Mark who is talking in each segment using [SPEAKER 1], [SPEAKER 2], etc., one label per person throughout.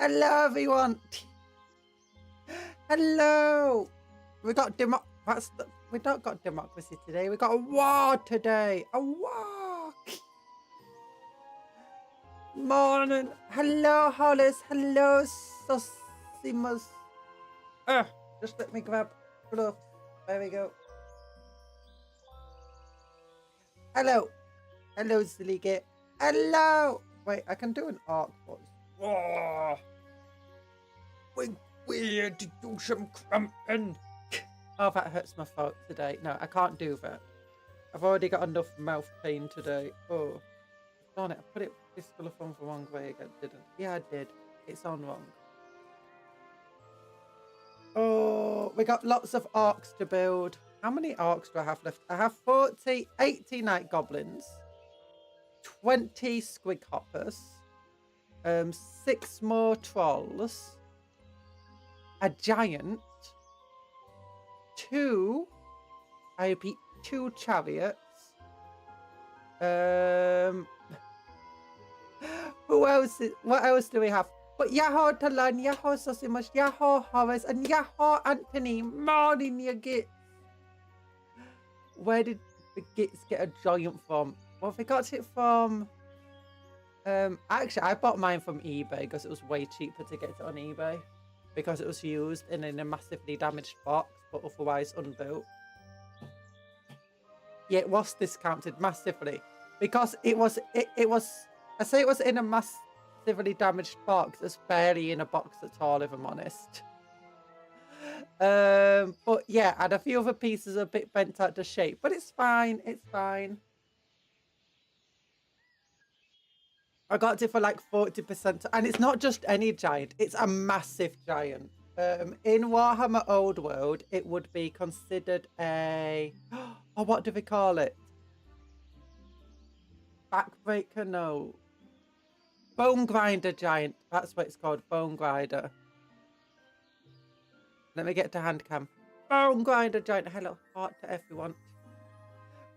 [SPEAKER 1] Hello, everyone. Hello. We got we don't got democracy today. We got a war today. A war. Morning. Hello, Hollis. Hello, Sosimas. Just let me grab gloves. There we go. Hello. Hello, Zilige. Hello. Wait, I can do an Orc voice. Oh, we're to do some crumping. Oh, that hurts my throat today. No, I can't do that. I've already got enough mouth pain today. Oh, darn it. I put this telephone the wrong way again, didn't I? Yeah, I did. It's on wrong. Oh, we got lots of Orcs to build. How many Orcs do I have left? I have 80 night goblins, 20 squig hoppers, 6 more trolls, a giant, 2 chariots. Who else? What else do we have? But Yahoo Talan, Yahoo Sosimush, Yahoo Horace, and Yahoo Anthony. Morning, you gits. Where did the gits get a giant from? Well, they got it from. Actually, I bought mine from eBay because it was way cheaper to get it on eBay because it was used in a massively damaged box, but otherwise unbuilt. Yeah, it was discounted massively because it was. I say it was in a massively damaged box. It's barely in a box at all, if I'm honest. But yeah, and a few other pieces are a bit bent out of shape, but it's fine. It's fine. I got it for like 40%, and it's not just any giant, it's a massive giant. In Warhammer Old World, it would be considered a, oh, what do we call it? Backbreaker? No. Bone Grinder giant. That's what it's called, Bone Grinder. Let me get to Handcam. Bone Grinder giant. Hello, heart to everyone.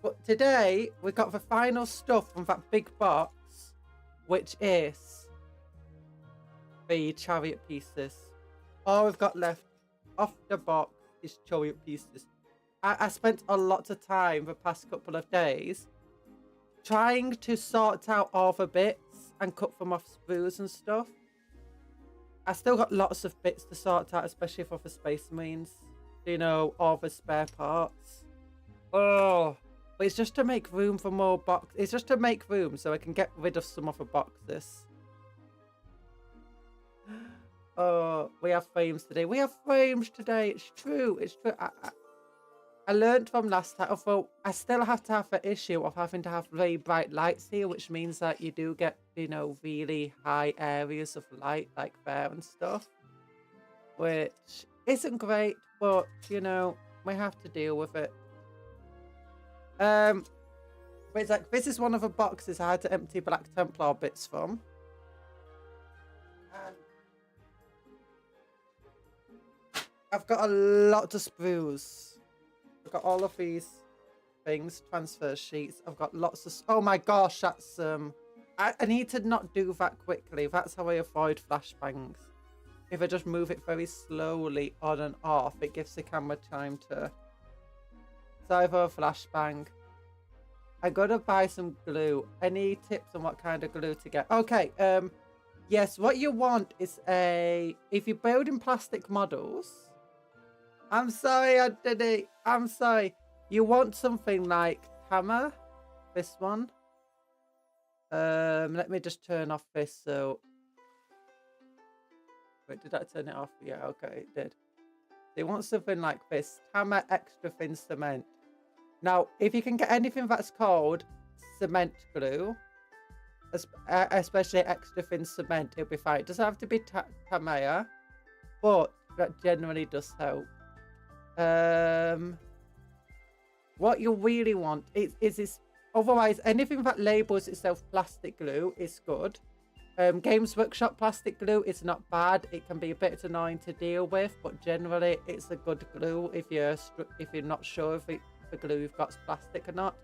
[SPEAKER 1] But today, we got the final stuff from that big box, which is the chariot pieces. All we've got left off the box is chariot pieces. I spent a lot of time the past couple of days trying to sort out all the bits and cut them off sprues and stuff. I still got lots of bits to sort out, especially for the Space Marines. You know, all the spare parts. Oh. But it's just to make room for more boxes. It's just to make room so I can get rid of some of the boxes. Oh, we have frames today. We have frames today. It's true. It's true. I learned from last time. Although I still have to have the issue of having to have very bright lights here, which means that you do get, you know, really high areas of light like there and stuff. Which isn't great, but, you know, we have to deal with it. But it's like, this is one of the boxes I had to empty Black Templar bits from. And I've got a lot of sprues. I've got all of these things, transfer sheets. I've got lots of... Oh my gosh, that's... I need to not do that quickly. That's how I avoid flashbangs. If I just move it very slowly on and off, it gives the camera time to... Cyber flashbang. I gotta buy some glue. Any tips on what kind of glue to get? Okay, yes, what you want is if you're building plastic models, I'm sorry, Anthony, I'm sorry. You want something like hammer, this one. Let me just turn off this, so... Wait, did I turn it off? Yeah, okay, it did. They want something like this, hammer extra thin cement. Now, if you can get anything that's called cement glue, especially extra thin cement, it'll be fine. It doesn't have to be Tamaya, but that generally does help. What you really want is this. Otherwise, anything that labels itself plastic glue is good. Games Workshop plastic glue is not bad. It can be a bit annoying to deal with, but generally it's a good glue if you're not sure if the glue you've got is plastic or not.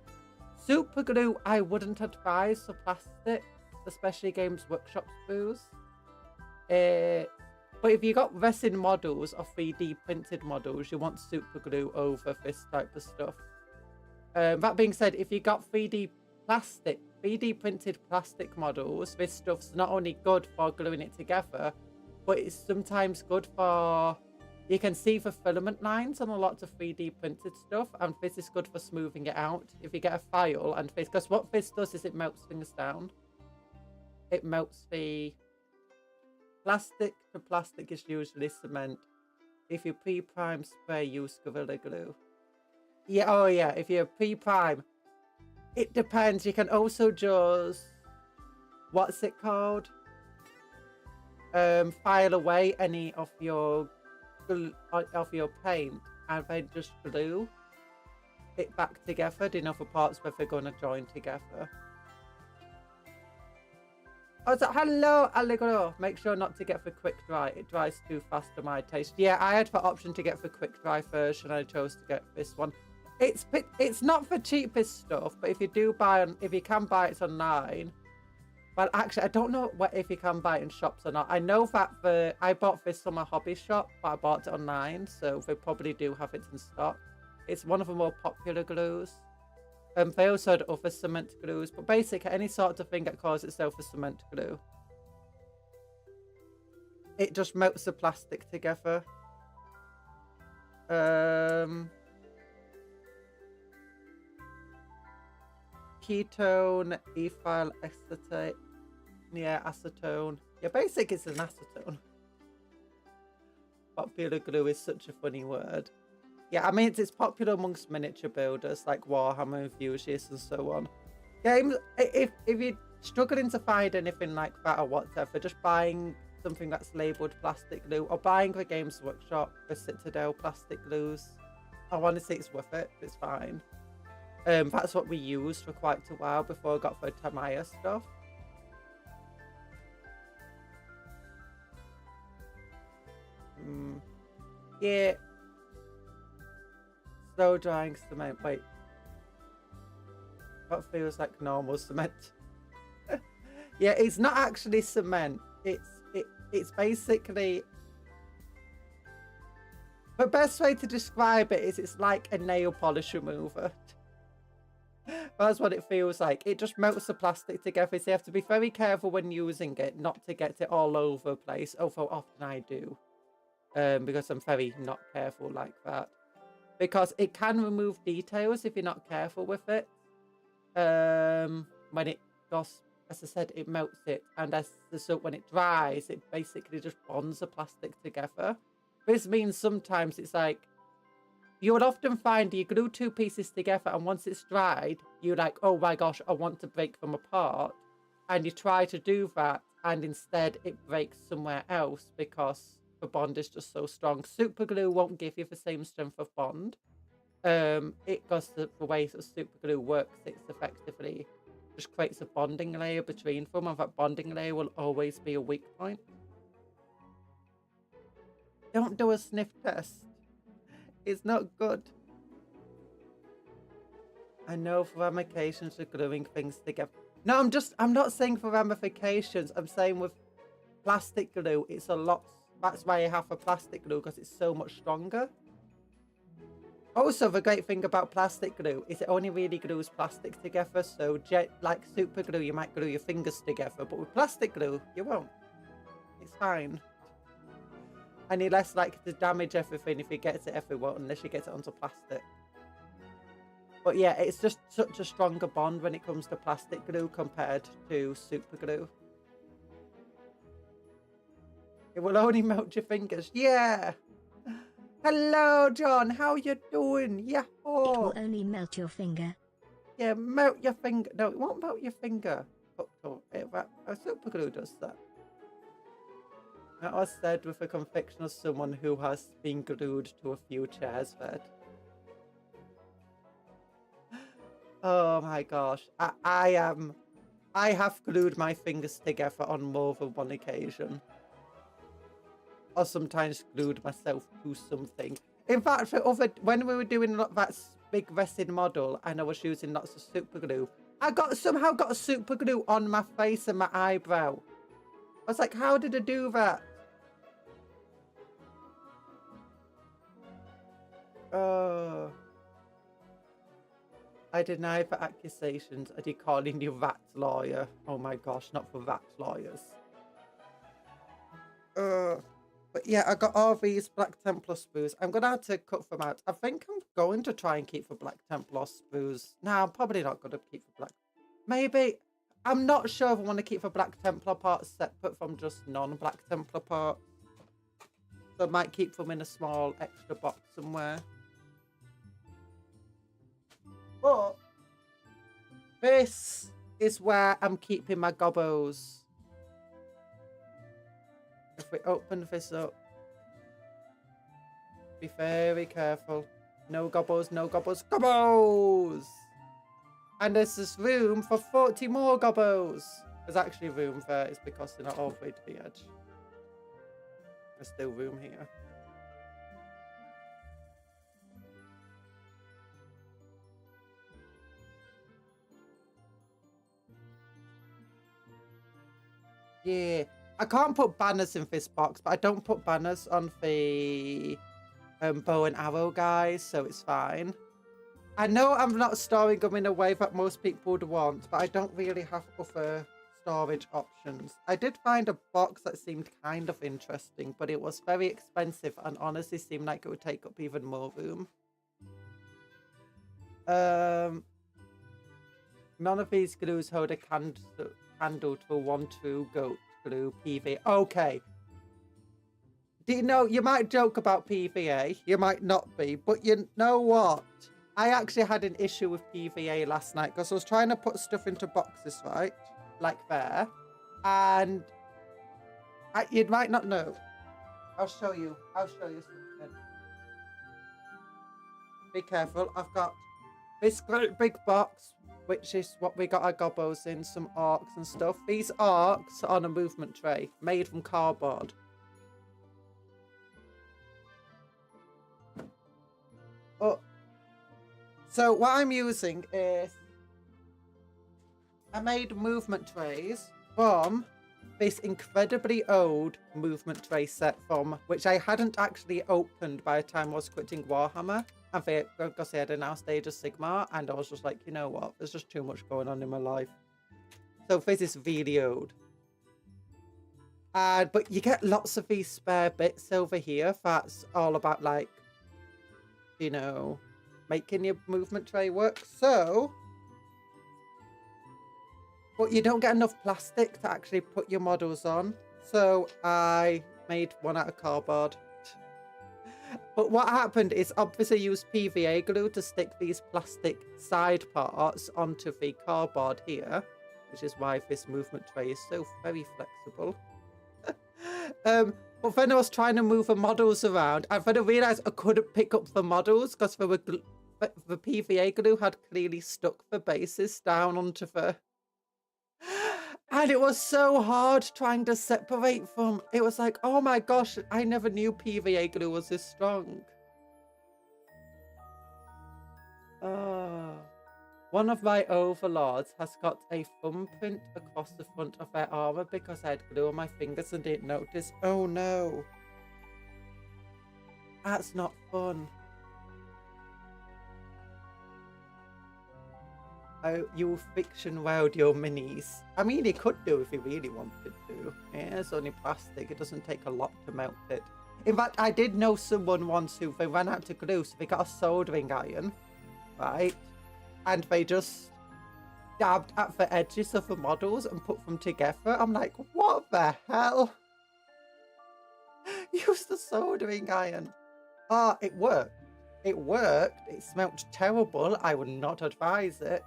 [SPEAKER 1] Super glue I wouldn't advise for plastic, especially Games Workshop sprues. But if you got resin models or 3D printed models, you want super glue over this type of stuff. That being said, if you got 3D printed plastic models, this stuff's not only good for gluing it together, but it's sometimes good for, you can see the filament lines on a lot of 3D printed stuff, and this is good for smoothing it out. If you get a file and this, because what this does is it melts things down. It melts the plastic to plastic is usually cement. If you pre-prime spray, use Gorilla Glue. Yeah, oh yeah, if you pre-prime, it depends. You can also just, what's it called? File away any of your paint and then just glue it back together. Do you know for parts where they're going to join together? Oh, so hello, Allegro. Make sure not to get the quick dry. It dries too fast to my taste. Yeah, I had the option to get the quick dry version. I chose to get this one. It's not the cheapest stuff, but if you do buy, if you can buy it online. Well, actually, I don't know if you can buy it in shops or not. I know that I bought this from a hobby shop, but I bought it online, so they probably do have it in stock. It's one of the more popular glues. They also had other cement glues, but basically any sort of thing that calls itself a cement glue. It just melts the plastic together. Ketone, ethyl acetate. Yeah, acetone. Yeah, basically it's an acetone. Popular glue is such a funny word. Yeah, I mean, it's popular amongst miniature builders like Warhammer enthusiasts and so on. Games, if you're struggling to find anything like that or whatever, just buying something that's labelled plastic glue or buying the Games Workshop for Citadel plastic glues. I want to say it's worth it. It's fine. That's what we used for quite a while before I got the Tamiya stuff. Yeah. Slow drying cement. Wait. What feels like normal cement? Yeah, it's not actually cement. It's basically, the best way to describe it is it's like a nail polish remover. That's what it feels like. It just melts the plastic together, so you have to be very careful when using it not to get it all over the place, although often I do, because I'm very not careful like that. Because it can remove details if you're not careful with it. When it goes, as I said, it melts it, and when it dries, it basically just bonds the plastic together. This means sometimes it's like, you would often find you glue two pieces together, and once it's dried, you're like, oh my gosh, I want to break them apart. And you try to do that, and instead it breaks somewhere else because the bond is just so strong. Super glue won't give you the same strength of bond. It goes the way that super glue works. It's effectively just creates a bonding layer between them, and that bonding layer will always be a weak point. Don't do a sniff test. It's not good. I know for ramifications of gluing things together. No, I'm not saying for ramifications. I'm saying with plastic glue, it's a lot. That's why you have a plastic glue, because it's so much stronger. Also, the great thing about plastic glue is it only really glues plastic together. So, like super glue, you might glue your fingers together, but with plastic glue, you won't. It's fine. And you're less likely to damage everything if you get it everywhere, unless you get it onto plastic. But yeah, it's just such a stronger bond when it comes to plastic glue compared to super glue. It will only melt your fingers. Yeah. Hello, John. How you doing? Yeah.
[SPEAKER 2] It will only melt your finger.
[SPEAKER 1] Yeah, melt your finger. No, it won't melt your finger. Super glue does that. That was said with a conviction of someone who has been glued to a few chairs bed. Oh my gosh. I have glued my fingers together on more than one occasion. Or sometimes glued myself to something. In fact, when we were doing that big resin model and I was using lots of super glue, I somehow got super glue on my face and my eyebrow. I was like, how did it do that? Oh. I deny the accusations. Are you calling you that lawyer? Oh my gosh, not for that lawyers. But yeah, I got all these Black Templar sprues. I'm going to have to cut them out. I think I'm going to try and keep the Black Templar sprues. No, I'm probably not going to keep the Black... Maybe... I'm not sure if I want to keep the Black Templar parts separate from just non-Black Templar parts. So I might keep them in a small extra box somewhere. But this is where I'm keeping my gobbos. If we open this up, be very careful. No gobbos, no gobbos, gobbos! And there's this room for 40 more gobbos. There's actually room there, it's because they're not all the way to the edge. There's still room here. Yeah, I can't put banners in this box, but I don't put banners on the bow and arrow guys, so it's fine. I know I'm not storing them in a way that most people would want, but I don't really have other storage options. I did find a box that seemed kind of interesting, but it was very expensive and honestly seemed like it would take up even more room. None of these glues hold a candle to one true goat glue PVA. Okay. Do you know, you might joke about PVA, you might not be, but you know what? I actually had an issue with PVA last night because I was trying to put stuff into boxes, right? Like there. And you might not know. I'll show you something. Be careful. I've got this great big box, which is what we got our gobbos in, some orcs and stuff. These orcs are on a movement tray made from cardboard. Oh. So what I'm using is, I made movement trays from this incredibly old movement tray set from, which I hadn't actually opened by the time I was quitting Warhammer. And because I had an now stage of Sigmar, and I was just like, you know what, there's just too much going on in my life. So this is really old. But you get lots of these spare bits over here that's all about, like, you know, making your movement tray work. So, but you don't get enough plastic to actually put your models on. So I made one out of cardboard. But what happened is obviously I used PVA glue to stick these plastic side parts onto the cardboard here, which is why this movement tray is so very flexible. But then I was trying to move the models around, and then I realised I couldn't pick up the models because the PVA glue had clearly stuck the bases down onto the... And it was so hard trying to separate them. It was like, oh my gosh, I never knew PVA glue was this strong. One of my overlords has got a thumbprint across the front of their armor because I had glue on my fingers and didn't notice. Oh no. That's not fun. Oh, you fiction weld your minis. I mean, he could do if he really wanted to. Yeah, it's only plastic. It doesn't take a lot to melt it. In fact, I did know someone once who they ran out of glue, so they got a soldering iron, right? And they just dabbed at the edges of the models and put them together. I'm like, what the hell? Use the soldering iron. Ah, it worked. It worked. It smelt terrible. I would not advise it.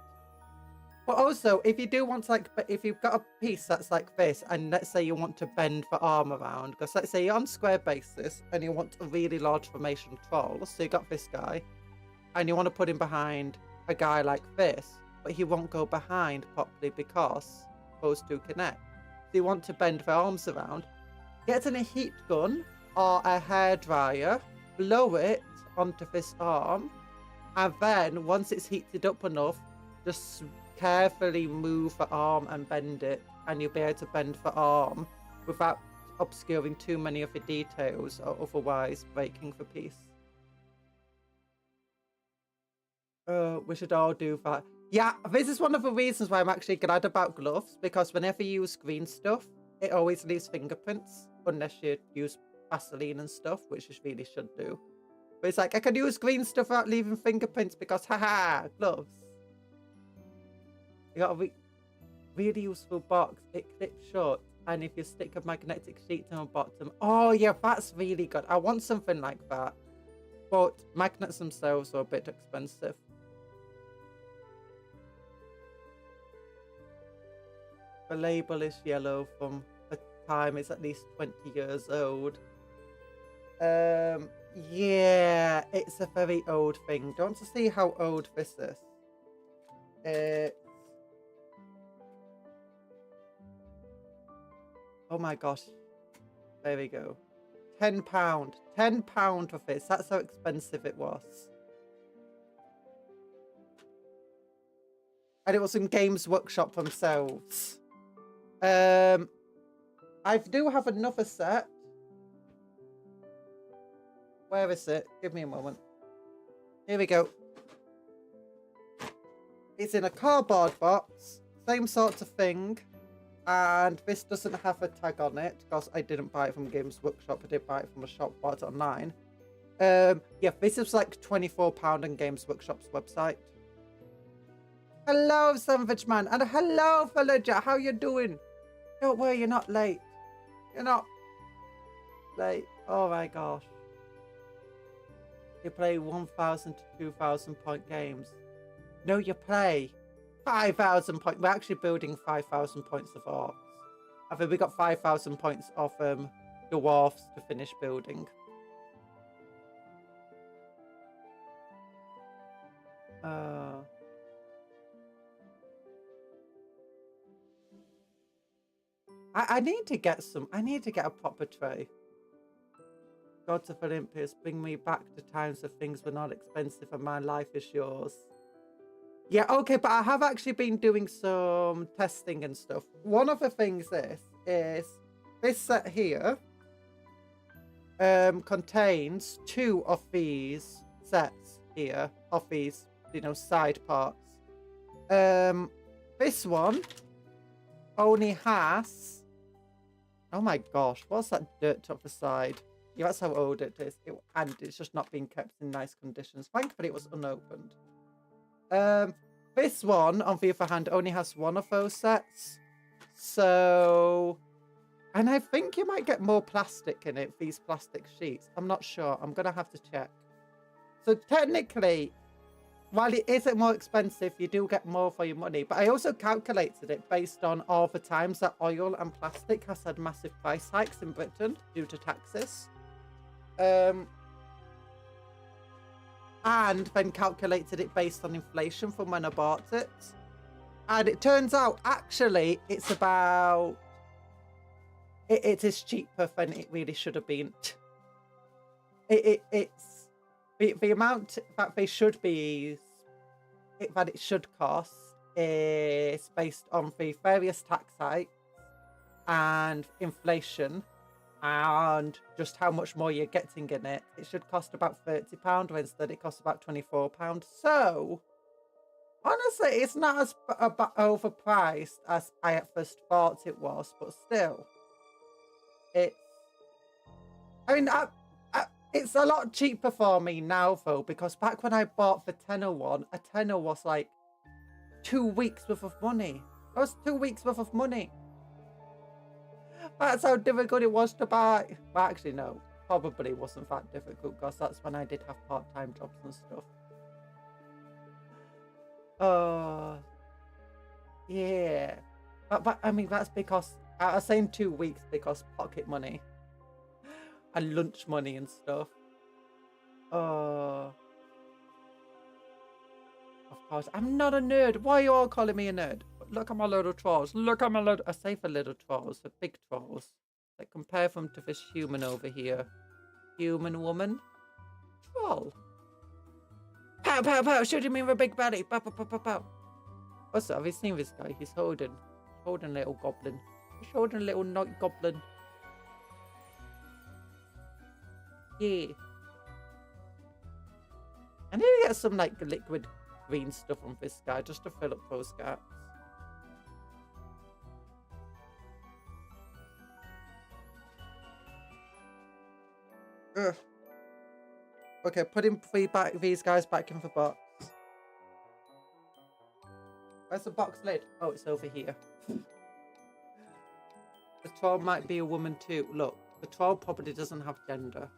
[SPEAKER 1] But also, if you do want to, like, if you've got a piece that's like this, and let's say you want to bend the arm around, because let's say you're on square basis and you want a really large formation troll, so you got this guy, and you want to put him behind a guy like this, but he won't go behind properly because those two connect. So you want to bend the arms around, get in a heat gun or a hairdryer, blow it onto this arm, and then once it's heated up enough, just carefully move the arm and bend it, and you'll be able to bend the arm without obscuring too many of the details or otherwise breaking the piece. We should all do that. Yeah, this is one of the reasons why I'm actually glad about gloves, because whenever you use green stuff, it always leaves fingerprints, unless you use Vaseline and stuff, which you really should do. But it's like, I can use green stuff without leaving fingerprints because, haha, gloves. You got a really useful box. It clips shut, and if you stick a magnetic sheet on the bottom, oh yeah, that's really good. I want something like that. But magnets themselves are a bit expensive. The label is yellow from the time it's at least 20 years old. Yeah, it's a very old thing. Do you want to see how old this is? Oh my gosh. There we go. £10. £10 of this. That's how expensive it was. And it was in Games Workshop themselves. I do have another set. Where is it? Give me a moment. Here we go. It's in a cardboard box. Same sort of thing. And this doesn't have a tag on it because I didn't buy it from Games Workshop. I did buy it from a shop, bought it online. Yeah, this is like £24 on Games Workshop's website. Hello, Sandwich Man. And hello, Villager. How you doing? Don't worry, you're not late. You're not late. Oh my gosh. You play 1,000 to 2,000 point games. No, you play 5,000 points. We're actually building 5,000 points of Orcs. I think we got 5,000 points of Dwarfs to finish building. I need to get I need to get a proper tray. Gods of Olympus, bring me back to times of things were not expensive and my life is yours. Yeah, okay, but I have actually been doing some testing and stuff. One of the things is this set here contains 2 of these sets here, of these, you know, side parts. This one only has, oh my gosh, what's that dirt off the side? Yeah, that's how old it is. And it's just not being kept in nice conditions. Thankfully, it was unopened. This one, on the other hand, only has 1 of those sets. So, and I think you might get more plastic in it, these plastic sheets. I'm not sure. I'm going to have to check. So technically, while it isn't more expensive, you do get more for your money. But I also calculated it based on all the times that oil and plastic has had massive price hikes in Britain due to taxes. And then calculated it based on inflation from when I bought it. And it turns out, actually, it's about... It is cheaper than it really should have been. It's... The amount that they should be... that it should cost is based on the various tax hikes and inflation. And just how much more you're getting in it. It should cost about £30, when instead it costs about £24. So, honestly, it's not as overpriced as I at first thought it was, but still, it's... I mean, it's a lot cheaper for me now, though, because back when I bought the tenner one, a tenner was like 2 weeks worth of money. That was 2 weeks worth of money. That's how difficult it was to buy. Well, actually, no. Probably wasn't that difficult, because that's when I did have part-time jobs and stuff. Yeah. But I mean, that's because... I was saying 2 weeks because pocket money. And lunch money and stuff. Of course. I'm not a nerd. Why are you all calling me a nerd? Look at my little trolls. Look at my little... I say for little trolls, for big trolls. Like, compare them to this human over here. Human woman. Troll. Pow, pow, pow. Shooting me in the big belly. Pow, pow, pow, pow, pow. Also, have you seen this guy? He's holding a little goblin. He's holding a little night goblin. Yeah. I need to get some like liquid green stuff on this guy just to fill up those gaps. Ugh. Okay, putting these guys back in the box. Where's the box lid? Oh, it's over here. The troll might be a woman too. Look, the troll probably doesn't have gender.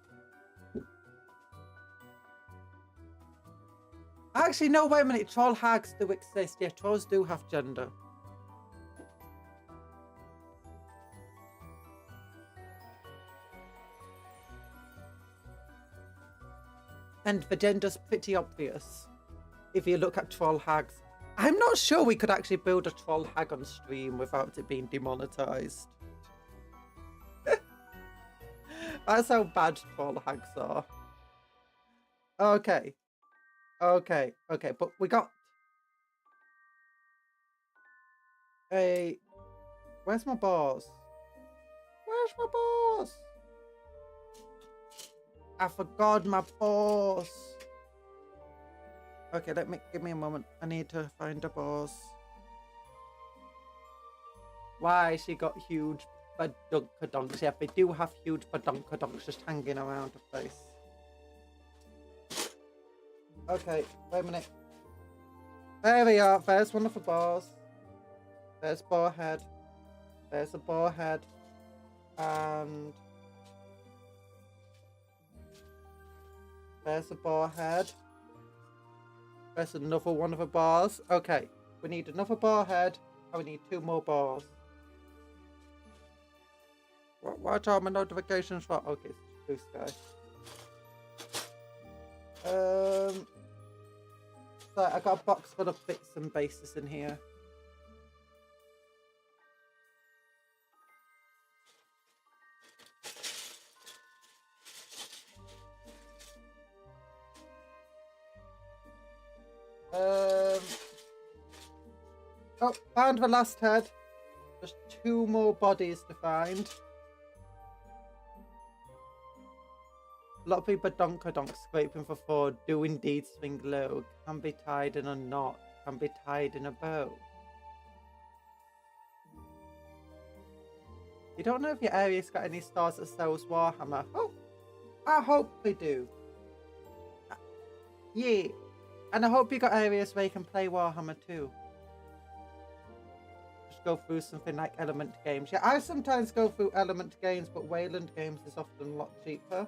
[SPEAKER 1] Actually, no, wait a minute. Troll hags do exist. Yeah, trolls do have gender. And the gender's pretty obvious if you look at troll hags. I'm not sure we could actually build a troll hag on stream without it being demonetized. That's how bad troll hags are. Okay. Okay. Okay. But we got a... Where's my bars? Where's my bars? I forgot my bars. Okay, give me a moment. I need to find the bars. Why she got huge badunkadonks? Yeah, they do have huge badunkadonks just hanging around the place. Okay, wait a minute. There we are. There's one of the bars. There's bar head. There's a bar head. And there's a bar head. There's another one of the bars. Okay, we need another bar head, and we need 2 more bars. Watch out, my notifications for. Okay, it's blue sky. So I got a box full of bits and bases in here. Oh, found the last head. Just 2 more bodies to find. A lot of people donkadonk scraping for 4 do indeed swing low. Can be tied in a knot. Can be tied in a bow. You don't know if your area's got any stores that sells Warhammer. Oh, I hope they do. Yeah. And I hope you got areas where you can play Warhammer too. Just go through something like Element Games. Yeah, I sometimes go through Element Games, but Wayland Games is often a lot cheaper.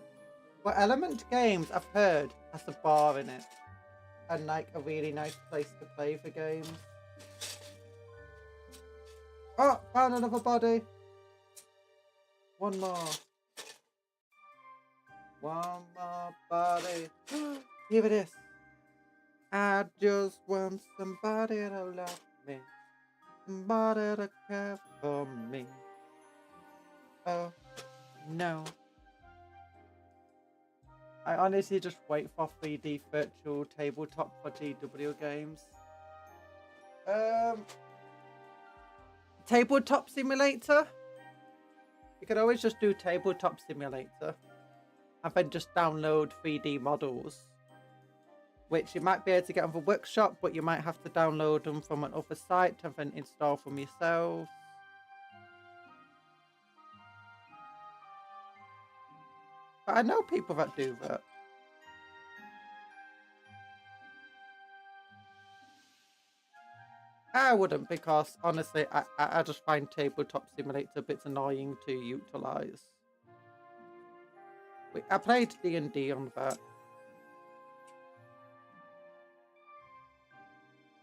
[SPEAKER 1] But Element Games, I've heard, has a bar in it. And like a really nice place to play the games. Oh, found another body. 1 more. 1 more body. Here it is. I just want somebody to love me, somebody to care for me. Oh, no. I honestly just wait for 3D virtual tabletop for GW games. Tabletop simulator? You could always just do tabletop simulator and then just download 3D models. Which you might be able to get on the workshop, but you might have to download them from another site and then install them yourself. But I know people that do that. I wouldn't, because honestly, I just find tabletop simulator a bit annoying to utilize. I played D&D on that.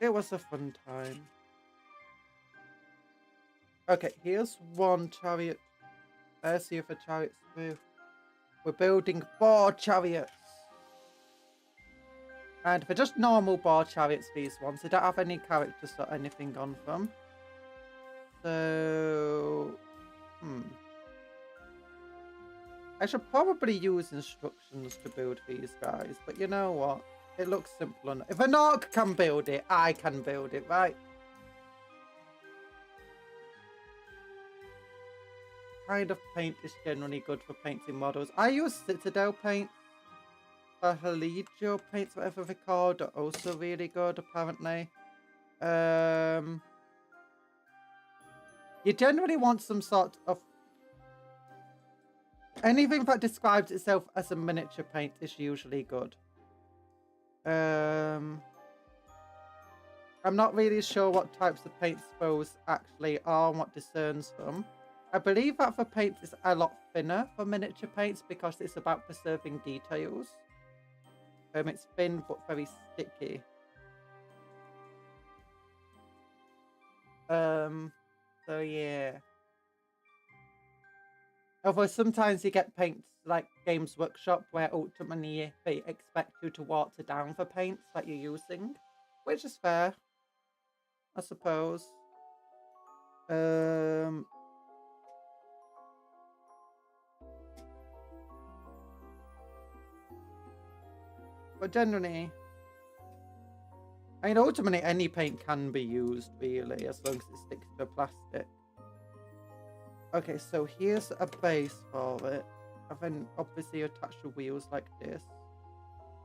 [SPEAKER 1] It was a fun time. Okay, here's 1 chariot. There's the other chariots through. We're building 4 chariots. And they're just normal bar chariots, these ones. They don't have any characters or anything on them. So... I should probably use instructions to build these guys. But you know what? It looks simple enough. If an orc can build it, I can build it, right? kind of paint is generally good for painting models? I use Citadel paint. Haligio paints, whatever they're called, are also really good, apparently. You generally want some sort of... anything that describes itself as a miniature paint is usually good. I'm not really sure what types of paints those actually are and what discerns them. I believe that for paints is a lot thinner for miniature paints because it's about preserving details. It's thin but very sticky. So yeah. Although sometimes you get paints like Games Workshop where ultimately they expect you to water down the paints that you're using, which is fair, I suppose. But generally, I mean, ultimately any paint can be used, really, as long as it sticks to plastic. Okay, so here's a base for it. And then obviously attach the wheels like this.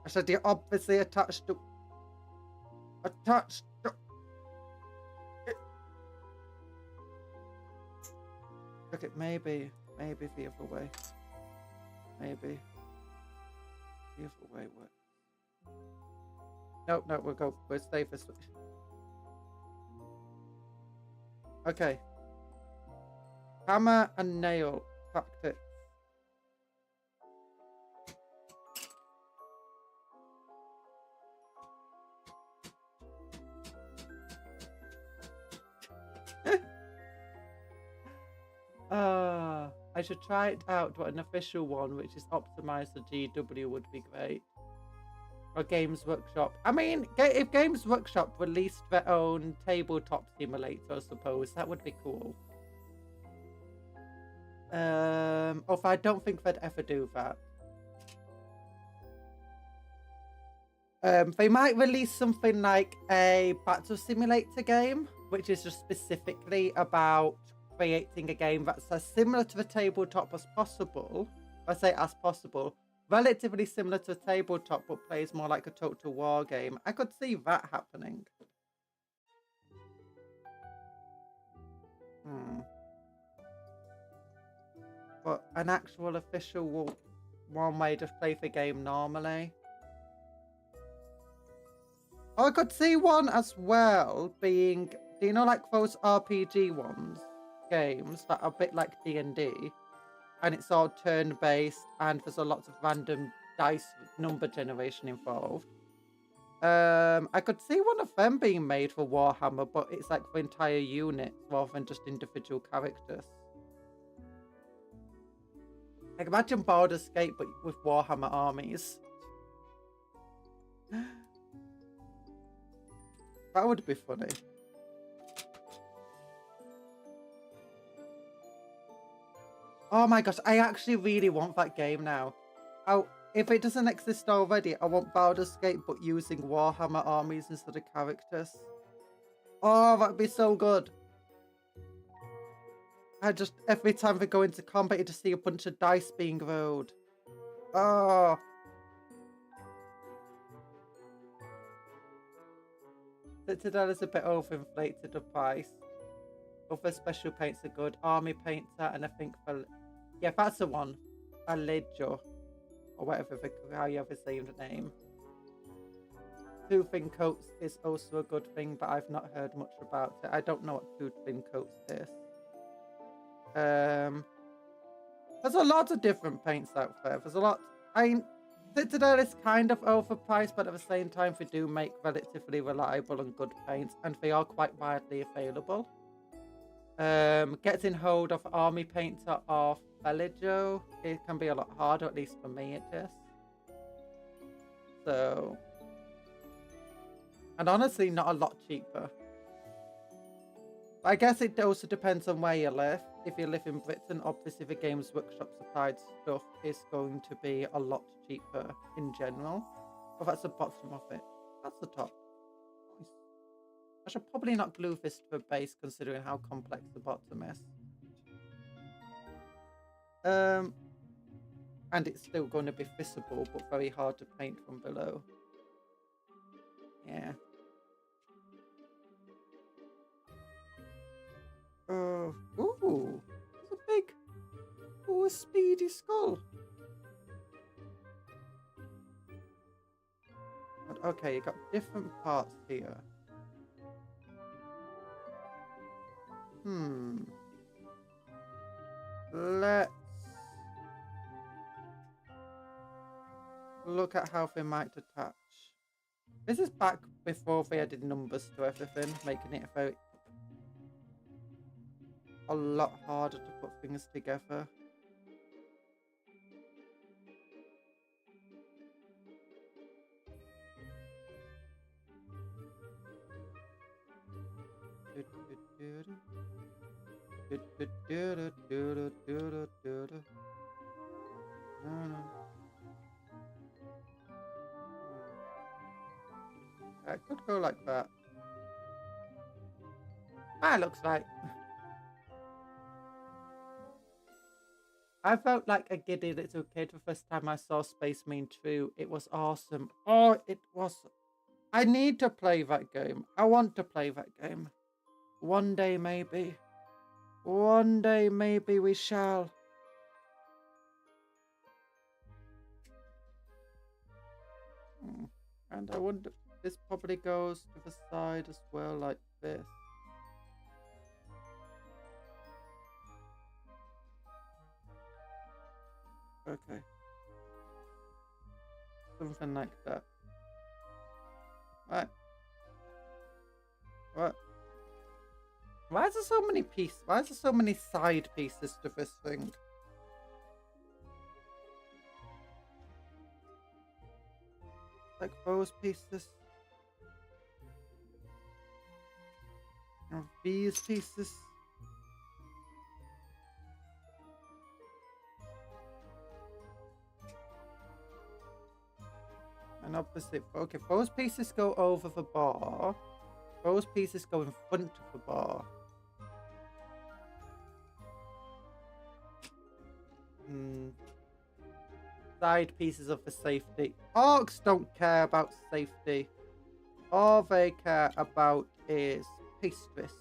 [SPEAKER 1] I said you obviously attach the... Okay, maybe the other way. Maybe the other way works. No, we'll stay for switch. Okay. Hammer and nail tactics. I should try it out, but an official one which is optimized for GW would be great. Or Games Workshop. I mean, if Games Workshop released their own tabletop simulator, I suppose, that would be cool. Although I don't think they'd ever do that. They might release something like a battle simulator game, which is just specifically about creating a game that's as similar to the tabletop as possible. I say as possible. Relatively similar to a tabletop, but plays more like a Total War game. I could see that happening. But an actual official one way to play the game normally. Oh, I could see one as well being, do you know, like those RPG ones, games that are a bit like D&D, and it's all turn-based and there's a lot of random dice number generation involved. I could see one of them being made for Warhammer, but it's like for entire units rather than just individual characters. Like imagine Baldur's Gate, but with Warhammer armies. That would be funny. Oh my gosh, I actually really want that game now. If it doesn't exist already, I want Baldur's Gate, but using Warhammer armies instead of characters. Oh, that'd be so good. Every time we go into combat, you just see a bunch of dice being rolled. Oh. Citadel is a bit overinflated the price. Other special paints are good. Army painter, and I think yeah, that's the one. Alejo, or whatever, how you ever say the name. Two thin coats is also a good thing, but I've not heard much about it. I don't know what two thin coats is. There's a lot of different paints out there. There's a lot. Citadel is kind of overpriced, but at the same time, they do make relatively reliable and good paints, and they are quite widely available. Getting hold of Army Painter or Felijo, it can be a lot harder, at least for me it is. So, and honestly, not a lot cheaper. But I guess it also depends on where you live. If you live in Britain, obviously the Games Workshop supplied stuff is going to be a lot cheaper in general. Oh, that's the bottom of it. That's the top. Nice. I should probably not glue this to the base considering how complex the bottom is. And it's still going to be visible, but very hard to paint from below. Yeah. Ooh, it's a big, a speedy skull. But okay, you got different parts here. Let's look at how they might attach. This is back before they added numbers to everything, making it a lot harder to put things together. I could go like that. That looks right. I felt like a giddy little kid the first time I saw Space Marine 2. It was awesome. Oh, it was. I need to play that game. I want to play that game. One day, maybe. One day, maybe we shall. And I wonder, this probably goes to the side as well, like this. Okay. Something like that. Right. What? Why is there so many pieces? Why is there so many side pieces to this thing? Like those pieces. And these pieces. And opposite. Okay, those pieces go over the bar. Those pieces go in front of the bar. Side pieces of the safety. Orcs don't care about safety. All they care about is pastries.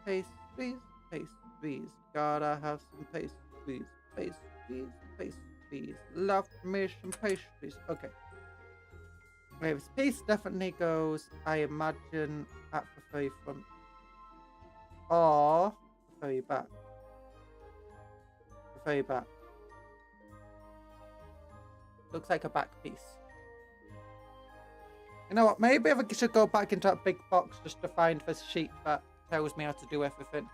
[SPEAKER 1] Pastries, pastries. Gotta have some pastries. Pastries, pastries. Love me some pastries. Okay. Okay, this piece definitely goes, I imagine, at the very front. Or the very back. The very back. Looks like a back piece. You know what? Maybe I should go back into that big box just to find the sheet that tells me how to do everything.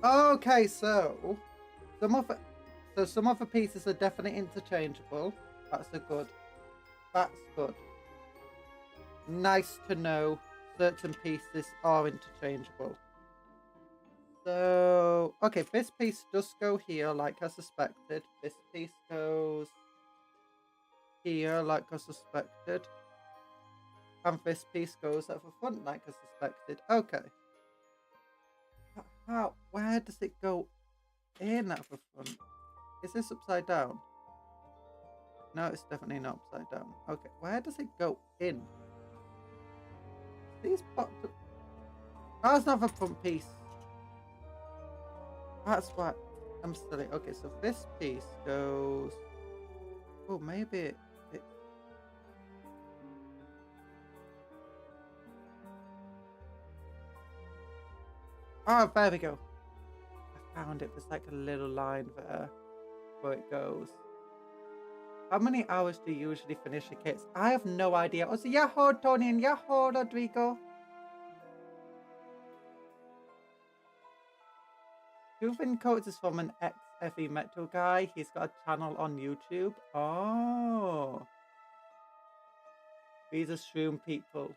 [SPEAKER 1] Okay, so some of the pieces are definitely interchangeable. That's good. That's good. Nice to know certain pieces are interchangeable. So, okay, this piece does go here like I suspected. This piece goes here like I suspected. And this piece goes at the front like I suspected. Okay. How? Where does it go in at the front? Is this upside down? No, it's definitely not upside down. Okay, where does it go in? These popped up. Oh, it's not the front piece. That's what I'm silly. Okay, so this piece goes. Oh, maybe it. Oh, there we go. I found it. There's like a little line there where it goes. How many hours do you usually finish your kits? I have no idea. Oh, so yahoo, Tony, and yahoo, Rodrigo. Juven Coates is from an ex-heavy metal guy. He's got a channel on YouTube. Oh. These are shroom people.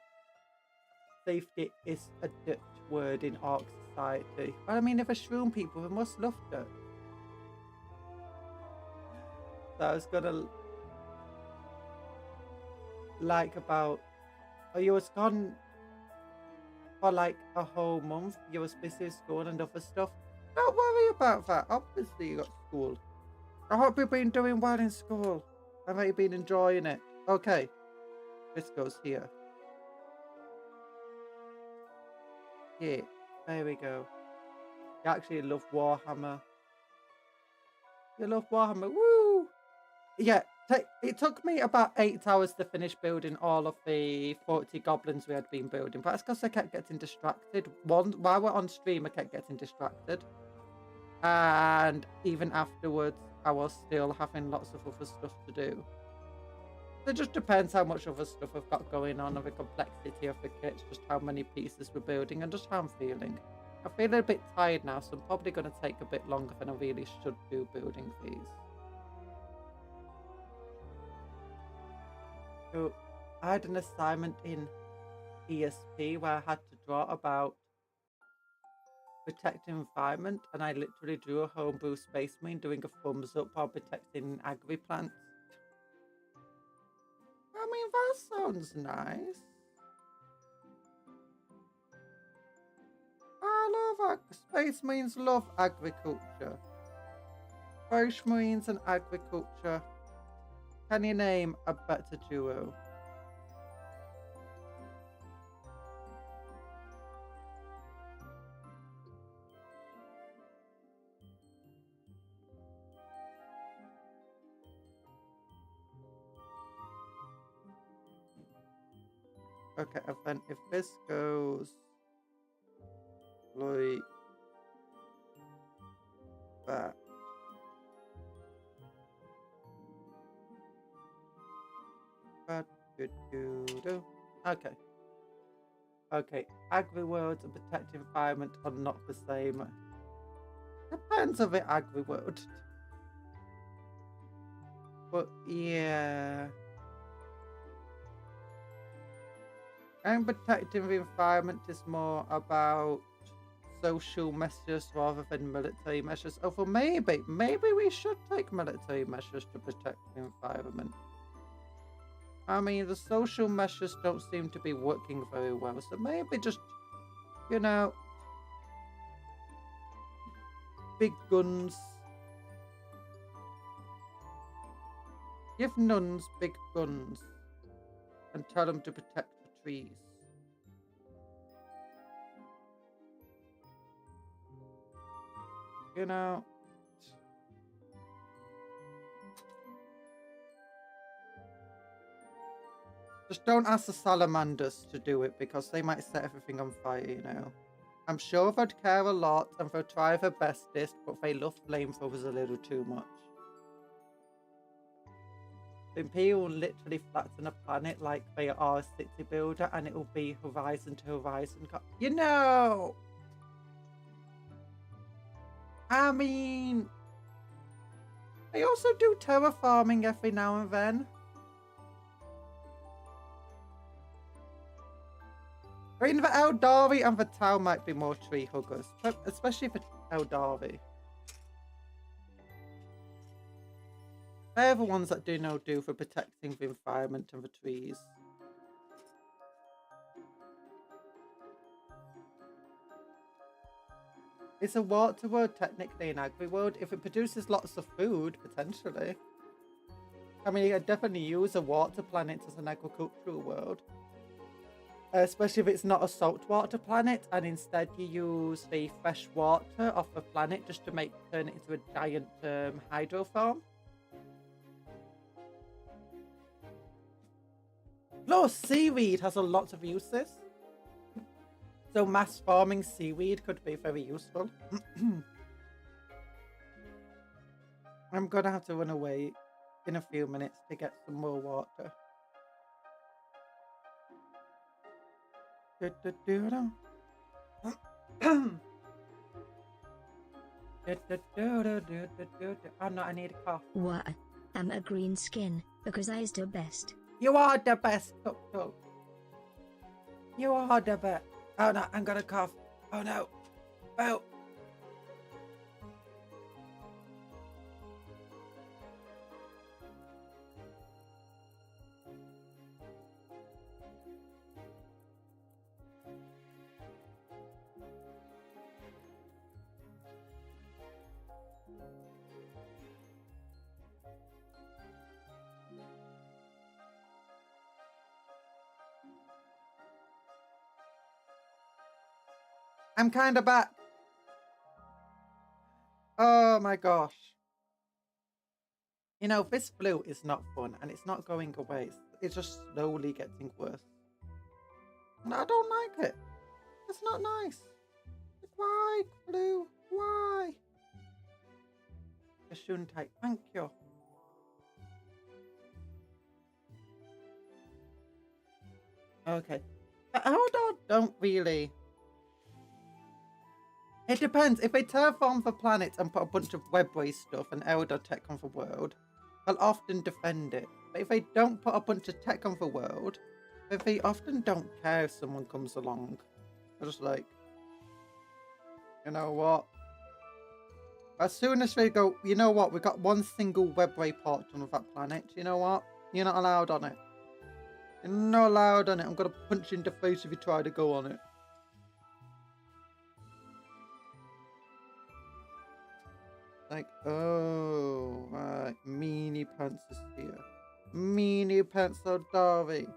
[SPEAKER 1] Safety is a Dutch word in Orc society. But I mean, if a shroom people, we must love Dutch. So I was gonna like about. Oh, you was gone for like a whole month. You was busy with school and other stuff. Don't worry about that. Obviously, you got school. I hope you've been doing well in school. I hope you've been enjoying it. Okay, this goes here. Yeah, there we go. You actually love Warhammer. You love Warhammer. Woo! Yeah, it took me about 8 hours to finish building all of the 40 goblins we had been building. But that's because I kept getting distracted. While we're on stream, I kept getting distracted. And even afterwards, I was still having lots of other stuff to do. It just depends how much other stuff I've got going on, and the complexity of the kits, just how many pieces we're building, and just how I'm feeling. I feel a bit tired now, so I'm probably going to take a bit longer than I really should do building these. So I had an assignment in ESP where I had to draw about protecting environment, and I literally drew a homebrew space marine doing a thumbs up while protecting agri plants. I mean, that sounds nice. I love Space Marines love agriculture. Bush Marines and agriculture. Can you name a better duo? Okay, and then if this goes like that. Okay. Okay, agri world and protect environment are not the same. Depends on the agri world. But yeah. And protecting the environment is more about social measures rather than military measures. Oh, well, maybe we should take military measures to protect the environment. I mean, the social measures don't seem to be working very well, so maybe just, you know, big guns. Give nuns big guns and tell them to protect the trees. You know, just don't ask the salamanders to do it because they might set everything on fire, you know. I'm sure they'd care a lot and they'll try their bestest, but they love flamethrowers a little too much. The Imperial will literally flatten a planet like they are a city builder, and it will be horizon to horizon. You know! I mean, they also do terraforming every now and then. I mean, the Eldari and the Tau might be more tree huggers, but especially for Eldari. They're the ones that do for protecting the environment and the trees. It's a water world, technically an agri world. If it produces lots of food, potentially. I mean, you could definitely use a water planet as an agricultural world. Especially if it's not a saltwater planet, and instead you use the fresh water off the planet just to turn it into a giant hydro farm. Plus, seaweed has a lot of uses. So mass farming seaweed could be very useful. I'm gonna have to run away in a few minutes to get some more water. Oh no, I need a cough.
[SPEAKER 2] What? I'm a green skin because I's the best.
[SPEAKER 1] You are the best, Cupcake. You are the best. Oh no, I'm gonna cough. Oh no. Oh. I'm kind of back. Oh my gosh. You know, this flu is not fun and it's not going away. It's just slowly getting worse. And I don't like it. It's not nice. Why, flu? Why? Gesundheit. Thank you. Okay. The Eldar don't really... It depends. If they terraform the planet and put a bunch of web-based stuff and Eldar tech on the world, they'll often defend it. But if they don't put a bunch of tech on the world, they often don't care if someone comes along. They're just like, you know what? As soon as they go, you know what? We got one single web-ray port on that planet. You know what? You're not allowed on it. You're not allowed on it. I'm going to punch you in the face if you try to go on it. Like, oh, right. Meanie Pants is here. Meanie Pants Darby.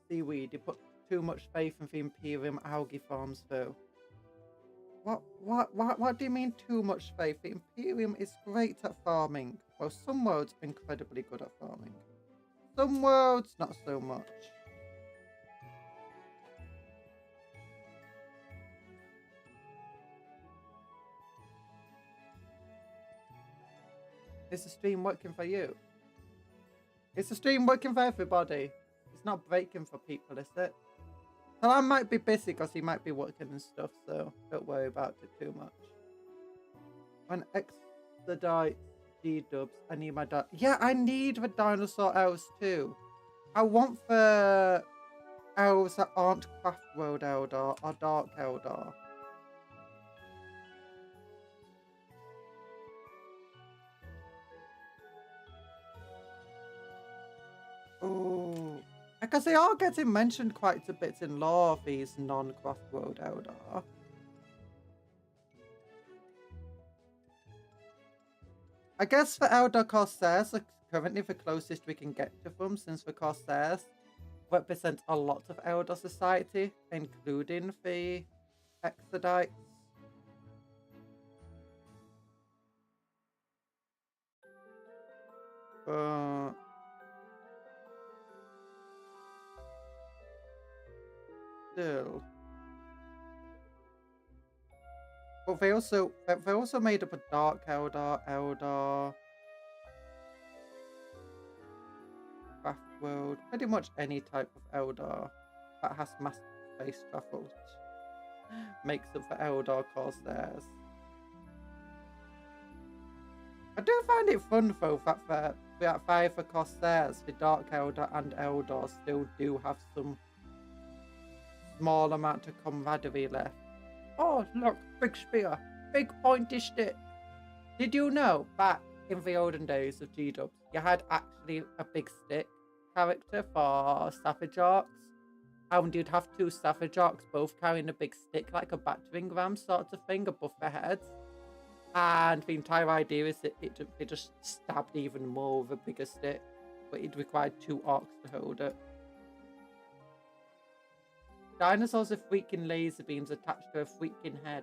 [SPEAKER 1] Seaweed. You put too much faith in the Imperium algae farms, though. What do you mean too much faith? The Imperium is great at farming. Well, some worlds are incredibly good at farming. Some worlds, not so much. Is the stream working for you? Is the stream working for everybody? It's not breaking for people, is it? Well, I might be busy because he might be working and stuff, so don't worry about it too much. When expedite G-dubs, I need my yeah, I need the dinosaur elves too. I want the elves that aren't Craft World Eldar or Dark Eldar. Oh, because they are getting mentioned quite a bit in lore, these non-Craft World Eldar. I guess the Eldar Corsairs are currently the closest we can get to them, since the Corsairs represent a lot of Eldar society, including the Exodites. Still. But they're also made up of Dark Eldar, Eldar, Craft World, pretty much any type of Eldar that has massive space travel makes up for Eldar Corsairs. I do find it fun though that the Corsairs, the Dark Eldar and Eldar still do have some small amount of camaraderie left. Oh, look, big spear, big pointy stick. Did you know back in the olden days of G-dubs, you had actually a big stick character for Savage Orcs? And you'd have two Savage Orcs both carrying a big stick, like a battering ram sort of thing above their heads. And the entire idea is that it just stabbed even more with a bigger stick, but it required two orcs to hold it. Dinosaurs with freaking laser beams attached to a freaking head.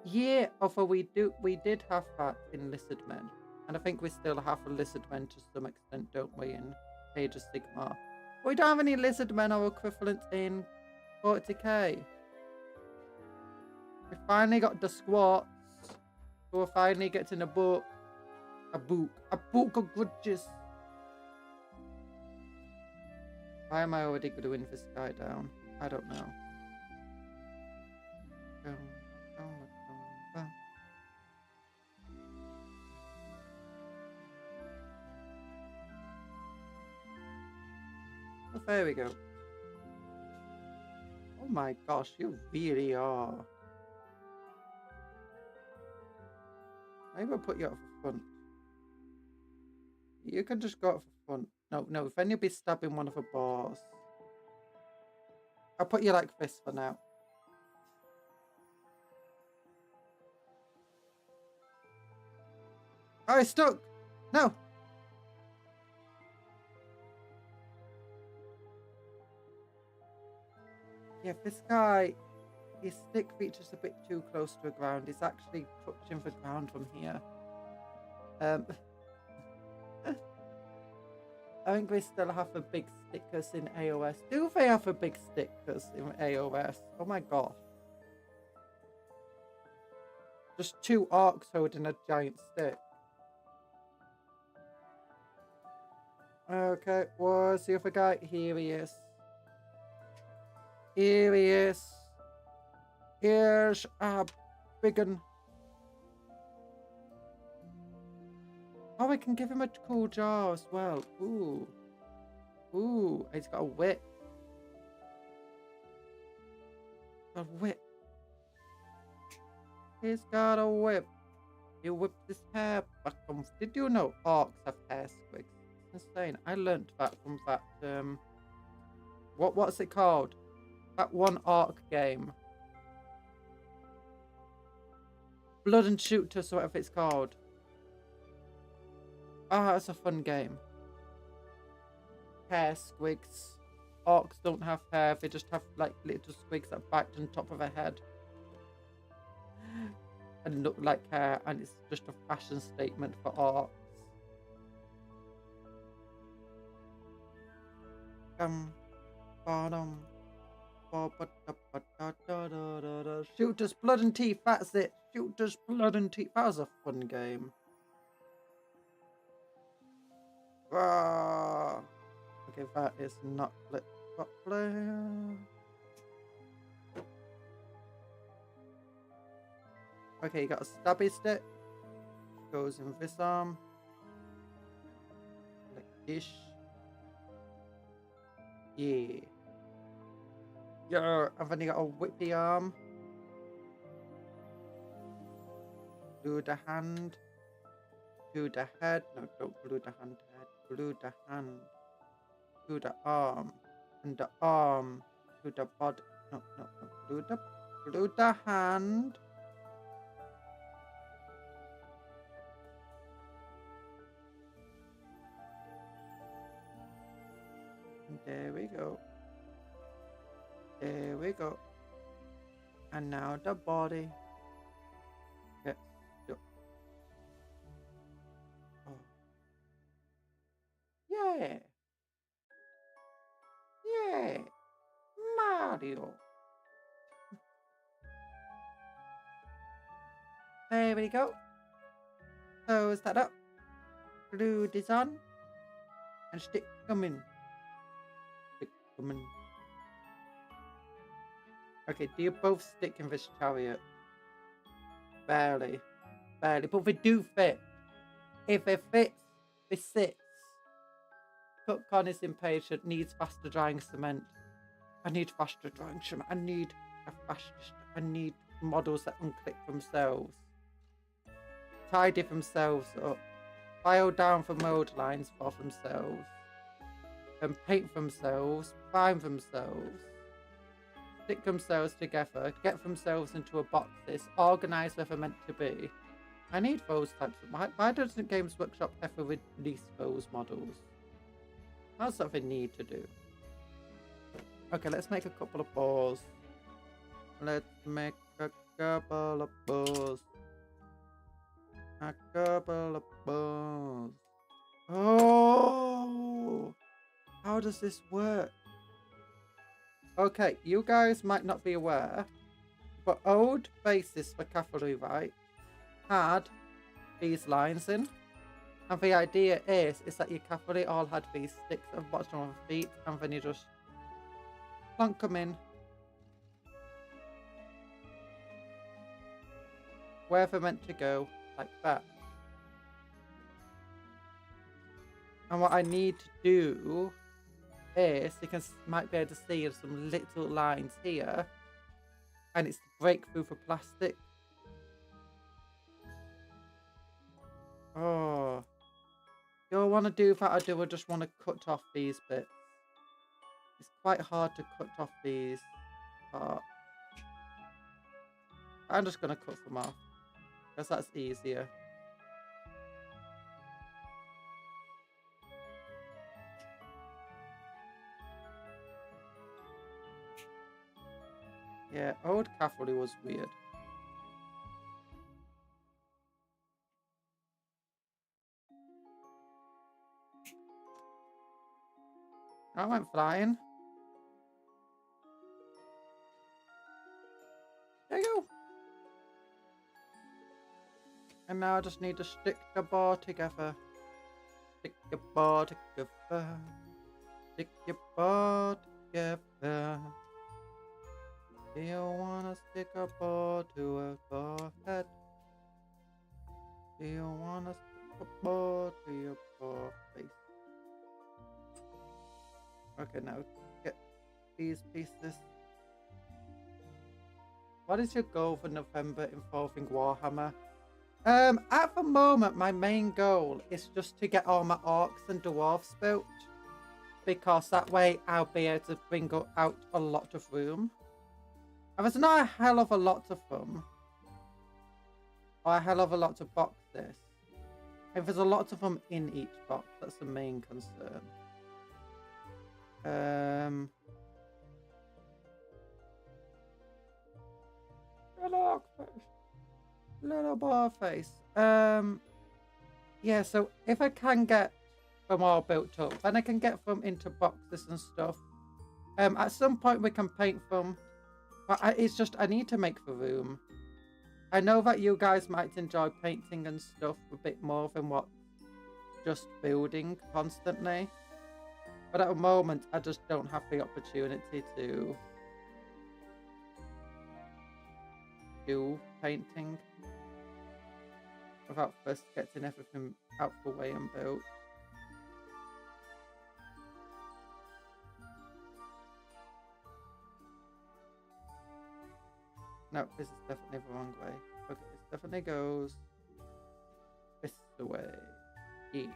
[SPEAKER 1] Yeah, although we did have that in Lizard Men. And I think we still have a Lizard Men to some extent, don't we, in Age of Sigmar. But we don't have any Lizard Men or equivalent in 40k. We finally got the squats. So we're finally getting a book. A book of grudges. Why am I already gluing this guy down? I don't know. Oh, there we go. Oh my gosh, you really are. Maybe I'll put you up for front. You can just go up for front. No, then you'll be stabbing one of the bars. I'll put you like this for now. Oh, it's stuck! No! Yeah, this guy, his stick reaches a bit too close to the ground. He's actually touching the ground from here. I think we still have the big stickers in AOS. Do they have the big stickers in AOS? Oh my gosh. Just 2 orcs holding a giant stick. Okay, where's the other guy? Here he is. Here he is. Here's a big one. Oh, I can give him a cool jar as well. Ooh. Ooh, he's got a whip. A whip. He's got a whip. He whipped his hair back on. Did you know orcs have hair squigs? It's insane. I learnt that from that, what's it called? That one orc game. Blood and Shooters, or whatever it's called. Ah, it's a fun game. Hair squigs. Orcs don't have hair, they just have like little squigs that bite on top of their head. And look like hair, and it's just a fashion statement for orcs. Shooters, Blood and Teeth, that's it. Shooters, Blood and Teeth. That was a fun game. Ah. Okay, that is not lit properly. Okay, you got a stabby stick. Goes in this arm. Like this. Yeah. Yeah, and then you got a whippy arm. Glue the hand. Glue the head. No, don't glue the hand head. Glue the hand. To the arm, and the arm to the body. No, no, no. Glue the hand. And there we go. There we go. And now the body. Yes. Oh. Yeah. Yeah, Mario. There we go. Close that up. Glue this on. And stick them in. Stick them in. Okay, do you both stick in this chariot? Barely. Barely. But they do fit. If it fits, it sits. Cupcon is impatient, needs faster drying cement. I need faster drying cement. I need models that unclick themselves. Tidy themselves up. File down for mode lines for themselves. And paint themselves. Prime themselves. Stick themselves together. Get themselves into a boxes. Organise where they're meant to be. I need those types of... Why doesn't Games Workshop ever release those models? That's what they need to do. Okay, let's make a couple of balls. Let's make a couple of balls. A couple of balls. Oh! How does this work? Okay, you guys might not be aware, but old bases for cavalry, right, had these lines in. And the idea is that your cavalry all had these sticks at the bottom of their feet, and then you just plonk them in where they're meant to go, like that. And what I need to do is, you might be able to see some little lines here, and it's to break through the plastic. Oh. Do I want to do that, or do I just want to cut off these bits? It's quite hard to cut off these parts. I'm just going to cut them off, because that's easier. Yeah, old cavalry was weird. I went flying. There you go. And now I just need to stick the bar together. Stick your bar together. Stick your bar together. Do you wanna stick a bar to a forehead? Do you wanna stick a bar to your bar face? Okay, now get these pieces. What is your goal for November involving Warhammer? At the moment, my main goal is just to get all my orcs and dwarves built, because that way I'll be able to bring out a lot of room. And there's not a hell of a lot of them, or a hell of a lot of boxes. If there's a lot of them in each box, that's the main concern. Little bar face. Yeah, so if I can get them all built up, then I can get them into boxes and stuff. At some point we can paint them, but it's just I need to make the room. I know that you guys might enjoy painting and stuff a bit more than what just building constantly, but at the moment I just don't have the opportunity to do painting without first getting everything out the way and built. No, this is definitely the wrong way. Okay, this definitely goes this way. E.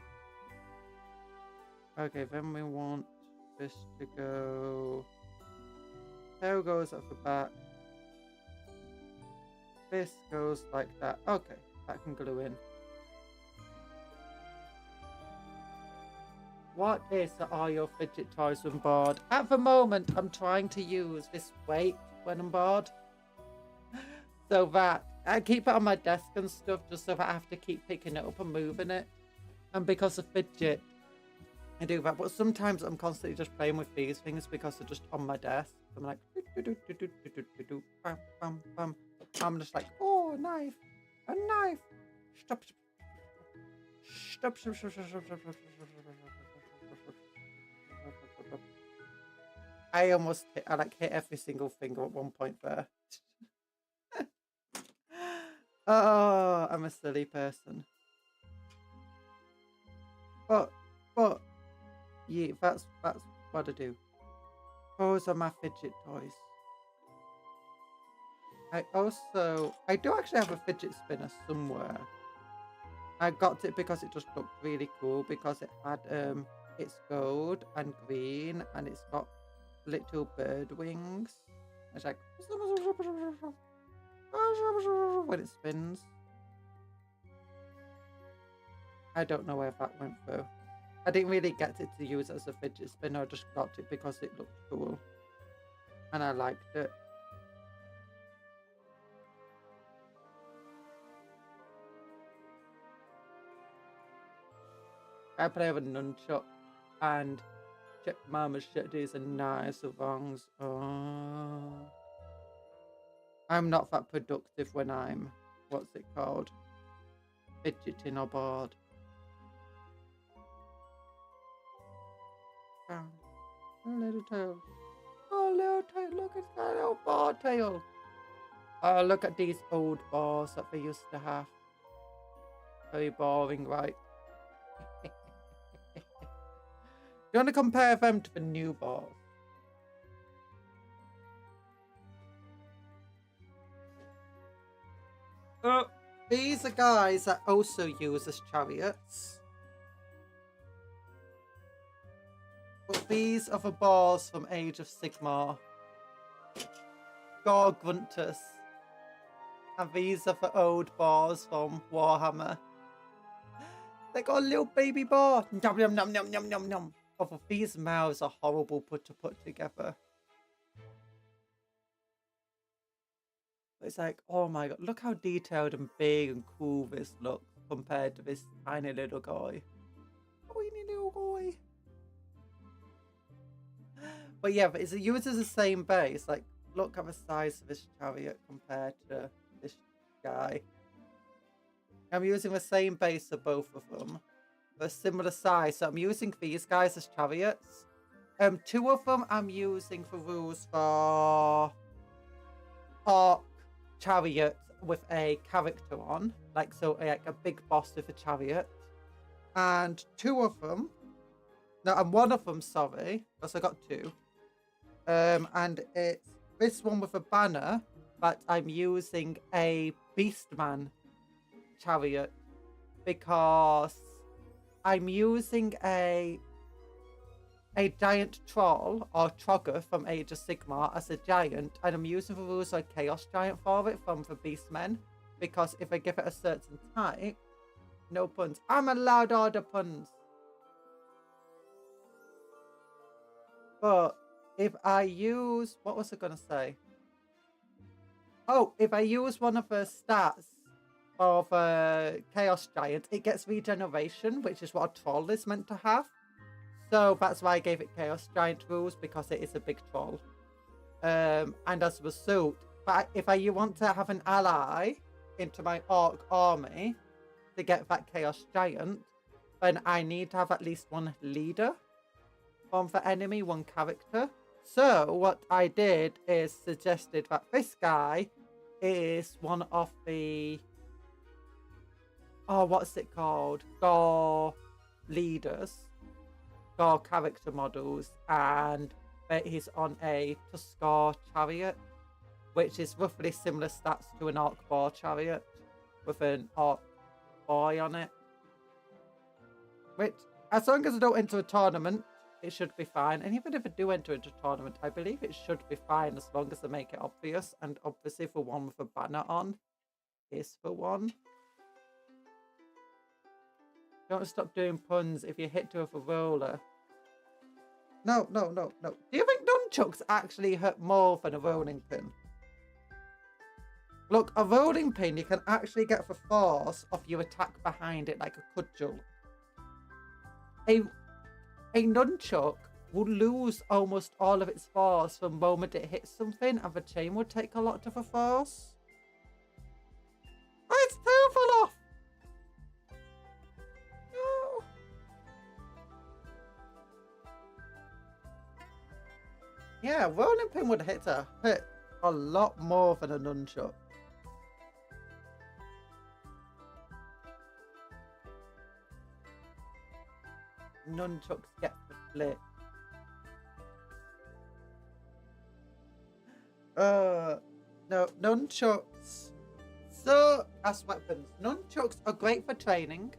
[SPEAKER 1] Okay, then we want this to go. Tail goes at the back. This goes like that. Okay, that can glue in. What is all your fidget toys on board? At the moment, I'm trying to use this weight when I'm bored, so that I keep it on my desk and stuff, just so that I have to keep picking it up and moving it. And because of fidget, I do that. But sometimes I'm constantly just playing with these things because they're just on my desk. I'm like, bam, bam, bam. I'm just like, oh, a knife, a knife. Stop. Stop. I almost hit every single finger at one point there. Oh, I'm a silly person. But yeah, that's what I do. Those are my fidget toys. I do actually have a fidget spinner somewhere. I got it because it just looked really cool, because it had it's gold and green and it's got little bird wings. It's like when it spins. I don't know where that went through. I didn't really get it to use as a fidget spinner. I just got it because it looked cool and I liked it. I play with a nunchuck and my machetes are nice songs. Oh. I'm not that productive when I'm, what's it called? Fidgeting or bored. Oh, little tail. Oh, little tail. Look, it's got a little bar tail. Oh, look at these old bars that they used to have. Very boring, right? You want to compare them to the new bars? These are guys that also use as chariots. But these are the bars from Age of Sigmar. Gorgruntus. And these are the old bars from Warhammer. They got a little baby bar. Yum yum yum yum yum yum yum. Oh, these mouths are horrible to put together. It's like, oh my god, look how detailed and big and cool this looks compared to this tiny little guy. Tiny little guy. But yeah, but it uses the same base. Like, look at the size of this chariot compared to this guy. I'm using the same base of both of them. They're similar size. So I'm using these guys as chariots. 2 of them I'm using for rules for Orc chariot with a character on. Like, so like a big boss with a chariot. And 2 of them, no, and 1 of them, sorry, because I got 2. And it's this one with a banner, but I'm using a Beastman chariot because I'm using a giant troll or trogger from Age of Sigmar as a giant, and I'm using the rules like Chaos Giant for it from the Beastmen because if I give it a certain type, no puns. I'm allowed order puns. But if I use, what was I gonna say? Oh, if I use one of the stats of a Chaos Giant, it gets regeneration, which is what a troll is meant to have. So that's why I gave it Chaos Giant rules, because it is a big troll. And as a result, but if you want to have an ally into my Orc army to get that Chaos Giant, then I need to have at least 1 leader from the enemy, 1 character. So what I did is suggested that this guy is one of the, oh, what's it called? Gore leaders, Gore character models, and he's on a Tuskar chariot, which is roughly similar stats to an Orc boar chariot with an Orc boy on it. Which, as long as I don't enter a tournament, it should be fine. And even if I do enter into a tournament, I believe it should be fine as long as I make it obvious. And obviously the one with a banner on is the one. Don't stop doing puns if you hit to with a roller. No. Do you think nunchucks actually hurt more than a rolling pin? Look, a rolling pin, you can actually get the force of your attack behind it like a cudgel. A nunchuck will lose almost all of its force the moment it hits something, and the chain will take a lot of the force. Oh, its tail fell off! No. Yeah, rolling pin would hit a lot more than a nunchuck. Nunchucks get the flip. No, nunchucks. So, as weapons, nunchucks are great for training.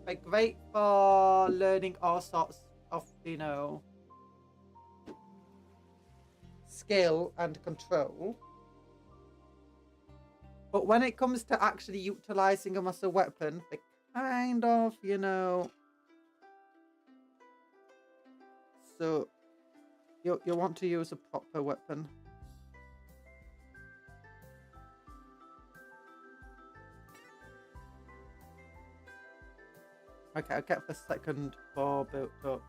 [SPEAKER 1] They're great for learning all sorts of, you know, skill and control. But when it comes to actually utilizing them as a weapon, they kind of, you know, so you want to use a proper weapon. Okay, I'll get the second bar built up.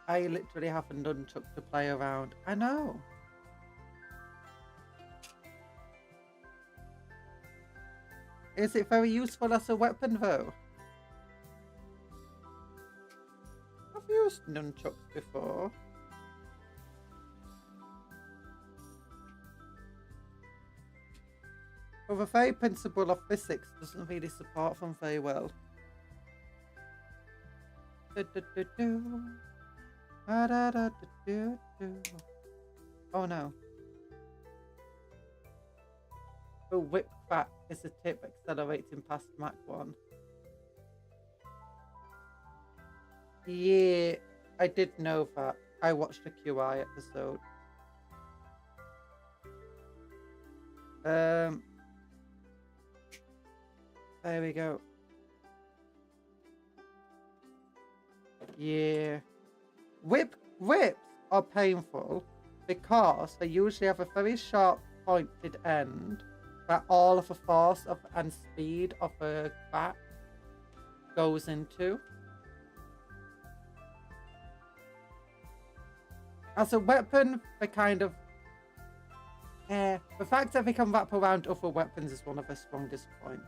[SPEAKER 1] I literally have a nunchuck to play around. I know. Is it very useful as a weapon though? I've used nunchucks before. But the very principle of physics doesn't really support them very well. Oh no. The whip back is a tip accelerating past Mach 1. Yeah, I did know that. I watched a QI episode. There we go. Yeah. Whips are painful because they usually have a very sharp pointed end that all of the force of and speed of a bat goes into. As a weapon, the kind of the fact that they can wrap around other weapons is one of their strongest points.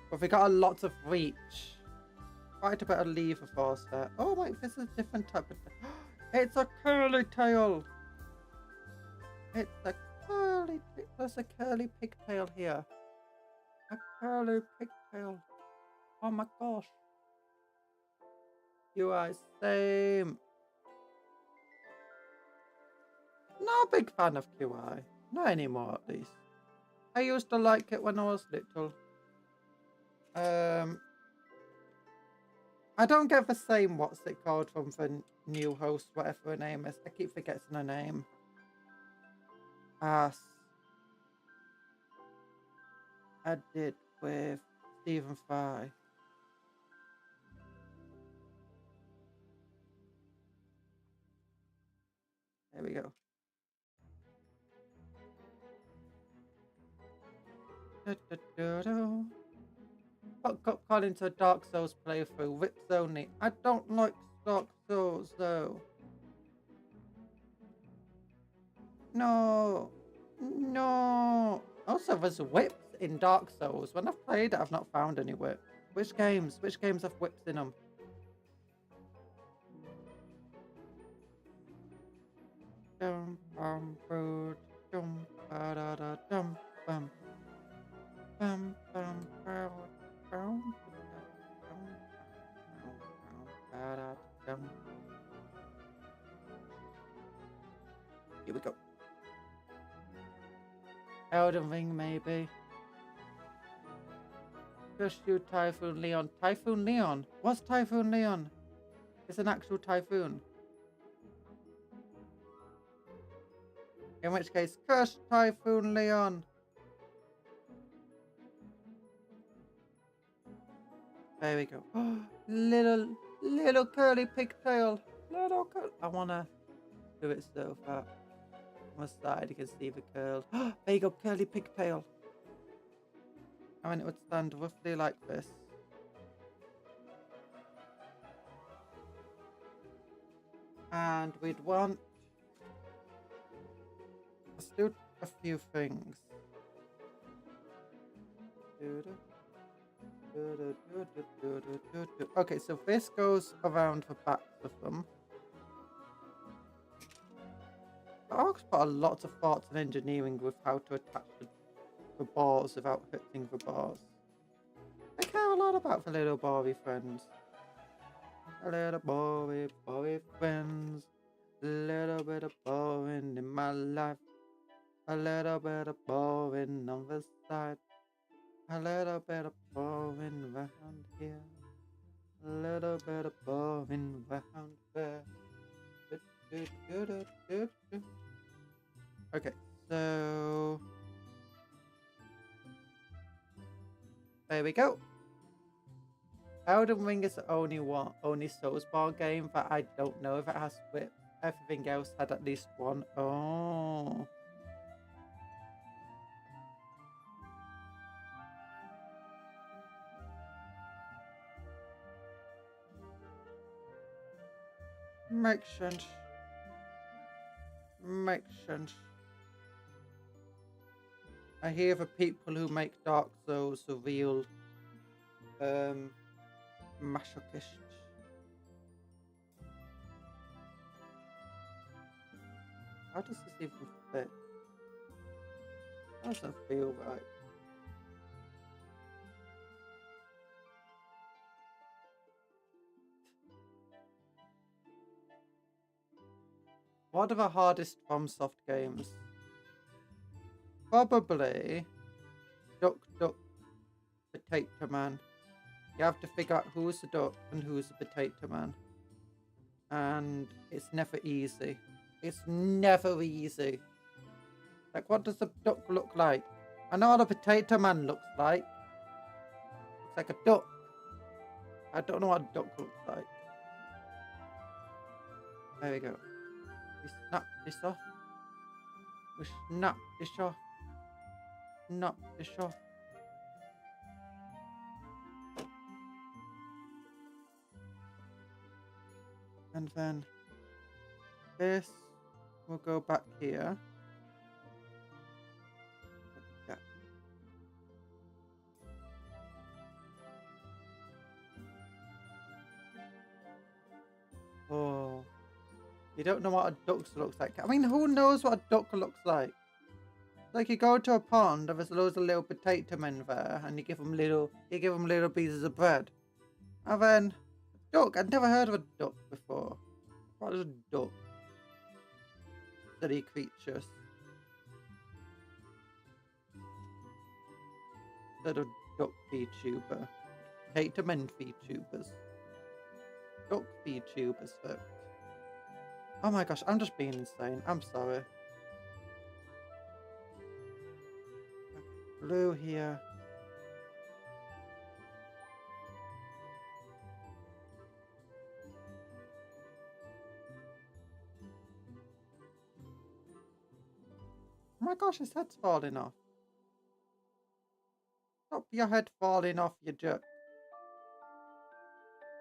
[SPEAKER 1] But they got a lot of reach. Quite a bit of lever force there. Oh wait, this is a different type of... It's a curly tail! It's a curly... There's a curly pigtail here. A curly pigtail. Oh my gosh. UI, same. Not a big fan of QI. Not anymore, at least. I used to like it when I was little. I don't get the same what's it called from the new host, whatever her name is. I keep forgetting her name. As I did with Stephen Fry. There we go. Got caught into a Dark Souls playthrough. Whips only. I don't like Dark Souls though. No. No. Also, there's whips in Dark Souls. When I've played it, I've not found any whips. Which games? Which games have whips in them? Dum bum boo dum ba da da dum bum bum bum bum bum ba da dum. Here we go. Elden Ring, maybe. Just you, Typhoon Leon. Typhoon Leon? What's Typhoon Leon? It's an actual typhoon. In which case, curse Typhoon Leon. There we go. little curly pigtail. Little curly. I wanna do it so far. On the side, you can see the curl. There you go, curly pigtail. I mean, it would stand roughly like this. And we'd want... Let's do a few things. Okay, so this goes around the backs of them. The Orcs put a lot of thoughts and engineering with how to attach the bars without hurting the bars. They care a lot about the little Barbie friends. A little Barbie friends. A little bit of boring in my life. A little bit of boring on the side. A little bit of boring around here. A little bit of boring around there. Okay, so there we go. Elden Ring is the only Souls bar game that I don't know if it has whip. Everything else had at least one. Oh. Makes sense. Makes sense. I hear the people who make Dark Souls are real masochists. How does this even fit? Doesn't feel right. What are the hardest FromSoft games? Probably Duck Duck Potato Man. You have to figure out who's the duck and who's the potato man. And it's never easy. It's never easy. Like, what does the duck look like? I know what a potato man looks like. like a duck. I don't know what a duck looks like. There we go. We snap this off. We snap this off. Snap this off. And then this will go back here. Yeah. Oh, you don't know what a duck looks like. I mean, who knows what a duck looks like? Like you go to a pond and there's loads of little potato men there, and you give them little pieces of bread. And then duck. I'd never heard of a duck before. What is a duck? Silly creatures. Instead of duck VTuber. Potato men VTubers. Duck VTubers first. Oh my gosh, I'm just being insane. I'm sorry. Blue here. Oh my gosh, his head's falling off. Stop your head falling off, you jerk.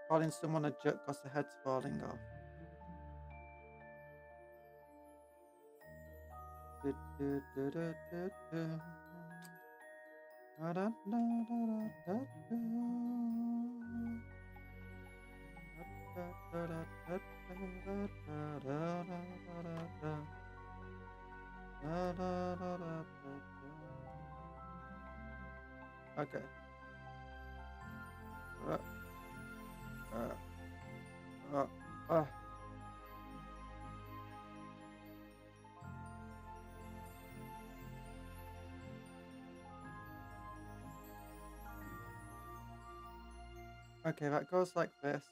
[SPEAKER 1] Calling someone a jerk because the head's falling off. Okay. Okay, that goes like this.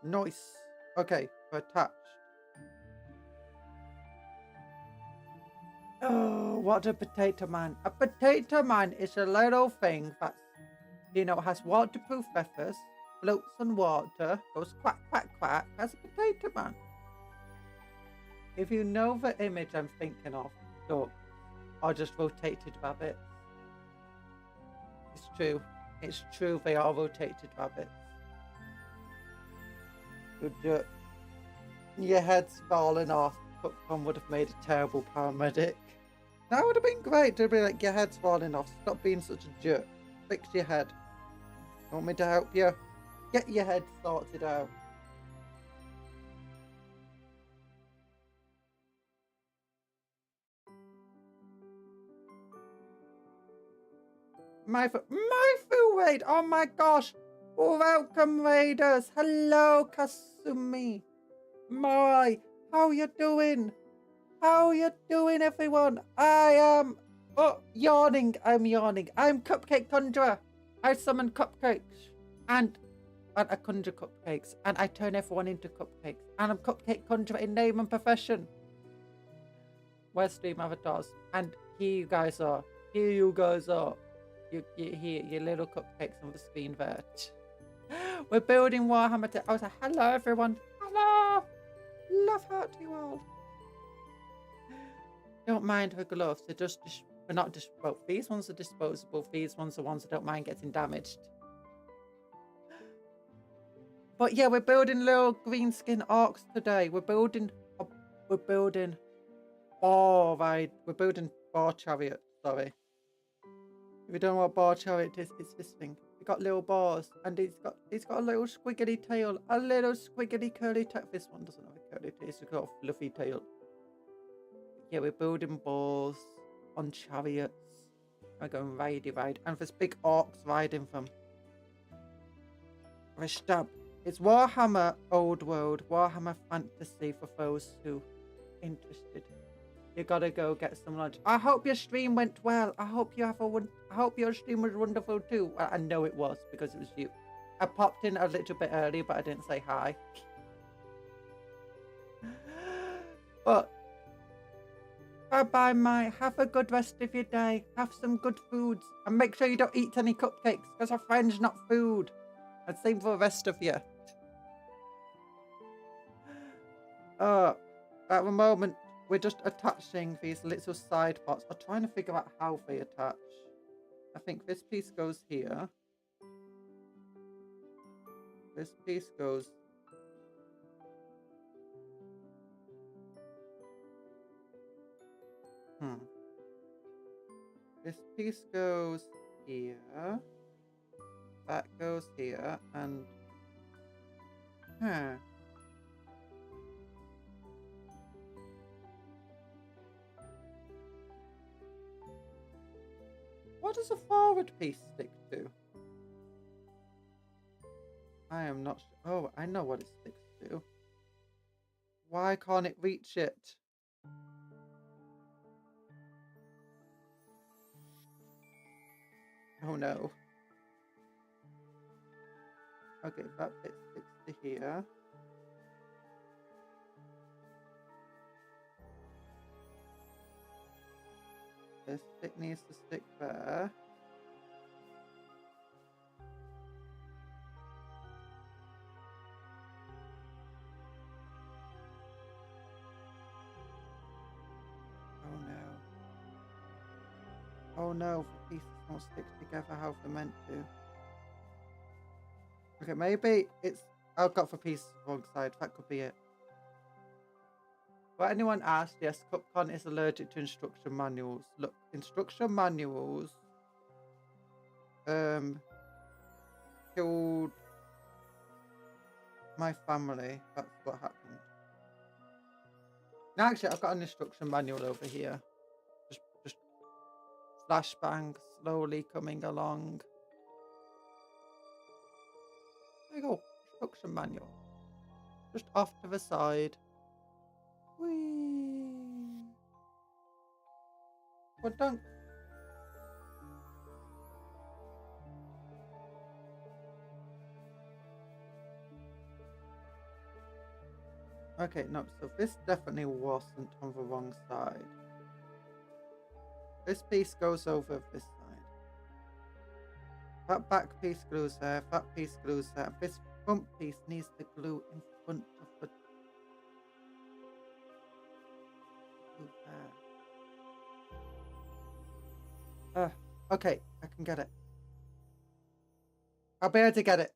[SPEAKER 1] Nice. Okay, we're attached. Oh, what a potato man. A potato man is a little thing that's, you know, has waterproof feathers, floats on water, goes quack, quack, quack, has a potato man. If you know the image I'm thinking of, look, are just rotated rabbits. It's true. It's true, they are rotated rabbits. Good. Your head's falling off. Cupcake would have made a terrible paramedic. That would have been great to be like, your head's falling off. Stop being such a jerk. Fix your head. Want me to help you? Get your head sorted out. My raid! Oh my gosh! Welcome, raiders! Hello, Kasumi! My, how you doing? How you doing, everyone? I am yawning. I'm yawning. I'm Cupcake Conjuror. I summon cupcakes and I conjure cupcakes and I turn everyone into cupcakes. And I'm Cupcake Conjuror in name and profession. Where's stream avatars? And here you guys are. Here you guys are. Your little cupcakes on the screen there. We're building Warhammer. I was like, hello everyone. Hello. Love heart to you all. Don't mind the gloves. They're we're not well, these ones are disposable. These ones are ones I don't mind getting damaged. But yeah, we're building little greenskin orcs today. We're building bar chariot. Sorry. If you don't know what bar chariot is, it's this thing. We got little bars, and it's got a little squiggly tail, a little squiggly curly tail. This one doesn't have a curly tail; it's got a fluffy tail. Yeah, we're building balls on chariots. We're going ride, and there's big orcs riding them. Stab. It's Warhammer Old World, Warhammer Fantasy for those who are interested. You gotta go get some lunch. I hope your stream went well. I hope your stream was wonderful too. Well, I know it was because it was you. I popped in a little bit early, but I didn't say hi. But Bye-bye, Mai. Have a good rest of your day. Have some good foods. And make sure you don't eat any cupcakes, because our friend's not food. And same for the rest of you. At the moment, we're just attaching these little side pots. I'm trying to figure out how they attach. I think this piece goes here. This piece goes... This piece goes here. That goes here. And... What does a forward piece stick to? I am not sure. Oh, I know what it sticks to. Why can't it reach it? Oh no. Okay, that bit sticks to here. This bit needs to stick there. Oh no. Oh no, the pieces won't stick together how they're meant to. Okay, maybe it's... I've got the piece wrong side. That could be it. But anyone asked, yes, Cupcon is allergic to instruction manuals. Look, instruction manuals killed my family. That's what happened. Now, actually, I've got an instruction manual over here. Just flashbang slowly coming along. There you go, instruction manual. Just off to the side. Whee! Well done. Okay, no, so this definitely wasn't on the wrong side. This piece goes over this side. That back piece glues there, that piece glues there. This front piece needs to glue in front of the... Okay, I can get it. I'll be able to get it.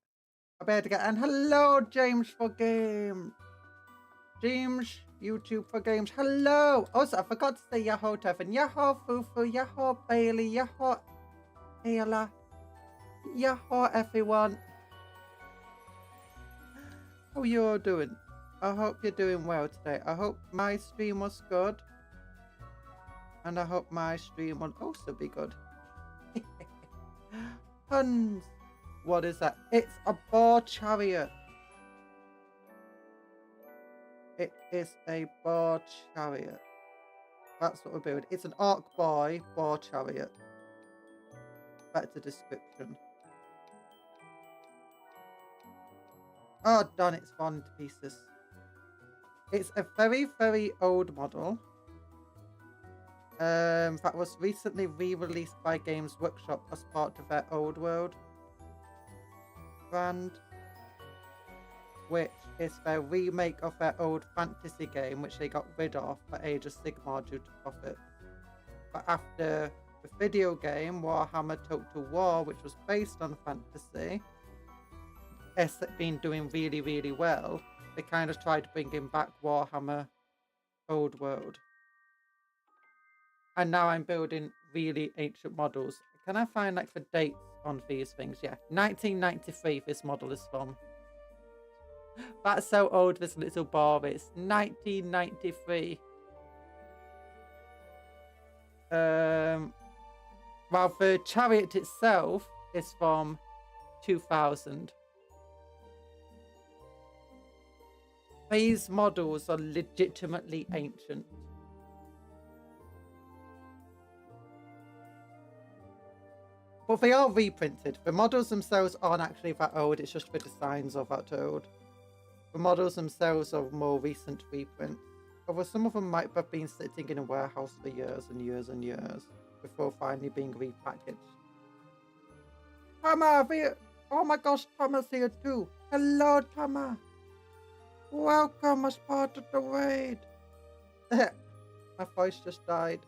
[SPEAKER 1] I'll be able to get it. And hello, James for Game. James, YouTube for Games. Hello. Also, I forgot to say Yahoo to everyone. Yahoo Fufu, Yahoo Bailey, Yahoo Ayla. Yahoo everyone. How you all doing? I hope you're doing well today. I hope my stream was good. And I hope my stream will also be good. Puns. What is that? It's a bar chariot. It is a bar chariot. That's what we're building. It's an arc bar chariot. Better description. Oh, darn, it's fallen to pieces. It's a very, very old model. That was recently re-released by Games Workshop as part of their Old World brand, which is their remake of their old fantasy game, which they got rid of for Age of Sigmar due to profit. But after the video game Warhammer Total War, which was based on fantasy, it's been doing really, really well. They kind of tried bringing back Warhammer Old World. And now I'm building really ancient models. Can I find like the dates on these things? Yeah, 1993 this model is from. That's so old, this little bar is. 1993. While the chariot itself is from 2000. These models are legitimately ancient. But they are reprinted. The models themselves aren't actually that old, it's just the designs are that old. The models themselves are more recent reprints. Although some of them might have been sitting in a warehouse for years and years and years before finally being repackaged. Tama, oh my gosh, Tama's here too. Hello, Tama. Welcome as part of the raid. My voice just died.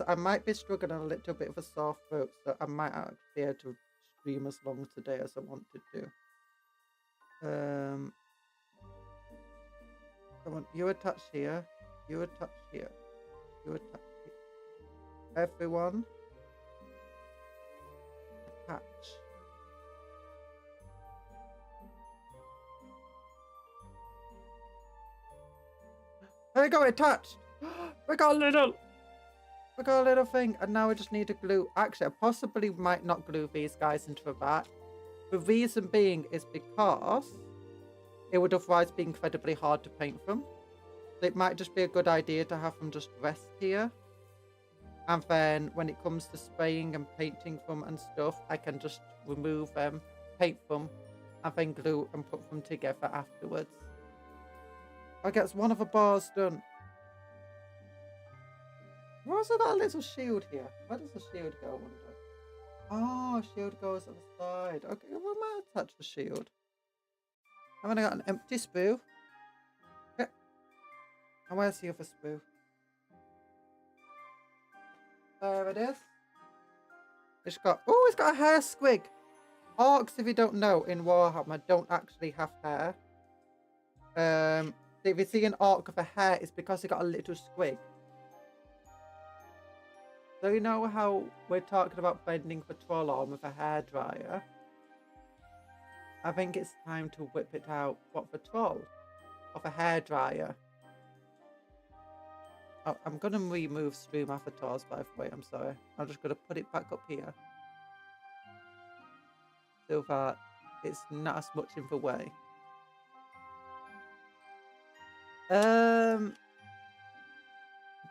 [SPEAKER 1] I might be struggling a little bit of a sore throat, so I might not be able to stream as long today as I wanted to. Come on, you attach here. You attach here. You attach here. Everyone, attach. There we go, attached. We got a little thing, and now we just need to glue. Actually, I possibly might not glue these guys into the back. The reason being is because it would otherwise be incredibly hard to paint them. So it might just be a good idea to have them just rest here. And then when it comes to spraying and painting them and stuff, I can just remove them, paint them, and then glue and put them together afterwards. I guess one of the bars done. Why has it got a little shield here? Where does the shield go, I wonder? Oh, shield goes on the side. Okay, well, I might attach the shield. I've only got an empty sprue. Yeah. And where's the other sprue? There it is. It's got a hair squig. Orcs, if you don't know, in Warhammer don't actually have hair. If you see an orc with a hair, it's because it got a little squig. So you know how we're talking about bending the troll arm with a hairdryer? I think it's time to whip it out. What, for troll? Of a hairdryer. Oh, I'm going to remove stream avatars, by the way. I'm sorry. I'm just going to put it back up here. So that it's not as much in the way. Do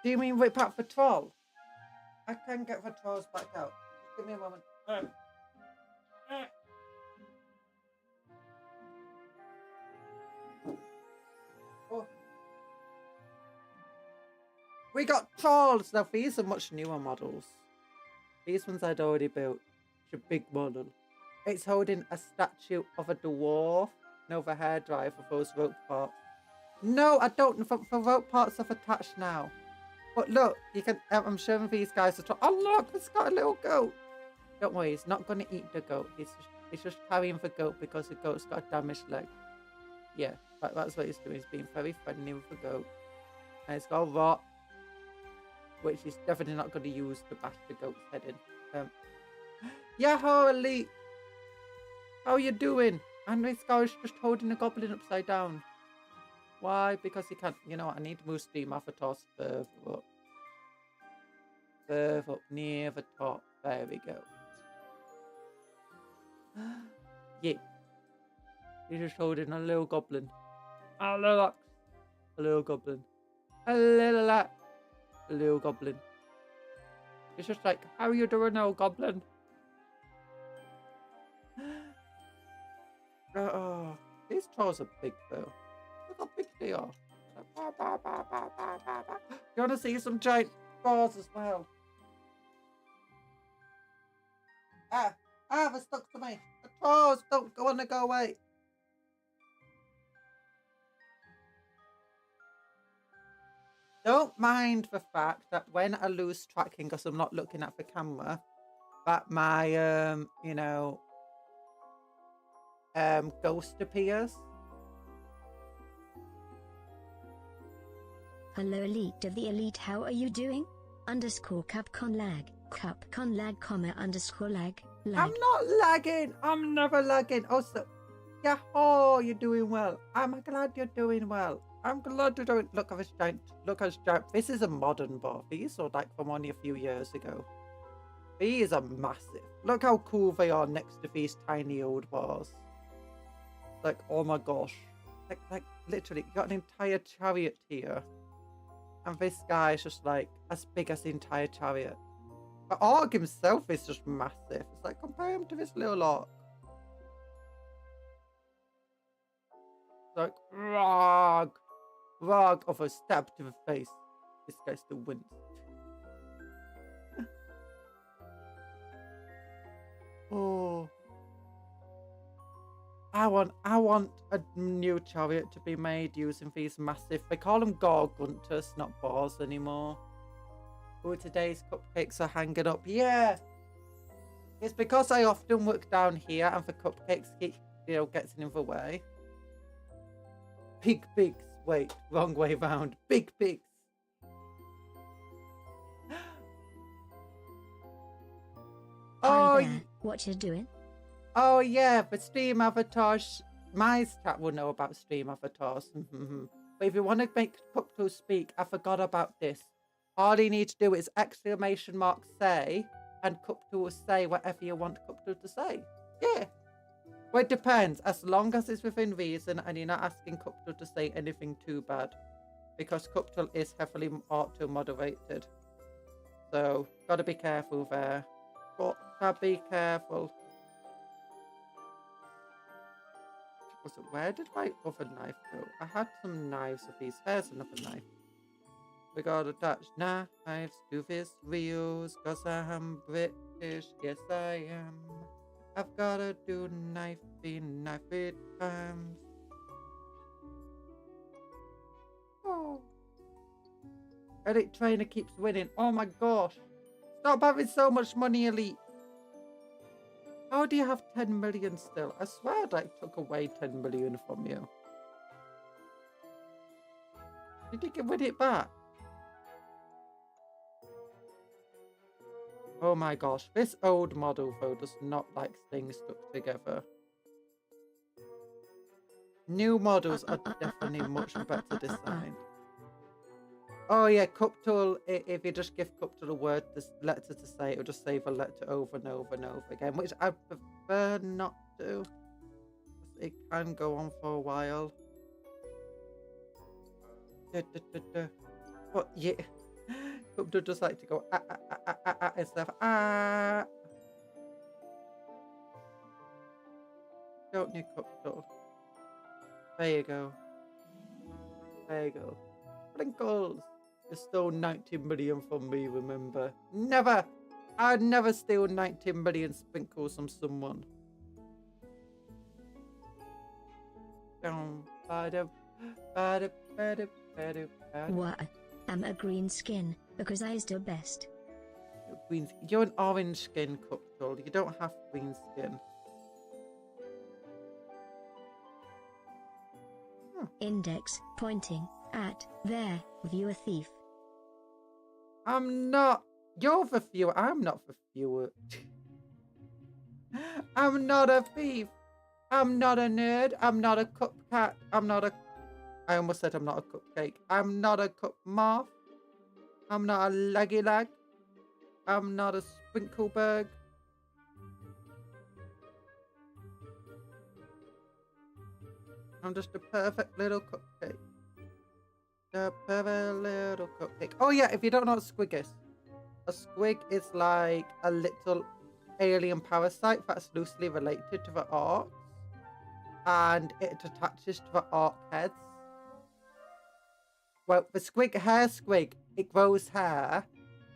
[SPEAKER 1] you mean whip out for troll? I can get the trolls back out. Just give me a moment. Oh. We got trolls! Now these are much newer models. These ones I'd already built. It's a big model. It's holding a statue of a dwarf. No, the hairdryer for those rope parts. No, I don't. The rope parts are attached now. But look, you can. I'm showing these guys. Oh look, it's got a little goat. Don't worry, he's not going to eat the goat. He's just carrying the goat because the goat's got a damaged leg. Yeah, that's what he's doing. He's being very friendly with the goat. And it's got a rot, which he's definitely not going to use to bash the goat's head in. Yahoo, Elite! How you doing? And this guy's just holding a goblin upside down. Why? Because he can't. You know what? I need to move stream avatars further up. Further up near the top. There we go. Yeah. He's just holding a little goblin. A little goblin. A little goblin. It's just like, how you doing now, goblin? Oh, these trolls are big though. Look how big they are. You want to see some giant balls as well? They're stuck to me. The trolls don't want to go away. Don't mind the fact that when I lose tracking because I'm not looking at the camera, that my, ghost appears.
[SPEAKER 2] Hello Elite of the Elite, how are you doing? _Cupcon lag, Cupcon lag, _lag.
[SPEAKER 1] I'm not lagging. I'm never lagging. Also, yahoo, you're doing well. I'm glad you're doing well. I'm glad you're doing. Look at this giant. Look at this giant. This is a modern bar. These are like from only a few years ago. These are massive. Look how cool they are next to these tiny old bars. Like, oh my gosh. Like literally, you got an entire chariot here. And this guy is just like as big as the entire chariot. But Orc himself is just massive. It's like, compare him to this little Orc. It's like, rog. Frog of a stab to the face. This guy still wins. Oh. I want a new chariot to be made using these massive, they call them gorgunters, not boars anymore. Oh, today's cupcakes are hanging up. Yeah. It's because I often work down here and the cupcakes keep, gets in the way. Big pigs. Wait, wrong way round. Big pigs.
[SPEAKER 2] Hi there, what you doing?
[SPEAKER 1] Oh yeah, the stream avatars. My chat will know about stream avatars. But if you want to make Cupcake speak, I forgot about this. All you need to do is exclamation mark say, and Cupcake will say whatever you want Cupcake to say. Yeah. Well, it depends. As long as it's within reason and you're not asking Cupcake to say anything too bad. Because Cupcake is heavily auto-moderated. So, gotta be careful there. Gotta be careful. Where did my other knife go? I had some knives of these. There's another knife. We gotta attach knives to these reels, cause I'm British, yes I am. I've gotta do knifey times. Oh. Elite Trainer keeps winning. Oh my gosh. Stop having so much money, Elite. How do you have 10 million still? I swear I took away 10 million from you. Did you win it back? Oh my gosh, this old model though does not like things stuck together. New models are definitely much better designed. Oh yeah, Cupcake, if you just give Cupcake a word, this letter to say, it'll just say the letter over and over and over again, which I prefer not to. It can go on for a while. But yeah, Cupcake just like to go and stuff. Don't you, Cupcake? There you go. There you go. Sprinkles. You stole 90 million from me, remember? Never! I'd never steal 90 million sprinkles from someone.
[SPEAKER 2] What? I'm a green skin, because I's the best.
[SPEAKER 1] You're an orange skin, Cupcake. You don't have green skin.
[SPEAKER 2] Index pointing at there, viewer thief.
[SPEAKER 1] I'm not. You're the viewer. I'm not the viewer. I'm not a thief. I'm not a nerd. I'm not a cupcat. I'm not a. I almost said I'm not a cupcake. I'm not a cup moth. I'm not a leggy leg. I'm not a sprinkleberg. I'm just a perfect little cupcake. A perfect little cupcake. Oh yeah, if you don't know what a squig is. A squig is like a little alien parasite that's loosely related to the orcs. And it attaches to the orc heads. Well, the hair squig, it grows hair.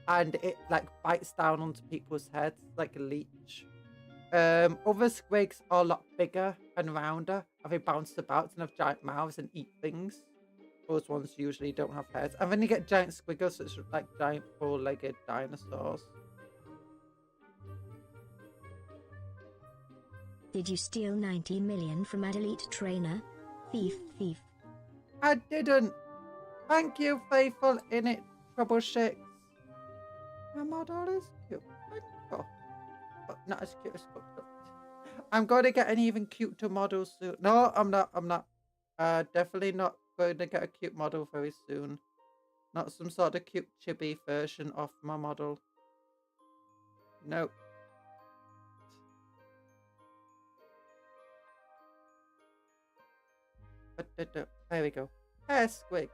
[SPEAKER 1] And it like bites down onto people's heads like a leech. Other squigs are a lot bigger and rounder, and they bounce about and have giant mouths and eat things. Those ones usually don't have heads. And then you get giant squiggles, which are like giant four-legged dinosaurs.
[SPEAKER 2] Did you steal 90 million from Elite Trainer? Thief, thief.
[SPEAKER 1] I didn't. Thank you, faithful in it, troubleshakes. My model is cute. Thank you. But not as cute as Cupcake. I'm going to get an even cuter model soon. No, I'm not. Definitely not going to get a cute model very soon. Not some sort of cute chibi version of my model. Nope. There we go. Hair squig.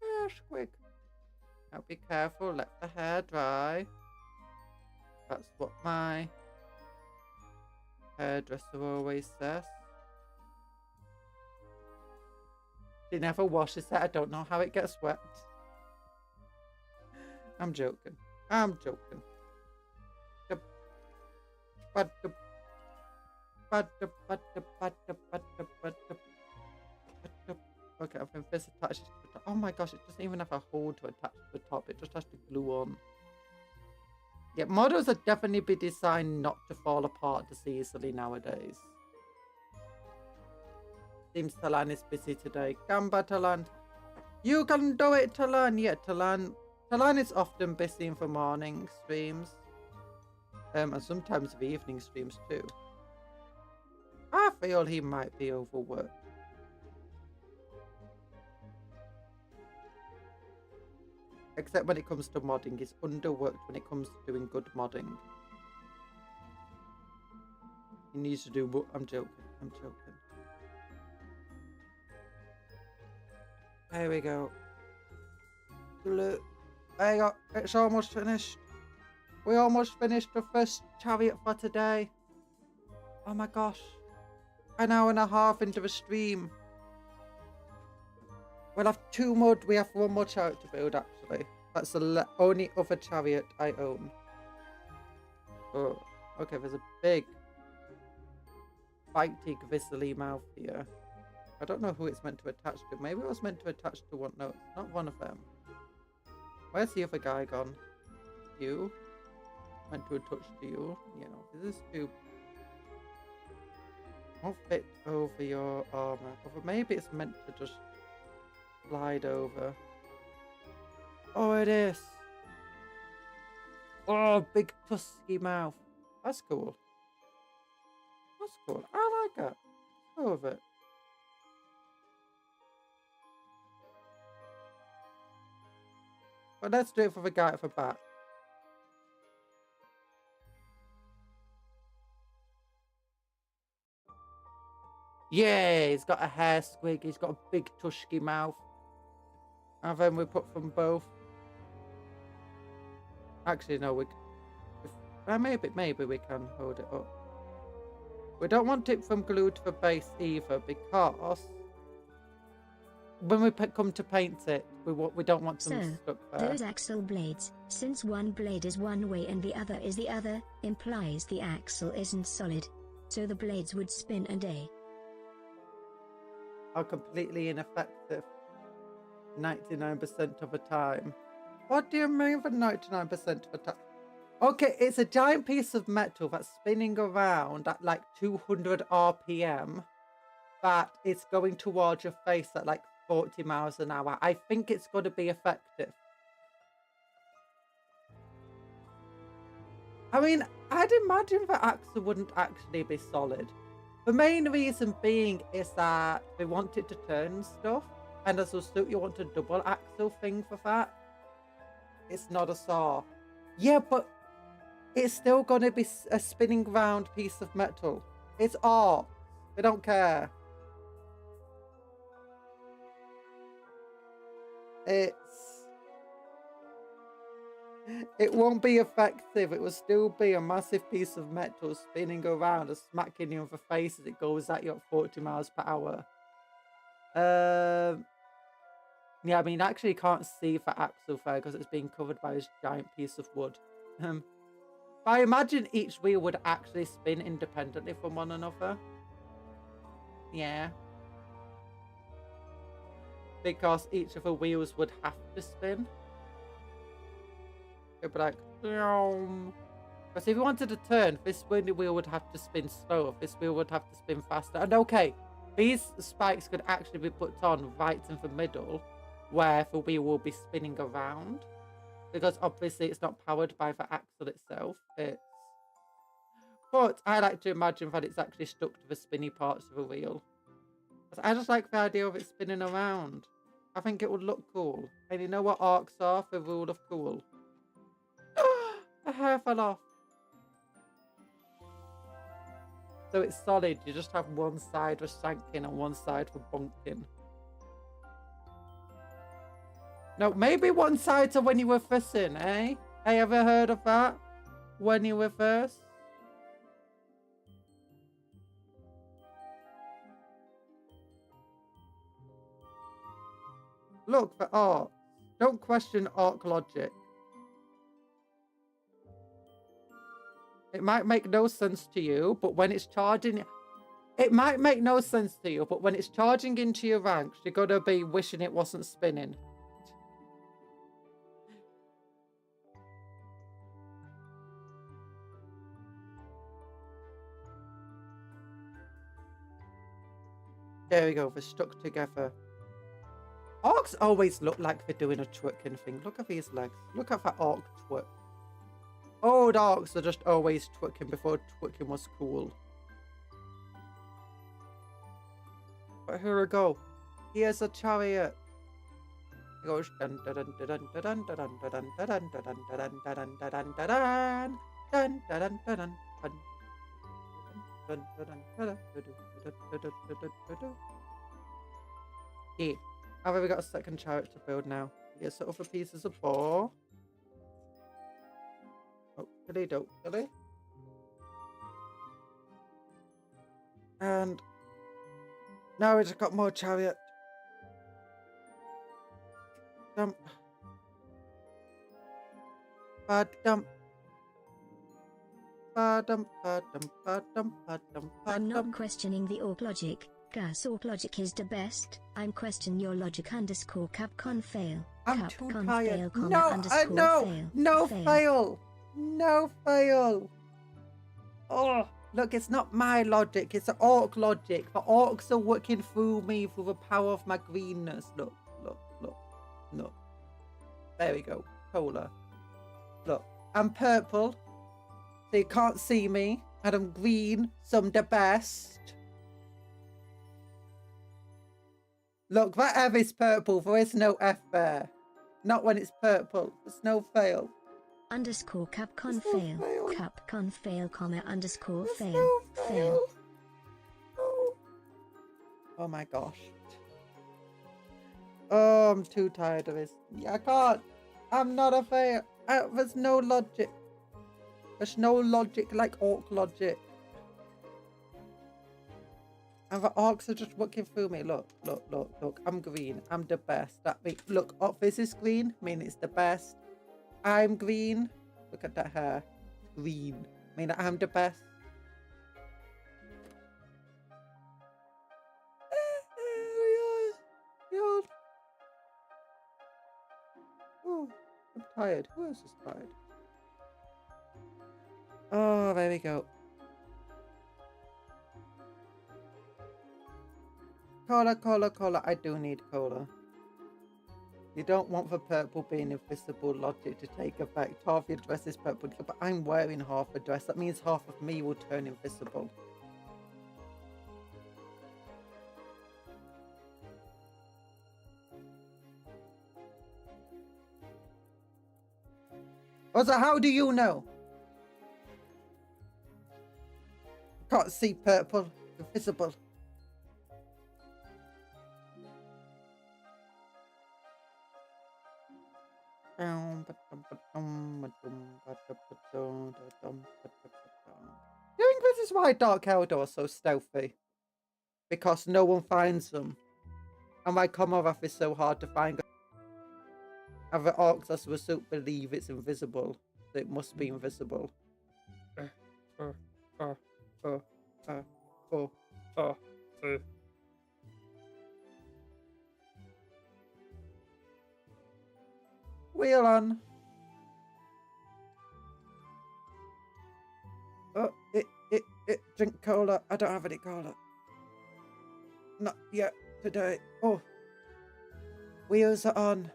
[SPEAKER 1] Hair squig. Now be careful, let the hair dry. That's what my hairdresser always says. It never washes it. I don't know how it gets wet. I'm joking. I'm joking. Okay, I've been this attached to the top. Oh my gosh, it doesn't even have a hole to attach to the top. It just has to glue on. Yeah, models are definitely be designed not to fall apart this easily nowadays. Seems Talan is busy today. Gamba Talan. You can do it, Talan. Yeah, Talan. Talan is often busy for morning streams. And sometimes for evening streams too. I feel he might be overworked. Except when it comes to modding, he's underworked when it comes to doing good modding. He needs to do... I'm joking. I'm joking. There we go. Look. There you go. It's almost finished. We almost finished the first chariot for today. Oh my gosh. An hour and a half into the stream. We'll have 2 more. We have 1 more chariot to build, actually. That's the only other chariot I own. Oh, okay. There's a big, fighty, gristly mouth here. I don't know who it's meant to attach to. Maybe it was meant to attach to one. No, it's not one of them. Where's the other guy gone? You? Meant to attach to you? You know, this is too... Won't fit over your armor. Or maybe it's meant to just slide over. Oh, it is. Oh, big tusky mouth. That's cool. That's cool. I like it. Go with it. But let's do it for the guy at the back. Yeah, he's got a hair squig. He's got a big tusky mouth. And then we put from both. Actually, no, maybe we can hold it up. We don't want it from glued to the base either, because when we come to paint it, we don't want them stuck there.
[SPEAKER 2] Those axle blades, since one blade is one way and the other is the other, implies the axle isn't solid. So the blades would spin and
[SPEAKER 1] are completely ineffective 99% of the time. What do you mean for 99% of the time? Okay, it's a giant piece of metal that's spinning around at like 200 RPM that it's going towards your face at like 40 miles an hour. I think it's going to be effective. I mean, I'd imagine the axle wouldn't actually be solid. The main reason being is that they want it to turn stuff, and as a suit you want a double axle thing for that. It's not a saw. Yeah, but it's still going to be a spinning round piece of metal. It's art. They don't care. It won't be effective. It will still be a massive piece of metal spinning around and smacking you in the face as it goes at you at 40 miles per hour. Yeah, I mean, I actually can't see the axle there because it's being covered by this giant piece of wood. But I imagine each wheel would actually spin independently from one another. Yeah. Because each of the wheels would have to spin. It'd be like, because if you wanted to turn, this wheel would have to spin slower. This wheel would have to spin faster. And okay, these spikes could actually be put on right in the middle, where the wheel will be spinning around. Because obviously it's not powered by the axle itself. But I like to imagine that it's actually stuck to the spinny parts of the wheel. I just like the idea of it spinning around. I think it would look cool. And you know what Orcs are? The rule of cool. The hair fell off. So it's solid. You just have one side was sanking and one side for bunking. No, maybe one side's when you were fussing, eh? Hey, ever heard of that? When you were first? Look for orcs. Don't question orc logic. It might make no sense to you, but when it's charging... It might make no sense to you, but when it's charging into your ranks, you're going to be wishing it wasn't spinning. There we go, they're stuck together. Orcs always look like they're doing a twerking thing. Look at these legs. Look at that orc twerk. Old orcs are just always twerking before twerking was cool. But here we go. Here's a chariot. It goes dun dun dun dun dun dun dun dun dun dun dun dun dun dun dun dun dun dun dun. Yeah. Have we got a second chariot to build now? Get some other pieces of boar. Oh, don't. And now we just got more chariot. Dump. Bad dump.
[SPEAKER 2] I'm not questioning the orc logic. Gus orc logic is the best. I'm questioning your logic _ Capcom fail.
[SPEAKER 1] I'm too
[SPEAKER 2] Capcom
[SPEAKER 1] tired.
[SPEAKER 2] fail,
[SPEAKER 1] No fail. Oh, look, it's not my logic. It's the orc logic. The orcs are working through me through the power of my greenness. Look. There we go. Cola. Look, I'm purple, so you can't see me. And I'm green, so I'm the best. Look, that F is purple. There is no F there. Not when it's purple. There's no fail.
[SPEAKER 2] Capcom fail. Capcom fail, _ fail.
[SPEAKER 1] No fail. Oh my gosh. Oh, I'm too tired of this. I can't. I'm not a fail. There's no logic. There's no logic like orc logic. And the orcs are just working through me. Look. I'm green. I'm the best. That means, look, this is green. I mean, it's the best. I'm green. Look at that hair. It's green. I mean, I'm the best. Oh, I'm tired. Who else is tired? Oh, there we go. Cola. I do need cola. You don't want the purple being invisible logic to take effect. Half your dress is purple, but I'm wearing half a dress. That means half of me will turn invisible. Also, how do you know? Can't see purple. Invisible. Do you think this is why Dark Eldor are so stealthy? Because no one finds them. And why Commonwealth is so hard to find. And the orcs also believe it's invisible. So it must be invisible. Wheel on. Oh, drink cola. I don't have any cola. Not yet today. Oh. Wheels are on.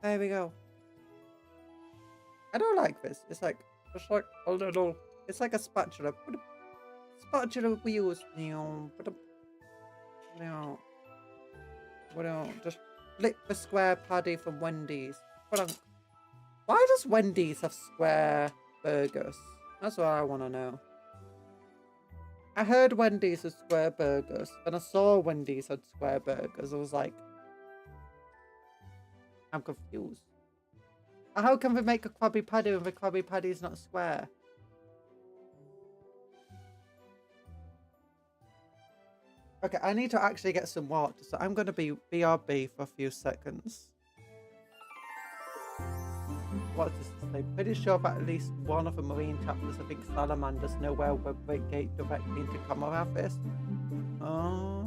[SPEAKER 1] There we go. I don't like this. It's like a little. It's like a spatula. Spatula wheels. Just lick the square paddy from Wendy's. Why does Wendy's have square burgers? That's what I want to know. I heard Wendy's had square burgers, and I saw Wendy's had square burgers. I was like, I'm confused. How can we make a Krabby Patty when the Krabby Patty is not square? Okay, I need to actually get some water, so I'm going to be BRB for a few seconds. what's this say? Pretty sure that at least one of the marine chapters, I think salamanders, know where we break gate directly into common office. Oh.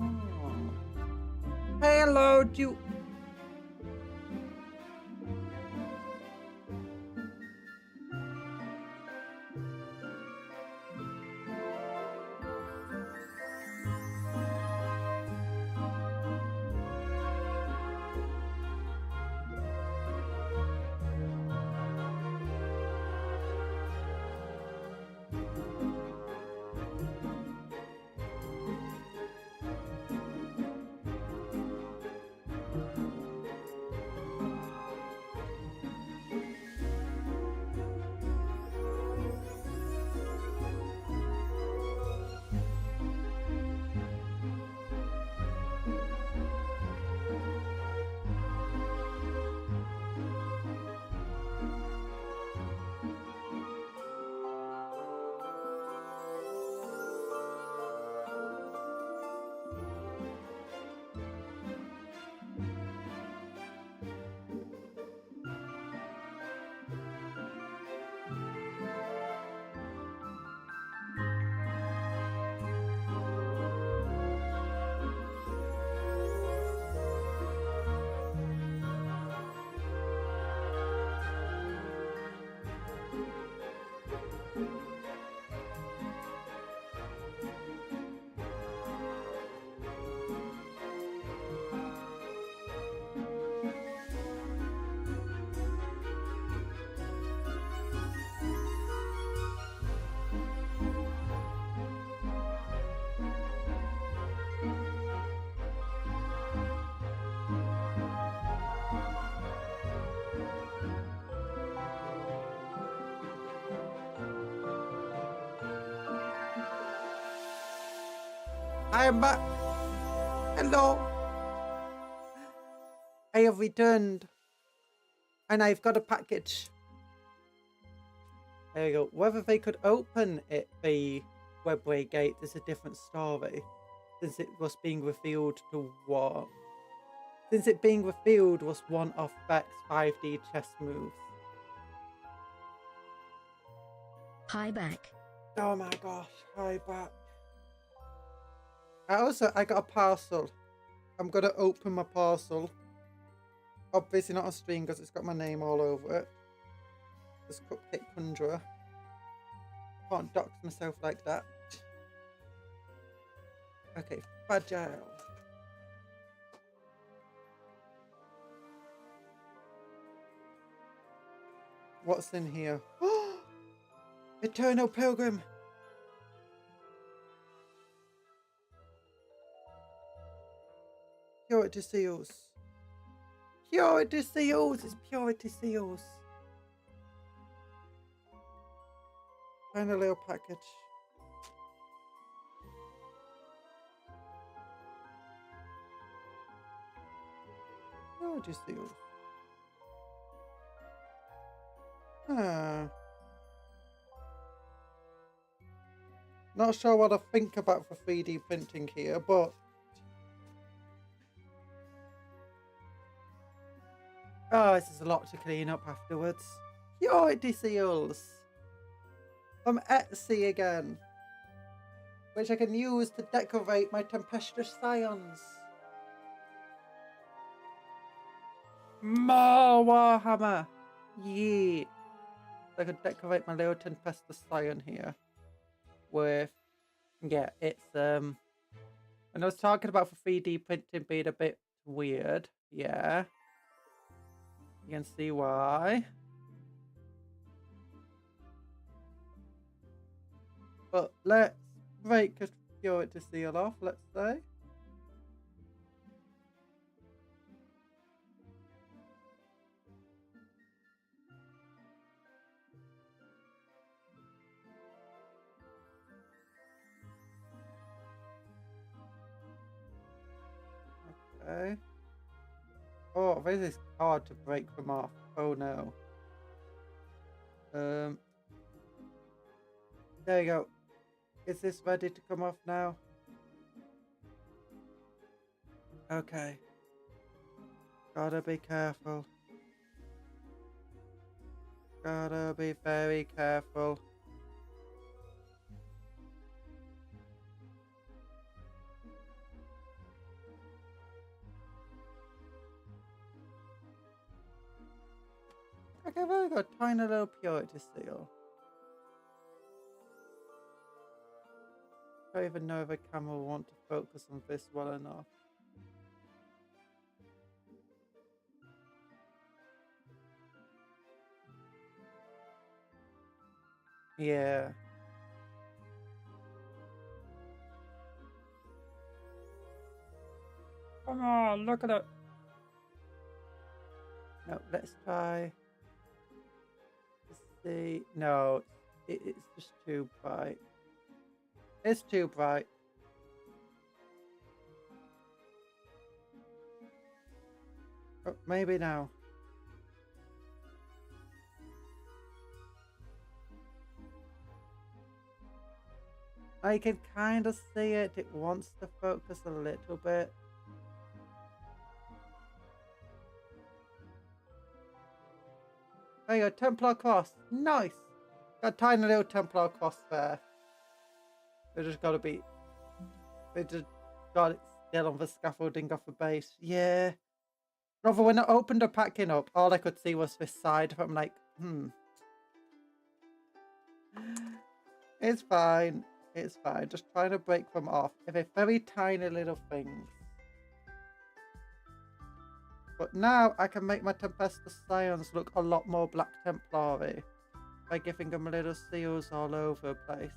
[SPEAKER 1] Hello, do you... I am back. Hello. I have returned. And I've got a package. There you go. Whether they could open it, the webway gate, is a different story. Since it was being revealed to what? Since it being revealed was one of Beck's 5D chess moves.
[SPEAKER 2] Hi back.
[SPEAKER 1] Oh my gosh, hi back. I got a parcel. I'm gonna open my parcel. Obviously not on stream because it's got my name all over it. This Cupcake Conjuror. Can't dox myself like that. Okay, fragile. What's in here? Eternal Pilgrim. Purity seals. Purity seals. It's purity seals. Find a little package. Purity seals. Not sure what I think about the 3D printing here, but oh, this is a lot to clean up afterwards. Purity seals from Etsy again, which I can use to decorate my tempestuous scions. More Warhammer! Yeah! I could decorate my little tempestuous scion here with, yeah, it's, when I was talking about the 3D printing being a bit weird, yeah. You can see why. But let's break a purity seal off, let's say. Okay. Oh, this is hard to break them off. Oh no. There you go. Is this ready to come off now? Okay. Gotta be careful. Gotta be very careful. Okay, very good. Tiny little purity seal. I don't even know if a camera will want to focus on this well enough. Yeah. Come on, look at it. No, let's try. Let's see. No, it's just too bright. It's too bright. Oh, maybe now. I can kind of see it. It wants to focus a little bit. There you go, Templar cross. Nice. Got a tiny little Templar cross there. We just got it still on the scaffolding off the base. Yeah. Rather, when I opened the packing up, all I could see was this side. I'm like, It's fine. It's fine. Just trying to break them off. They're very tiny little things. But now I can make my Tempestus Scions look a lot more Black Templary by giving them little seals all over the place.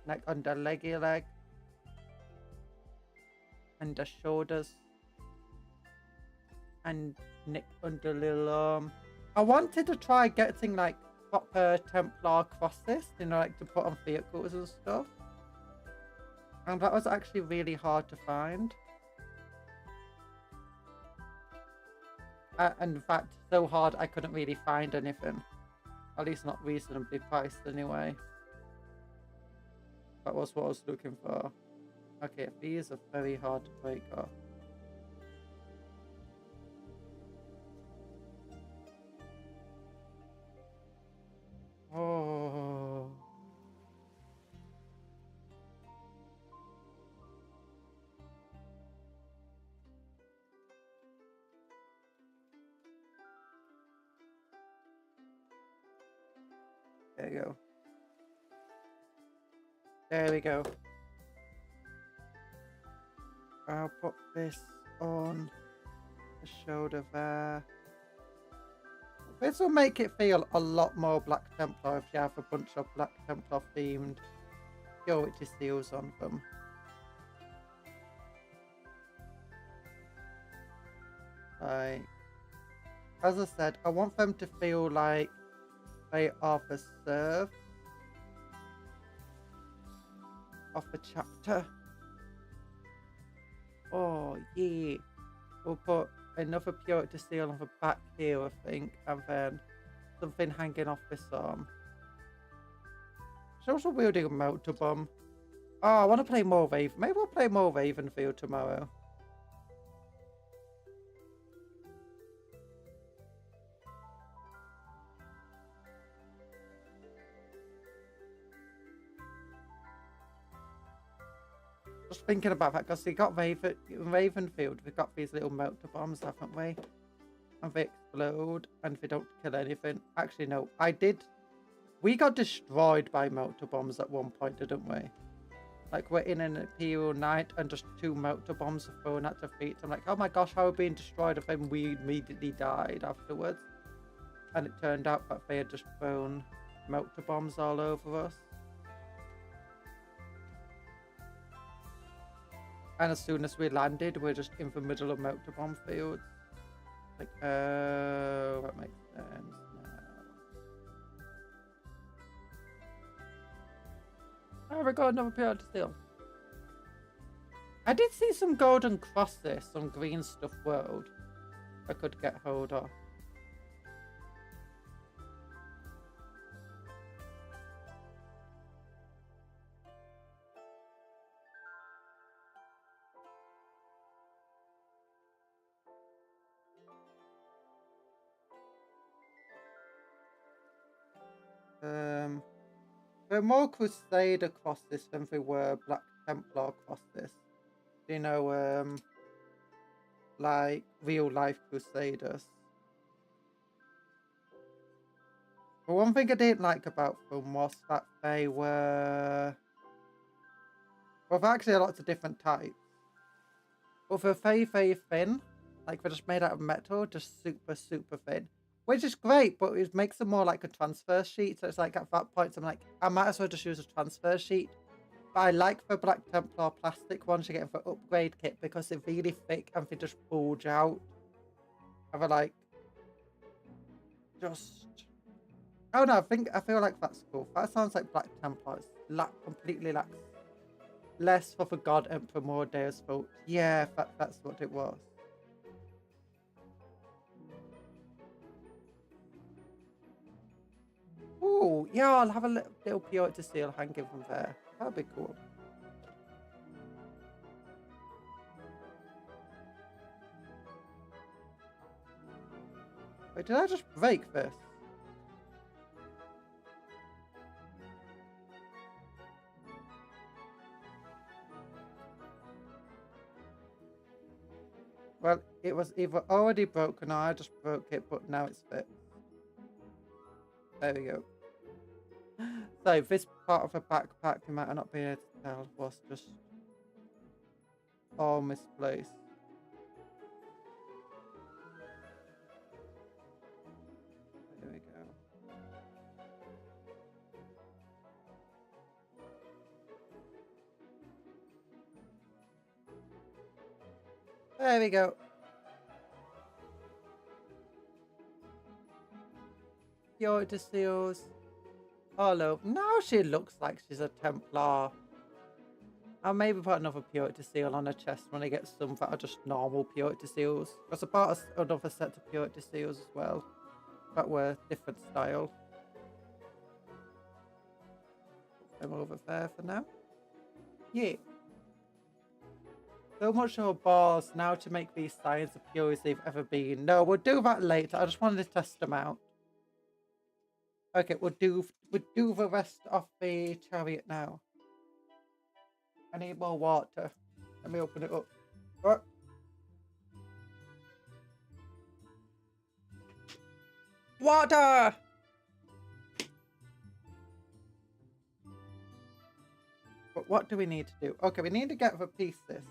[SPEAKER 1] Like on the leggy leg. And the shoulders. And nick under little arm. I wanted to try getting like proper Templar crosses, you know, like to put on vehicles and stuff. And that was actually really hard to find. And in fact, so hard I couldn't really find anything. At least not reasonably priced anyway. That was what I was looking for. Okay, these are very hard to break off. Oh. There you go. There we go. I'll put this on the shoulder there. This will make it feel a lot more Black Templar if you have a bunch of Black Templar themed purity seals on them. Like, as I said, I want them to feel like they are the serve of the chapter. Oh yeah. We'll put another purity seal on the back here, I think, and then something hanging off this arm. She's also wielding a motor bomb. Oh, I want to play more Raven. Maybe we'll play more Ravenfield tomorrow. Just thinking about that, because we got Ravenfield, we've got these little motor bombs, haven't we? And they explode, and they don't kill anything. Actually, no, we got destroyed by motor bombs at one point, didn't we? Like, we're in an Imperial Knight, and just 2 motor bombs are thrown at their feet. I'm like, oh my gosh, how are we being destroyed? And then we immediately died afterwards. And it turned out that they had just thrown motor bombs all over us. And as soon as we landed, we're just in the middle of motor bomb fields. Like, oh, that makes sense now. Oh, we got another purity seal. I did see some golden crosses on Green Stuff World I could get hold of. We're more Crusader crosses than we were Black Templar crosses. You know, like real life Crusaders. But one thing I didn't like about them was that they were... Well, actually lots of different types. But they're very, very thin. Like, they're just made out of metal, just super, super thin. Which is great, but it makes them more like a transfer sheet. So it's like, at that point, I'm like, I might as well just use a transfer sheet. But I like the Black Templar plastic ones you get for upgrade kit because they're really thick and they just bulge out. And they're like, just... Oh no, I feel like that's cool. That sounds like Black Templars. Completely lacks. Less for the God Emperor, more Deus Vult. Yeah, that's what it was. Ooh, yeah, I'll have a little Pure to Seal hanging from there. That'd be cool. Wait, did I just break this? Well, it was either already broken or I just broke it, but now it's fixed. There we go. So this part of the backpack, you might not be able to tell, was just all misplaced. There we go. There we go. Purity Seals. Oh no, now she looks like she's a Templar. I'll maybe put another Purity Seal on her chest when I get some that are just normal Purity Seals. Because I bought another set of Purity Seals as well. That were different style. Put them over there for now. Yeah. So much more balls now to make these signs of pure as they've ever been. No, we'll do that later. I just wanted to test them out. Okay, we'll do the rest of the chariot now. I need more water. Let me open it up. Oh. Water! But what do we need to do? Okay, we need to get the pieces.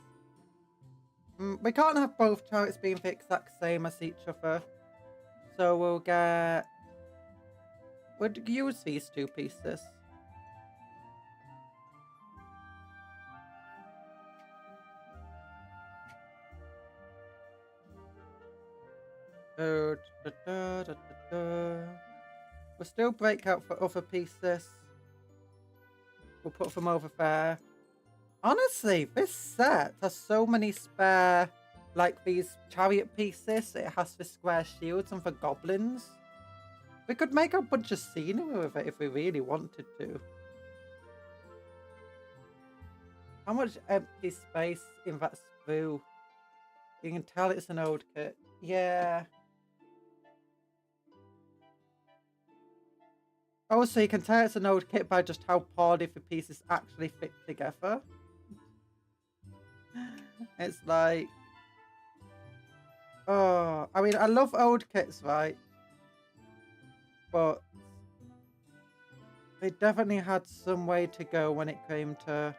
[SPEAKER 1] We can't have both chariots being the exact same as each other. So we'll get... We'll use these two pieces. We'll still break out for other pieces. We'll put them over there. Honestly, this set has so many spare, like these chariot pieces. It has the square shields and the goblins. We could make a bunch of scenery with it if we really wanted to. How much empty space in that sprue? You can tell it's an old kit. Yeah. Also, you can tell it's an old kit by just how poorly the pieces actually fit together. It's like... Oh, I mean, I love old kits, right? But they definitely had some way to go when it came to...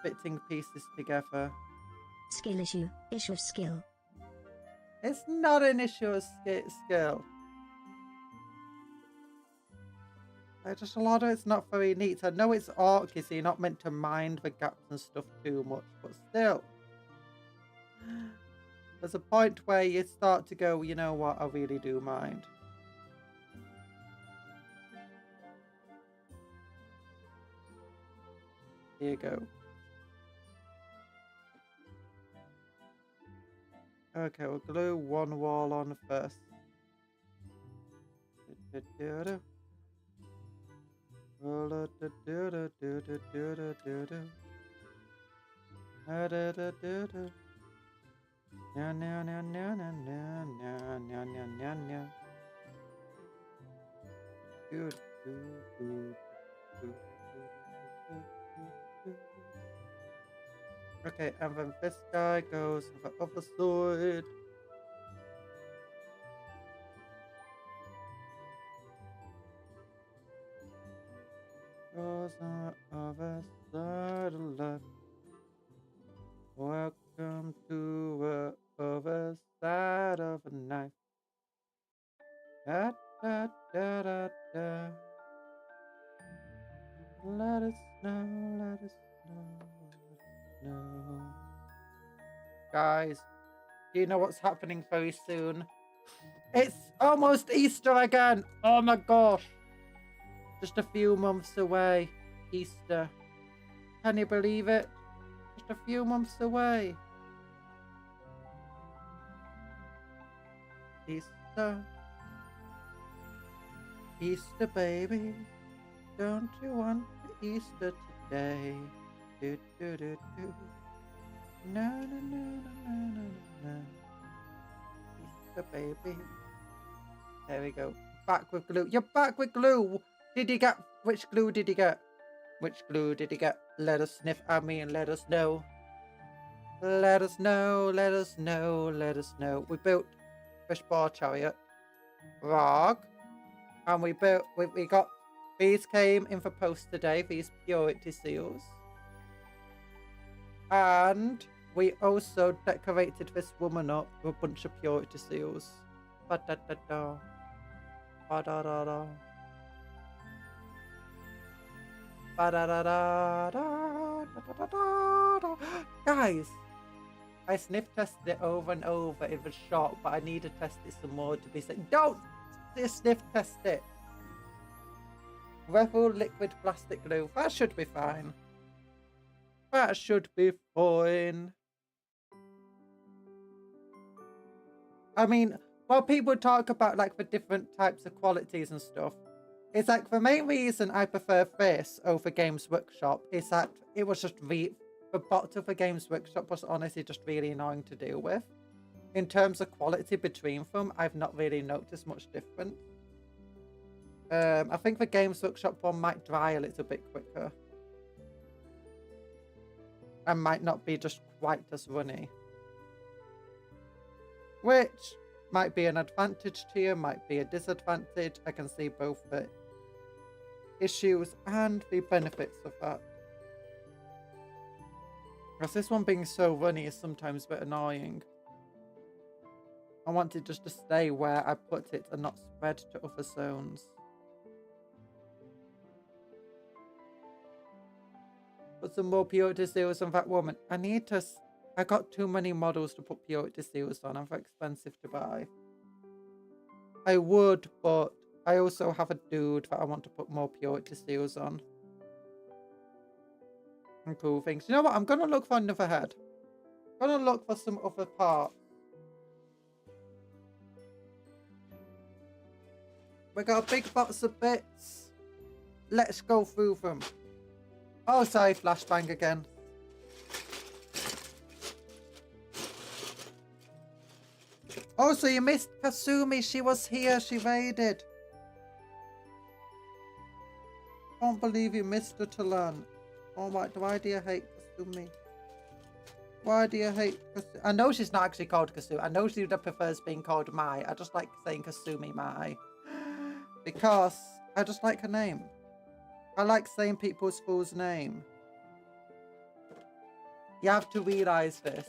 [SPEAKER 1] fitting pieces together.
[SPEAKER 2] Skill issue. Issue of skill.
[SPEAKER 1] It's not an issue of skill. Just a lot of it's not very neat. I know it's Orcs, so you're not meant to mind the gaps and stuff too much, but still. There's a point where you start to go, you know what, I really do mind. Here you go. Okay, we'll glue one wall on first. Da, da, da, da, da. Nya, nya, nya, nya, nya, nya, nya, nya, nya, nya, nya. Do, do, do, do, do, do, do, do. Okay, and then this guy goes on the other side. Goes on the other side of life. Welcome to the other side of a knife. Da, da, da, da, da. Let us know, let us know, let us know. Guys, do you know what's happening very soon? It's almost Easter again! Oh my gosh! Just a few months away. Easter. Can you believe it? Just a few months away. Easter. Easter, baby. Don't you want Easter today? Do, do, do, do. No, no, no, no, no, no, no. Easter, baby. There we go. Back with glue. You're back with glue! Did you get... Which glue did you get? Which glue did you get? Let us sniff at me and let us know. Let us know, let us know, let us know. We built fish bar chariot. Rog. And we got... These came in for post today. These purity seals. And we also decorated this woman up with a bunch of purity seals. Ba-da-da-da. Ba-da-da-da. Guys, I sniff tested it over and over. It was short, but I need to test it some more to be safe. Don't sniff test it. Rebel liquid plastic glue. That should be fine. That should be fine. I mean, while people talk about like the different types of qualities and stuff, it's like the main reason I prefer this over Games Workshop is that it was just the bot of the Games Workshop was honestly just really annoying to deal with. In terms of quality between them, I've not really noticed much difference. I think the Games Workshop one might dry a little bit quicker. And might not be just quite as runny. Which might be an advantage to you, might be a disadvantage. I can see both the issues and the benefits of that. Because this one being so runny is sometimes a bit annoying. I want it just to stay where I put it and not spread to other zones. Put some more purity seals on that woman. I got too many models to put purity seals on. I'm very expensive to buy. I would, but I also have a dude that I want to put more purity seals on. And cool things. You know what? I'm going to look for another head. I'm going to look for some other parts. We got a big box of bits. Let's go through them. Oh, sorry, flashbang again. Oh, so you missed Kasumi. She was here. She raided. Can't believe you missed her, Talan. Oh my, why do you hate Kasumi? Why do you hate Kasumi? I know she's not actually called Kasumi. I know she prefers being called Mai. I just like saying Kasumi Mai. Because I just like her name. I like saying people's full name. You have to realise this.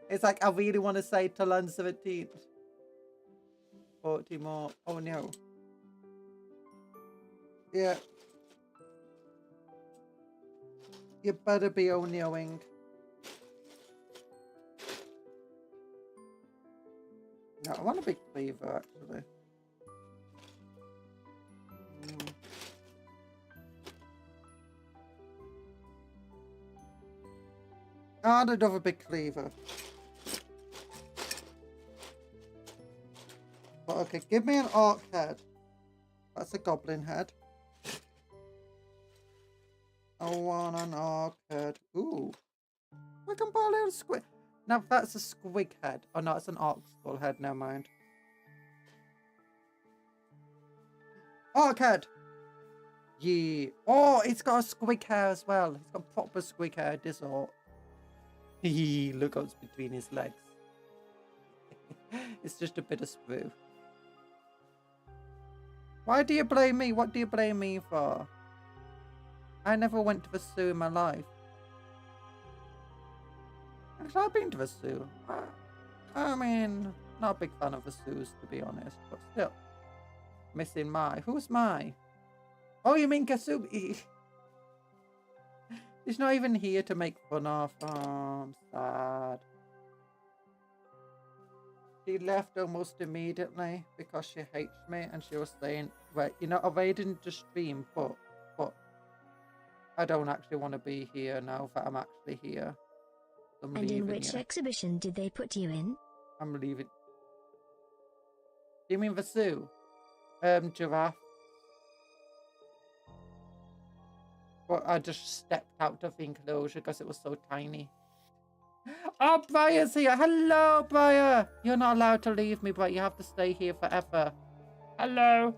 [SPEAKER 1] It's like, I really want to say Talan 17th. 40 more. Oh no. Yeah. You better be knowing. No, I want a big cleaver actually. And another big cleaver. But okay, give me an orc head. That's a goblin head. I want an orc head. Ooh. We can buy a little squig. Now that's a squig head. Oh no, it's an orc skull head. Never mind. Orc head. Yeah. Oh, it's got a squig hair as well. It's got proper squig hair. This orc. Look what's between his legs. It's just a bit of sprue. Why do you blame me? What do you blame me for? I never went to the zoo in my life. Actually, I've been to the zoo. I mean, not a big fan of the zoos, to be honest, but still. Missing Mai. Who's Mai? Oh, you mean Kasubi? He's not even here to make fun of. Oh, I'm sad. She left almost immediately because she hates me, and she was saying, "Right, you're not evading the stream, but I don't actually want to be here now that I'm actually here. I'm
[SPEAKER 2] and
[SPEAKER 1] leaving
[SPEAKER 2] in which
[SPEAKER 1] you.
[SPEAKER 2] exhibition did they put you in?
[SPEAKER 1] I'm leaving." Do you mean the zoo? Giraffe. But I just stepped out of the enclosure because it was so tiny. Oh, Briar's here. Hello, Briar. You're not allowed to leave me, but you have to stay here forever. Hello.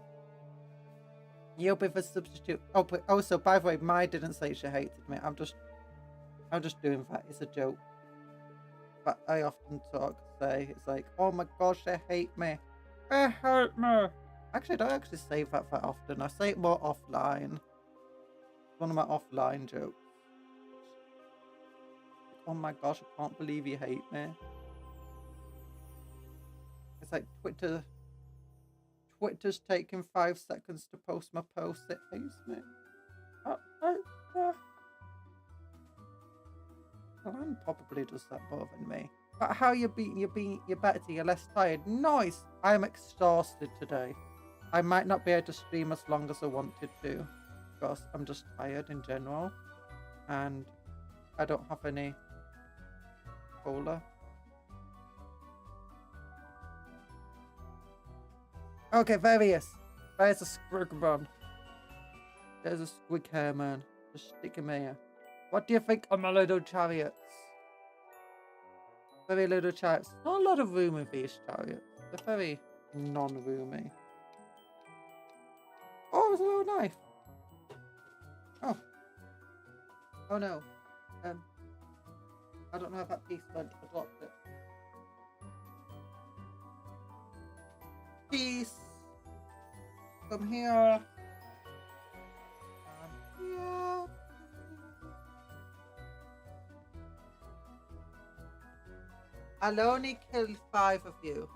[SPEAKER 1] You'll be the substitute. Oh, but also, by the way, Mai didn't say she hated me. I'm just doing that. It's a joke. But I often say, it's like, oh my gosh, they hate me. They hate me. Actually, I don't actually say that often. I say it more offline. It's one of my offline jokes. Oh my gosh, I can't believe you hate me. It's like Twitter's taking 5 seconds to post my post. It hates me. Alan probably does that more than me. But how you're better, you're less tired. Nice! I am exhausted today. I might not be able to stream as long as I wanted to, because I'm just tired in general. And I don't have any cola. Okay, there he is. There's a squig man. There's a squig hair man. Just stick him here. What do you think of my little chariots? Very little chariots. Not a lot of room in these chariots. They're very non-roomy. Oh, there's a little knife. Oh. Oh no. I don't know if that piece went. I dropped it. Peace. Come here. Come here. I'll only kill 5 of you.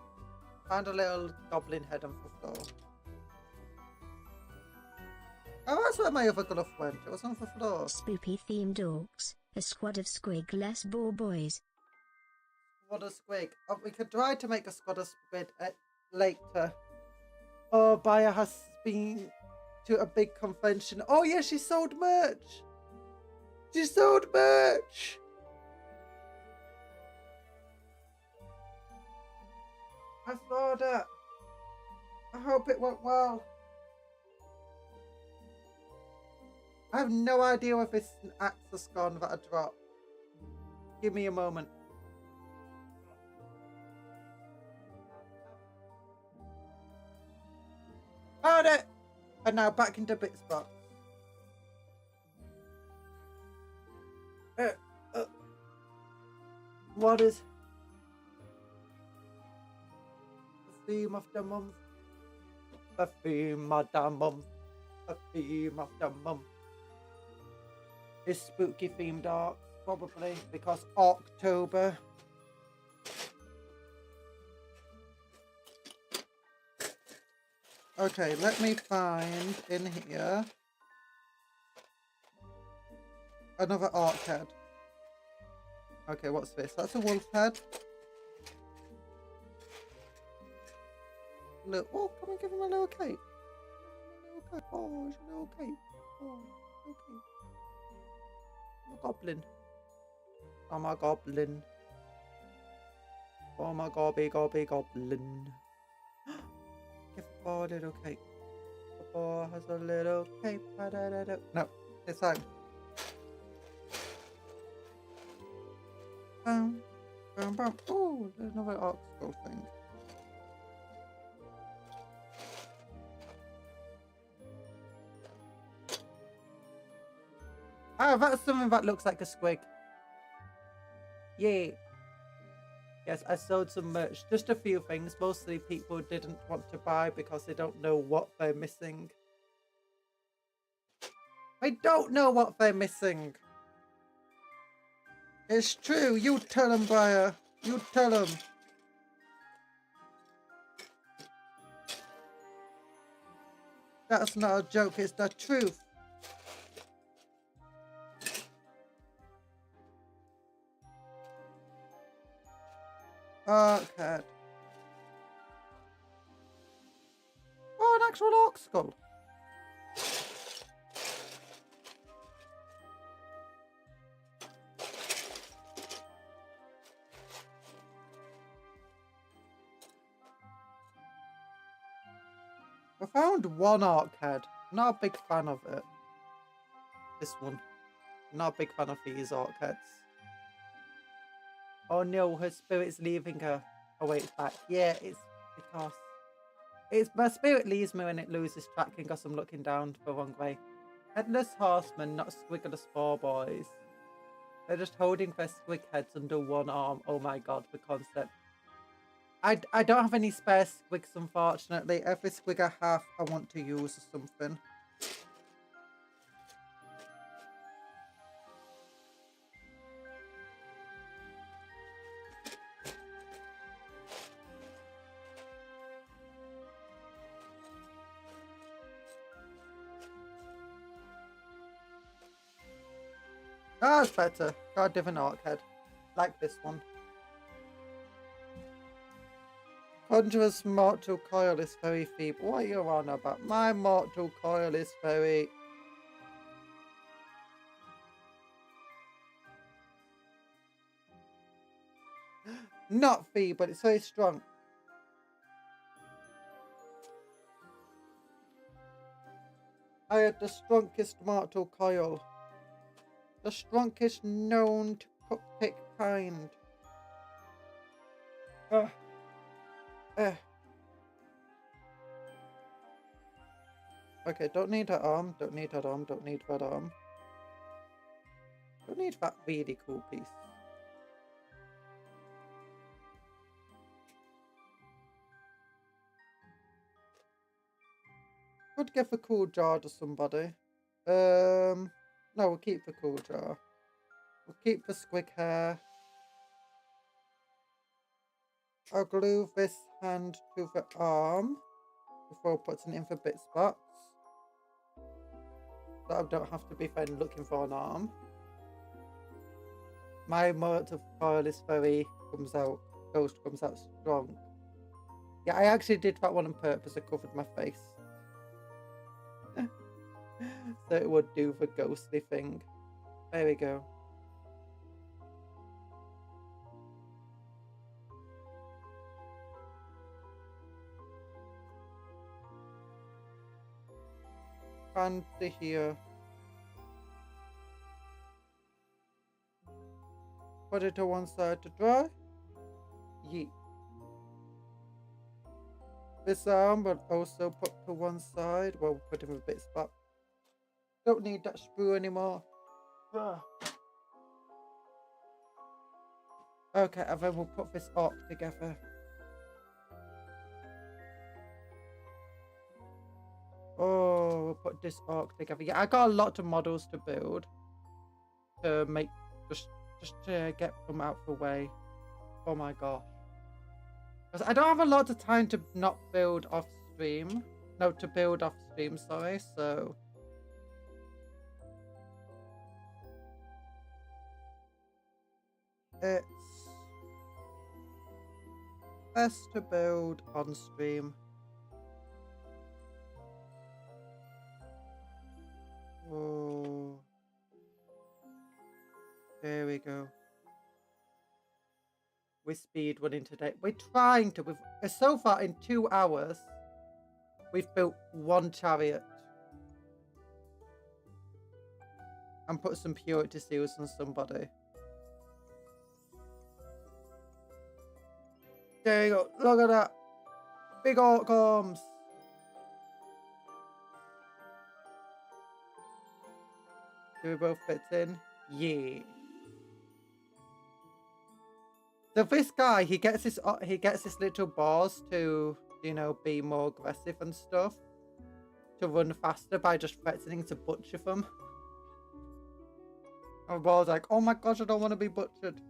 [SPEAKER 1] Found a little goblin head on the floor. Oh, that's where my other glove went. It was on the floor.
[SPEAKER 2] Spoopy themed orcs, a squad of squigless ball boys.
[SPEAKER 1] Squad of squig. Oh, we could try to make a squad of squid later. Oh, Baya has been to a big convention. Oh yeah, she sold merch. She sold merch. I saw that. I hope it went well. I have no idea if it's an access gone that I dropped. Give me a moment. Found it! And now back into Bitsbox. What is the theme of the month? The theme of the month. The theme of the month. Is spooky themed art, probably, because October. Okay, let me find in here another orc head. Okay, what's this? That's a wolf head. Look, oh, come and give him a little cape. Oh, it's a little cape. Oh, okay. I'm a goblin. I'm a goblin. Oh my gobby goblin. Give the boy a little cape. The boy has a little cape. No, it's fine. Bam, bam, bam. Oh, there's another Orc skull thing. Ah, that's something that looks like a squig. Yay. Yes, I sold some merch. Just a few things. Mostly people didn't want to buy because they don't know what they're missing. I don't know what they're missing. It's true. You tell them, buyer. You tell them. That's not a joke. It's the truth. Okay. Oh, an actual orc skull. I found one orc head. Not a big fan of it. This one. Not a big fan of these orc heads. Oh no, her spirit's leaving her. Oh wait, it's back. Yeah, it's because my spirit leaves me when it loses tracking because I'm looking down the wrong way. Headless horsemen, not squiggle spore boys. They're just holding their squig heads under one arm. Oh my god, the concept. I don't have any spare squigs, unfortunately. Every squig I have, I want to use or something. Ah, it's better. Got a different orc head. Like this one. Conjurer's mortal coil is very feeble. What are you on about? My mortal coil is very... not feeble, it's very strong. I had the strongest mortal coil. The strongest known to cupcake kind. Okay, don't need that arm, don't need that arm, don't need that arm. Don't need that really cool piece. Could give a cool jar to somebody. No, we'll keep the cool jar. We'll keep the squig hair. I'll glue this hand to the arm before putting it in the bit spots. So I don't have to be then looking for an arm. My mortal coil is very ghost comes out strong. Yeah, I actually did that one on purpose. I covered my face. So it would do the ghostly thing. There we go. And to here. Put it to one side to dry. Yeet. This arm will also put to one side. Well, we'll put in a bit spot. Don't need that sprue anymore. Okay, and then we'll put this orc together. Oh, we'll put this orc together. Yeah, I got a lot of models to build to make just to get them out of the way. Oh my gosh. Because I don't have a lot of time to not build off stream. No, to build off stream, sorry, so. It's best to build on stream. Oh. There we go. We're speed running today. We're trying to. So far in 2 hours, we've built one chariot. And put some purity seals on somebody. There you go. Look at that. Big orc arms. Do we both fit in? Yeah. So this guy, he gets his little boss to, you know, be more aggressive and stuff. To run faster by just threatening to butcher them. And the boss like, oh my gosh, I don't want to be butchered.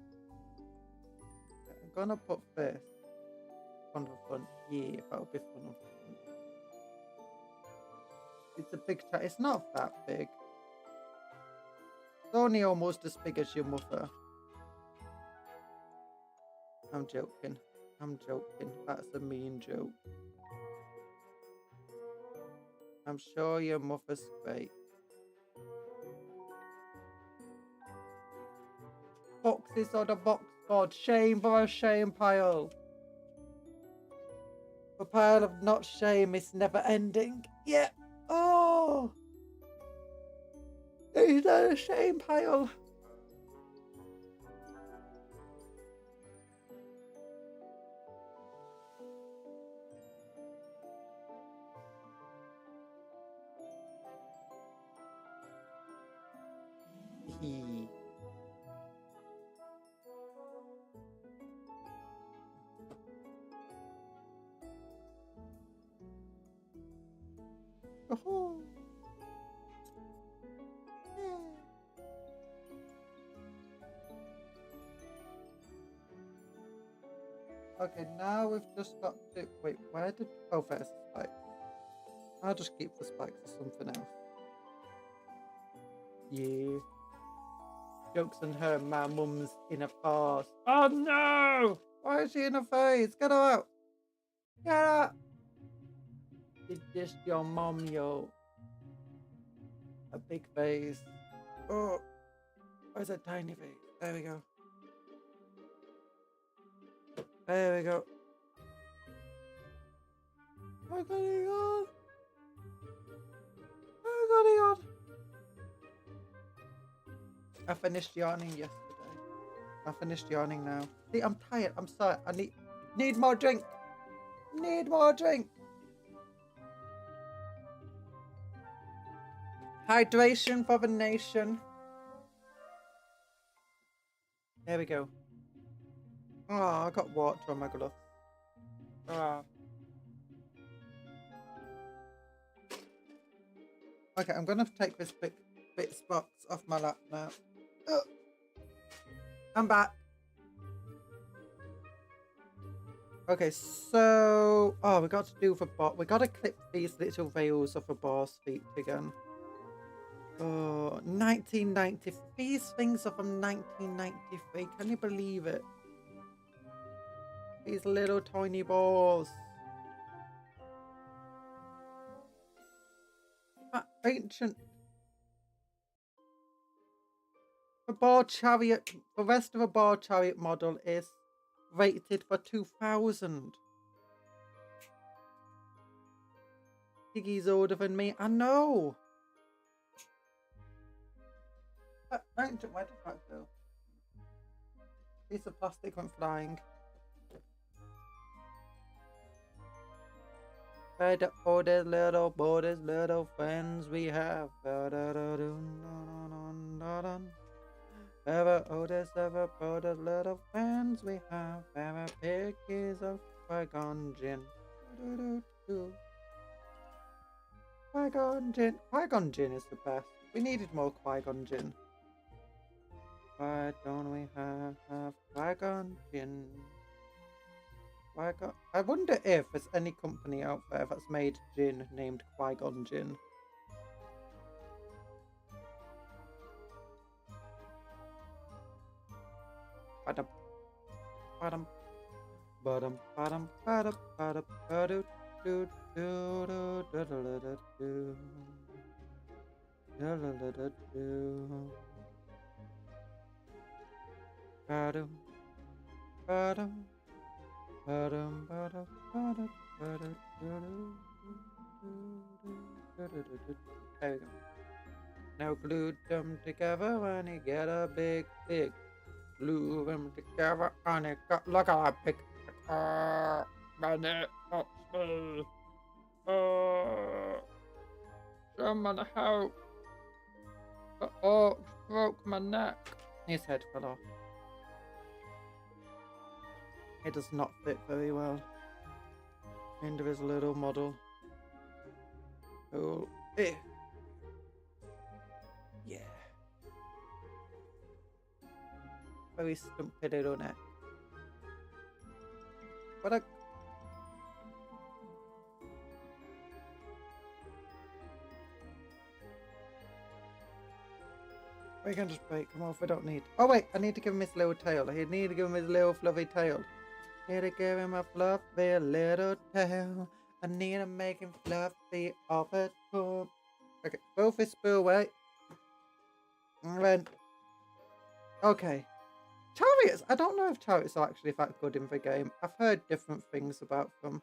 [SPEAKER 1] I'm gonna put this on the front. Yeah, that'll be fun on the front. It's a big chat. It's not that big. It's only almost as big as your mother. I'm joking. I'm joking. That's a mean joke. I'm sure your mother's great. Boxes on a box board. Shame for a shame pile. A pile of not shame is never ending. Yeah. Oh. Is that a shame pile? Oh. Okay, now we've just got to... Wait, where did... Oh, there's the spikes. I'll just keep the spikes for something else. Yeah. Jokes on her, my mum's in a farce. Oh no! Why is she in a phase? Get her out! Get out! It's just your mum, yo. A big phase. Oh, where's a tiny phase? There we go. There we go. I got it on. I got it on. I finished yarning yesterday. I finished yarning now. See, I'm tired. I'm sorry. I need more drink. Need more drink. Hydration for the nation. There we go. Oh, I got water on my glove. Oh. Okay, I'm gonna take this bits box off my lap now. Oh. I'm back. Okay, so we got to do the boss. We got to clip these little veils of the boss feet again. Oh, 1993. These things are from 1993. Can you believe it? These little tiny balls. That ancient. The bar chariot. The rest of the bar chariot model is rated for 2000. Piggy's older than me. I know. Ancient, where did that go? Piece of plastic went flying. Right up for these little friends we have. Ever Otis, ever for the little friends we have. Ever piggies of Qui-Gon Jinn. Qui-Gon Jinn. Qui-Gon Jinn is the best. We needed more Qui-Gon Jinn. Why don't we have Qui-Gon Jinn? I wonder if there's any company out there that's made gin named Qui-Gon Jinn. Badum, badum, badum, badum, badum, badum, badum, do, do, do, do, do, do, do. Badum, badum. There we go. Now glue them together and you get a big glue them together and you got look at that big My neck hurts me. Someone help. The orcs broke my neck. His head fell off. It does not fit very well into his little model. Oh, yeah. Very stumpy little neck. But we can just break him off. We don't need. Oh wait, I need to give him his little tail. I need to give him his little fluffy tail. Need to give him a fluffy little tail. I need to make him fluffy off the top. Okay, both his spool away. And then, okay. Chariots. I don't know if chariots are actually that good in the game. I've heard different things about them.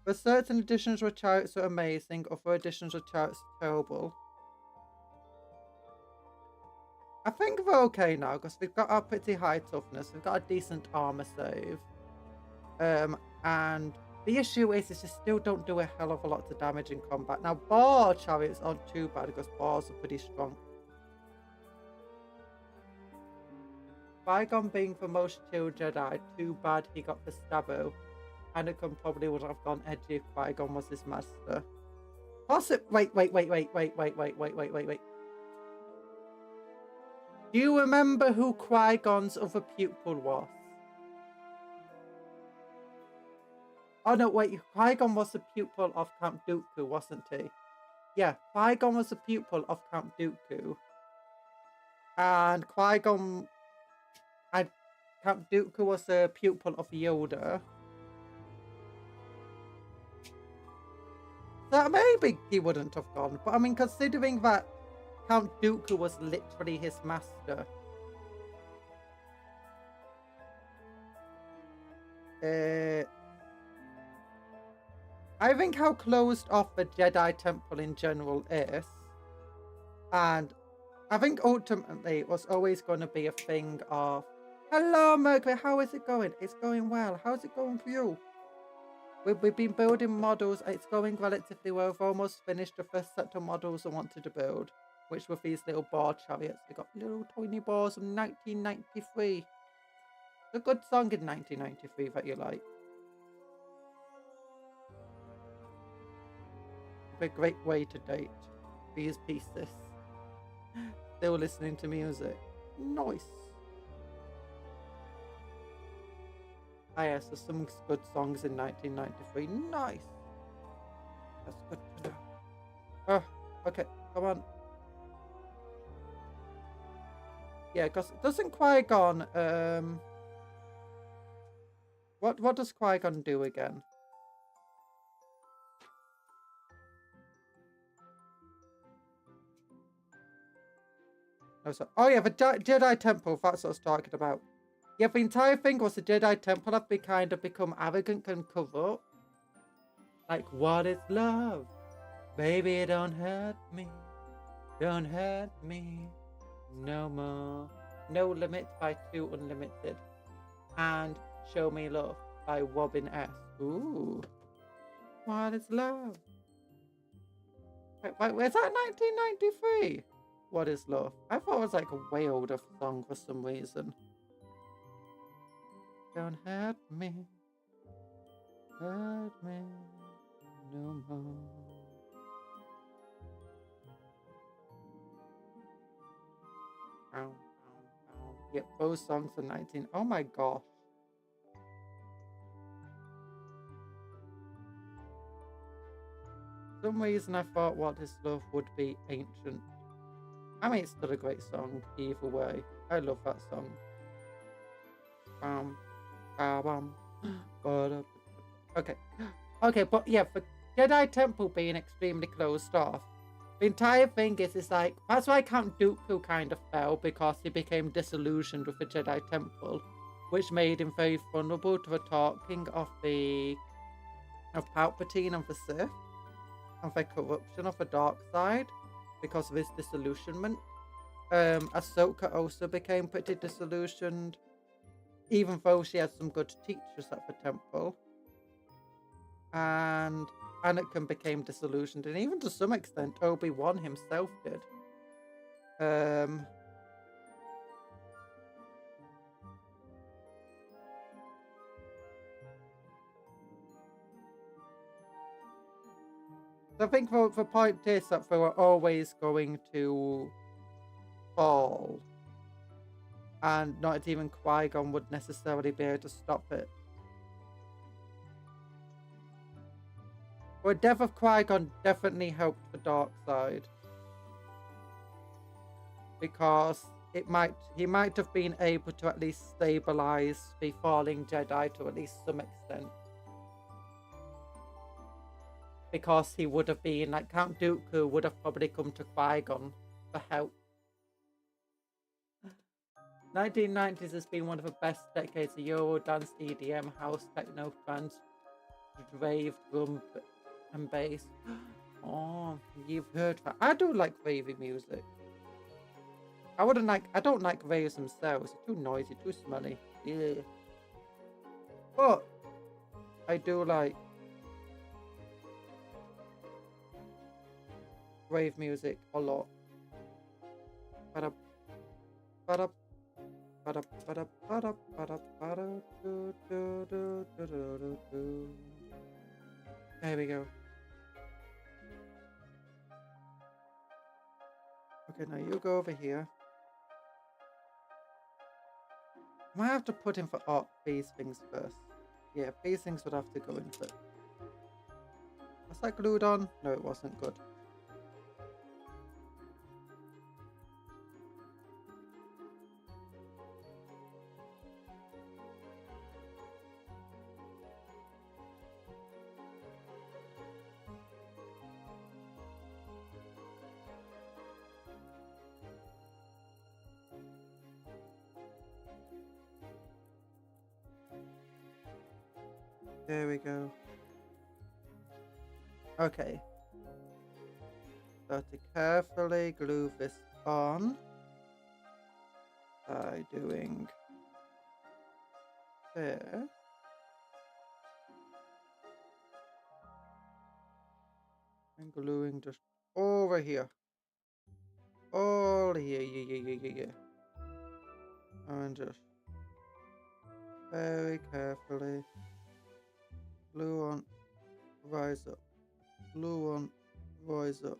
[SPEAKER 1] For certain editions where chariots are amazing, other editions where chariots are terrible. I think we're okay now because we've got our pretty high toughness. We've got a decent armor save. And the issue is they still don't do a hell of a lot of damage in combat. Now, boar chariots aren't too bad because boars are pretty strong. Qui-Gon being the most chill Jedi, too bad he got the stabbo. Anakin probably would have gone edgy if Qui-Gon was his master. Wait. Do you remember who Qui-Gon's other pupil was? Oh no, wait, Qui-Gon was a pupil of Count Dooku, wasn't he? Yeah, Qui-Gon was a pupil of Count Dooku. And Qui-Gon... and Count Dooku was a pupil of Yoda. So maybe he wouldn't have gone. But I mean, considering that Count Dooku was literally his master. I think how closed off the Jedi Temple in general is. And I think ultimately it was always going to be a thing of, hello Mercury, how is it going? It's going well. How's it going for you? We've been building models. It's going relatively well. We've almost finished the first set of models I wanted to build, which were these little bar chariots. They got little tiny bars from 1993. It's a good song in 1993 that you like. A great way to date these pieces. Still listening to music. Nice. Ah yes, there's some good songs in 1993. Nice. That's good to know. Oh, okay, come on. Yeah, because doesn't Qui-Gon what does Qui-Gon do again? Oh yeah, the Jedi Temple, that's what I was talking about. Yeah, the entire thing was the Jedi Temple have become arrogant and corrupt. Like, what is love? Baby, don't hurt me. Don't hurt me no more. No Limit by 2 Unlimited. And Show Me Love by Robin S. Ooh. What is love? Wait, where's that 1993? What is love? I thought it was like a way older song for some reason. Don't hurt me no more. Ow, ow, ow. Yep, both songs are 19. Oh my gosh. For some reason I thought What Is Love would be ancient. I mean, it's still a great song either way. I love that song. Okay, but yeah, for Jedi Temple being extremely closed off, the entire thing is like, that's why Count Dooku kind of fell, because he became disillusioned with the Jedi Temple, which made him very vulnerable to the talking of Palpatine and the Sith, and the corruption of the dark side. Because of his disillusionment. Ahsoka also became pretty disillusioned. even though she has some good teachers at the temple. And Anakin became disillusioned, and even to some extent, Obi-Wan himself did. I think the point is that they were always going to fall, and not even Qui-Gon would necessarily be able to stop it. But death of Qui-Gon definitely helped the dark side, because he might have been able to at least stabilize the falling Jedi to at least some extent. Because he would have been, like, Count Dooku would have probably come to Qui-Gon for help. 1990s has been one of the best decades of Eurodance, EDM, house, techno, trance, rave, drum, and bass. Oh, you've heard that. I do like ravey music. I don't like raves themselves. They're too noisy, too smelly. Yeah. But I do like rave music a lot. There we go. Okay, now you go over here. I might have to put in for art these things first. Yeah, these things would have to go in first. Was that glued on? No, it wasn't. Good. There we go. Okay. So to carefully glue this on by doing there. And gluing just over here. All here, yeah. And just very carefully glue on, rise up, glue on, rise up.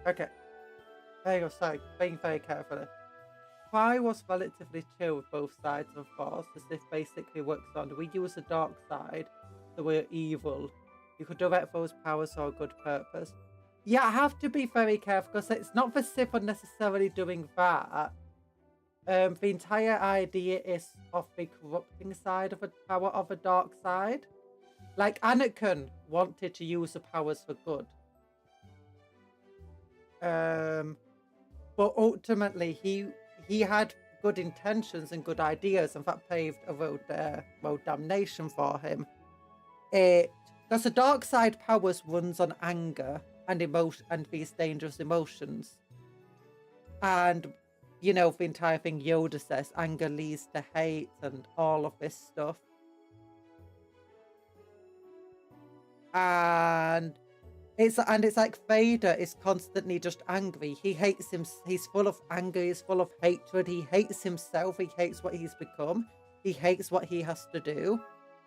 [SPEAKER 1] Okay. There you go, sorry, being very carefully. Fry was relatively chill with both sides of the Force, as this basically works on we use the dark side, so we're evil. You could direct those powers for a good purpose. Yeah, I have to be very careful, because it's not the Sith are necessarily doing that. The entire idea is of the corrupting side of the power of the dark side. Like, Anakin wanted to use the powers for good. But ultimately he had good intentions and good ideas, and that paved a road damnation for him. Because the dark side powers runs on anger and emotion and these dangerous emotions. And you know, the entire thing Yoda says, anger leads to hate and all of this stuff. And it's like Vader is constantly just angry. He hates him. He's full of anger. He's full of hatred. He hates himself. He hates what he's become. He hates what he has to do.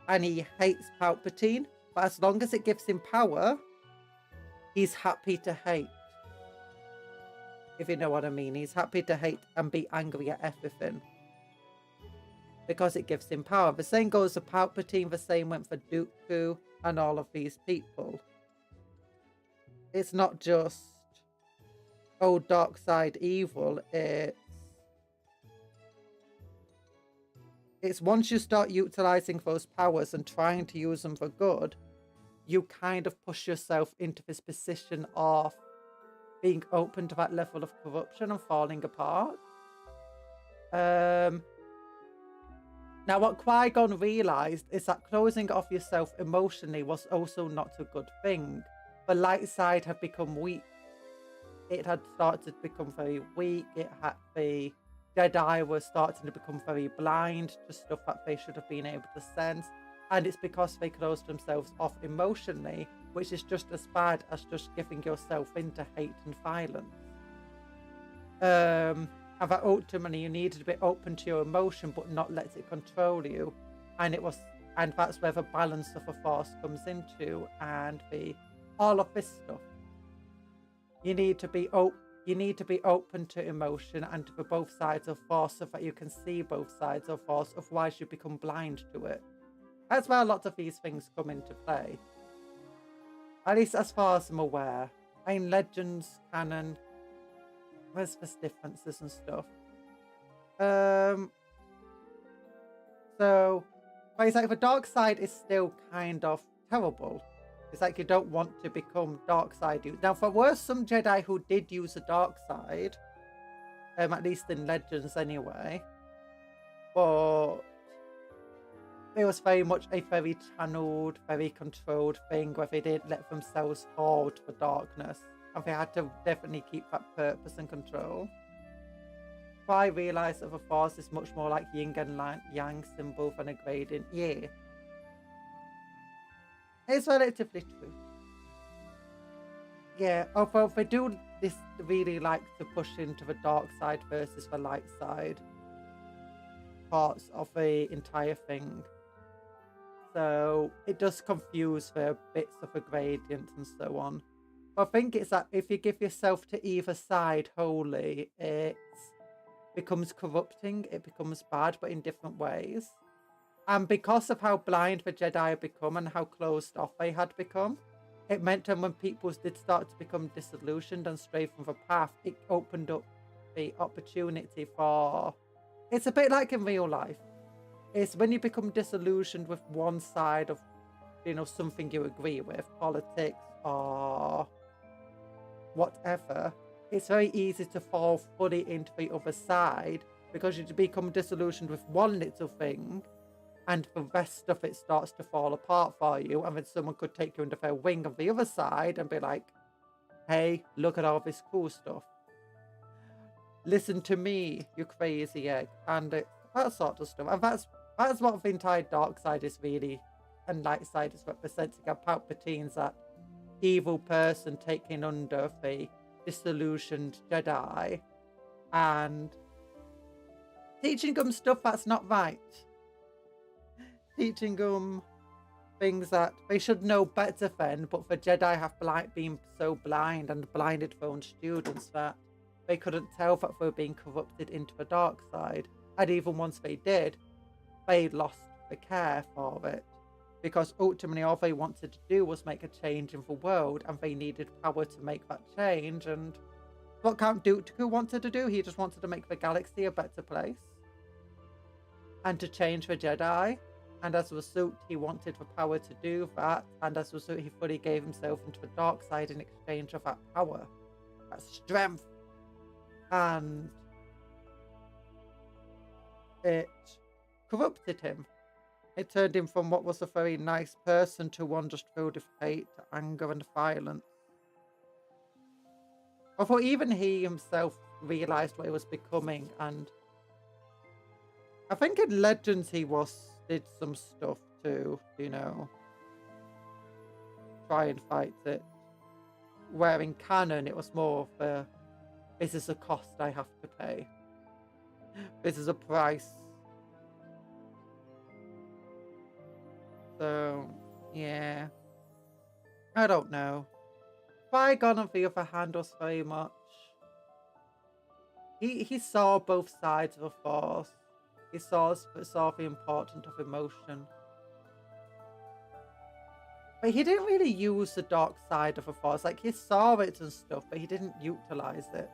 [SPEAKER 1] And he hates Palpatine. But as long as it gives him power, he's happy to hate. If you know what I mean. He's happy to hate and be angry at everything. Because it gives him power. The same goes for Palpatine. The same went for Dooku and all of these people. It's not just old dark side evil, it's once you start utilizing those powers and trying to use them for good, you kind of push yourself into this position of being open to that level of corruption and falling apart. Now, what Qui-Gon realized is that closing off yourself emotionally was also not a good thing. The light side had become weak. It had started to become very weak. The Jedi were starting to become very blind to stuff that they should have been able to sense. And it's because they closed themselves off emotionally, which is just as bad as just giving yourself into hate and violence. And that ultimately you needed to be open to your emotion but not let it control you. And that's where the balance of the Force comes into, and all of this stuff. You need to be open to emotion and to both sides of Force so that you can see both sides of Force, otherwise you become blind to it. That's where a lot of these things come into play. At least as far as I'm aware. I mean, Legends, canon, there's differences and stuff. So, but it's like the dark side is still kind of terrible. It's like you don't want to become dark side. Now, there were some Jedi who did use the dark side, at least in Legends anyway. But it was very much a very channeled, very controlled thing where they didn't let themselves fall to the darkness. And they had to definitely keep that purpose and control. But I realised that the Force is much more like yin and yang symbol than a gradient. Yeah. It's relatively true. Yeah, although they do really like to push into the dark side versus the light side parts of the entire thing. So it does confuse the bits of a gradient and so on. But I think it's that if you give yourself to either side wholly, it becomes corrupting, it becomes bad, but in different ways. And because of how blind the Jedi had become and how closed off they had become, it meant that when people did start to become disillusioned and stray from the path, it opened up the opportunity for... It's a bit like in real life. It's when you become disillusioned with one side of, something you agree with, politics or whatever, it's very easy to fall fully into the other side because you become disillusioned with one little thing and the rest of it starts to fall apart for you, and then someone could take you under their wing on the other side and be like, hey, look at all this cool stuff. Listen to me, you crazy egg. And that sort of stuff. And that's what the entire dark side is really, and light side is representing. And Palpatine's that evil person taking under the disillusioned Jedi and teaching them stuff that's not right. Teaching them things that they should know better than, but the Jedi have been so blind and blinded their own students that they couldn't tell that they were being corrupted into the dark side. And even once they did, they lost the care for it. Because ultimately all they wanted to do was make a change in the world, and they needed power to make that change. And what Count Dooku wanted to do, he just wanted to make the galaxy a better place. And to change the Jedi. And as a result, he wanted the power to do that. And as a result, he fully gave himself into the dark side in exchange of that power, that strength. And it corrupted him. It turned him from what was a very nice person to one just filled with hate, anger, and violence. Although even he himself realised what he was becoming, and I think in Legends he did some stuff to, try and fight it. Where in canon it was more of this is a cost I have to pay. This is a price. So, yeah. I don't know. Qui-Gon, on the other hand, was very much... He saw both sides of the Force. He saw the importance of emotion. But he didn't really use the dark side of the Force. Like, he saw it and stuff, but he didn't utilize it.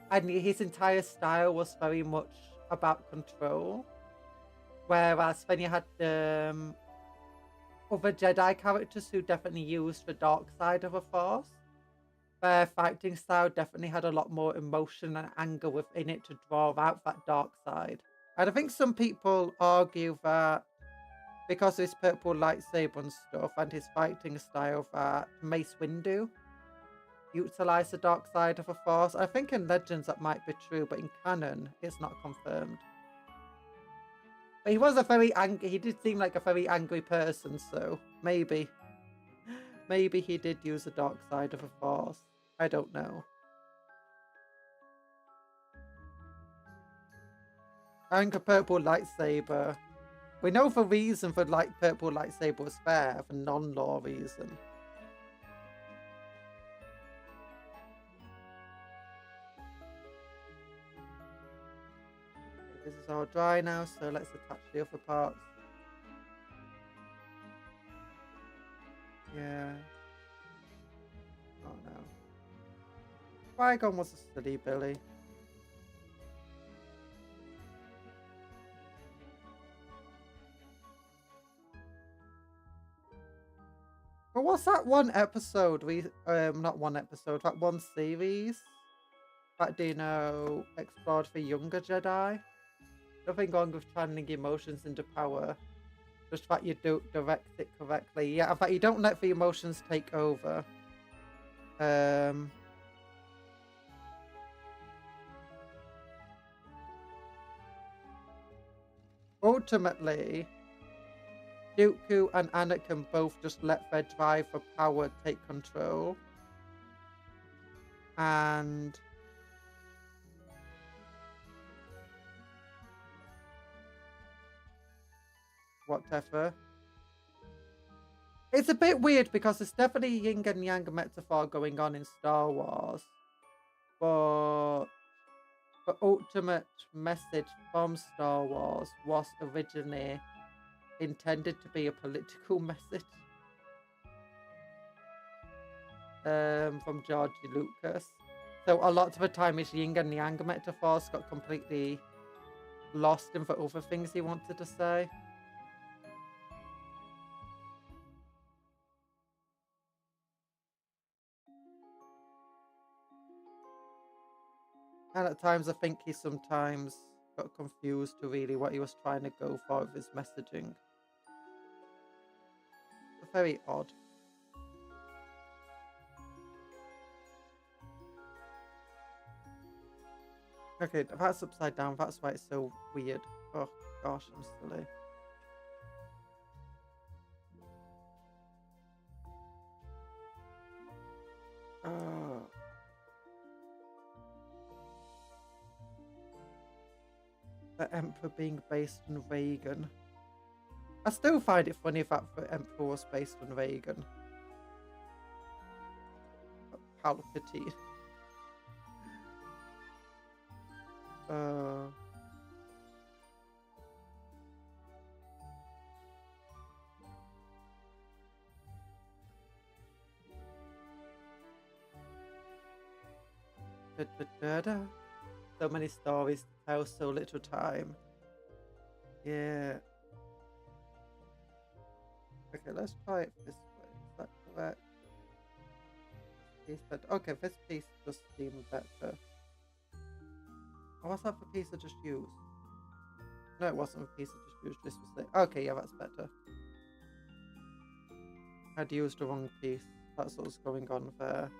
[SPEAKER 1] And his entire style was very much about control. Whereas when you had other Jedi characters who definitely used the dark side of the Force, their fighting style definitely had a lot more emotion and anger within it to draw out that dark side. And I think some people argue that because of his purple lightsaber and stuff and his fighting style, that Mace Windu utilized the dark side of the Force. I think in Legends that might be true, but in canon it's not confirmed. But he was a very angry, he did seem like a very angry person, so maybe he did use the dark side of the Force. I don't know. I think a purple lightsaber, we know the reason for purple lightsaber was fair, for non-law reason. This is all dry now, so let's attach the other parts. Yeah. Oh no. Qui-Gon was a silly Billy. But what's that one episode not one episode, that one series that explored for younger Jedi? Nothing wrong with channeling emotions into power. Just that you don't direct it correctly. Yeah, in fact you don't let the emotions take over. Ultimately, Dooku and Anakin both just let their drive for power take control. And whatever. It's a bit weird because there's definitely yin and yang metaphor going on in Star Wars. But the ultimate message from Star Wars was originally intended to be a political message. From George Lucas. So a lot of the time his yin and yang metaphors got completely lost in the other things he wanted to say. And at times I think he sometimes got confused to really what he was trying to go for with his messaging. Very odd. Okay, that's upside down. That's why it's so weird. Oh gosh, I'm silly. The Emperor being based on Reagan. I still find it funny that the Emperor was based on Reagan. Palpatine. So many stories to tell, so little time. Yeah. Okay, let's try it this way. Is that correct? Okay, this piece does seem better. Oh, what's that for piece I just used? No, it wasn't a piece I just used. This was the... Okay, yeah, that's better. I'd used the wrong piece. That's what was going on there.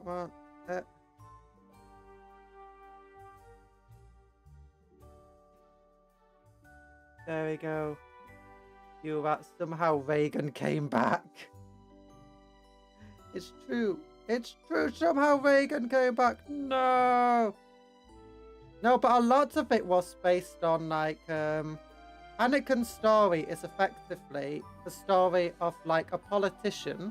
[SPEAKER 1] Well, there we go. You that somehow Reagan came back. It's true. It's true. Somehow Reagan came back. No. No, but a lot of it was based on like Anakin's story is effectively the story of like a politician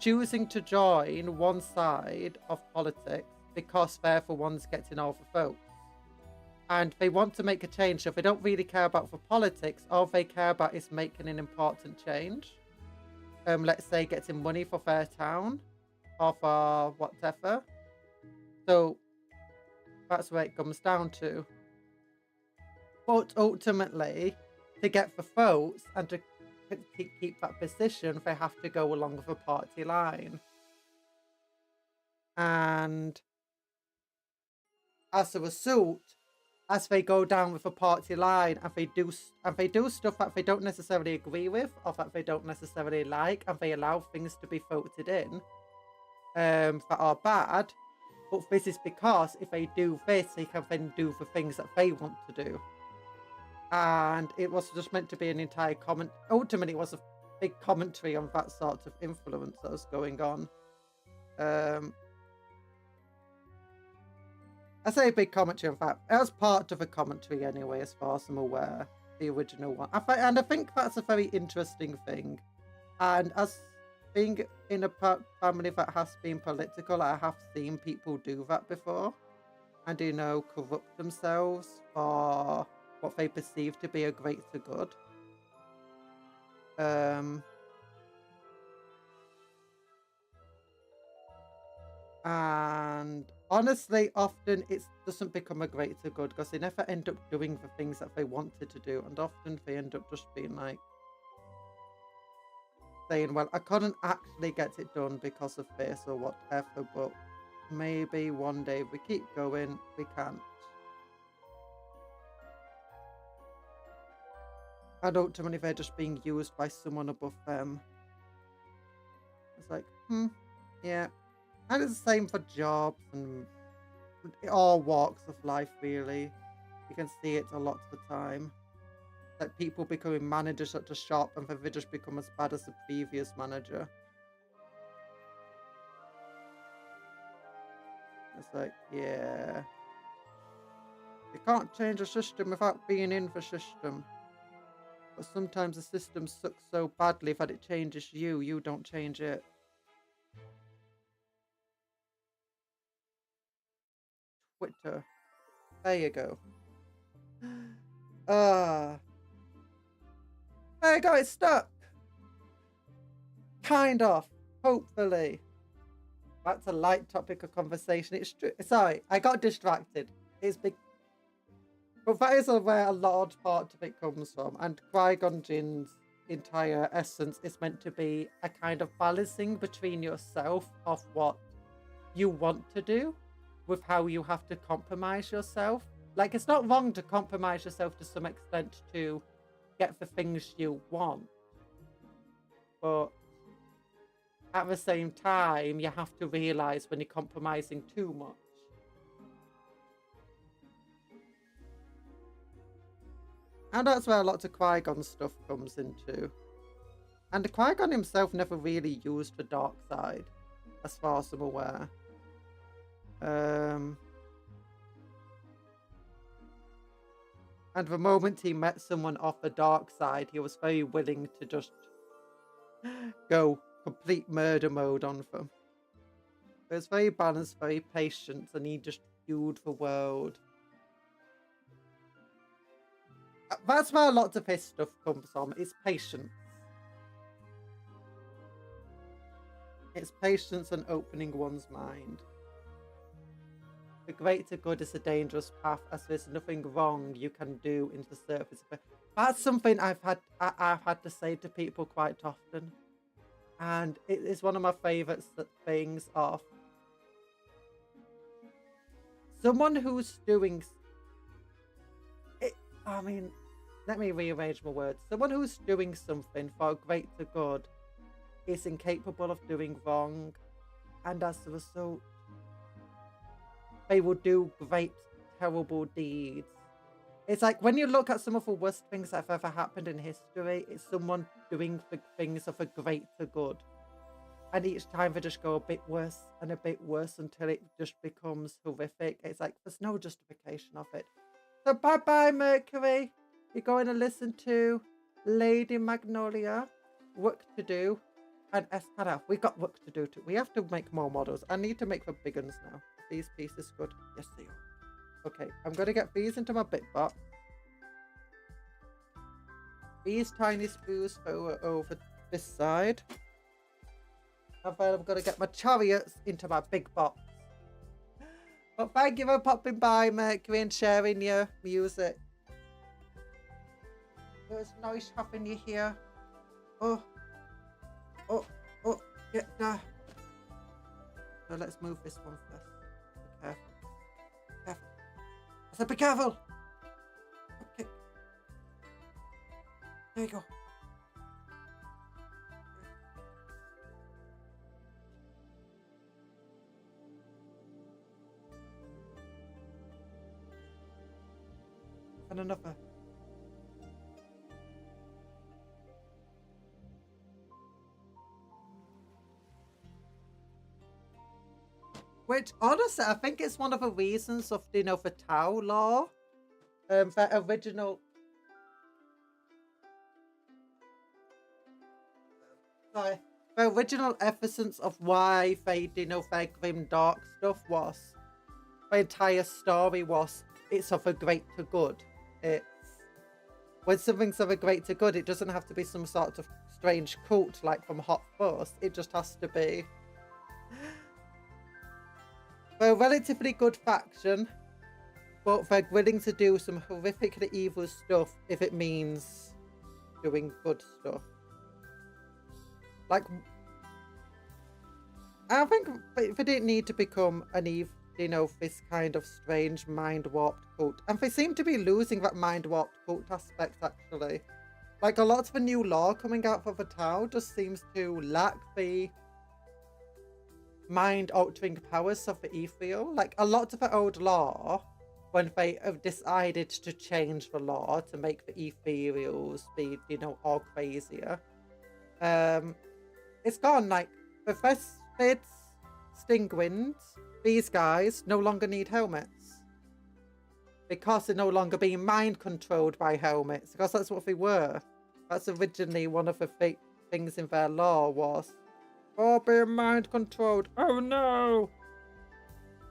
[SPEAKER 1] choosing to join one side of politics because they're the ones getting all the votes. And they want to make a change. So if they don't really care about the politics, all they care about is making an important change. Let's say getting money for their town or for whatever. So that's where it comes down to. But ultimately, to get the votes and to keep that position, they have to go along with a party line. And as a result, as they go down with a party line and they do stuff that they don't necessarily agree with or that they don't necessarily like, and they allow things to be voted in that are bad. But this is because if they do this, they can then do the things that they want to do. And it was just meant to be an entire comment. Ultimately, it was a big commentary on that sort of influence that was going on. I say a big commentary on that. It was part of a commentary anyway, as far as I'm aware. The original one. And I think that's a very interesting thing. And as being in a family that has been political, I have seen people do that before. And, you know, corrupt themselves for what they perceive to be a greater good. And honestly, often it doesn't become a greater good because they never end up doing the things that they wanted to do. And often they end up just being like, saying, well, I couldn't actually get it done because of this or whatever, but maybe one day if we keep going, we can. And ultimately, they're just being used by someone above them. It's like, yeah. And it's the same for jobs and all walks of life, really. You can see it a lot of the time. Like people becoming managers at the shop and then they just become as bad as the previous manager. It's like, yeah. You can't change a system without being in the system. But sometimes the system sucks so badly that it changes you. You don't change it. Twitter. There you go. There you go, it's stuck. Kind of. Hopefully. That's a light topic of conversation. It's true. Sorry, I got distracted. It's big. But that is where a large part of it comes from. And Qui-Gon Jinn's entire essence is meant to be a kind of balancing between yourself of what you want to do with how you have to compromise yourself. Like, it's not wrong to compromise yourself to some extent to get the things you want. But at the same time, you have to realize when you're compromising too much. And that's where a lot of Qui-Gon stuff comes into. And Qui-Gon himself never really used the dark side, as far as I'm aware. And the moment he met someone off the dark side, he was very willing to just go complete murder mode on them. He was very balanced, very patient, and he just viewed the world. That's where a lot of his stuff comes from. It's patience. It's patience and opening one's mind. The greater good is a dangerous path, as there's nothing wrong you can do in the surface of it. That's something I've had to say to people quite often. And it is one of my favourite things of someone who's doing it. I mean, let me rearrange my words. Someone who's doing something for a greater good is incapable of doing wrong, and as a result, they will do great, terrible deeds. It's like when you look at some of the worst things that have ever happened in history, it's someone doing the things of a greater good. And each time they just go a bit worse and a bit worse until it just becomes horrific. It's like, there's no justification of it. So bye-bye, Mercury. You're going to listen to Lady Magnolia, Work to Do, and Escada. We got work to do too. We have to make more models. I need to make the big ones now. These pieces good. Yes, they are. Okay, I'm going to get these into my bit box. These tiny spoons over this side. And then I'm going to get my chariots into my big box. But thank you for popping by, Mercury, and sharing your music. It was nice having you here. Oh, get there. So let's move this one first. Be careful. Careful. I said be careful. Okay. There you go. And another. Which, honestly, I think it's one of the reasons of, the Tau law. The original... Sorry. The original essence of why they, their grim dark stuff was... The entire story was, it's of a great to good. It's... When something's of a great to good, it doesn't have to be some sort of strange cult like from Hot Fuzz. It just has to be... They're a relatively good faction, but they're willing to do some horrifically evil stuff if it means doing good stuff. Like, I think they didn't need to become an evil, this kind of strange mind-warped cult. And they seem to be losing that mind-warped cult aspect, actually. Like, a lot of the new lore coming out for the Tau just seems to lack the mind-altering powers of the ethereal. Like, a lot of the old lore, when they have decided to change the lore to make the ethereals be, all crazier, it's gone. Like, the Vespids, Stingwinds, these guys no longer need helmets. Because they're no longer being mind-controlled by helmets. Because that's what they were. That's originally one of the things in their lore was, oh, being mind-controlled. Oh, no!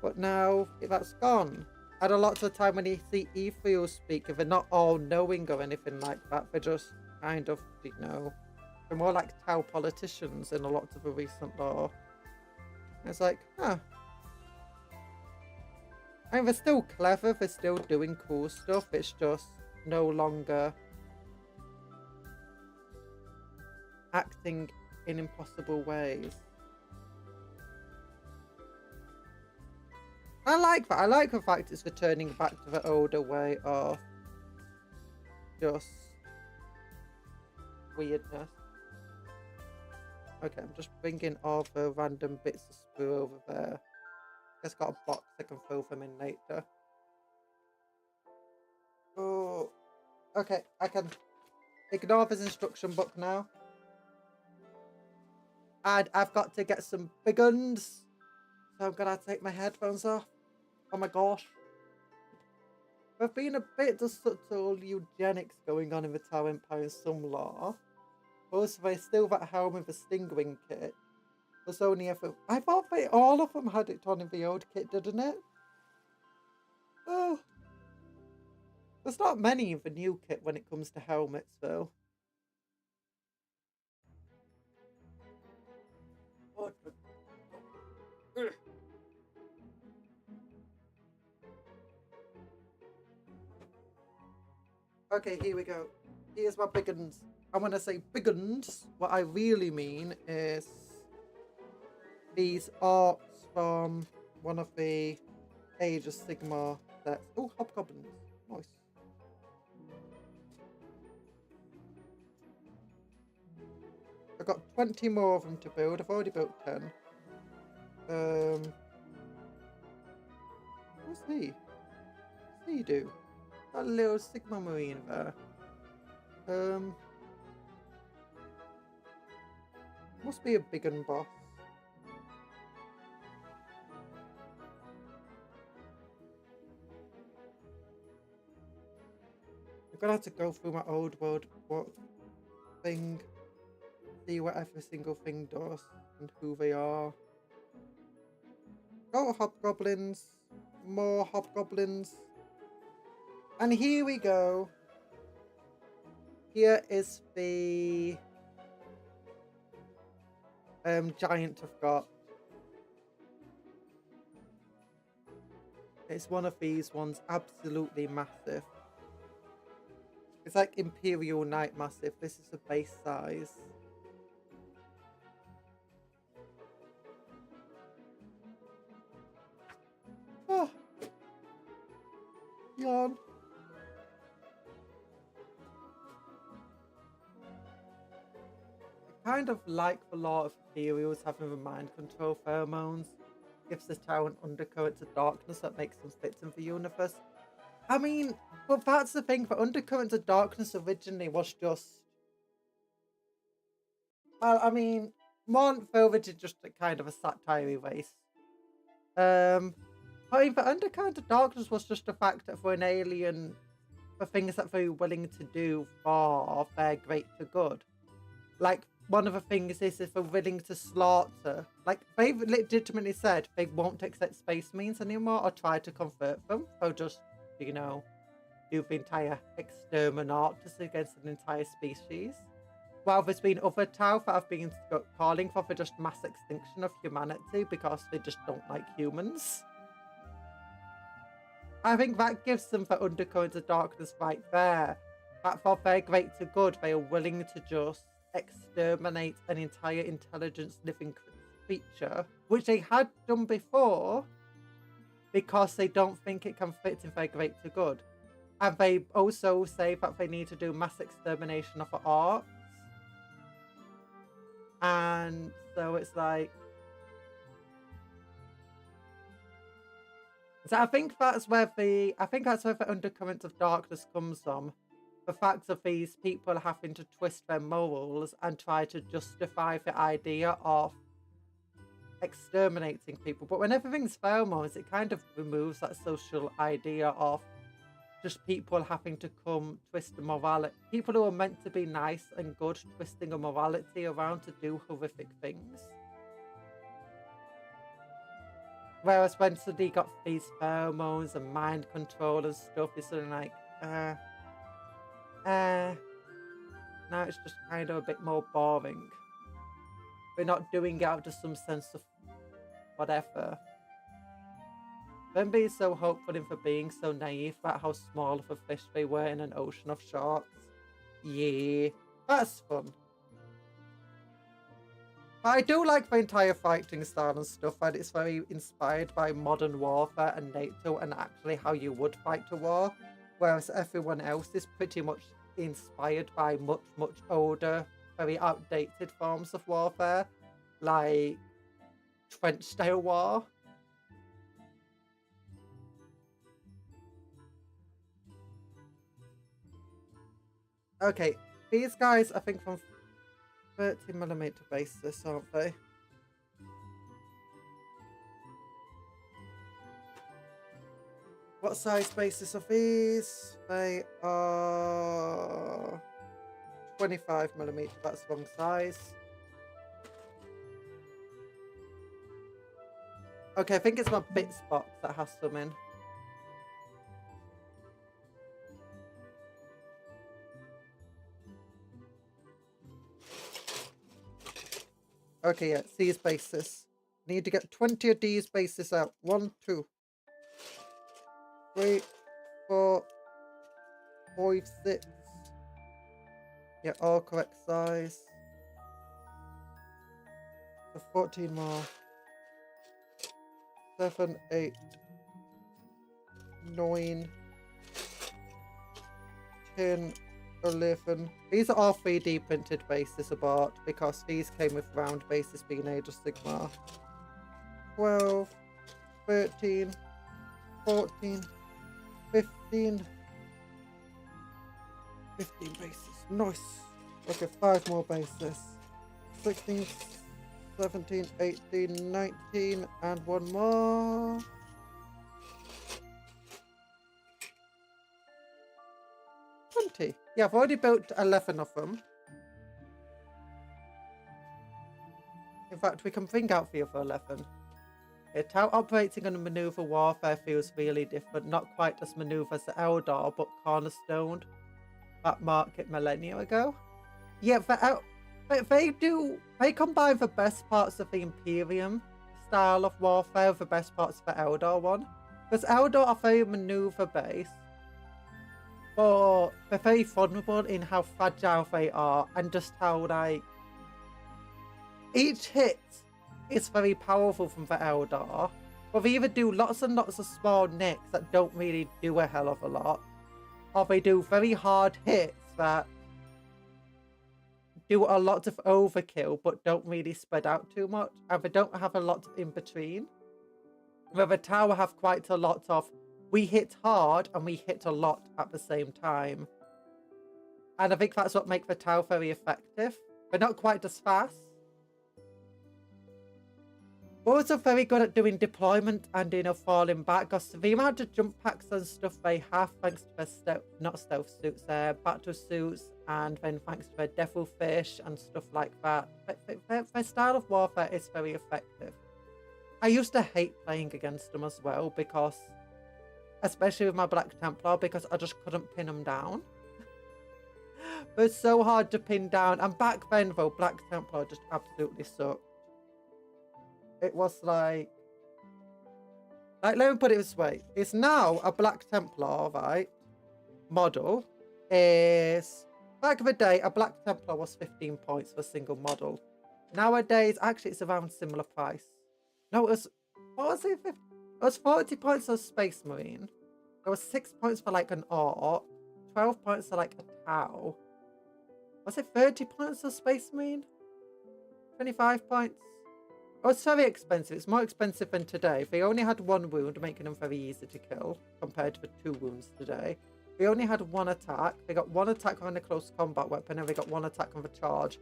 [SPEAKER 1] But now, that's gone. And a lot of the time when you see ethereals speak, they're not all-knowing or anything like that. They're just kind of, they're more like Tau politicians in a lot of the recent lore. And it's like, huh. I mean, they're still clever. They're still doing cool stuff. It's just no longer acting in impossible ways. I like that. I like the fact it's returning back to the older way of just weirdness. Okay, I'm just bringing all the random bits of sprue over there. Just got a box I can throw them in later. Oh, okay, I can ignore this instruction book now. And I've got to get some big guns. So I'm going to take my headphones off. Oh my gosh. There's been a bit of subtle eugenics going on in the Tau Empire in some lore. Also, there's still that helm with the Stingwing kit. There's only ever... I thought all of them had it on in the old kit, didn't it? Oh. There's not many in the new kit when it comes to helmets, though. Okay, here we go. Here's my big uns. And when I say big uns, what I really mean is these Orcs from one of the Age of Sigmar sets. Oh, hobgoblins. Nice. I've got 20 more of them to build. I've already built 10. What's he? What's he do? Got a little Sigma Marine there. Must be a big un boss. gonna have to go through my old world thing, see what every single thing does and who they are. Go hobgoblins, more hobgoblins. And here we go. Here is the giant I've got. It's one of these ones, absolutely massive. It's like Imperial Knight massive. This is the base size. Oh. Yawn. I kind of like the law of Imperials having the mind control pheromones. Gives the town undercurrents of darkness that makes them fit in the universe. I mean, but that's the thing, the undercurrents of darkness originally was just... I mean, more originally just a kind of a satire race. I mean, the undercurrent of darkness was just a fact that for an alien, the things that they're willing to do for their greater good. Like, one of the things is if they're willing to slaughter, like, they've legitimately said they won't accept space marines anymore or try to convert them. They'll just, you know, do the entire exterminatus against an entire species. While there's been other tau that have been calling for just mass extinction of humanity because they just don't like humans. I think that gives them the undercurrents of darkness right there. That for their greater good, they are willing to just exterminate an entire intelligent living creature, which they had done before, because they don't think it can fit in their greater good. And they also say that they need to do mass extermination of the Orcs. And so it's like... So I think that's where the undercurrent of darkness comes from. The fact of these people having to twist their morals and try to justify the idea of exterminating people. But when everything's pheromones, it kind of removes that social idea of just people having to come twist the morality. People who are meant to be nice and good, twisting a morality around to do horrific things. Whereas when somebody got these pheromones and mind control and stuff, it's sort of like, now it's just kind of a bit more boring. We're not doing it out of some sense of whatever. Them being so hopeful and for being so naive about how small of a fish they were in an ocean of sharks. Yeah, that's fun. But I do like the entire fighting style and stuff, and it's very inspired by modern warfare and NATO and actually how you would fight a war. Whereas everyone else is pretty much inspired by much, much older, very outdated forms of warfare, like trench-style war. Okay, these guys, I think from 30mm basis, aren't they? What size bases are these? They are 25mm, that's the wrong size. Okay, I think it's my bits box that has some in. Okay, yeah, it's these bases. Need to get 20 of these bases out. 1, 2, 3, 4, 5, 6. Yeah, all correct size. So 14 more. 7, 8, 9, 10, 11. These are all 3D printed bases I bought because these came with round bases being Age of Sigmar. 12, 13, 14, 15. 15 bases. Nice. Okay, 5 more bases. 16, 17, 18, 19, and 1 more. 20. Yeah, I've already built 11 of them. In fact, we can bring out the other 11. How operating on maneuver warfare feels really different. Not quite as maneuver as the Eldar, but cornerstoned that market millennia ago. Yeah, they combine the best parts of the Imperium style of warfare with the best parts of the Eldar one. Because Eldar are very maneuver based, but they're very vulnerable in how fragile they are and just how, like, each hit is very powerful from the Eldar, but they either do lots and lots of small nicks that don't really do a hell of a lot, or they do very hard hits that do a lot of overkill but don't really spread out too much, and they don't have a lot in between. Where the Tower have quite a lot of, we hit hard and we hit a lot at the same time. And I think that's what makes the Tower very effective. They're not quite as fast. We're also very good at doing deployment and, you know, falling back. Because the amount of jump packs and stuff they have, thanks to their their battle suits, and then thanks to their devilfish and stuff like that. Their style of warfare is very effective. I used to hate playing against them as well, because, especially with my Black Templar, because I just couldn't pin them down. But it's so hard to pin down. And back then, though, Black Templar just absolutely sucked. It was like, let me put it this way. It's now a Black Templar, right? Model is, back in the day, a Black Templar was 15 points for a single model. Nowadays, actually, it's around similar price. No, it was, what was it? It was 40 points for a Space Marine. There was 6 points for like an Orc, 12 points for like a Tau. Was it 30 points for a Space Marine? 25 points? It was very expensive. It's more expensive than today. They only had 1 wound, making them very easy to kill, compared to the 2 wounds today. They only had 1 attack. They got 1 attack on a close combat weapon, and they got 1 attack on the charge.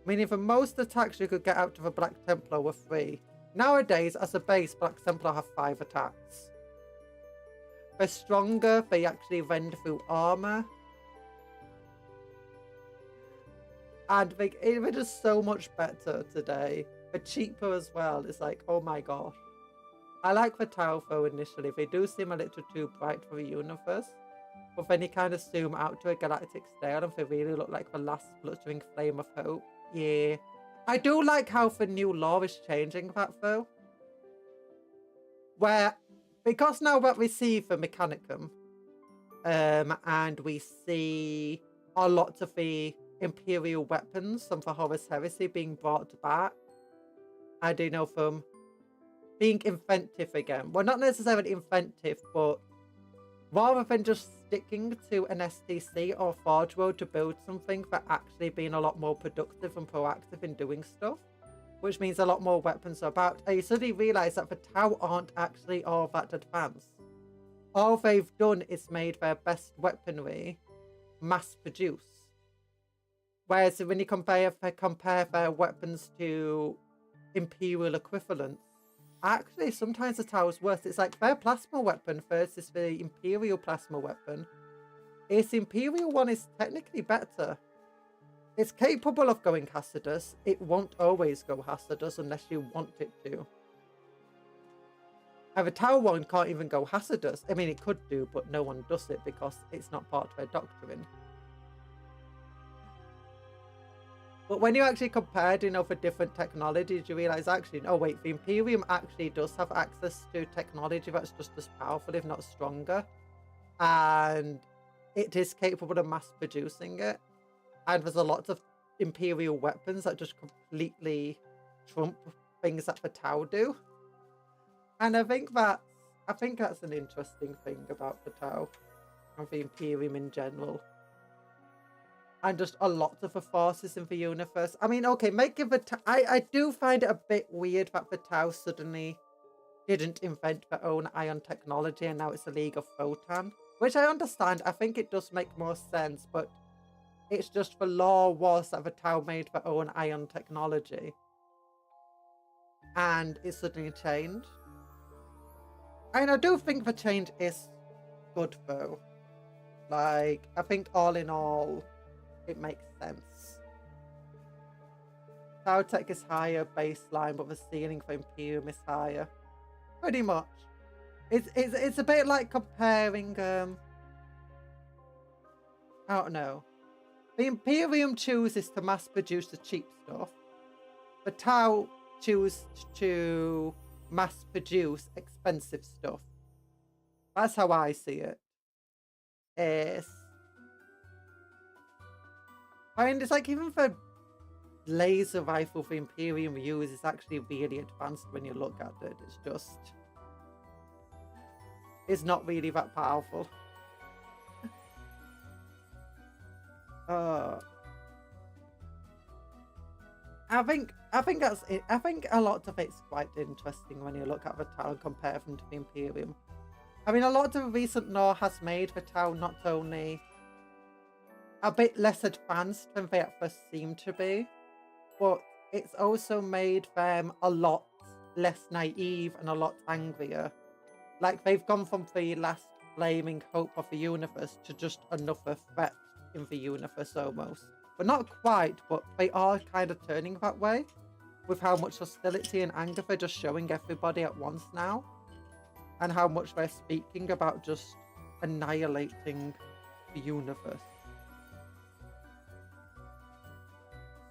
[SPEAKER 1] Meaning the most attacks you could get out of a Black Templar were 3. Nowadays, as a base, Black Templar have 5 attacks. They're stronger, they actually rend through armor. And they're just so much better today. They're cheaper as well. It's like, oh my gosh. I like the Tau though initially. They do seem a little too bright for the universe. But then you kind of zoom out to a galactic scale and they really look like the last spluttering flame of hope. Yeah. I do like how the new lore is changing that though. Where, because now that we see the Mechanicum, and we see a lot of the Imperial weapons from the Horus Heresy being brought back, I do know from being inventive again. Well, not necessarily inventive, but rather than just sticking to an STC or Forge World to build something, they're actually being a lot more productive and proactive in doing stuff, which means a lot more weapons are about. And you suddenly realise that the Tau aren't actually all that advanced. All they've done is made their best weaponry mass produce. Whereas when you compare their weapons to Imperial equivalents, actually sometimes the Tau's worse. It's like their plasma weapon versus the Imperial plasma weapon. Its Imperial one is technically better. It's capable of going hazardous. It won't always go hazardous unless you want it to. And the Tau one can't even go hazardous. I mean, it could do, but no one does it because it's not part of their doctrine. But when you actually compared, you know, for different technologies, you realise actually, oh wait, the Imperium actually does have access to technology that's just as powerful, if not stronger. And it is capable of mass producing it. And there's a lot of Imperial weapons that just completely trump things that the Tau do. And I think that's an interesting thing about the Tau and the Imperium in general. And just a lot of the forces in the universe. I mean, okay, I do find it a bit weird that the Tau suddenly didn't invent their own ion technology and now it's a League of Photon. Which I understand. I think it does make more sense, but it's just the law was that the Tau made their own ion technology. And it suddenly changed. And I do think the change is good though. Like, I think all in all, it makes sense. Tau Tech is higher baseline, but the ceiling for Imperium is higher. Pretty much. It's a bit like comparing, I don't know. The Imperium chooses to mass produce the cheap stuff. The Tau choose to mass produce expensive stuff. That's how I see it. I mean, it's like even the laser rifle the Imperium use is actually really advanced when you look at it. It's just... it's not really that powerful. I think that's it. I think a lot of it's quite interesting when you look at the Tau and compare them to the Imperium. I mean, a lot of the recent lore has made the Tau not only a bit less advanced than they at first seem to be, but it's also made them a lot less naive and a lot angrier. Like, they've gone from the last flaming hope of the universe to just another threat in the universe almost. But not quite, but they are kind of turning that way with how much hostility and anger they're just showing everybody at once now, and how much they're speaking about just annihilating the universe.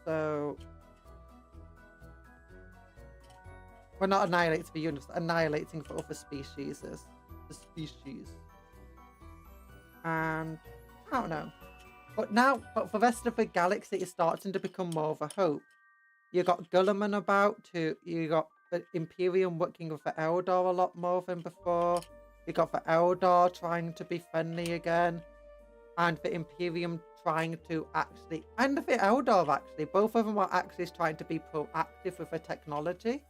[SPEAKER 1] So, we're not annihilating the universe, annihilating the other species. The species. And I don't know. But for the rest of the galaxy, it's starting to become more of a hope. You got Gulliman about to, you got the Imperium working with the Eldar a lot more than before. You got the Eldar trying to be friendly again. And the Imperium trying to actually, and the Eldar actually, both of them are actually trying to be proactive with the technology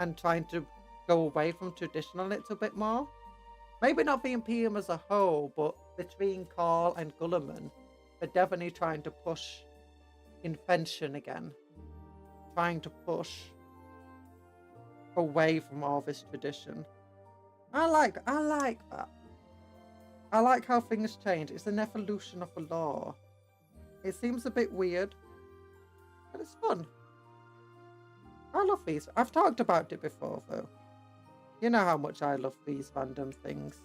[SPEAKER 1] and trying to go away from tradition a little bit more. Maybe not the Imperium as a whole, but between Carl and Gulliman, they're definitely trying to push invention again. Trying to push away from all this tradition. I like that. I like how things change. It's an evolution of the law. It seems a bit weird, but it's fun. I love these. I've talked about it before, though. You know how much I love these random things.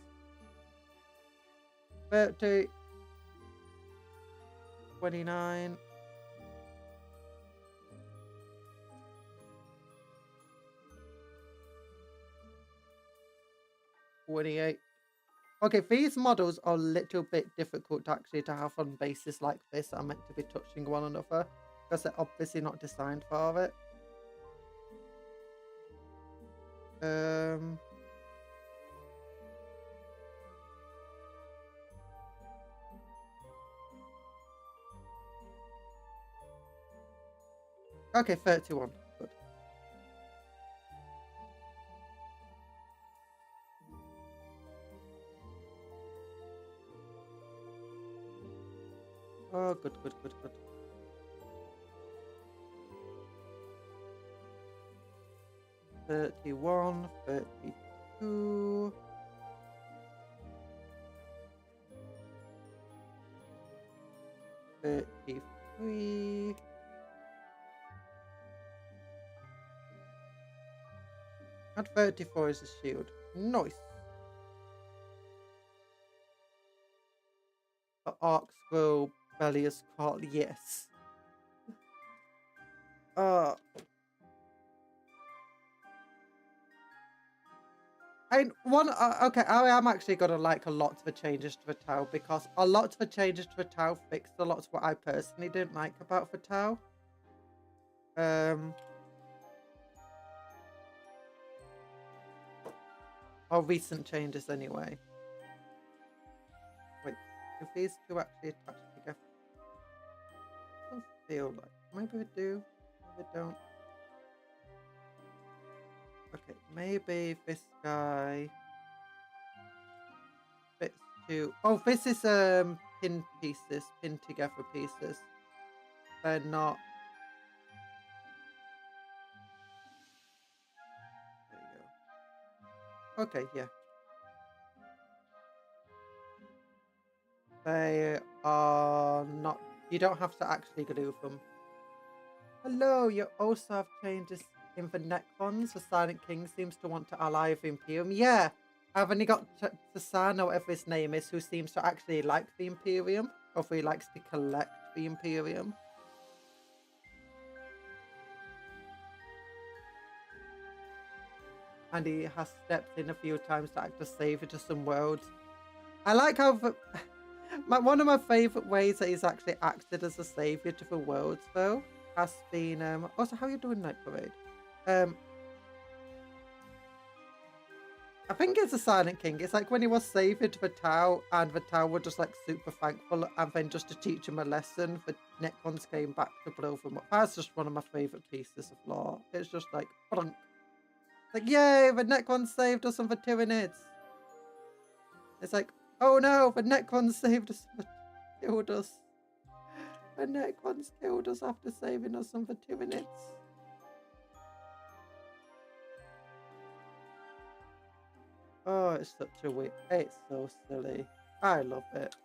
[SPEAKER 1] 30, 29. Okay, these models are a little bit difficult actually to have on bases like this that are meant to be touching one another, because they're obviously not designed for it. Okay, 31. Good. Oh, good. 31, 32. 33. And 34 is the shield. Nice. The Orcs grow belly as called. Yes. Okay, I am actually gonna like a lot of the changes to the Tau, because a lot of the changes to the Tau fixed a lot of what I personally didn't like about the Tau. Or recent changes anyway. Wait, do these two actually attach together? I don't feel like. Maybe they do, maybe they don't. Okay, maybe this guy fits to... Oh, this is pin together pieces. They're not... There you go. Okay, yeah. They are not... You don't have to actually glue them. Hello, you also have changes in the neck ones. The Silent King seems to want to ally with Imperium. Yeah, I've only got Tasan, or whatever his name is, who seems to actually like the Imperium. Or if he likes to collect the Imperium. And he has stepped in a few times to act as savior to some worlds. I like how one of my favourite ways that he's actually acted as a savior to the worlds, though, has been... Also, how are you doing, Night Parade? I think it's a Silent King. It's like when he was savior to the Tau, and the Tau were just like super thankful, and then just to teach him a lesson, the Necrons came back to blow them up. That's just one of my favourite pieces of lore. It's just like, it's like, yay, the Necrons saved us from the Tyranids. It's like, oh no, the Necrons saved us, killed us. The Necrons killed us after saving us from the Tyranids. Oh, it's such a weird... It's so silly. I love it.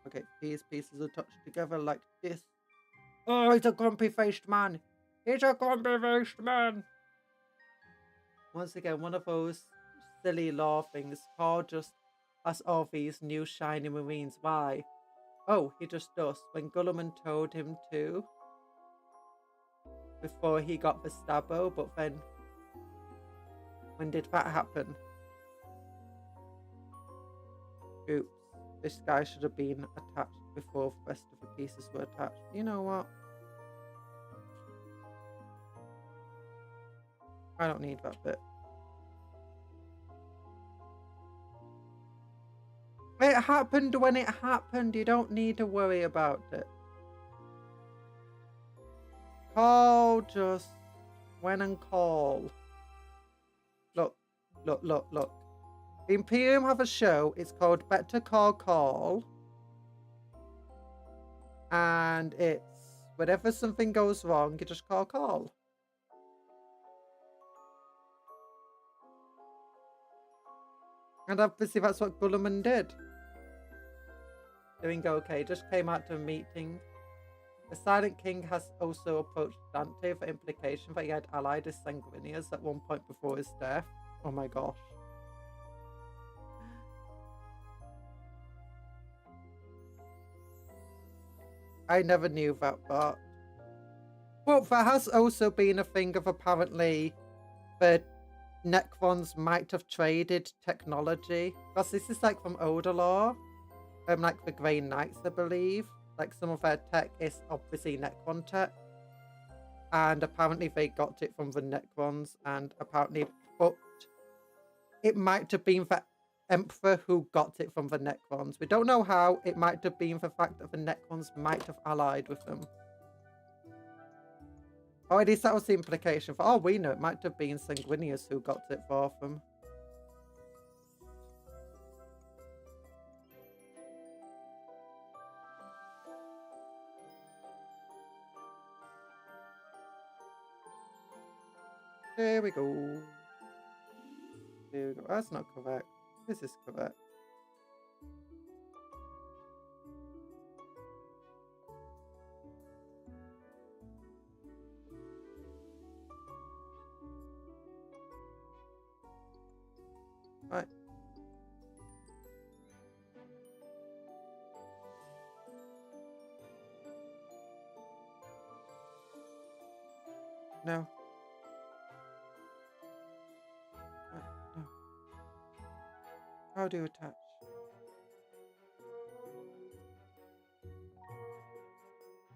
[SPEAKER 1] Okay, these pieces are touched together like this. Oh, he's a grumpy-faced man. He's a grumpy-faced man. Once again, one of those silly lore things. Paul just has all these new shiny marines. Why? Oh, he just does. When Gulliman told him to. Before he got the Stabbo, but then... When did that happen? Oops. This guy should have been attached before the rest of the pieces were attached. You know what? I don't need that bit. It happened when it happened. You don't need to worry about it. Call just when and call. Look, look, look, look. The Imperium have a show. It's called Better Call Call. And it's whenever something goes wrong, you just call. And obviously that's what Gulliman did. Doing okay. Just came out to a meeting. The Silent King has also approached Dante for implication that he had allied his Sanguinius at one point before his death. Oh my gosh. I never knew that part. But there has also been a thing of apparently the Necrons might have traded technology. Because this is like from older lore. Like the Grey Knights, I believe. Like some of their tech is obviously Necron tech. And apparently they got it from the Necrons. And apparently, but it might have been the Emperor who got it from the Necrons. We don't know how. It might have been the fact that the Necrons might have allied with them. Or at least that was the implication. For all we know, it might have been Sanguinius who got it for them. There we go. There we go. That's not correct. This is correct. Right. No. No. How do you attach?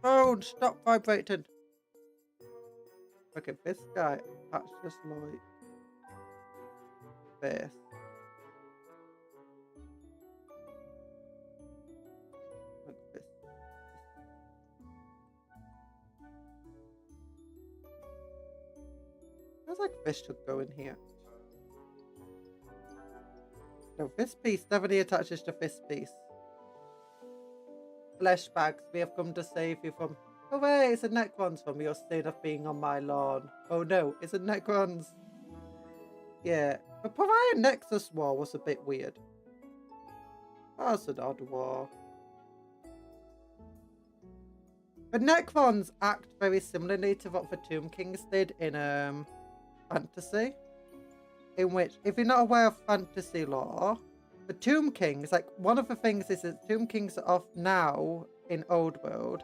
[SPEAKER 1] Oh, stop vibrating. Okay, this guy attached just like this. Like this. Feels like this should go in here. No, this piece definitely attaches to this piece. Flesh bags, we have come to save you from Hooray, it's a Necrons from your sin of being on my lawn. Oh no, it's a Necrons. Yeah, the Pariah Nexus war was a bit weird. That's an odd war. The Necrons act very similarly to what the Tomb Kings did in fantasy. In which, if you're not aware of fantasy lore, the Tomb Kings, like one of the things is that Tomb Kings are now in Old World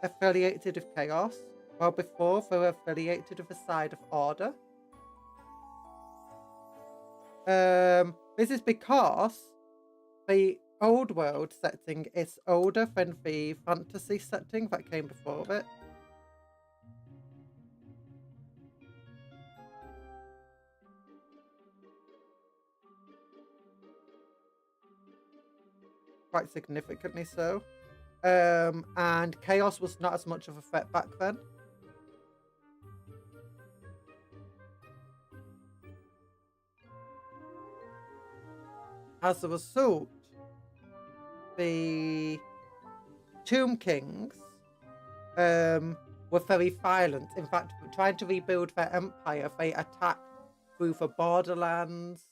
[SPEAKER 1] affiliated with Chaos, while before they were affiliated with the side of Order. This is because the Old World setting is older than the fantasy setting that came before it. Quite significantly so. And Chaos was not as much of a threat back then. As a result, the Tomb Kings were very violent. In fact, trying to rebuild their empire, they attacked through the borderlands.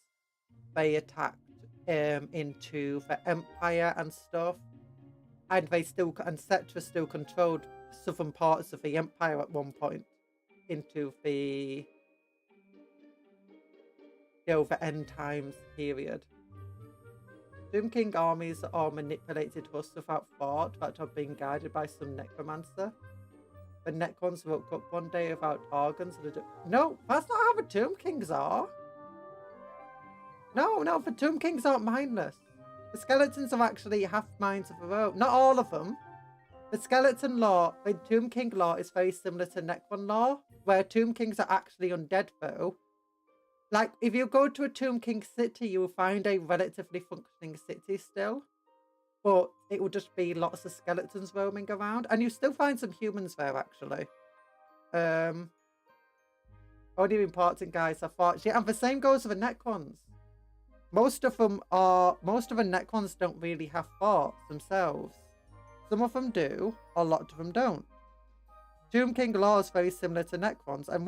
[SPEAKER 1] They attacked into the empire and stuff. And Cetra still controlled southern parts of the empire at one point into the the end times period. Tomb King armies are manipulated husks without thought that are being guided by some necromancer. The Necrons woke up one day without organs. No, that's not how the Tomb Kings are. No, the Tomb Kings aren't mindless. The skeletons are actually half minds of their own. Not all of them. The skeleton lore, the Tomb King lore is very similar to Necron lore, where Tomb Kings are actually undead though. Like, if you go to a Tomb King city, you will find a relatively functioning city still. But it will just be lots of skeletons roaming around. And you still find some humans there, actually. Only important guys are thoughts. Yeah, and the same goes with the Necrons. Most of the Necrons don't really have thoughts themselves. Some of them do, a lot of them don't. Tomb King lore is very similar to Necrons, and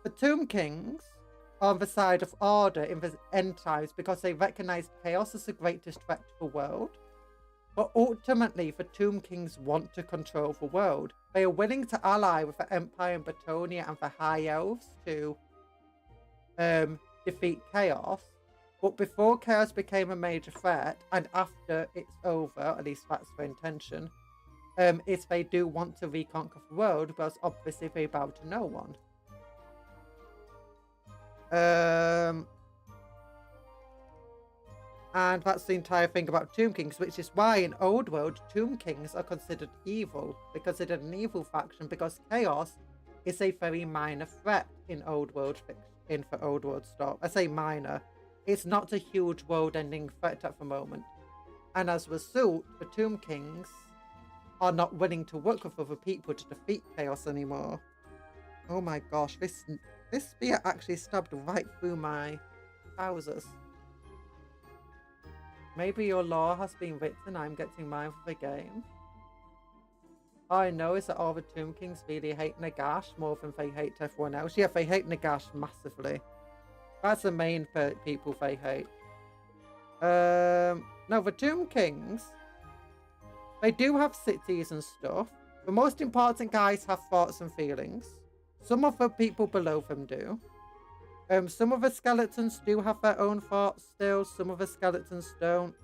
[SPEAKER 1] the Tomb Kings are on the side of Order in the end times because they recognize Chaos as the greatest threat to the world. But ultimately, the Tomb Kings want to control the world. They are willing to ally with the Empire in Batonia and the High Elves to defeat Chaos. But before Chaos became a major threat, and after it's over, at least that's their intention, is they do want to reconquer the world, because obviously they bow to no one. And that's the entire thing about Tomb Kings, which is why in Old World, Tomb Kings are considered evil, because they're an evil faction, because Chaos is a very minor threat in Old World fiction, for Old World stuff. I say minor. It's not a huge world-ending threat at the moment. And as a result, the Tomb Kings are not willing to work with other people to defeat Chaos anymore. Oh my gosh, this spear actually stabbed right through my trousers. Maybe your lore has been written, I'm getting mine for the game. All I know is that all the Tomb Kings really hate Nagash more than they hate everyone else. Yeah, they hate Nagash massively. That's the main people they hate. No, the Tomb Kings, they do have cities and stuff. The most important guys have thoughts and feelings. Some of the people below them do. Some of the skeletons do have their own thoughts still. Some of the skeletons don't.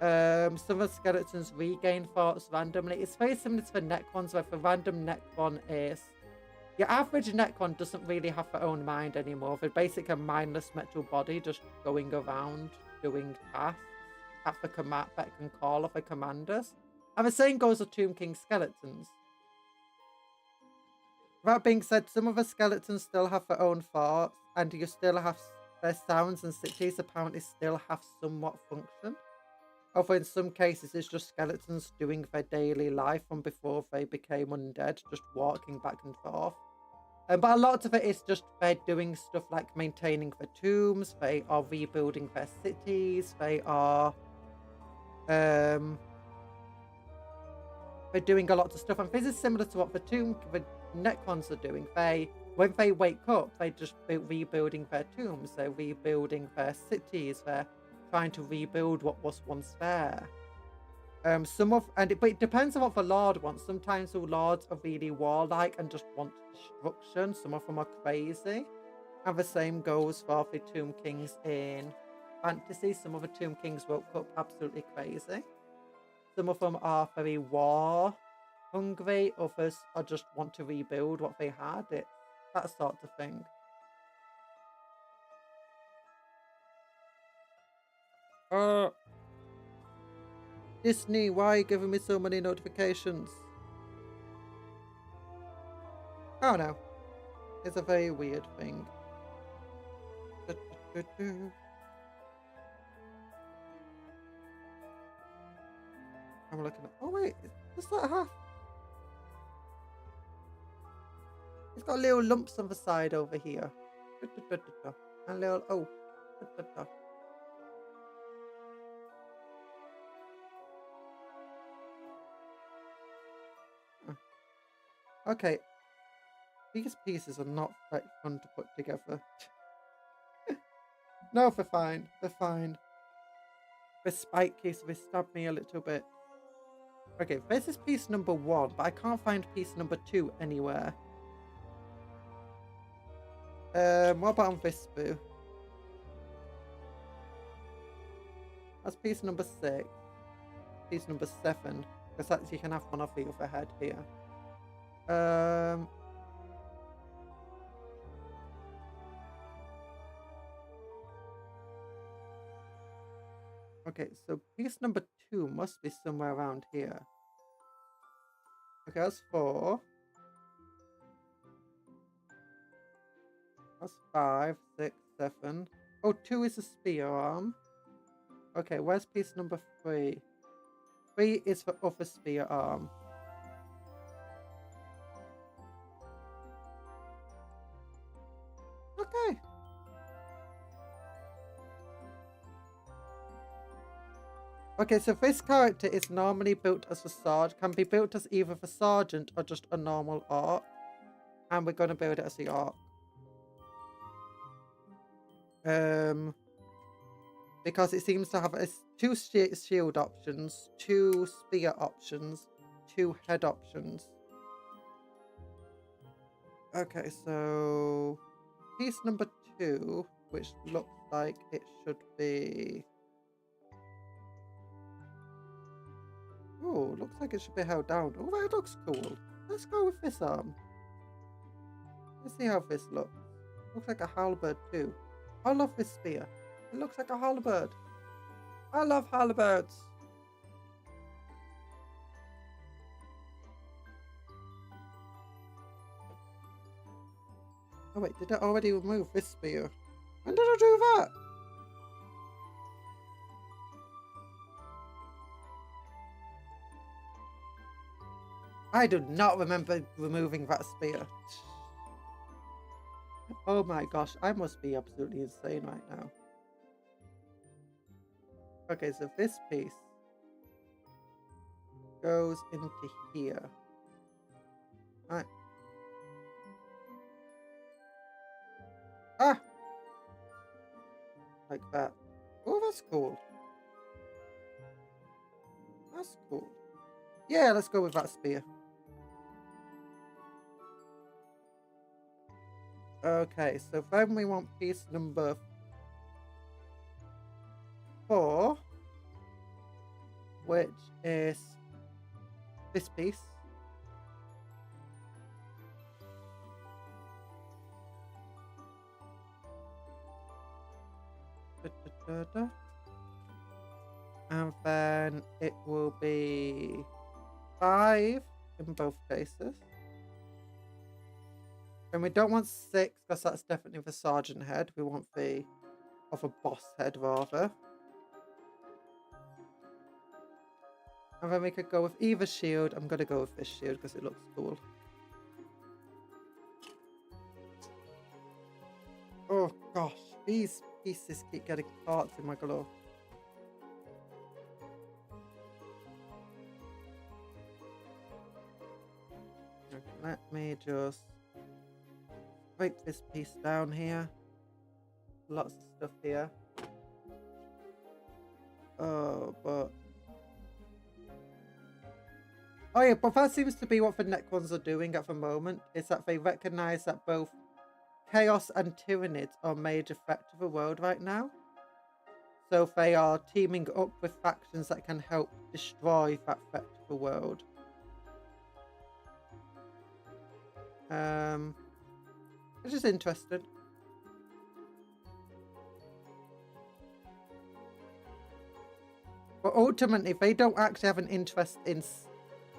[SPEAKER 1] Some of the skeletons regain thoughts randomly. It's very similar to the Necrons, where the random Necron is... Your average Necron doesn't really have their own mind anymore. They're basically a mindless metal body just going around doing tasks at the beck and call of the commanders. And the same goes with Tomb King skeletons. That being said, some of the skeletons still have their own thoughts, and you still have their sounds and cities apparently still have somewhat function. Although in some cases it's just skeletons doing their daily life from before they became undead, just walking back and forth. But a lot of it is just they're doing stuff like maintaining the tombs, they are rebuilding their cities, they are they're doing a lot of stuff. And this is similar to what the Necrons are doing. When they wake up, they just rebuilding their tombs, they're rebuilding their cities, they're trying to rebuild what was once there. But it depends on what the Lord wants. Sometimes the Lords are really warlike and just want destruction. Some of them are crazy. And the same goes for the Tomb Kings in fantasy. Some of the Tomb Kings woke up absolutely crazy. Some of them are very war hungry. Others are just want to rebuild what they had. It's that sort of thing. Disney, why are you giving me so many notifications? Oh no. It's a very weird thing. I'm looking at. Oh wait, does that have? It's got little lumps on the side over here. And little Okay. These pieces are not very fun to put together. No, they're fine. They're fine. The spike piece, they stabbed me a little bit. Okay, this is piece number 1, but I can't find piece number 2 anywhere. What about on this boo? That's piece number 6. Piece number 7. Because that's, you can have one of the other head here. Okay, so piece number 2 must be somewhere around here. Okay, that's 4. That's 5, 6, 7. Oh, 2 is a spear arm. Okay, where's piece number 3? 3 is the other spear arm. Okay. Okay, so this character is normally built as a sergeant, can be built as either the sergeant or just a normal orc. And we're going to build it as the orc. Because it seems to have 2 shield options, 2 spear options, 2 head options. Okay, so piece number 2, which looks like it should be... Oh, looks like it should be held down. Oh, that looks cool. Let's go with this arm. Let's see how this looks. Looks like a halberd too. I love this spear. It looks like a halberd. I love halberds. Oh wait, did I already remove this spear? When did I do that? I do not remember removing that spear. Oh my gosh, I must be absolutely insane right now. Okay, so this piece goes into here. Right. Ah! Like that. Oh, that's cool. That's cool. Yeah, let's go with that spear. Okay, so then we want piece number 4, which is this piece. And then it will be 5 in both cases. And we don't want 6 because that's definitely the sergeant head. We want the of a boss head rather. And then we could go with either shield. I'm going to go with this shield because it looks cool. Oh gosh, these pieces keep getting caught in my glove. . Let me just break this piece down here. Lots of stuff here. Oh, but... Oh yeah, but that seems to be what the Necrons are doing at the moment, is that they recognise that both chaos and tyrannids are a major threat to the world right now. So they are teaming up with factions that can help destroy that threat to the world. Which is interesting. But ultimately, they don't actually have an interest in...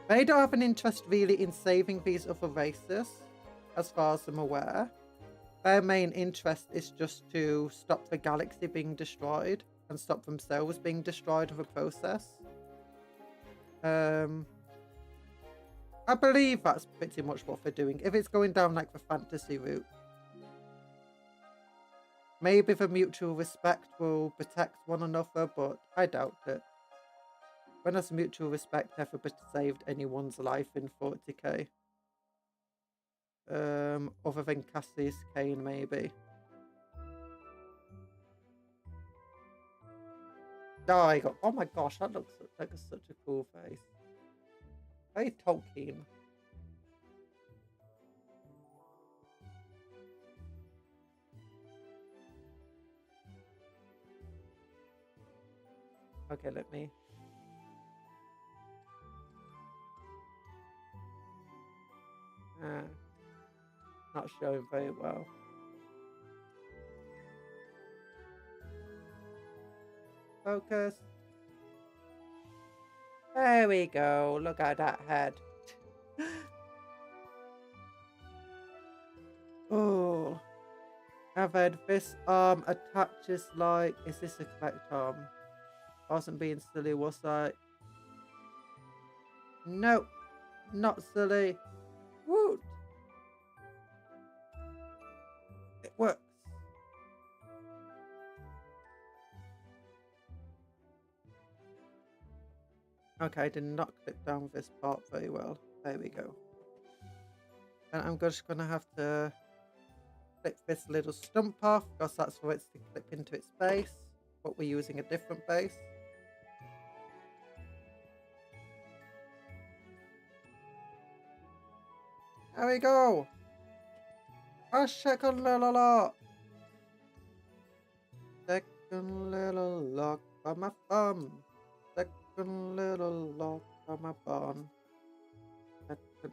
[SPEAKER 1] They don't have an interest really in saving these other races, as far as I'm aware. Their main interest is just to stop the galaxy being destroyed and stop themselves being destroyed in the process. I believe that's pretty much what they're doing. If it's going down like the fantasy route. Maybe the mutual respect will protect one another, but I doubt it. When has mutual respect ever saved anyone's life in 40k? Other than Cassius Cain, maybe. Oh my gosh, that looks like such a cool face. Very Tolkien. Okay, let me... not showing very well. Focus. There we go. Look at that head. Oh. I've had this arm attaches like... Is this the correct arm? I wasn't being silly, was I? No. Not silly. Woot. It works. Okay, I did not click down this part very well. There we go. And I'm just going to have to click this little stump off because that's for it to clip into its base. But we're using a different base. There we go. A second little lock. Second little lock for my thumb. Second little lock for my bun.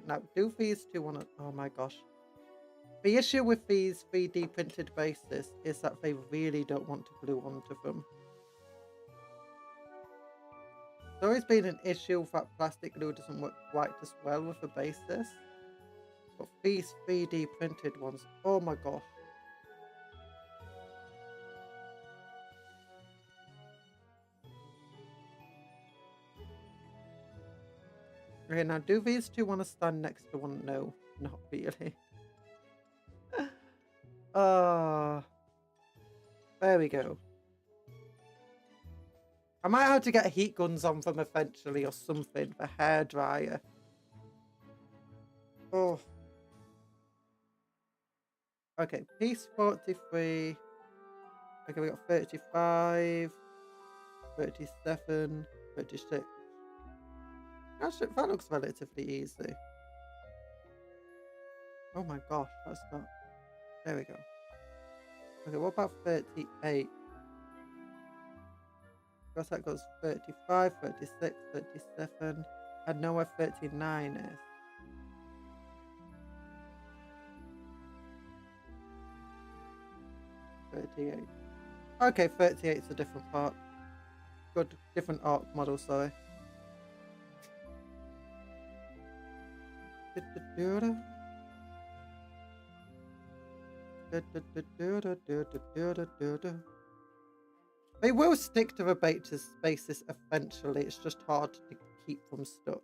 [SPEAKER 1] Now, do these two want to... Oh my gosh. The issue with these 3D printed bases is that they really don't want to glue onto them. There's always been an issue that plastic glue doesn't work quite as well with the bases. But these 3D printed ones, oh my gosh. Okay, now do these two want to stand next to one? No, not really. There we go. I might have to get heat guns on them eventually or something. The hairdryer. Oh. Okay, piece 43. Okay, we got 35, 37, 36. Actually, that looks relatively easy. Oh my gosh, that's got... There we go. Okay, what about 38? Because that goes 35, 36, 37. I know where 39 is. Okay, 38 is a different part. Good, different art model, sorry. They will stick to the basis eventually, it's just hard to keep them stuck,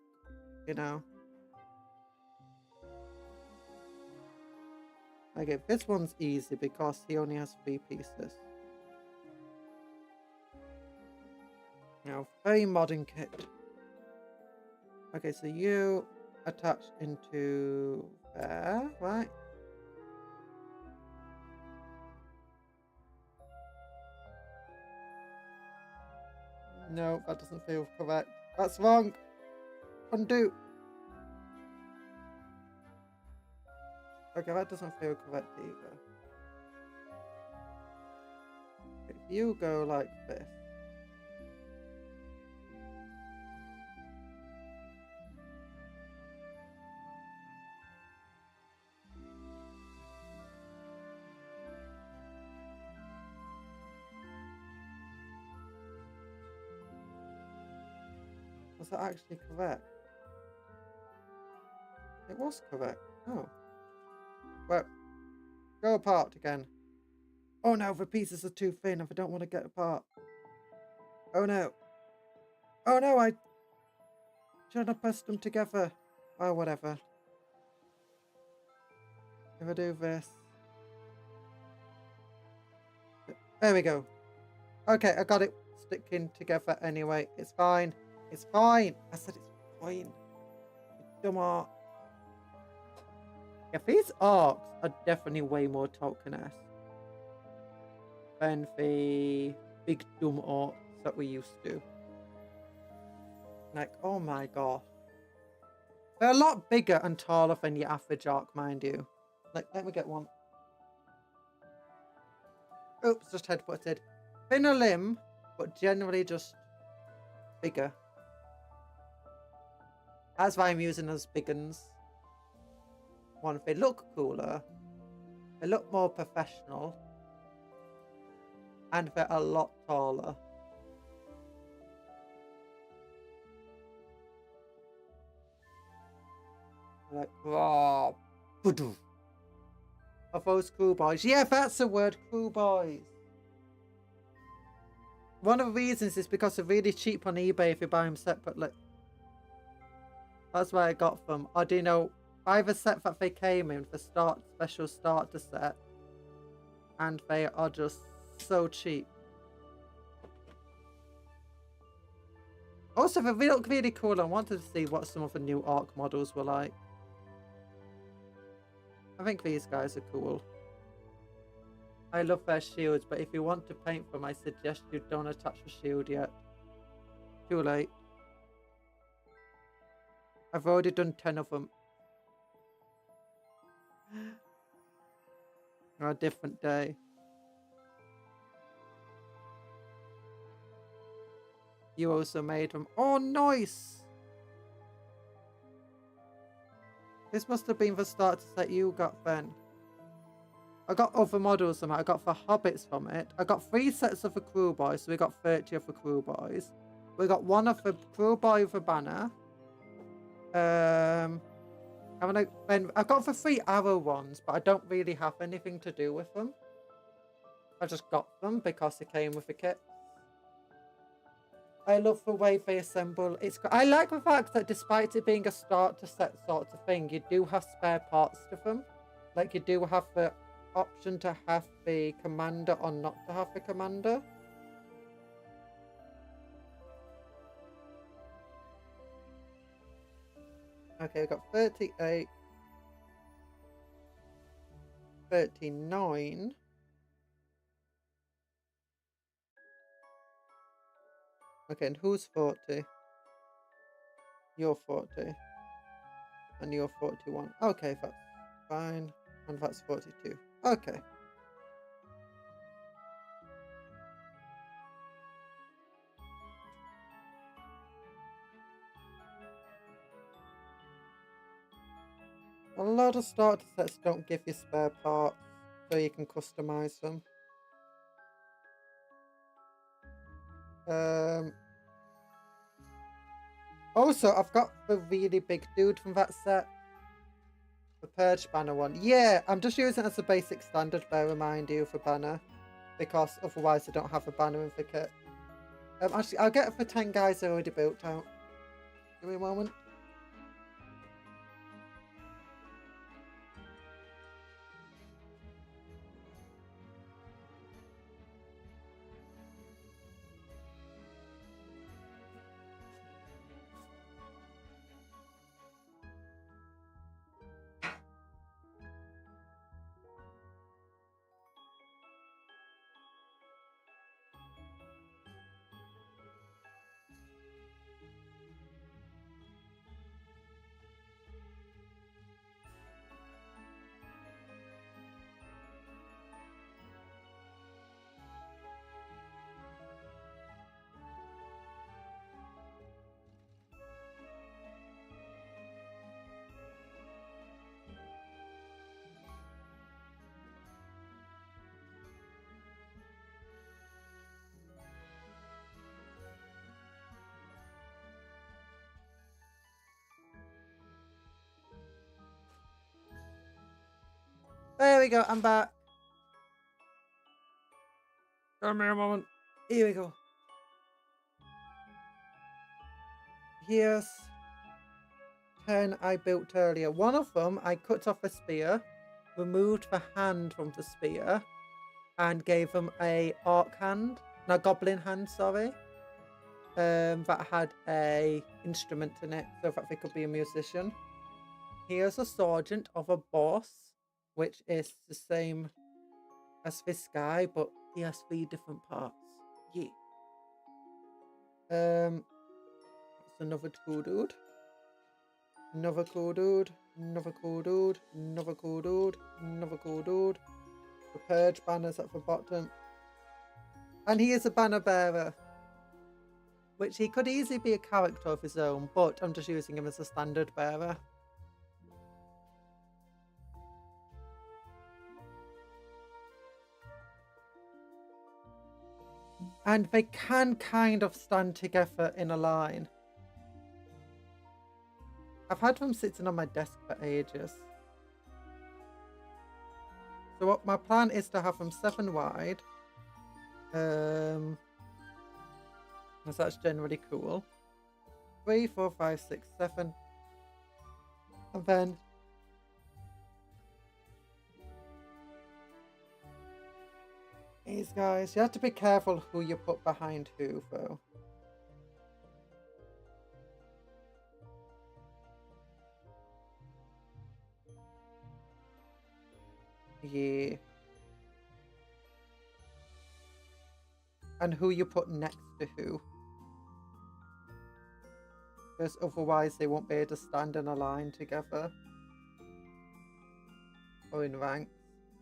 [SPEAKER 1] you know? Okay, this one's easy because he only has 3 pieces. Now, very modern kit. Okay, so you... attached into there, right? No, that doesn't feel correct. That's wrong. Undo. Okay, that doesn't feel correct either. If you go like this. Was that actually correct? It was correct. Oh. Well, go apart again. Oh no, the pieces are too thin if I don't want to get apart. Oh no. Oh no, I should have pressed them together. Oh, whatever. If I do this. There we go. Okay, I got it sticking together anyway. It's fine. It's fine. I said it's fine. You dumb art. Yeah, these Orcs are definitely way more Tolkien-esque than the big dumb Orcs that we used to. Like, oh my gosh. They're a lot bigger and taller than your average Orc, mind you. Like, let me get one. Oops, just headbutted. Thinner limb, but generally just bigger. That's why I'm using those big ones. One, they look cooler. They look more professional. And they're a lot taller. Like, oh, of those cool boys. Yeah, that's the word, cool boys. One of the reasons is because they're really cheap on eBay if you buy them separately. That's where I got them. I do know buy the set that they came in, the special starter set, and they are just so cheap. Also, they look really cool. I wanted to see what some of the new Orc models were like. I think these guys are cool. I love their shields, but if you want to paint them, I suggest you don't attach the shield yet. Too late. I've already done 10 of them. On a different day. You also made them. Oh, nice! This must have been the starter set you got then. I got other models from it. I got the hobbits from it. I got 3 sets of the crew boys, so we got 30 of the crew boys. We got 1 of the crew boy with a banner. I got the 3 arrow ones, but I don't really have anything to do with them. I just got them because they came with the kit. I love the way they assemble. I like the fact that despite it being a starter set sort of thing, you do have spare parts to them. Like you do have the option to have the commander or not to have the commander. Okay, we've got 38. 39. Okay, and who's 40? You're 40. And you're 41. Okay, that's fine. And that's 42. Okay. A lot of starter sets don't give you spare parts, so you can customize them. Also, I've got the really big dude from that set. The Purge banner one. Yeah, I'm just using it as a basic standard bearer, mind you, for banner. Because otherwise I don't have a banner in the kit. Actually, I'll get it for 10 guys already built out. Give me a moment. There we go, I'm back. Give me a moment. Here we go. Here's 10 I built earlier. One of them, I cut off a spear, removed the hand from the spear, and gave them a orc hand. No, goblin hand, sorry. That had a instrument in it, so that they could be a musician. Here's a sergeant of a boss, which is the same as this guy, but he has 3 different parts. Yeah. That's another cool dude. Another cool dude. Another cool dude. Another cool dude. Another cool dude. The purge banners at the bottom. And he is a banner bearer, which he could easily be a character of his own, but I'm just using him as a standard bearer. And they can kind of stand together in a line. I've had them sitting on my desk for ages. So what my plan is to have them 7 wide. Because that's generally cool. 3, 4, 5, 6, 7. And then these guys, you have to be careful who you put behind who, though. Yeah. And who you put next to who. Because otherwise they won't be able to stand in a line together. Or in ranks.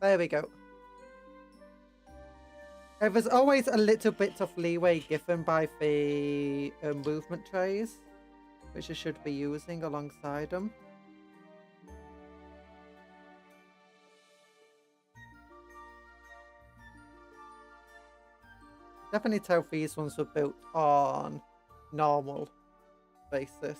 [SPEAKER 1] There we go. There's always a little bit of leeway given by the movement trays, which you should be using alongside them. Definitely tell these ones were built on normal basis.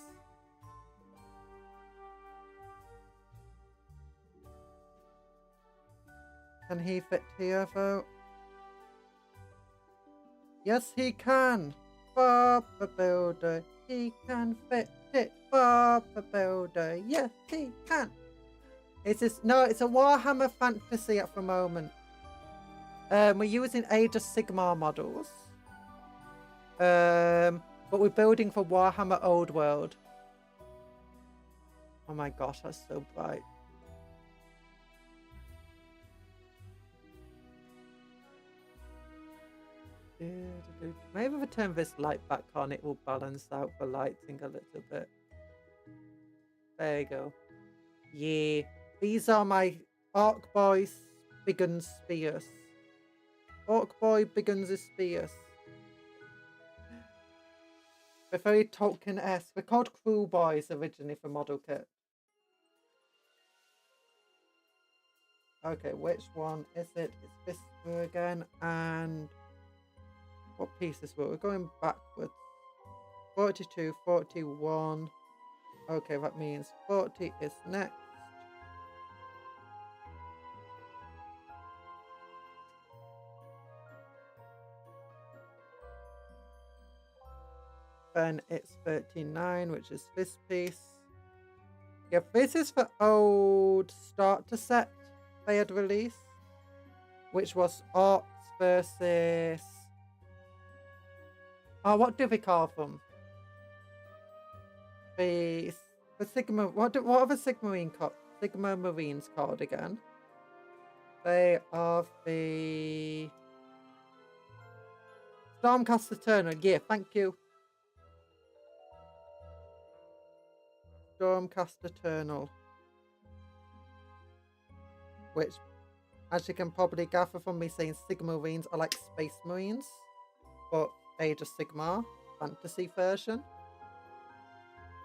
[SPEAKER 1] Can he fit here though? Yes, he can. Bob the Builder, he can fit it. Bob the Builder, yes, he can. It's a Warhammer Fantasy at the moment. We're using Age of Sigmar models. But we're building for Warhammer Old World. Oh my gosh, that's so bright. Maybe if I turn this light back on, it will balance out the lighting a little bit. There you go. Yeah. These are my Orc Boys Big Guns Spears. Orc Boy Big Guns Spears. They're very Tolkien-esque. They're called Crew Boys originally for model kit. Okay, which one is it? It's this one again, and what pieces were we? We're going backwards. 42, 41. Okay, that means 40 is next. Then it's 39, which is this piece. Yeah, this is the old starter set they had released, which was Orcs versus... Oh, what do we call them? The Sigma... What are the Sigma Marines called again? They are the... Stormcast Eternal. Yeah, thank you. Stormcast Eternal. Which, as you can probably gather from me saying Sigma Marines are like Space Marines, but Age of Sigmar fantasy version.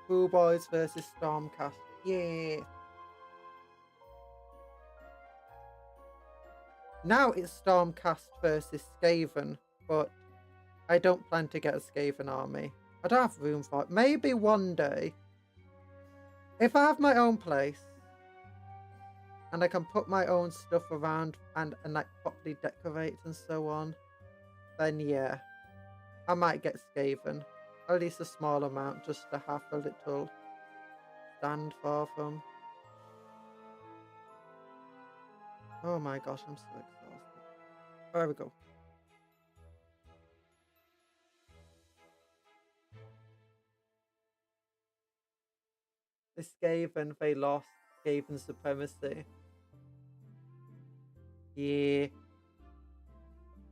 [SPEAKER 1] Crew Boys versus Stormcast. Yeah. Now it's Stormcast versus Skaven, but I don't plan to get a Skaven army. I don't have room for it. Maybe one day, if I have my own place and I can put my own stuff around and like properly decorate and so on, then yeah, I might get Skaven. At least a small amount, just to have a little stand for them. Oh my gosh, I'm so exhausted. There we go. The Skaven, they lost. Skaven supremacy. Yeah.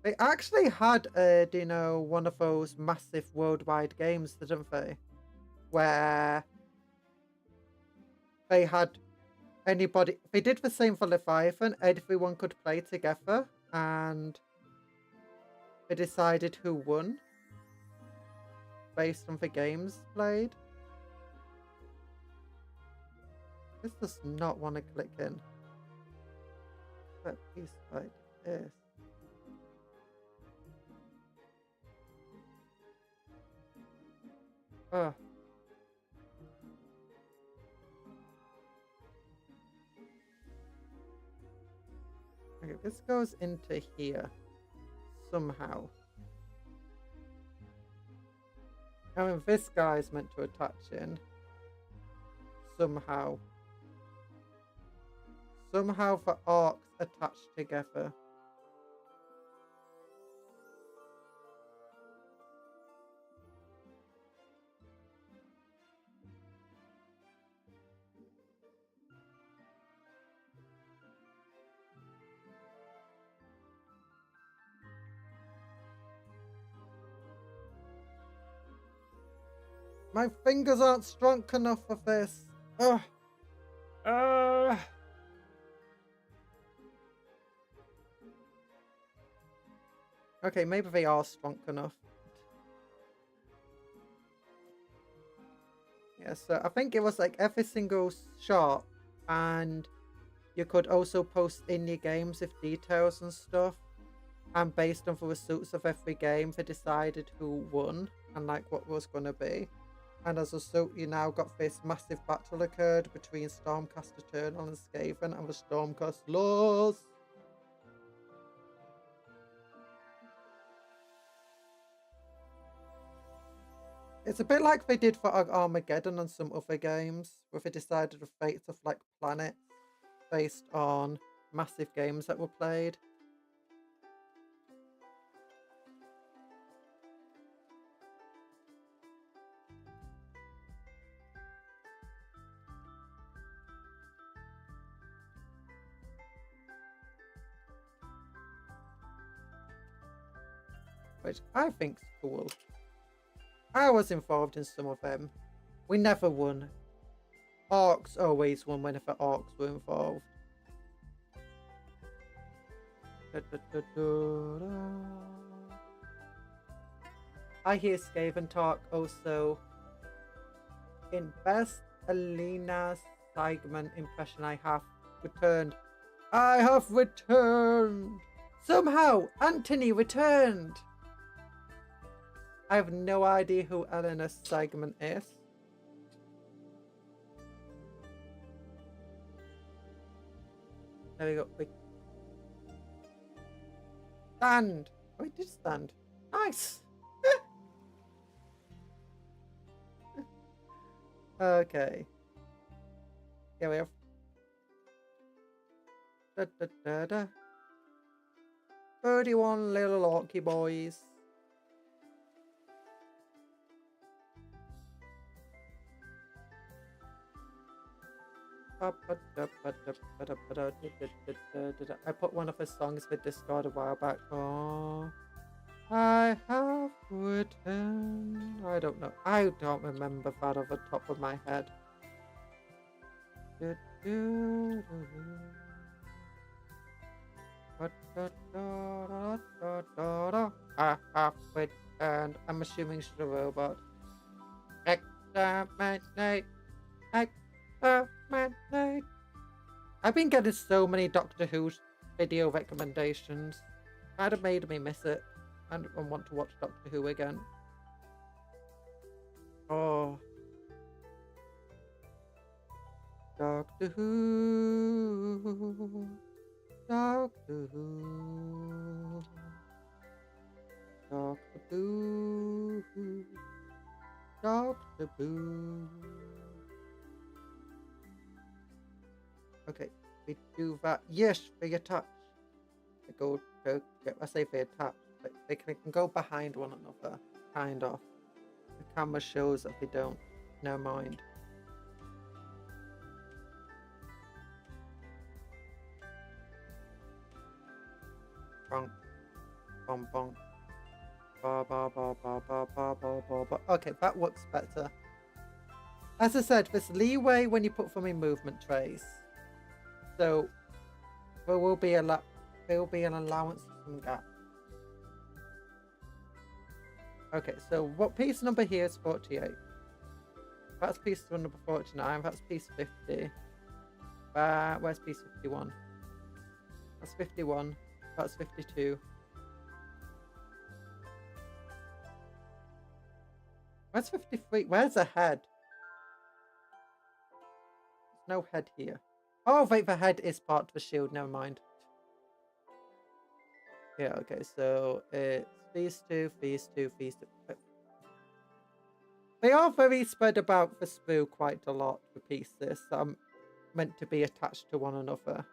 [SPEAKER 1] They actually had, you know, one of those massive worldwide games, didn't they? Where they had anybody. They did the same for Leviathan. Everyone could play together, and they decided who won based on the games played. This does not want to click in. That piece like this. Oh. Okay, this goes into here somehow. I mean, this guy's meant to attach in somehow. Somehow the orcs attach together. My fingers aren't strong enough for this. Ugh. Okay, maybe they are strong enough. Yeah, so I think it was like every single shot, and you could also post in your games with details and stuff. And based on the results of every game, they decided who won and like what was going to be. And as a result, you now got this massive battle occurred between Stormcast Eternal and Skaven, and the Stormcast lost. It's a bit like they did for Armageddon and some other games, where they decided the fates of like planets based on massive games that were played. Which I think's cool. I was involved in some of them. We never won. Orcs always won whenever orcs were involved. I hear Skaven talk also in best Alina Steigman impression I have returned. I have returned! Somehow, Anthony returned! I have no idea who Elena Steigman is. There we go. Wait. Stand! Oh, it did stand. Nice! Okay. Here we have. Da, da, da, da. 31 little orky boys. I put one of his songs with Discord a while back. Oh, I have returned. I don't know. I don't remember that off the top of my head. I have returned. I'm assuming she's a robot. Exterminate. Exterminate. I've been getting so many Doctor Who video recommendations. That'd have made me miss it and want to watch Doctor Who again. Oh. Doctor Who. Dr. Boo. Okay, we do that. Yes, for your touch. I say for your touch, but they can go behind one another, kind of. The camera shows that they don't. Never mind. Bonk, bonk, bonk. Ba, ba, ba, ba, ba, ba, ba, ba, ba. Okay, that works better. As I said, there's leeway when you put them in movement trays. So there will be an allowance of some gaps. Okay, so what piece number here is 48? That's piece number 49. That's piece 50. Where's piece 51? That's 51. That's 52. Where's 53? Where's the head? There's no head here. Oh, wait, the head is part of the shield. Never mind. Yeah, okay, so it's these two, these two, these two. They are very spread about the sprue quite a lot, the pieces that are meant to be attached to one another.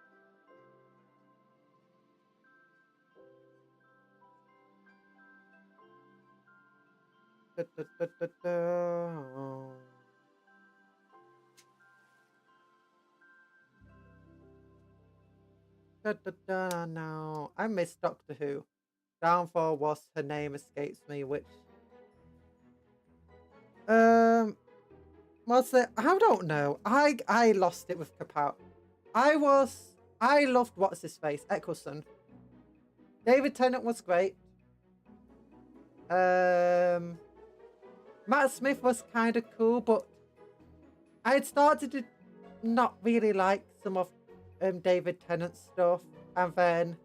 [SPEAKER 1] Da, da, da, da, da. Da, da, da, no. I miss Doctor Who. Downfall was her name escapes me, which was it? I don't know. I lost it with Kapow. I loved what's his face, Eccleston. David Tennant was great. Matt Smith was kind of cool, but I had started to not really like some of David Tennant's stuff, and then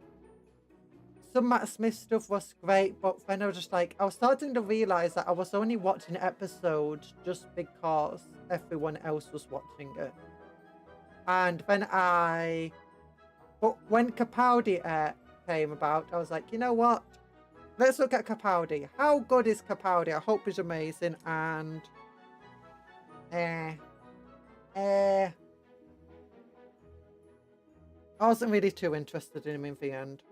[SPEAKER 1] some Matt Smith stuff was great, but then I was just like, I was starting to realize that I was only watching episodes just because everyone else was watching it. And then but when Capaldi came about, I was like, you know what? Let's look at Capaldi. How good is Capaldi? I hope he's amazing. And I wasn't really too interested in him in the end.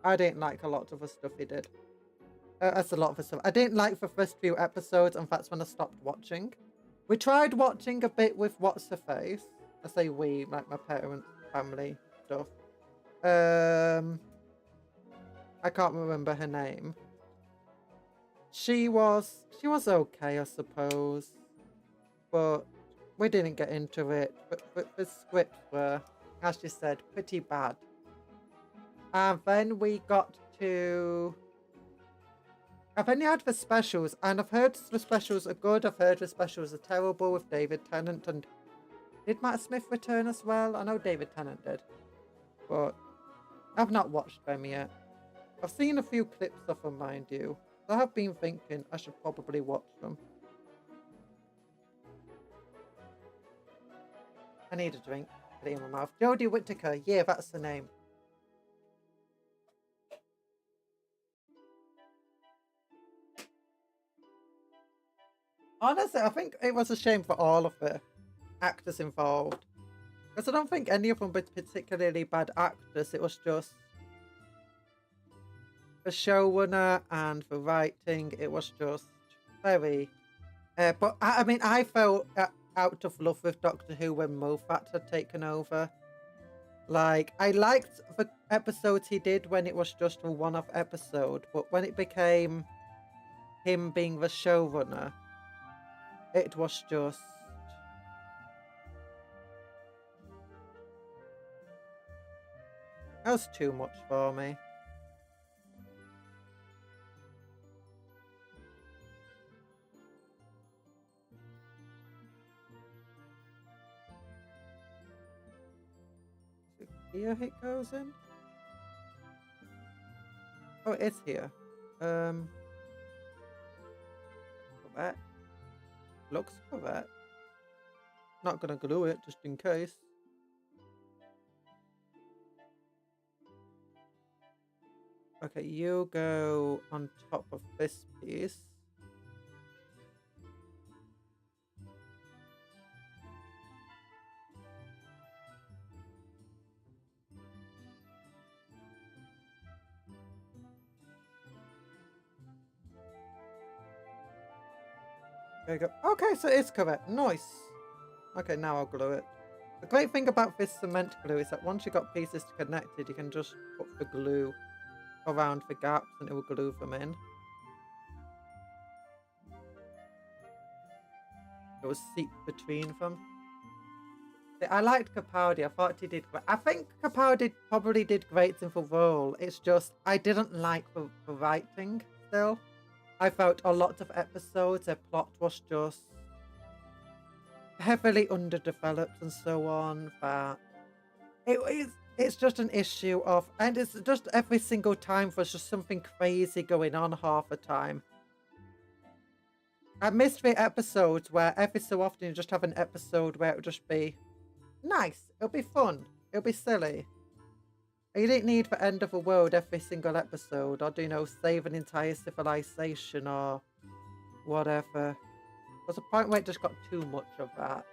[SPEAKER 1] I didn't like a lot of the stuff he did. That's a lot of the stuff. I didn't like the first few episodes, and that's when I stopped watching. We tried watching a bit with What's Her Face. I say we, like my parents, family stuff. I can't remember her name. She was okay, I suppose, but we didn't get into it. But the scripts were, as you said, pretty bad. And then we got to... I've only had the specials, and I've heard the specials are good. I've heard the specials are terrible with David Tennant. And did Matt Smith return as well? I know David Tennant did, but I've not watched them yet. I've seen a few clips of them, mind you. I have been thinking I should probably watch them. I need a drink. Put it in my mouth. Jodie Whittaker. Yeah, that's the name. Honestly, I think it was a shame for all of the actors involved. Because I don't think any of them were particularly bad actors. It was just the showrunner and the writing. It was just very... but I mean, I felt out of love with Doctor Who when Moffat had taken over. Like, I liked the episodes he did when it was just a one-off episode. But when it became him being the showrunner... It was just... That was too much for me. Is it here it goes in? Oh, it is here. Correct. Looks correct. Not gonna glue it just in case. Okay, you go on top of this piece. There you go. Okay, so it's correct. Nice. Okay, now I'll glue it. The great thing about this cement glue is that once you've got pieces connected, you can just put the glue around the gaps and it will glue them in. It will seep between them. I liked Capaldi. I thought he did great. I think Capaldi probably did great in the role. It's just, I didn't like the writing still. I felt a lot of episodes, their plot was just heavily underdeveloped and so on. But it's just an issue of, and it's just every single time there's just something crazy going on half the time. I missed the episodes where every so often you just have an episode where it would just be nice, it'll be fun, it'll be silly. You didn't need the end of the world every single episode, or save an entire civilization or whatever. There's a point where it just got too much of that,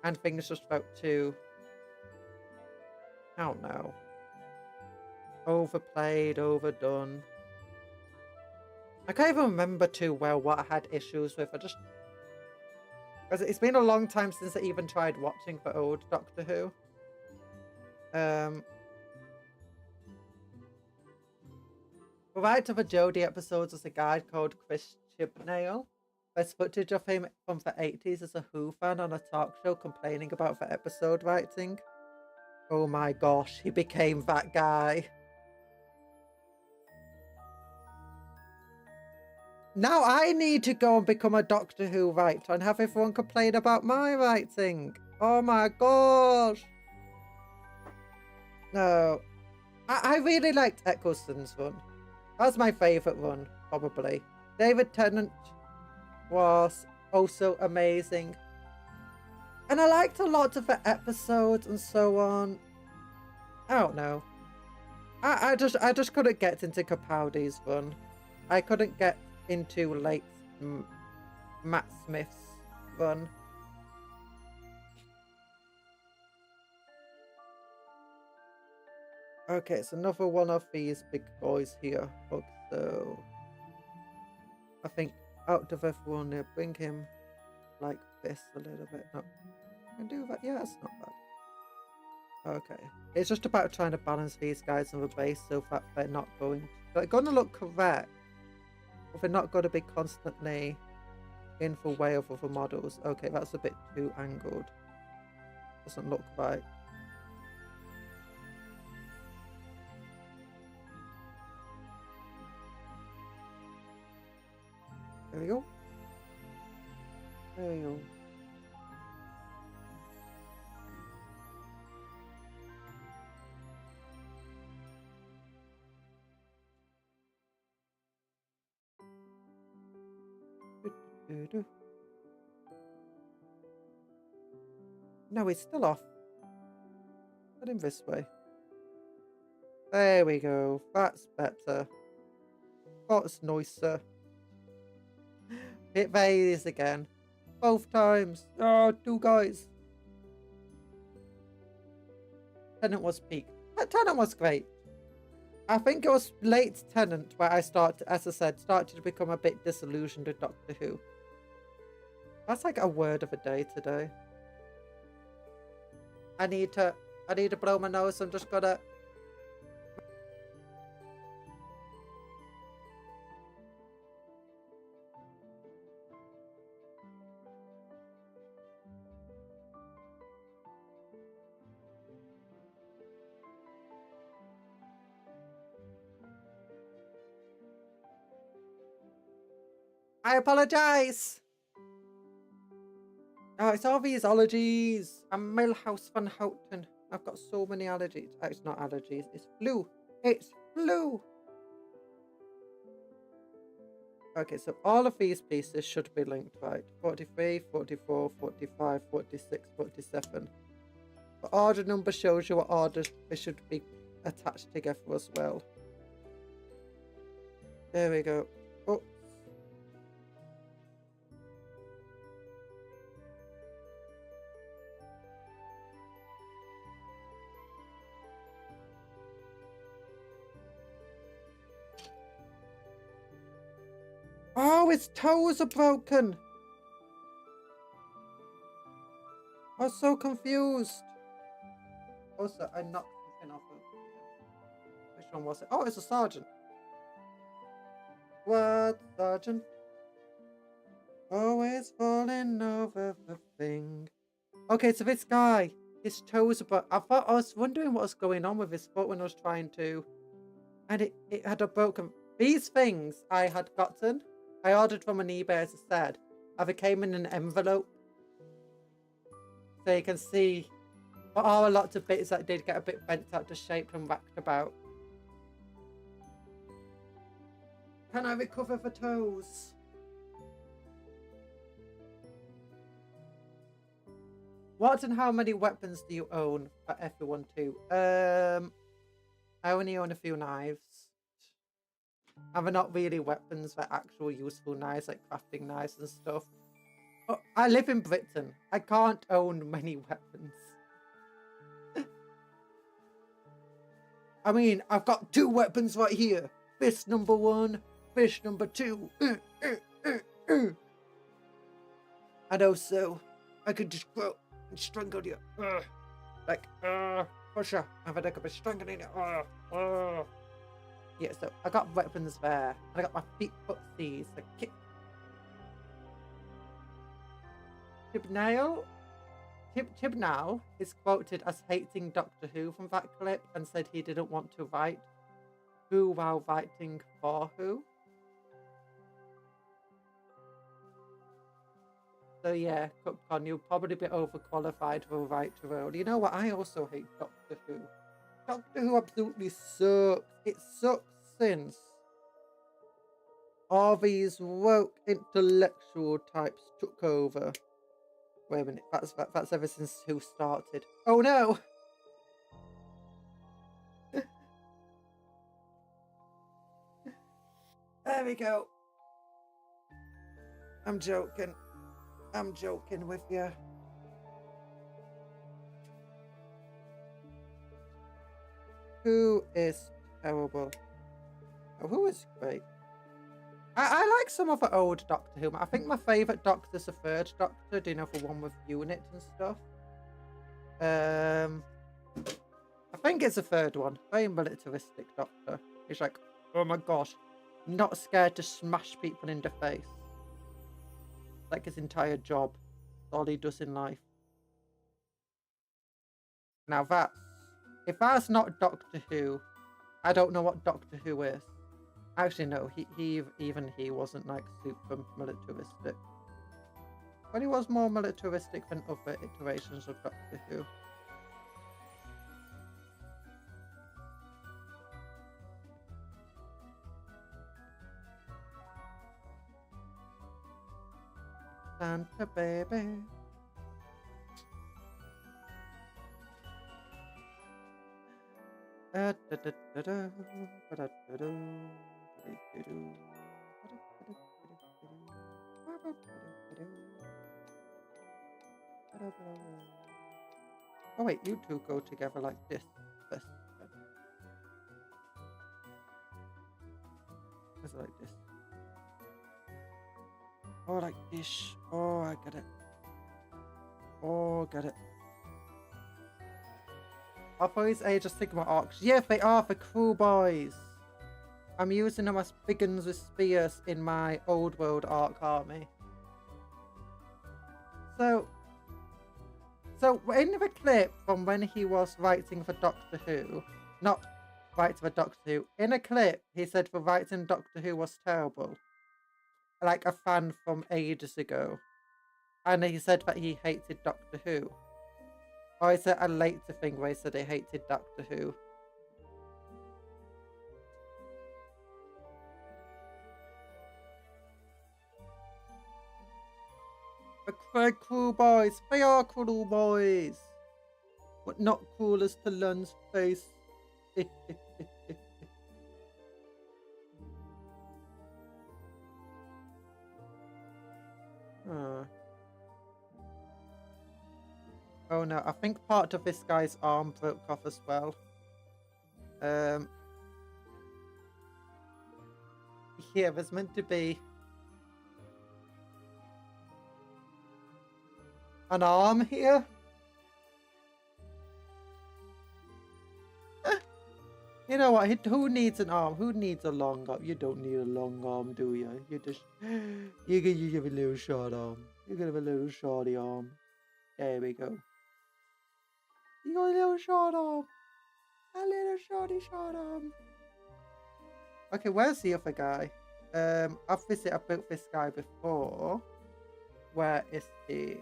[SPEAKER 1] and things just felt too, I don't know, overplayed, overdone. I can't even remember too well what I had issues with. Because it's been a long time since I even tried watching the old Doctor Who. The writer of the Jodie episodes was a guy called Chris Chibnall. There's footage of him from the 80s as a Who fan on a talk show complaining about the episode writing. Oh my gosh, he became that guy. Now I need to go and become a Doctor Who writer and have everyone complain about my writing. Oh my gosh. No. I really liked Eccleston's run. That was my favourite run, probably. David Tennant was also amazing. And I liked a lot of the episodes and so on. I don't know. I just couldn't get into Capaldi's run. I couldn't get into late Matt Smith's run. Okay, it's another one of these big boys here. So I think out of everyone, bring him like this a little bit. No, I can do that. Yeah, it's not bad. Okay, it's just about trying to balance these guys on the base so that they're not they're going to look correct, but they're not going to be constantly in the way of other models. Okay, that's a bit too angled. Doesn't look right. There we go. There we go. No, it's still off. Put him this way. There we go. That's better. That's nicer. It varies again. Both times. Oh, two guys. Tennant was peak. Tennant was great. I think it was late Tennant where I started, as I said, started to become a bit disillusioned with Doctor Who. That's like a word of a day today. I need to blow my nose. I'm just gonna. I apologize. Oh, it's all these allergies. I'm Millhouse Van Houten. I've got so many allergies. Oh, it's not allergies. It's flu. It's flu. Okay, so all of these pieces should be linked, right? 43, 44, 45, 46, 47. The order number shows you what order they should be attached together as well. There we go. Oh. Oh, his toes are broken. I was so confused. Also, I knocked something off over here. Which one was it? Oh, it's a sergeant. What, sergeant? Always falling over the thing. Okay, so this guy, his toes are, but I was wondering what was going on with his foot when I was trying to, and it had a broken. These things I had gotten, I ordered from an eBay, as I said. They came in an envelope, so you can see there are a lot of bits that did get a bit bent out to shape and whacked about. Can I recover the toes? What and how many weapons do you own for everyone too? I only own a few knives. And they're not really weapons, they're actual useful knives, like crafting knives and stuff. But I live in Britain. I can't own many weapons. I mean, I've got 2 weapons right here. Fist number 1, fist number 2. And also, I could just go and strangle you. Like, pusher. I've had a couple of strangling you. Yeah, so I got weapons there. And I got my feet footsies. Like, kick. Chibnall is quoted as hating Doctor Who from that clip and said he didn't want to write Who while writing for Who. So yeah, Cupcon, you'll probably be overqualified for a right to role. You know what? I also hate Doctor Who. Doctor Who absolutely sucks. It sucks since all these woke intellectual types took over. Wait a minute, that's ever since Who started. Oh no! There we go. I'm joking. I'm joking with you. Who is terrible? Oh, Who is great? I like some of the old Doctor Who. I think my favourite Doctor's the 3rd Doctor. Do you know, the one with Unit and stuff? I think it's the 3rd one. Very militaristic Doctor. He's like, oh my gosh, not scared to smash people in the face. Like his entire job. That's all he does in life. Now if that's not Doctor Who, I don't know what Doctor Who is. Actually, no, even he wasn't like super militaristic. But he was more militaristic than other iterations of Doctor Who. Santa baby. Oh wait, you two go together like this first. It's like this. Oh, like this. Oh, I get it. Oh, get it. Are boys Age of Sigma Orcs? Yeah, they are, the cool boys. I'm using them as big guns with spears in my old world Orc army. So in the clip from when he was writing for Doctor Who, not writing for Doctor Who, in a clip he said the writing Doctor Who was terrible. Like a fan from ages ago. And he said that he hated Doctor Who. Or is it a later thing where he said he hated Doctor Who? They're cool boys. They are cool boys. But not cool as to Lun's face. Oh no, I think part of this guy's arm broke off as well. Yeah, there's meant to be an arm here. know what? Who needs an arm? Who needs a long arm? You don't need a long arm, do you? You just... You can have a little short arm. You can have a little shorty arm. There we go. You got a little short arm. A little shorty short arm. Okay, where's the other guy? Obviously I've built this guy before. Where is he?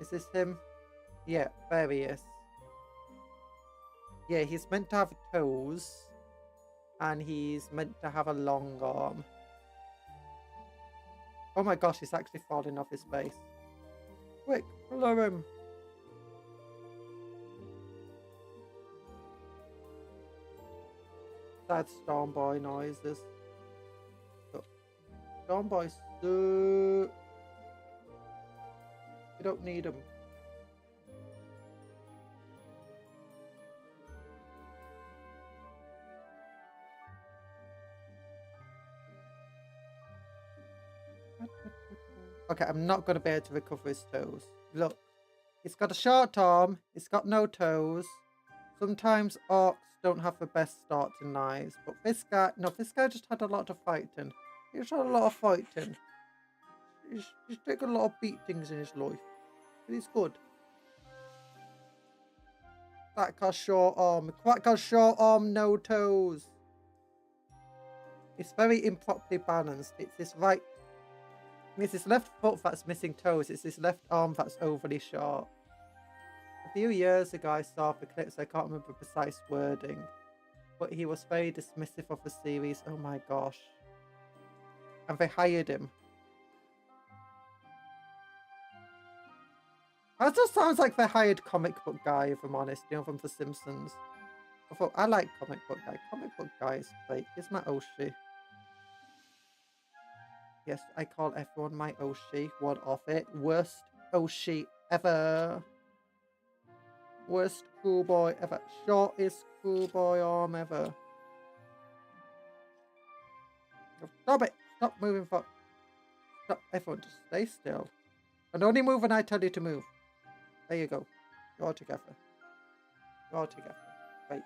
[SPEAKER 1] Is this him? Yeah, there he is. Yeah, he's meant to have toes. And he's meant to have a long arm. Oh my gosh, he's actually falling off his base. Quick, follow him. Sad Storm Boy noises. Storm Boy, so... You don't need him. Okay, I'm not going to be able to recover his toes. Look, he's got a short arm, he's got no toes. Sometimes orcs don't have the best start to knives, but this guy, no, this guy just had a lot of fighting. He's had a lot of fighting. He's taken a lot of beatings in his life, but he's good. That got short arm. That got short arm, no toes. It's very improperly balanced. It's this right. It's his left foot that's missing toes. It's his left arm that's overly short. A few years ago, I saw the clips. I can't remember precise wording, but he was very dismissive of the series. Oh my gosh! And they hired him. That just sounds like they hired comic book guy, if I'm honest. You know, from The Simpsons. I thought I like comic book guy. Comic book guy is great. Here's my Oshi. Yes, I call everyone my Oshi. What of it? Worst Oshi ever. Worst schoolboy ever. Shortest schoolboy arm ever. Stop it! Stop moving for... Stop, everyone, just stay still. And only move when I tell you to move. There you go. You're all together. You're all together. Right.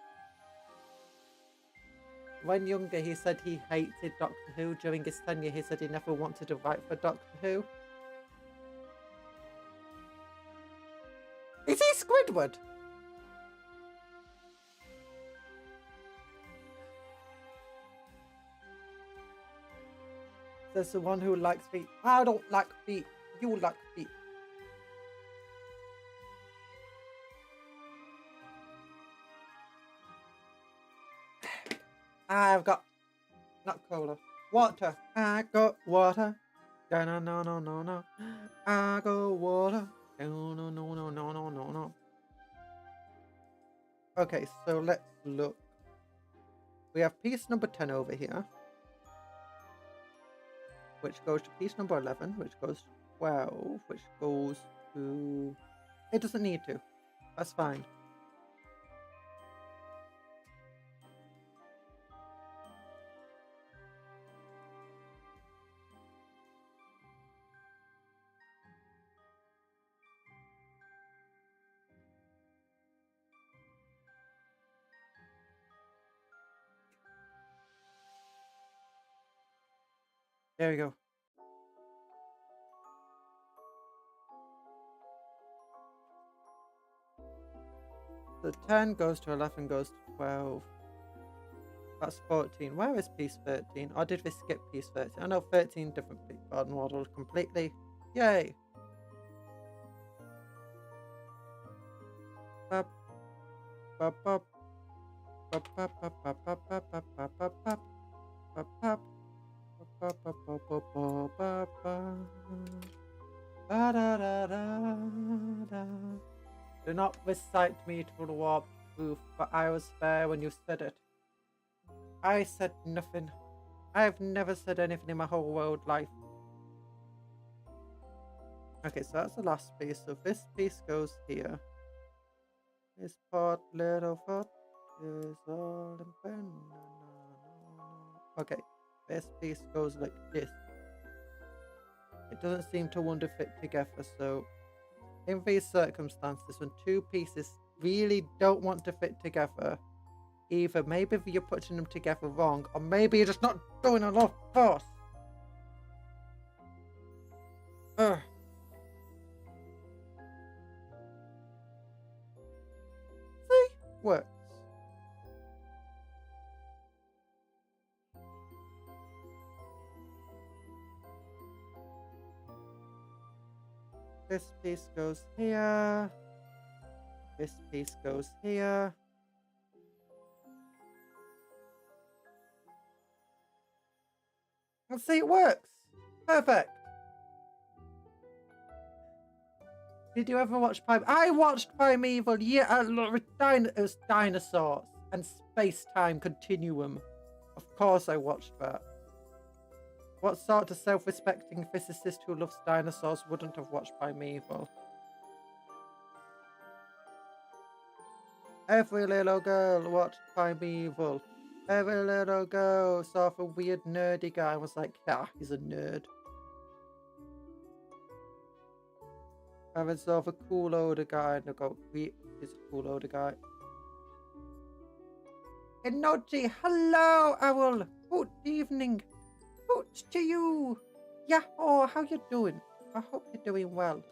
[SPEAKER 1] When younger, he said he hated Doctor Who. During his tenure, he said he never wanted to write for Doctor Who. Is he Squidward? There's the one who likes feet. I don't like feet. You like feet. I've got not cola. Water. I got water. No, no, no, no, no, no. I got water. No, no, no, no, no, no, no, no. Okay, so let's look. We have piece number 10 over here, which goes to piece number 11, which goes to 12, which goes to... It doesn't need to. That's fine. There we go. So 10 goes to 11 goes to 12. That's 14. Where is piece 13? Or did we skip piece 13? I know 13 different garden models completely. Yay! Bop, bop, bop, bop, bop, bop, bop, bop, bop, bop, bop, bop, bop, bop. Ba ba ba ba ba ba ba. Ba da da da da. Do not recite me to the warp proof, but I was there when you said it. I said nothing. I have never said anything in my whole world life. Okay, so that's the last piece. So this piece goes here. This pot, little foot, is all in pen. Okay. This piece goes like this. It doesn't seem to want to fit together, so in these circumstances, when two pieces really don't want to fit together, either maybe you're putting them together wrong, or maybe you're just not doing enough first. Ugh. See? Works. This piece goes here. This piece goes here. And see, it works. Perfect. Did you ever watch I watched Primeval. Yeah, it was dinosaurs and space-time continuum. Of course I watched that. What sort of self-respecting physicist who loves dinosaurs wouldn't have watched Primeval? Every little girl watched Primeval. Every little girl saw a weird nerdy guy and was like, yeah, he's a nerd. And then saw a cool older guy and I go, he's a cool older guy. Enoji, hello, Owl. Good evening. Good to you. Yeah, oh, how you doing? I hope you're doing well.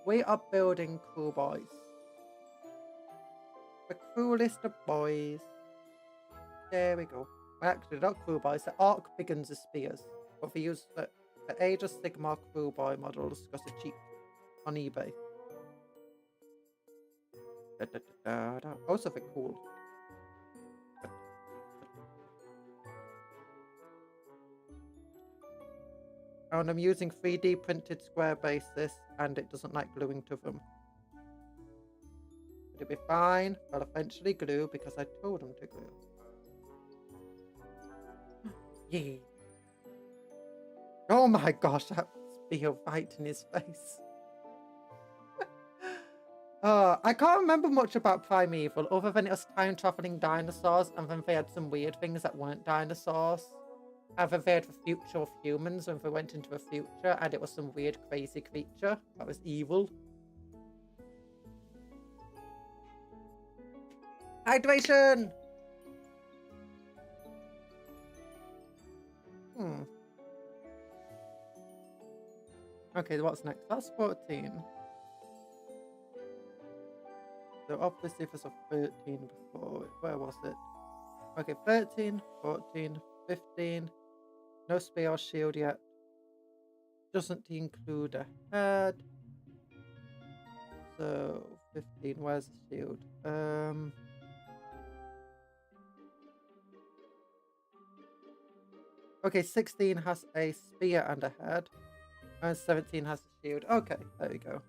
[SPEAKER 1] We are building cool boys. The coolest of boys. There we go. Well, actually, not cool boys. The Orc Biggins are spears. But we use the Age of Sigmar cool boy models because they're cheap on eBay. Also, they're cool. And I'm using 3D printed square bases, and it doesn't like gluing to them. It'll be fine. I'll eventually glue because I told them to glue. Yeah. Oh my gosh, that spear right in his face. I can't remember much about Primeval other than it was time traveling dinosaurs, and then they had some weird things that weren't dinosaurs. Either they had the future of humans when they went into the future, and it was some weird crazy creature that was evil. Hydration! Okay, what's next? That's 14. So obviously there's a 13 before it. Where was it? Okay, 13, 14, 15. No spear or shield yet. Doesn't include a head. So 15, where's the shield? Okay, 16 has a spear and a head. And 17 has a shield. Okay, there we go.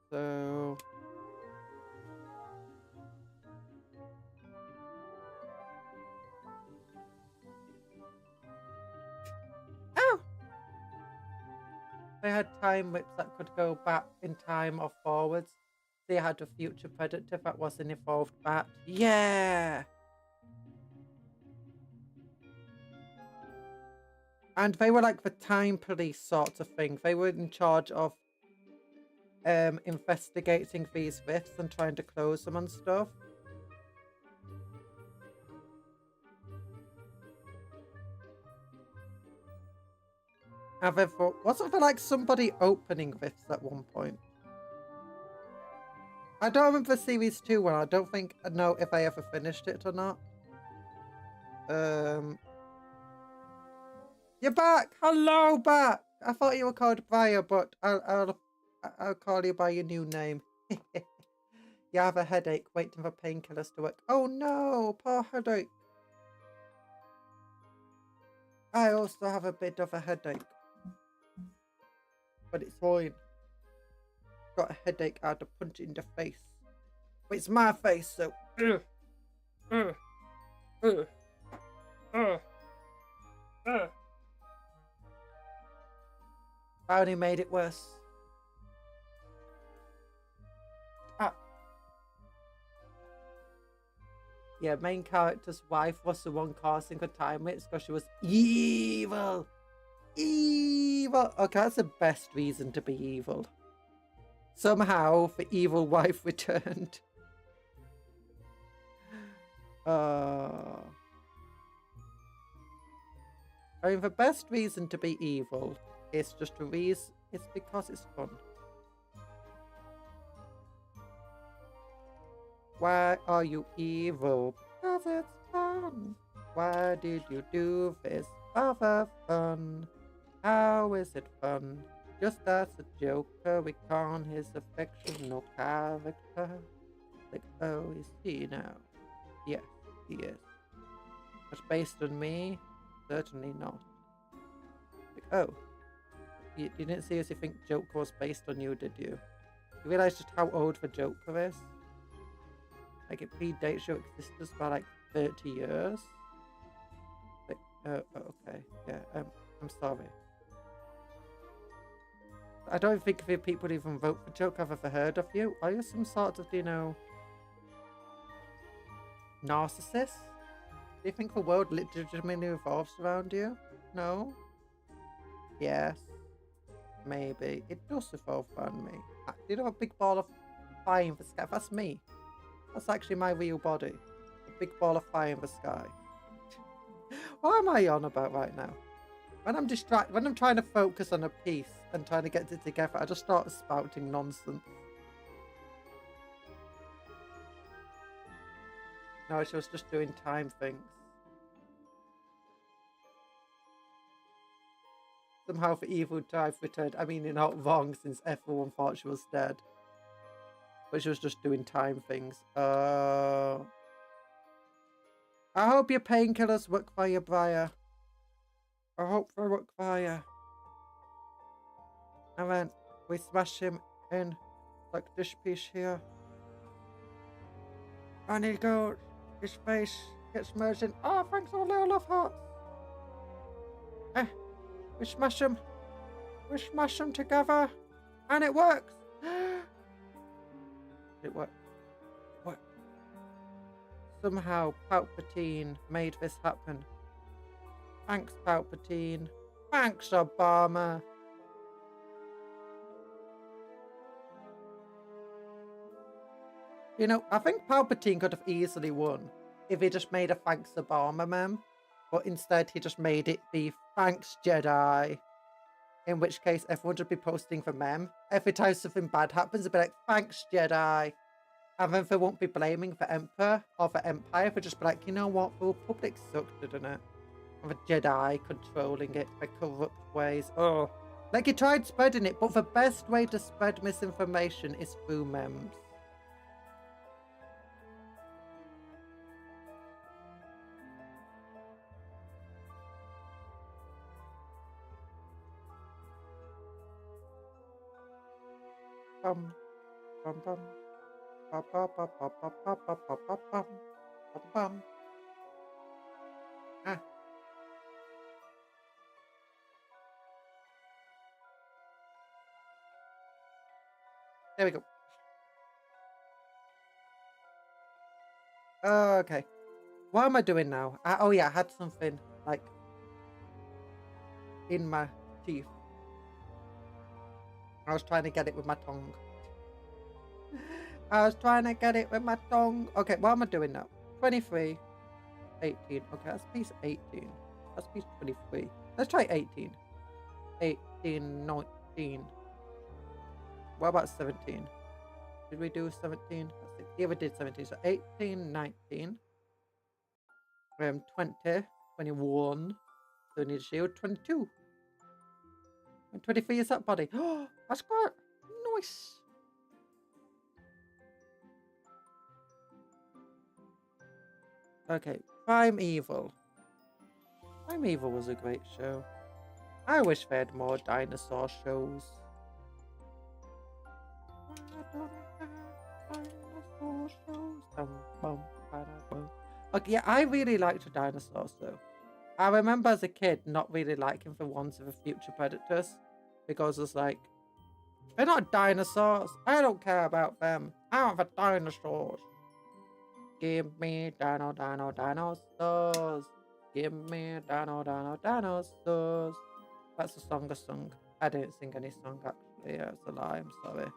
[SPEAKER 1] So ow! They had time whips that could go back in time or forwards. They had a future predator that was an evolved bat. Yeah! And they were like the time police sort of thing. They were in charge of investigating these rifts and trying to close them and stuff. And wasn't there like somebody opening rifts at one point? I don't remember series 2 one. I don't think I know if I ever finished it or not. You're back! Hello, back! I thought you were called Briar, but I'll call you by your new name. You have a headache, waiting for painkillers to work. Oh no, poor headache. I also have a bit of a headache. But it's fine. Got a headache, I had to punch it in the face. But it's my face, so... I only made it worse. Yeah, main character's wife was the one causing the time waits because she was evil. Evil. Okay, that's the best reason to be evil. Somehow the evil wife returned. I mean, the best reason to be evil is just a reason. It's because it's fun. Why are you evil? Because it's fun. Why did you do this for fun? How is it fun? Just as a joker, we con his affectional character. Like, oh, is he now? Yes, he is. But based on me? Certainly not. Like, oh. You didn't seriously think Joker was based on you, did you? You realise just how old the Joker is? Like, it predates your existence by like 30 years? Like, okay. Yeah, I'm sorry. I don't think if people even vote for Joker have ever heard of you. Are you some sort of, you know, narcissist? Do you think the world legitimately revolves around you? No? Yes. Maybe. It does revolve around me. Do you know a big ball of fire in the sky? That's me. That's actually my real body. A big ball of fire in the sky. What am I on about right now? When I'm distracted, when I'm trying to focus on a piece and trying to get it together, I just start spouting nonsense. No, she was just doing time things. Somehow the evil type returned. I mean, you're not wrong since everyone thought she was dead. But she was just doing time things. I hope your painkillers work for you, Briar. I hope they work for you. And then we smash him in like this piece here. And he goes, his face gets merged in. Oh, thanks for little love hearts. We smash them. We smash them together. And it works. It worked. What? Somehow Palpatine made this happen. Thanks, Palpatine. Thanks, Obama. You know, I think Palpatine could have easily won if he just made a thanks Obama meme. But instead, he just made it be thanks Jedi. In which case, everyone would be posting the meme. Every time something bad happens, they'd be like, thanks Jedi. And then they won't be blaming the Emperor or the Empire. They'll just be like, you know what, the Republic sucked, didn't it? And the Jedi controlling it by corrupt ways. Oh. Like, he tried spreading it, but the best way to spread misinformation is through memes. Bum, bum, bum. Bum, bum, bum, bum, bum, bum, bum, bum, bum, bum, bum, bum. Ah. There we go. Okay. What am I doing now? Oh yeah, I had something like in my teeth. I was trying to get it with my tongue. I was trying to get it with my tongue. Okay, what am I doing now? 23, 18. Okay, that's piece 18. That's piece 23. Let's try 18. 18, 19. What about 17? Did we do 17? Yeah, we did 17. So 18, 19. 20, 21. So we need a shield. 22. And 23 is that body. Oh, that's quite nice. Okay, Primeval. Primeval was a great show. I wish they had more dinosaur shows. Okay, yeah, I really liked the dinosaurs though. I remember as a kid not really liking the ones with the future predators because it's like, they're not dinosaurs. I don't care about them. I want the dinosaurs. Give me dinosaurs. Give me dinosaurs. That's the song I sung. I didn't sing any song actually. Yeah, it's a lie. I'm sorry.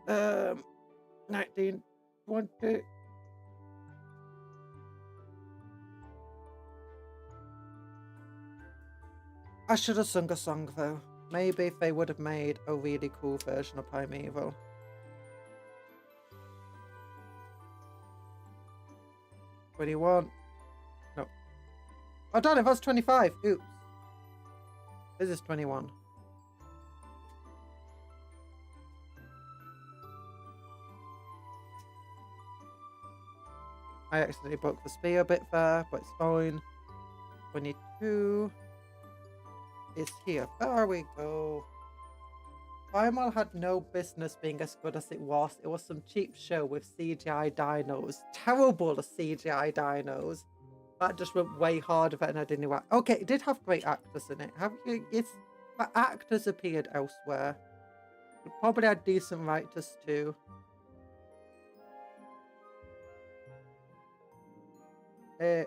[SPEAKER 1] 1920. I should have sung a song though. Maybe if they would have made a really cool version of Primeval. $21. No. Oh, darn it, that's 25. Oops. This is 21. I accidentally broke the spear a bit there, but it's fine. 22 is here. There we go. Primal had no business being as good as it was. It was some cheap show with CGI dinos. Terrible CGI dinos. That just went way harder than I didn't know. Okay, it did have great actors in it. The actors appeared elsewhere. It probably had decent writers too. I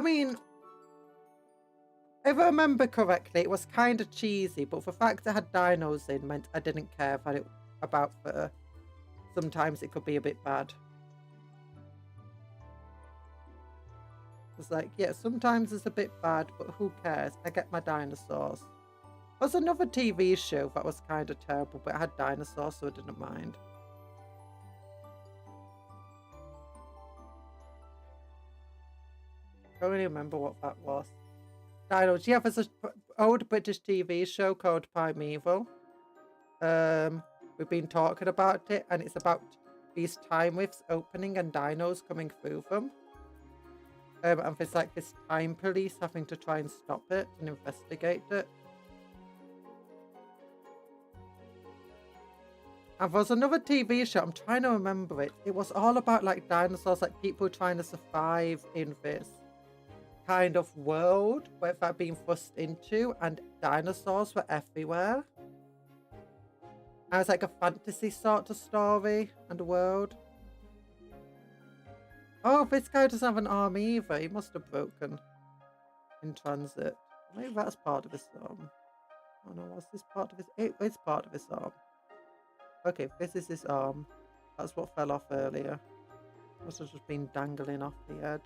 [SPEAKER 1] mean, if I remember correctly, it was kind of cheesy, but the fact it had dinos in meant I didn't care about fur. Sometimes it could be a bit bad. It's like, yeah, sometimes it's a bit bad, but who cares? I get my dinosaurs. There's another TV show that was kind of terrible, but it had dinosaurs, so I didn't mind. I don't really remember what that was. Dinos. Yeah, there's an old British TV show called Primeval. We've been talking about it, and it's about these time rifts opening and dinos coming through them. And there's like this time police having to try and stop it and investigate it. And there's another TV show, I'm trying to remember it. It was all about like dinosaurs, like people trying to survive in this kind of world where they're being thrust into, and dinosaurs were everywhere. And it's like a fantasy sort of story and world. Oh, this guy doesn't have an arm either. He must have broken in transit. Maybe that's part of his arm. Oh no, was this part of his... It is part of his arm. Okay, this is his arm. That's what fell off earlier. Must have just been dangling off the edge.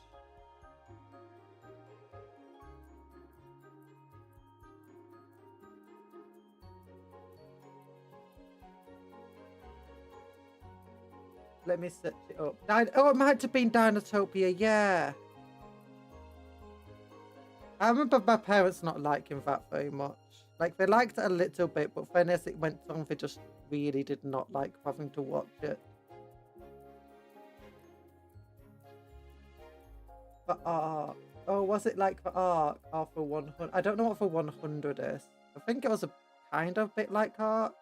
[SPEAKER 1] Let me set it up. Oh, it might have been Dinotopia, yeah. I remember my parents not liking that very much. Like, they liked it a little bit, but then as it went on, they just really did not like having to watch it. The Ark. Oh, was it like the Ark or for 100? I don't know what for 100 is. I think it was a kind of bit like Ark.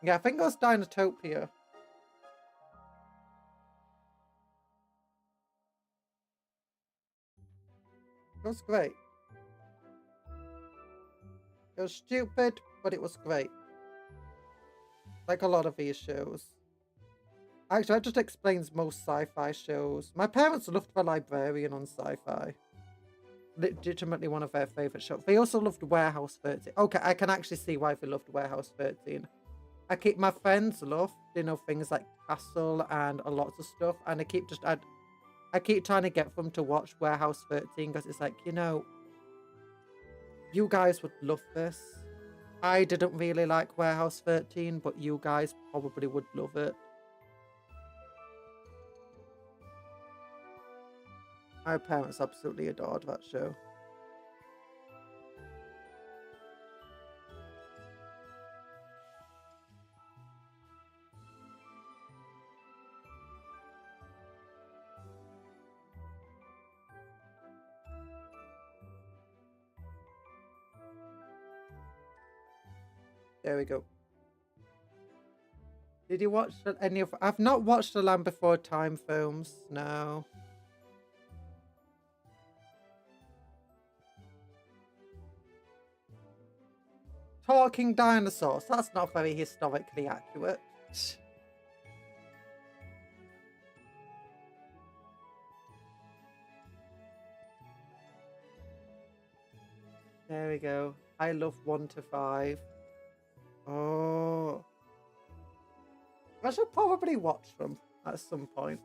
[SPEAKER 1] Yeah, I think it was Dinotopia. It was great. It was stupid, but it was great. Like a lot of these shows. Actually, that just explains most sci-fi shows. My parents loved The Librarian on Sci-Fi. Legitimately one of their favourite shows. They also loved Warehouse 13. Okay, I can actually see why they loved Warehouse 13. My friends love, you know, things like Castle and a lot of stuff, and I keep trying to get them to watch Warehouse 13 because it's like, you know, you guys would love this. I didn't really like Warehouse 13, but you guys probably would love it. My parents absolutely adored that show. There we go. Did you watch any of... I've not watched the Land Before Time films, no. Talking dinosaurs, that's not very historically accurate. There we go. I love 1 to 5. Oh. I should probably watch them at some point.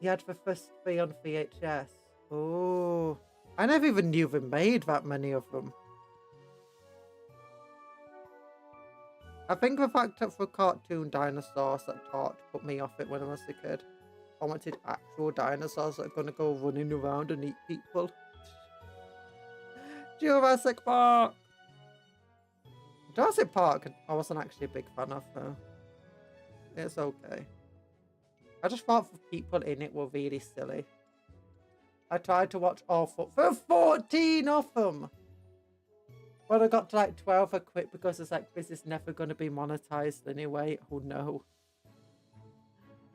[SPEAKER 1] He had the first 3 on VHS. Oh. I never even knew they made that many of them. I think the fact that for cartoon dinosaurs that put me off it when I was a kid. I wanted actual dinosaurs that are going to go running around and eat people. Jurassic Park! Jurassic Park, I wasn't actually a big fan of, though. It's okay. I just thought the people in it were really silly. I tried to watch all 14 of them! When I got to like 12, I quit because it's like, this is never going to be monetized anyway. Oh no.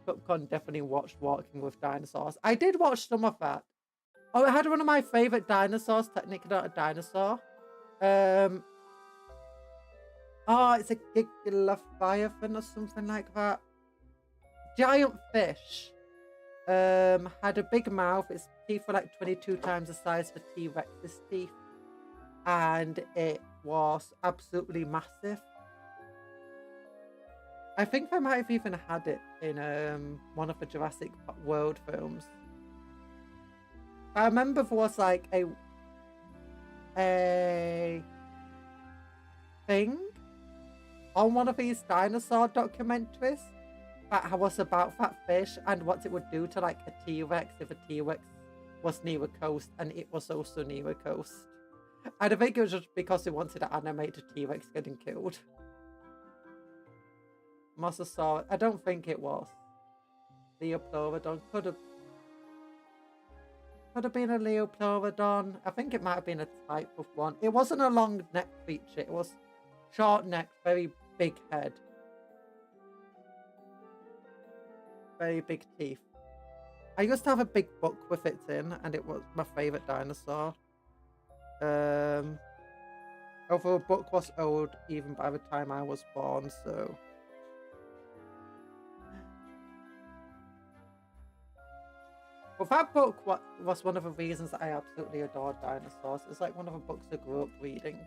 [SPEAKER 1] Cupcake definitely watched Walking with Dinosaurs. I did watch some of that. Oh, it had one of my favourite dinosaurs, technically not a dinosaur. Oh, it's a Gigalophithian or something like that. Giant fish. Had a big mouth. Its teeth were like 22 times the size of T-Rex's teeth. And it was absolutely massive. I think they might have even had it in one of the Jurassic World films. I remember there was like a thing on one of these dinosaur documentaries that was about that fish and what it would do to like a T-Rex if a T-Rex was near a coast and it was also near a coast. And I think it was just because they wanted to animate a T-Rex getting killed. Mosasaurus, I don't think it was. Leopleurodon could have been a Leopleurodon. I think it might have been a type of one. It wasn't a long neck creature. It was short neck, very big head. Very big teeth. I used to have a big book with it in, and it was my favourite dinosaur. Although the book was old even by the time I was born, so... Well, that book was one of the reasons that I absolutely adored dinosaurs. It's like one of the books I grew up reading.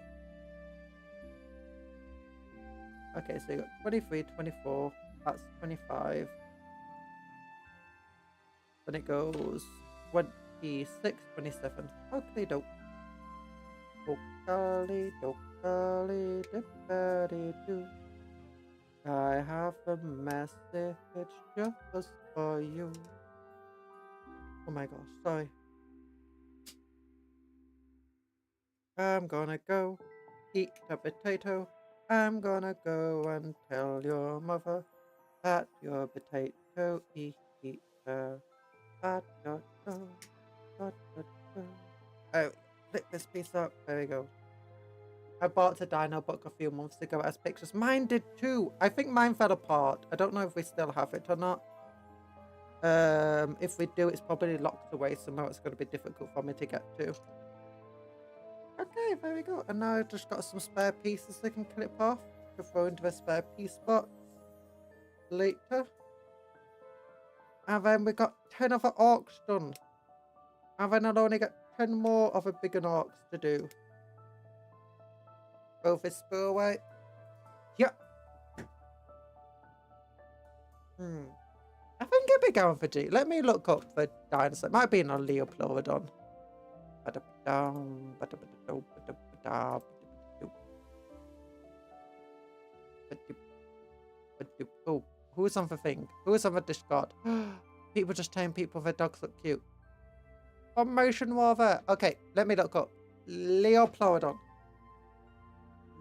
[SPEAKER 1] Okay, so you got 23, 24, that's 25. Then it goes 26, 27. Okay, dope. Dokali, dokali, dippity doo. I have a message just for you. Oh my gosh, sorry. I'm gonna go eat a potato. I'm gonna go and tell your mother that your potato eater. Oh, flip this piece up. There we go. I bought a dino book a few months ago. It has pictures. Mine did too. I think mine fell apart. I don't know if we still have it or not. If we do, it's probably locked away somewhere. It's going to be difficult for me to get to. Okay, there we go. And now I've just got some spare pieces I can clip off to throw into the spare piece box later. And then we got 10 of the orcs done. And then I'll only get 10 more of the bigger orcs to do. Both this spill away. Yep. I think it'd be going for G. Let me look up the dinosaur. It might be in a Leopleurodon. Oh, who's on the thing? Who's on the Discord? People just telling people their dogs look cute. Formation warfare. Okay, let me look up. Leopleurodon.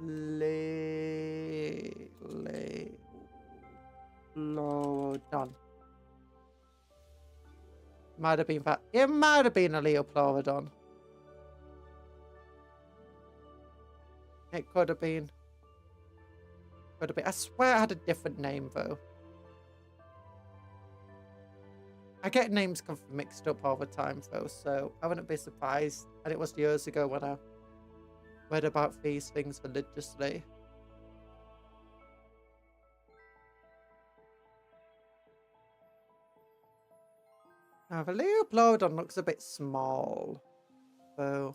[SPEAKER 1] Leopleurodon. Might have been that. It might have been a Leopleurodon. It could have been. Could have been. I swear I had a different name though. I get names mixed up all the time though, so I wouldn't be surprised. And it was years ago when I read about these things religiously. Now the Leopleurodon looks a bit small, so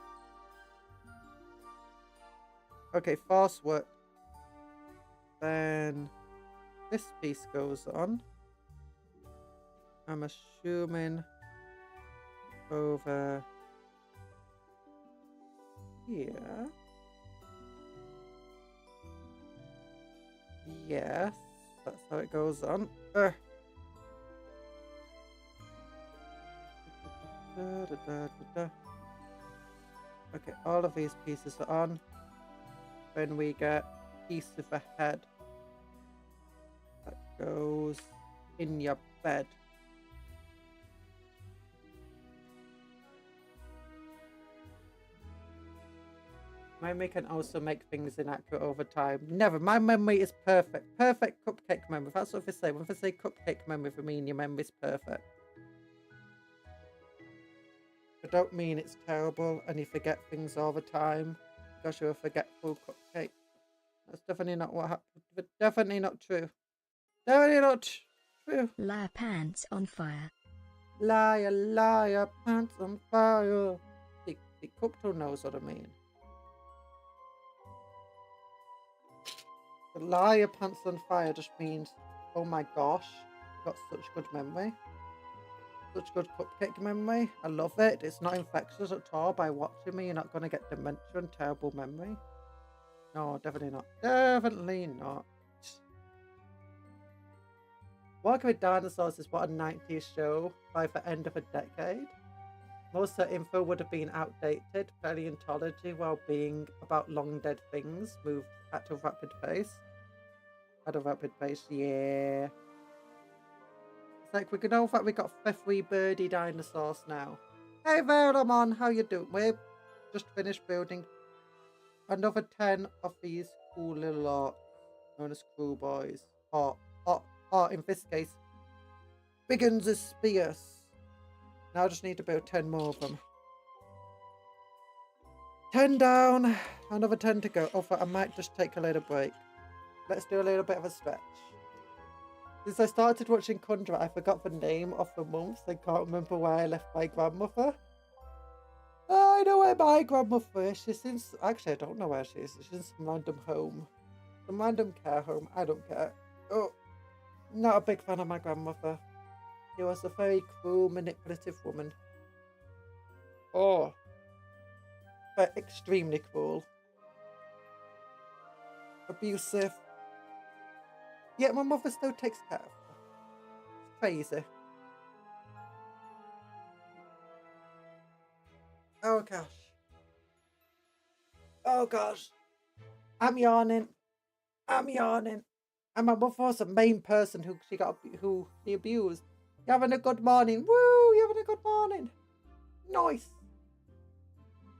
[SPEAKER 1] Okay, fast work. Then this piece goes on. I'm assuming over here. Yes, that's how it goes on. Okay, all of these pieces are on. Then we get a piece of a head that goes in your bed. My memory can also make things inaccurate over time. Never. My memory is perfect. Perfect cupcake memory. That's what they say. When they say cupcake memory, for me, your memory's perfect. I don't mean it's terrible and you forget things all the time because you're a forgetful cupcake. That's definitely not what happened. But definitely not true. Definitely not true.
[SPEAKER 2] Liar pants on fire.
[SPEAKER 1] Liar, liar, pants on fire. The cupcake knows what I mean. The liar pants on fire just means, oh my gosh, got such good memory. Such good cupcake memory. I love it. It's not infectious at all. By watching me, you're not going to get dementia and terrible memory. No, definitely not. Definitely not. Walking with Dinosaurs is what a 90s show by the end of a decade. Most of the info would have been outdated. Paleontology, while being about long dead things, moved at a rapid pace. At a rapid pace, yeah. It's like we know that we got 3 birdie dinosaurs now. Hey there, Lamon, how you doing? We've just finished building another 10 of these cool little orcs known as crew boys. Or in this case, Biggins as spears. Now I just need to build 10 more of them. 10 down, another 10 to go. Oh, I might just take a little break. Let's do a little bit of a stretch. Since I started watching Conjuror, I forgot the name of the month. I can't remember where I left my grandmother. Oh, I know where my grandmother is. She's in... Actually, I don't know where she is. She's in some random home. Some random care home. I don't care. Oh, not a big fan of my grandmother. She was a very cruel, manipulative woman. Oh. But extremely cruel. Abusive. Yet my mother still takes care of her. It's crazy. Oh gosh. Oh gosh. I'm yawning. I'm yawning. And my mother was the main person who she abused. You having a good morning? Woo! You having a good morning? Nice.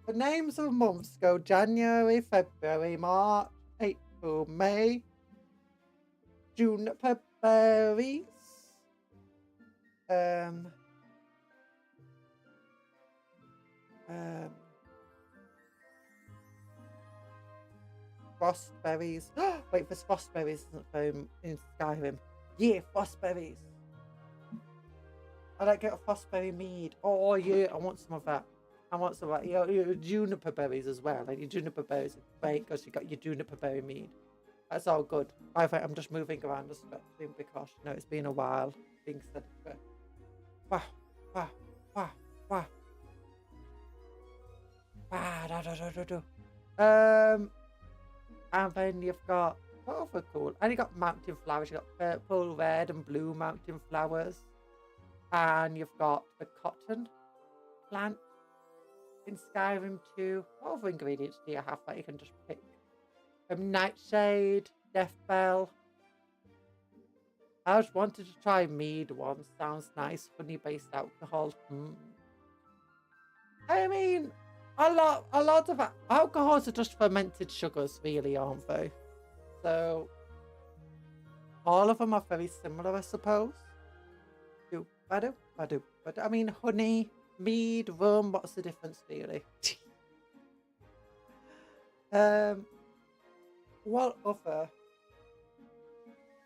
[SPEAKER 1] The names of months go January, February, March, April, May, juniper berries, frostberries. Wait, for frostberries isn't in Skyrim. Yeah, frostberries. I like get a frostberry mead. Oh yeah, I want some of that. I want some of that. Your juniper berries as well. Like your juniper berries are great because you got your juniper berry mead. That's all good. I think I'm just moving around and stretching because you know it's been a while. Being said, wow, wow, wow, wow, wow. And then you've got what other cool? And you got mountain flowers. You got purple, red, and blue mountain flowers. And you've got the cotton plant in Skyrim too. What other ingredients do you have that you can just pick? Nightshade, death bell. I just wanted to try mead once. Sounds nice, honey-based alcohol. I mean, a lot of alcohols are just fermented sugars, really, aren't they? So all of them are very similar, I suppose. But I mean, honey, mead, rum. What's the difference, really? What other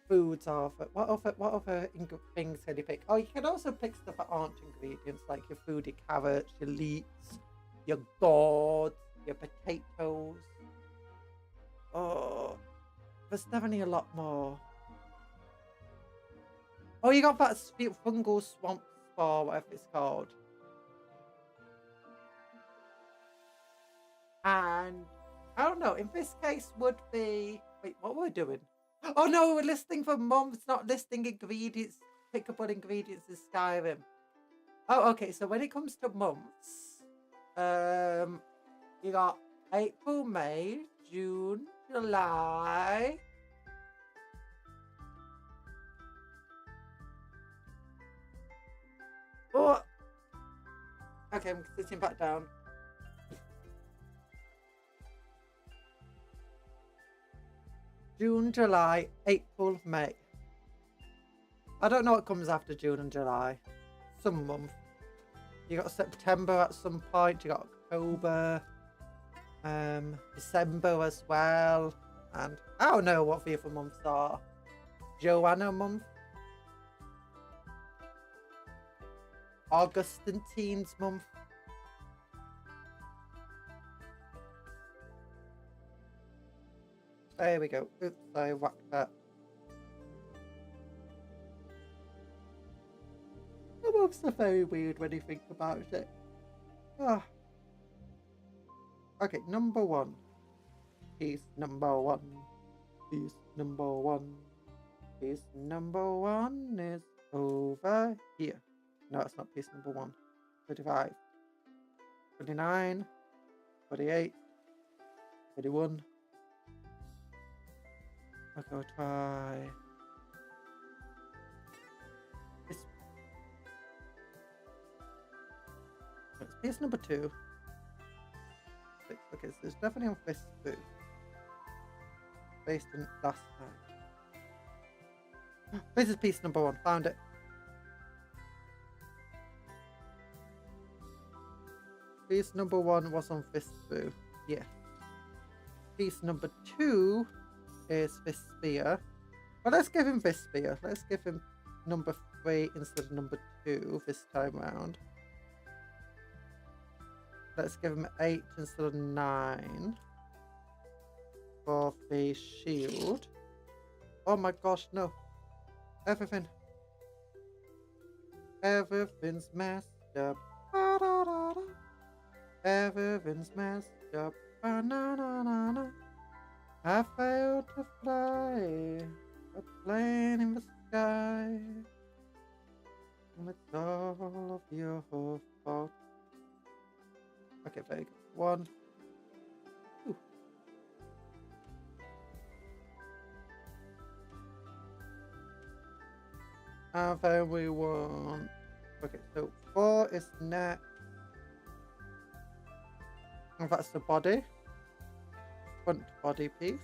[SPEAKER 1] foods are there? What other things can you pick? Oh, you can also pick stuff that aren't ingredients, like your food, your carrots, your leeks, your gourds, your potatoes. Oh, there's definitely a lot more. Oh, you got that fungal swamp spore, whatever it's called. And I don't know, in this case would be... Wait, what were we doing? Oh no, we're listing for months, not listing ingredients. Pickable ingredients in Skyrim. Oh, okay, so when it comes to months, you got April, May, June, July. Oh! Okay, I'm sitting back down. June, July, April, May. I don't know what comes after June and July. Some month. You got September at some point. You got October. December as well. And I don't know what the other months are. Joanna month. Augustine Teens month. There we go. Oops, I whacked that. The months are very weird when you think about it. Ah. Okay, number one. Piece number one. Piece number one. Piece number one is over here. No, it's not piece number one. 35. 29. 48. 31. Okay, I'll try this. It's piece number 2. Okay, so it's definitely on this food. Based on last time. This is piece number 1. Found it. Piece number 1 was on this food. Yeah. Piece number 2 is this spear. Well, let's give him this spear. Let's give him number 3 instead of number 2 this time round. Let's give him 8 instead of 9 for the shield. Oh my gosh, no. Everything. Everything's messed up. Ba-da-da-da. Everything's messed up. Ba-na-na-na-na. I failed to fly a plane in the sky. And it's all of your fault. Okay, very good. 1. 2. And then we want... Okay, so 4 is next. And that's the body. Front body piece.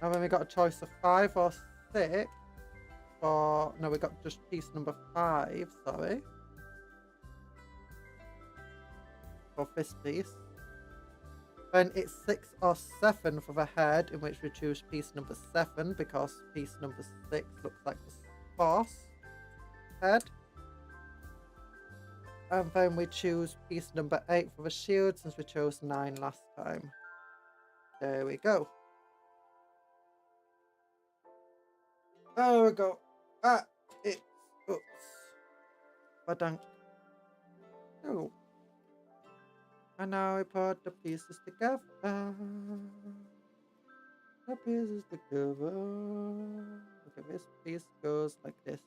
[SPEAKER 1] And then we got a choice of 5 or 6. Or... No, we got just piece number 5, sorry. For this piece. Then it's 6 or 7 for the head, in which we choose piece number 7 because piece number 6 looks like the boss head. And then we choose piece number 8 for the shield since we chose 9 last time. There we go. There we go. It's oops. Badunk. Oh. And now we put the pieces together. The pieces together. Okay, this piece goes like this.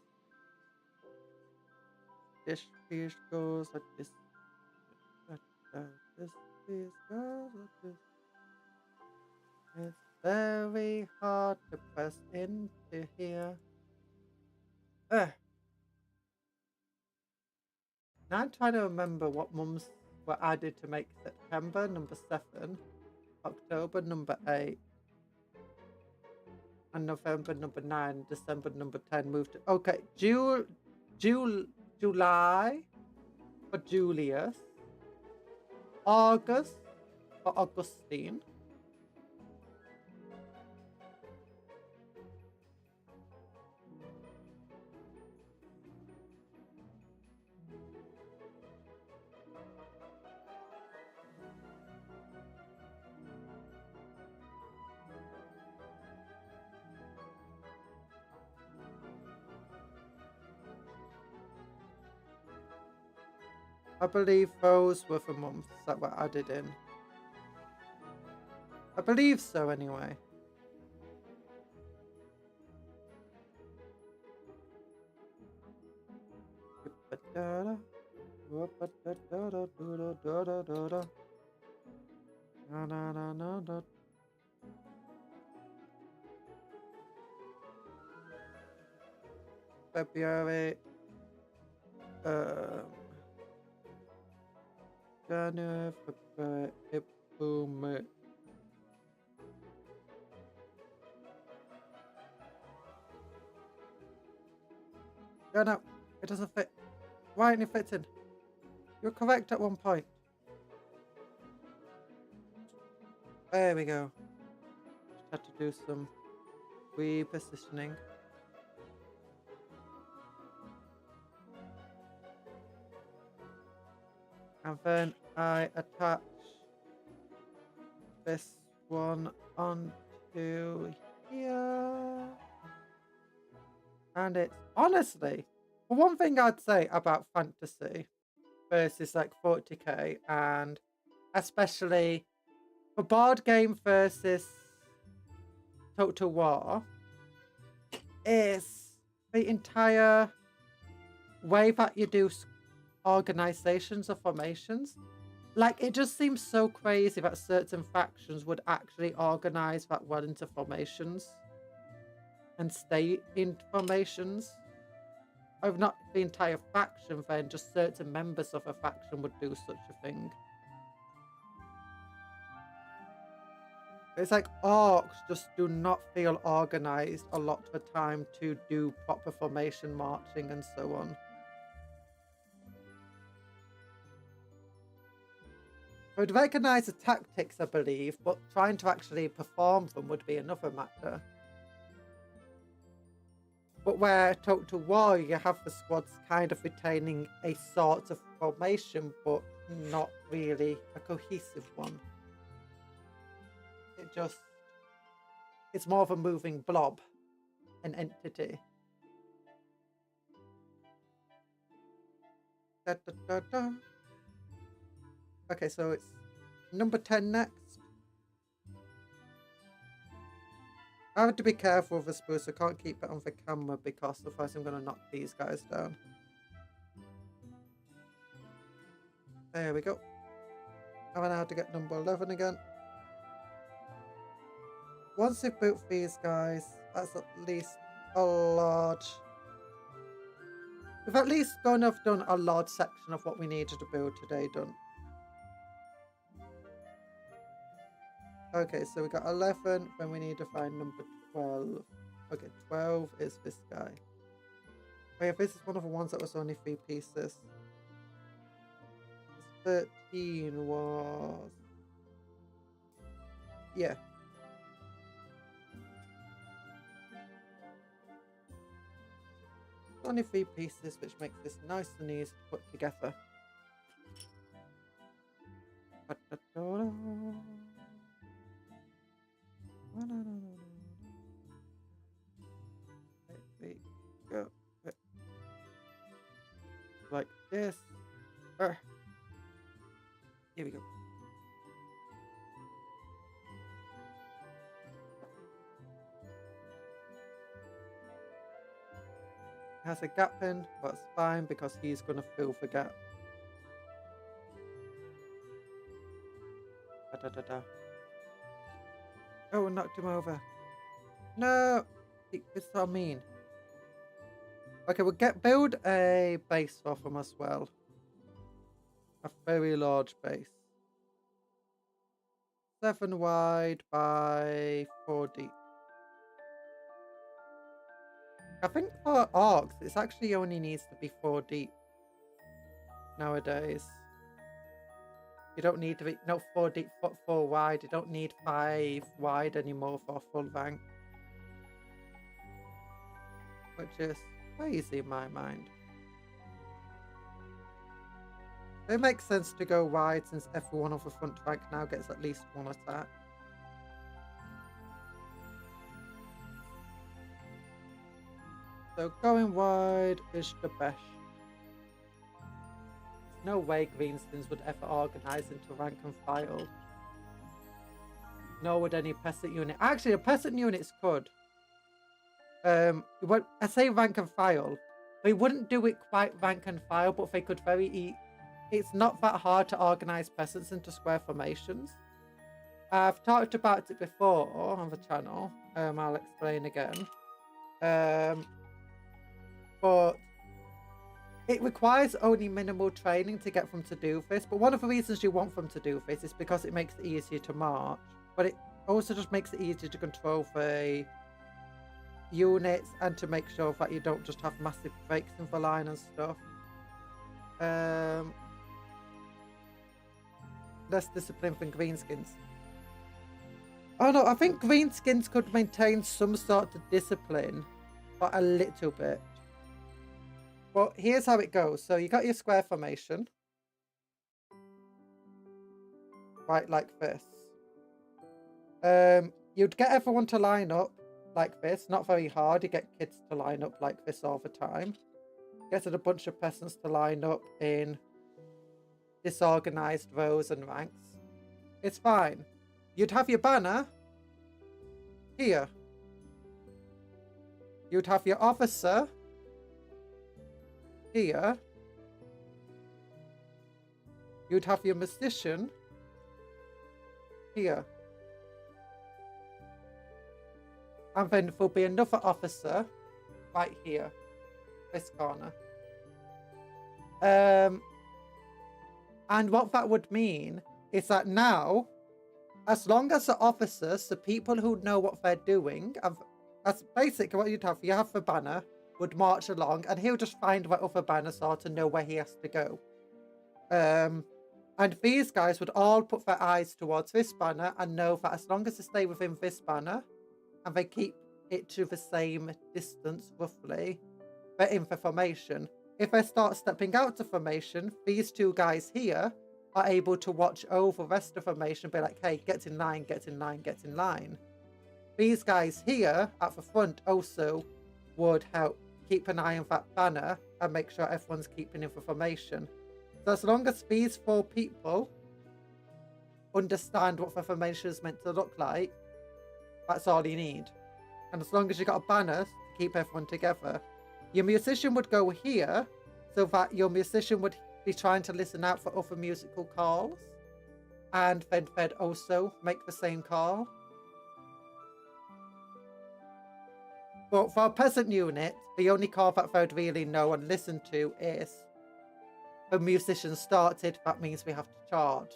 [SPEAKER 1] This piece goes like this. This piece goes like this. It's very hard to press into here. Now I'm trying to remember what mums were added to make September number 7, October number 8, and November number 9, December number 10 moved to... Okay, July for Julius, August for Augustine, I believe those were for months that were added in. I believe so anyway. February. January, February, April, May. No, it doesn't fit. Why ain't it fitting? You're correct at one point. There we go. Just had to do some repositioning. And then I attach this one onto here. And it's honestly, for one thing I'd say about fantasy versus like 40k, and especially for board game versus Total War, is the entire way that you do organizations or formations. Like, it just seems so crazy that certain factions would actually organize that well into formations and stay in formations. Or if not the entire faction, then just certain members of a faction would do such a thing. It's like Orcs just do not feel organized a lot of the time to do proper formation marching and so on. I would recognize the tactics, I believe, but trying to actually perform them would be another matter. But where Total War, you have the squads kind of retaining a sort of formation, but not really a cohesive one. It's more of a moving blob, an entity. Da, da, da, da. Okay, so it's number 10 next. I have to be careful with the spruce. I can't keep it on the camera because otherwise I'm going to knock these guys down. There we go. And then I have to get number 11 again. Once you've built these guys, that's at least a large... We've at least done a large section of what we needed to build today done. Okay, so we got 11, then we need to find number 12. Okay, 12 is this guy. Oh yeah, this is one of the ones that was only 3 pieces. 13 was... Yeah. Only 3 pieces, which makes this nice and easy to put together. There we go. Like this. Here we go. Has a gap in, but it's fine because he's going to fill the gap. Da, da, da. Oh, I knocked him over. No! It's so mean. Okay, we'll build a base for him as well. A very large base. 7 wide by 4 deep. I think for Orcs, it actually only needs to be 4 deep nowadays. You don't need to be 4 deep, 4 wide. You don't need 5 wide anymore for a full rank, which is crazy in my mind. It makes sense to go wide since everyone of the front rank now gets at least 1 attack. So going wide is the best. no way Greenskins would ever organise into rank and file. Nor would any peasant unit. Actually, the peasant units could. What I say rank and file, they wouldn't do it quite rank and file, but they could it's not that hard to organise peasants into square formations. I've talked about it before on the channel. I'll explain again. But it requires only minimal training to get them to do this. But one of the reasons you want them to do this is because it makes it easier to march. But it also just makes it easier to control the units and to make sure that you don't just have massive breaks in the line and stuff. Less discipline than Greenskins. Oh no, I think Greenskins could maintain some sort of discipline, but a little bit. Well, here's how it goes. So you got your square formation. Right, like this. You'd get everyone to line up like this. Not very hard. You get kids to line up like this all the time. Get a bunch of peasants to line up in disorganized rows and ranks. It's fine. You'd have your banner here. You'd have your officer here. You'd have your musician here. And then there'll be another officer right here, this corner. And what that would mean is that now, as long as the officers, the people who know what they're doing, that's basically what you'd have. You have the banner, would march along, and he'll just find where other banners are to know where he has to go. And these guys would all put their eyes towards this banner and know that as long as they stay within this banner, and they keep it to the same distance, roughly, they're in the formation. If they start stepping out of formation, these two guys here are able to watch over the rest of the formation and be like, hey, get in line, get in line, get in line. These guys here at the front also would help keep an eye on that banner and make sure everyone's keeping in the formation. So as long as these four people understand what the formation is meant to look like, that's all you need. And as long as you've got a banner to keep everyone together. Your musician would go here, so that your musician would be trying to listen out for other musical calls. And then they'd also make the same call. But for a peasant unit, the only call that they'd really know and listen to is the musician started, that means we have to charge.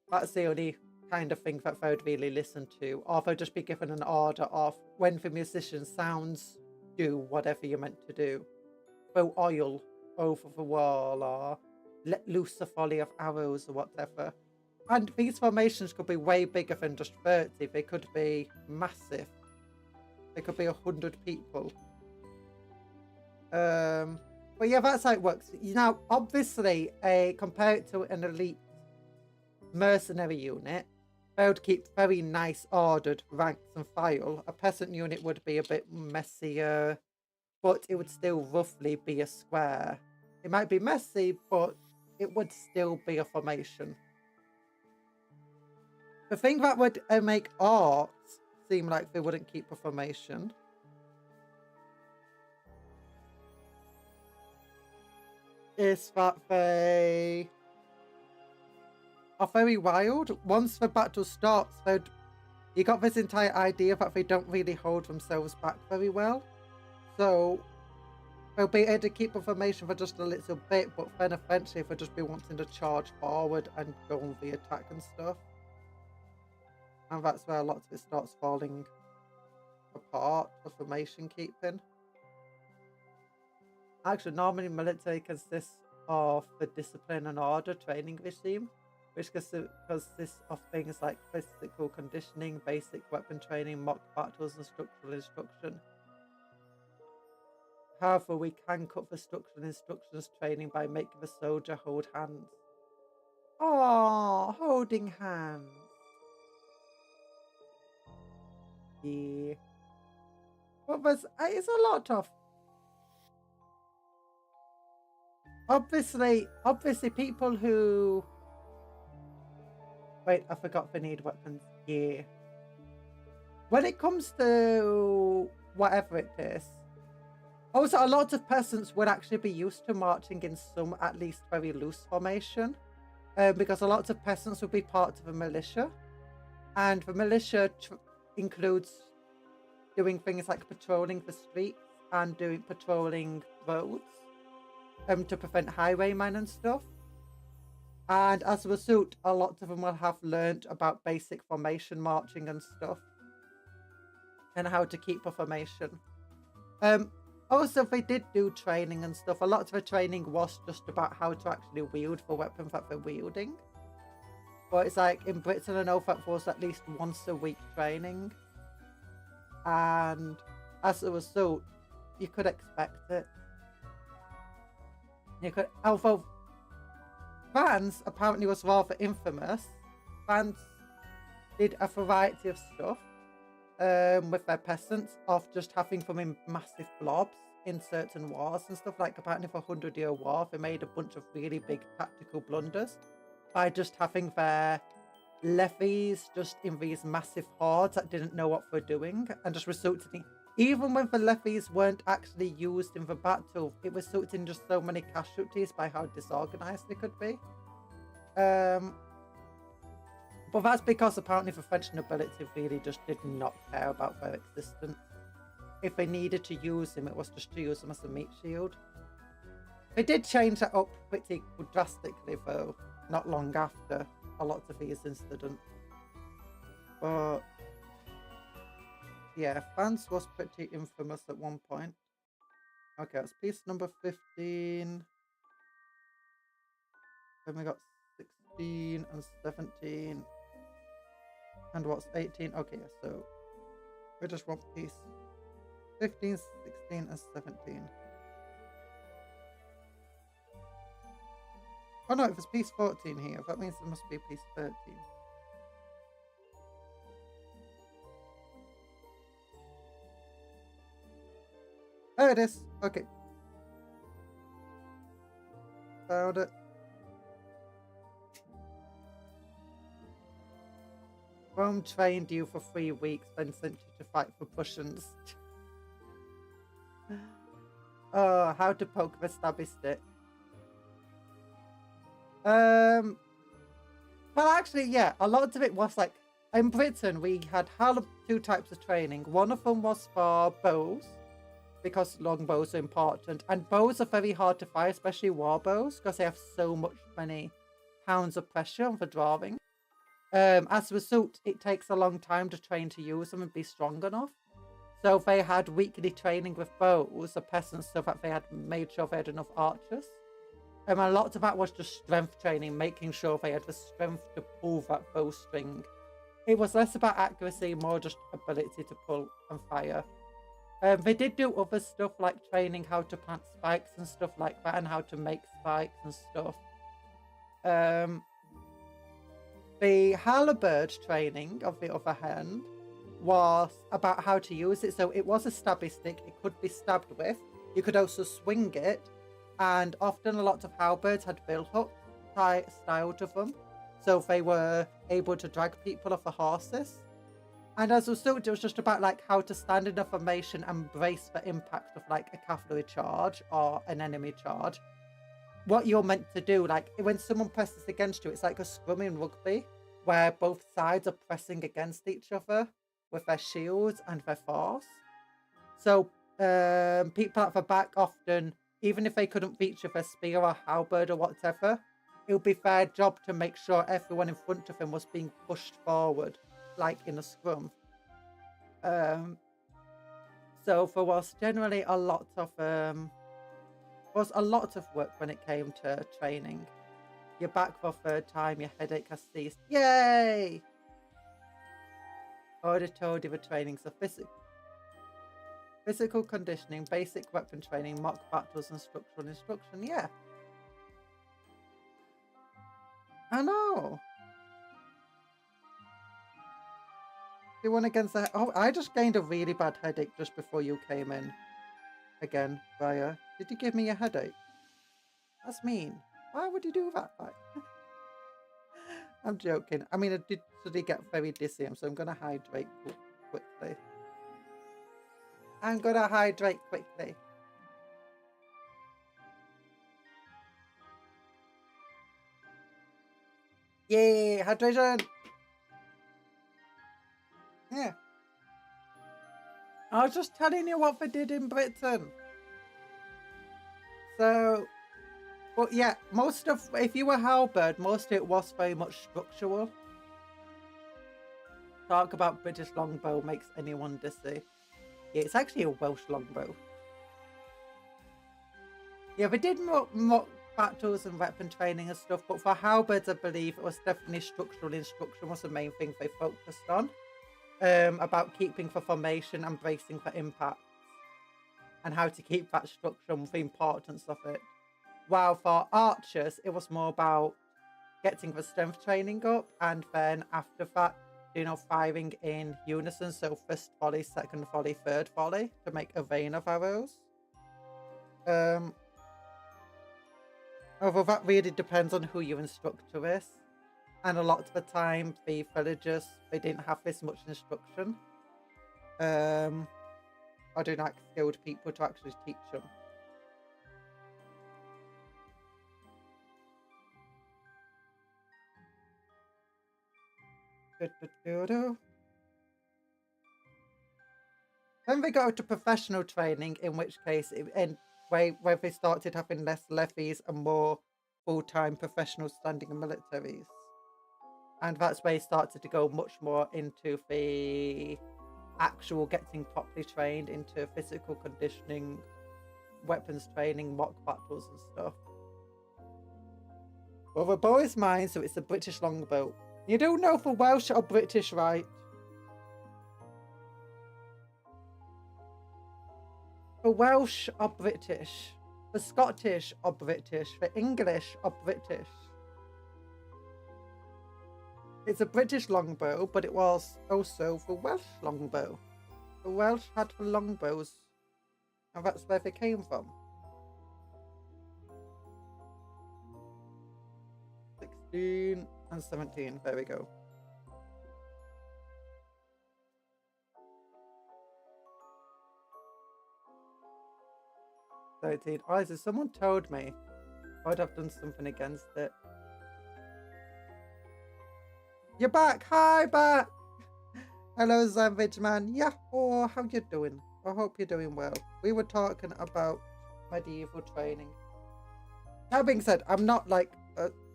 [SPEAKER 1] That's the only kind of thing that they'd really listen to. Or they'd just be given an order of when the musician sounds, do whatever you're meant to do. Throw oil over the wall or let loose a volley of arrows or whatever. And these formations could be way bigger than just 30. They could be massive. They could be 100 people. But yeah, that's how it works. Now, obviously, compare it to an elite mercenary unit, they would keep very nice ordered ranks and file. A peasant unit would be a bit messier, but it would still roughly be a square. It might be messy, but it would still be a formation. The thing that would make Orcs seem like they wouldn't keep a formation is that they are very wild. Once the battle starts, you got this entire idea that they don't really hold themselves back very well. So they'll be able to keep the formation for just a little bit, but then eventually they'll just be wanting to charge forward and go on the attack and stuff. And that's where a lot of it starts falling apart, the formation keeping. Actually, normally military consists of the discipline and order training regime, which consists of things like physical conditioning, basic weapon training, mock battles, and structural instruction. However, we can cut the structural instructions training by making the soldier hold hands. Oh, holding hands. Yeah. But it's a lot of obviously people who... Wait, I forgot if I need weapons. Yeah. When it comes to whatever it is, also a lot of peasants would actually be used to marching in some, at least very loose formation, because a lot of peasants would be part of a militia, and the militia includes doing things like patrolling the streets and patrolling roads, to prevent highwaymen and stuff. And as a result, a lot of them will have learned about basic formation marching and stuff, and how to keep a formation. Also, they did do training and stuff. A lot of the training was just about how to actually wield the weapons that they're wielding. But it's like in Britain, I know that was at least once a week training. And as a result, you could expect it. You could, although France apparently was rather infamous. France did a variety of stuff with their peasants, of just having them in massive blobs in certain wars and stuff. Like apparently for 100-Year War, they made a bunch of really big tactical blunders by just having their levies just in these massive hordes that didn't know what they're doing, and just resulted in, even when the levies weren't actually used in the battle, it resulted in just so many casualties by how disorganized they could be. But that's because apparently the French nobility really just did not care about their existence. If they needed to use them, it was just to use them as a meat shield. They did change that up pretty drastically, though, not long after a lot of these incidents. But yeah, France was pretty infamous at one point. Okay, that's piece number 15. Then we got 16 and 17. And what's 18? Okay, so we just want piece 15, 16, and 17. Oh no, it was piece 14 here. That means it must be piece 13. There it is. Okay. Found it. Rome trained you for 3 weeks, then sent you to fight for Prussians. Oh, how to poke the stabby stick. Well, actually, yeah, a lot of it was like, in Britain, we had 2 types of training. One of them was for bows, because longbows are important, and bows are very hard to fire, especially war bows, because they have so many pounds of pressure on the drawing. As a result, it takes a long time to train to use them and be strong enough. So they had weekly training with bows, the peasants, so that they had made sure they had enough archers. A lot of that was just strength training, making sure they had the strength to pull that bowstring. It was less about accuracy, more just ability to pull and fire. They did do other stuff like training how to plant spikes and stuff like that, and how to make spikes and stuff. The halberd training, on the other hand, was about how to use it. So it was a stabby stick. It could be stabbed with. You could also swing it. And often a lot of halberds had bill hooks styled to them. So they were able to drag people off the horses. And as a result, it was just about like how to stand in a formation and brace the impact of like a cavalry charge or an enemy charge. What you're meant to do, like when someone presses against you, it's like a scrum in rugby, where both sides are pressing against each other with their shields and their force. So people at the back often, even if they couldn't reach with a spear or halberd or whatever, it would be their job to make sure everyone in front of them was being pushed forward, like in a scrum. So there was generally a lot of work when it came to training. You're back for a 3rd time, your headache has ceased. Yay! I already told you the training. So physical conditioning, basic weapon training, mock battles, and structural instruction. Yeah. I know. You won against the... Oh, I just gained a really bad headache just before you came in. Again, Raya. Did you give me a headache? That's mean. Why would you do that? I'm joking. I mean, I did suddenly get very dizzy, so I'm going to hydrate quickly. I'm going to hydrate quickly. Yay, hydration! Yeah. I was just telling you what they did in Britain. So, but yeah, most of, if you were Halberd, most of it was very much structural. Talk about British longbow makes anyone dizzy. Yeah, it's actually a Welsh longbow. Yeah, they did mock battles and weapon training and stuff, but for Halberds, I believe it was definitely structural instruction was the main thing they focused on. About keeping for formation and bracing for impact. And how to keep that structure and the importance of it. While for archers, it was more about getting the strength training up, and then after that, firing in unison, so first volley, second volley, third volley, to make a vein of arrows. Although that really depends on who your instructor is. And a lot of the time, the villagers, they didn't have this much instruction. Or do not skilled people to actually teach them. Then they go to professional training, in which case, where they started having less levies and more full-time professional standing militaries. And that's where it started to go much more into the actual getting properly trained into physical conditioning, weapons training, mock battles and stuff. Well, the bow is mine, so it's a British longbow. You don't know for Welsh or British, right? For Welsh or British, for Scottish or British, for English or British. It's a British longbow, but it was also the Welsh longbow. The Welsh had the longbows, and that's where they came from. 16 and 17, there we go. Honestly, someone told me I'd have done something against it. You're back! Hi, back! Hello, Savage Man. Yahoo! How you doing? I hope you're doing well. We were talking about medieval training. That being said, I'm not like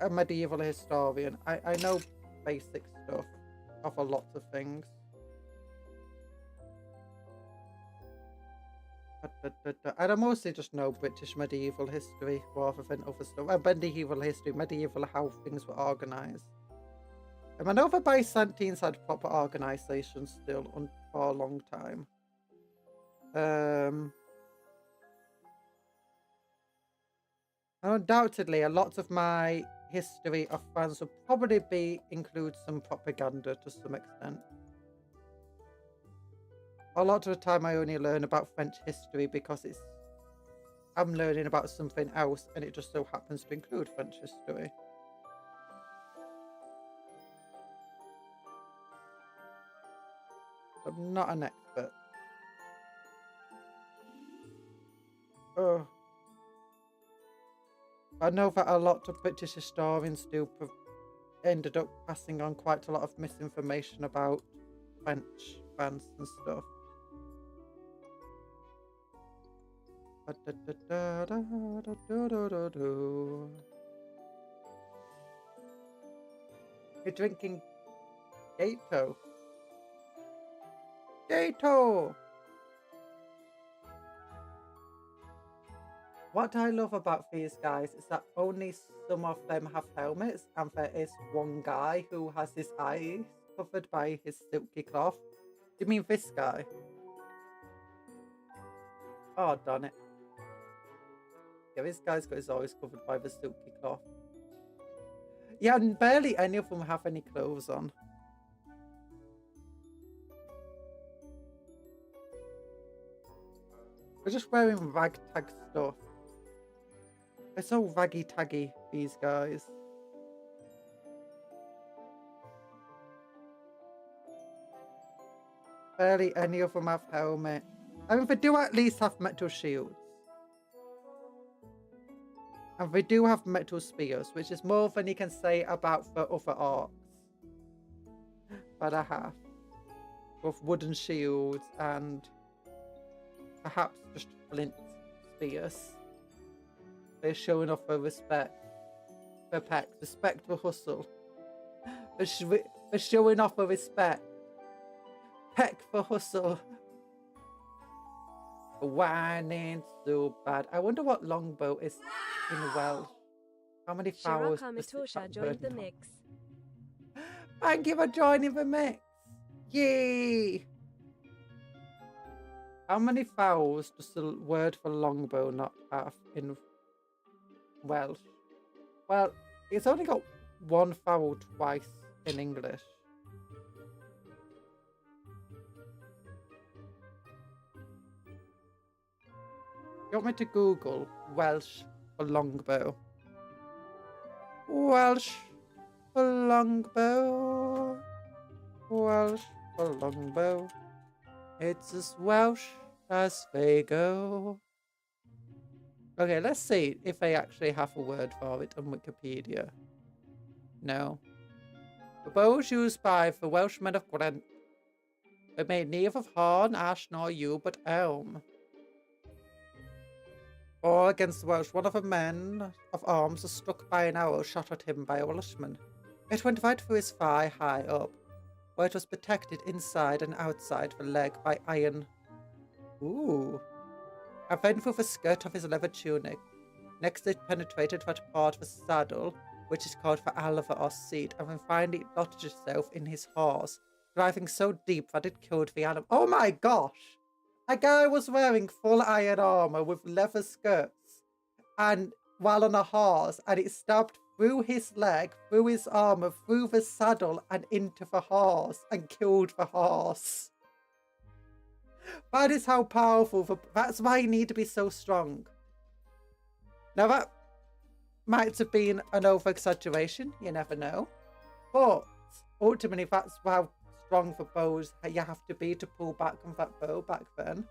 [SPEAKER 1] a medieval historian. I know basic stuff of a lot of things. And I mostly just know British medieval history rather than other stuff. And medieval history, medieval how things were organised. I know the Byzantines had proper organisation still for a long time. Undoubtedly, a lot of my history of France will probably include some propaganda to some extent. A lot of the time I only learn about French history because I'm learning about something else and it just so happens to include French history. I'm not an expert. Oh. I know that a lot of British historians ended up passing on quite a lot of misinformation about French France and stuff. You're drinking Gato. Gato! What I love about these guys is that only some of them have helmets, and there is one guy who has his eyes covered by his silky cloth. You mean this guy? Oh, darn it. Yeah, this guy's got his eyes covered by the silky cloth. Yeah, and barely any of them have any clothes on. They're just wearing ragtag stuff. They're so raggy-taggy, these guys. Barely any of them have helmet. I mean, they do at least have metal shields. And they do have metal spears, which is more than you can say about the other orcs that I have. With wooden shields and perhaps just flint spears. They're showing off their respect. Their peck. Respect the hustle. They're showing off their respect. Peck for hustle. Whining so bad. I wonder what longbow is in Welsh. How many fowls does it
[SPEAKER 3] joined the mix.
[SPEAKER 1] Thank you for joining the mix. Yay! How many vowels does the word for longbow not have in Welsh? Well, it's only got one vowel twice in English. You want me to Google Welsh for longbow? Welsh for longbow. Welsh for longbow. It's as Welsh as they go. Okay, let's see if they actually have a word for it on Wikipedia. No. The bows used by the Welshmen of Gwent were made neither of horn, ash, nor yew, but elm. Or against the Welsh, one of the men of arms was struck by an arrow shot at him by a Welshman. It went right through his thigh high up, where it was protected inside and outside the leg by iron. Ooh. And then through the skirt of his leather tunic. Next it penetrated that part of the saddle, which is called the alva or seat, and then finally it lodged itself in his horse, driving so deep that it killed the animal. Oh my gosh! A guy was wearing full iron armor with leather skirts, and while on a horse, and it stabbed through his leg, through his armor, through the saddle, and into the horse, and killed the horse. That is how powerful. That's why you need to be so strong. Now that might have been an over-exaggeration. You never know. But ultimately, that's how strong the bows you have to be to pull back on that bow back then.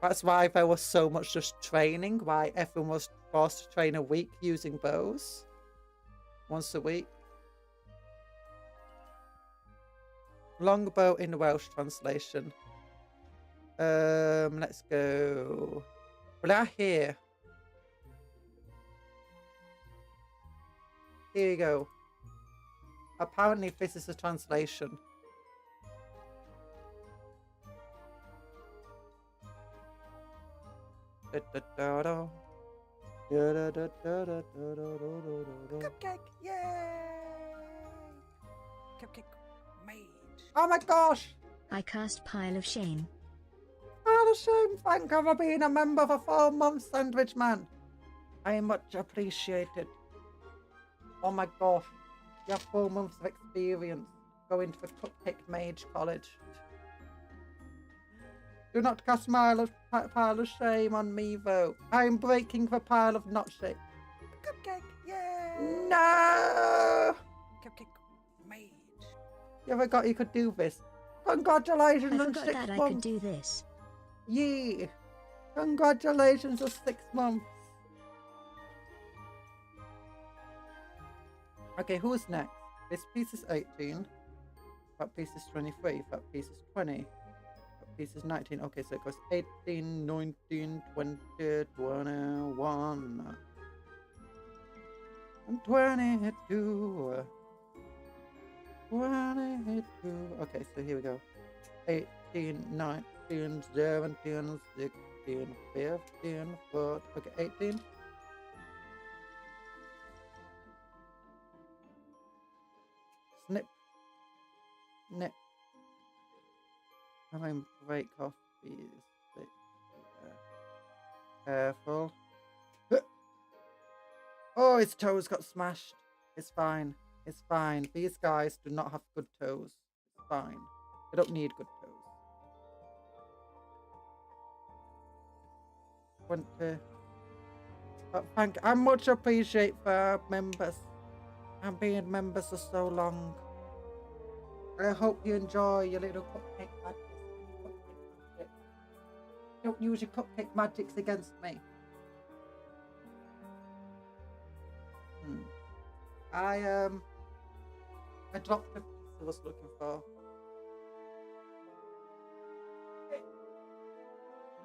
[SPEAKER 1] That's why there was so much just training. Why everyone was forced to train a week using bows. Once a week. Longbow in Welsh translation. Let's go. Well, here. Here you go. Apparently, this is a translation. Cupcake, yay! Cupcake made. Oh my gosh!
[SPEAKER 2] I cast Pile of Shame.
[SPEAKER 1] Pile of Shame, thank you for being a member for 4 months, Sandwich Man. I am much appreciated. Oh my gosh, you have 4 months of experience going to the Cupcake Mage College. Do not cast pile of shame on me, though. I am breaking the pile of not shame. Cupcake, yay! No! Cupcake Mage. You ever got you could do this? Congratulations
[SPEAKER 2] I
[SPEAKER 1] on
[SPEAKER 2] forgot
[SPEAKER 1] 6
[SPEAKER 2] that
[SPEAKER 1] months.
[SPEAKER 2] I could do this.
[SPEAKER 1] Yeah. Congratulations on 6 months. Okay, who's next? This piece is 18. That piece is 23. That piece is 20. That piece is 19. Okay, so it goes 18, 19, 20, 21, and 22. 22. Okay, so here we go. 18, 19, 17, 16, 15, 14. Okay, 18. Snip. Snip. I'm going to break off these bits. Careful. Oh, his toes got smashed. It's fine. It's fine. These guys do not have good toes. It's fine. They don't need good toes. 20. But I much appreciate for our members and being members for so long. I hope you enjoy your little cupcake magic. Don't use your cupcake magics against me. I dropped the piece I was looking for. Hey,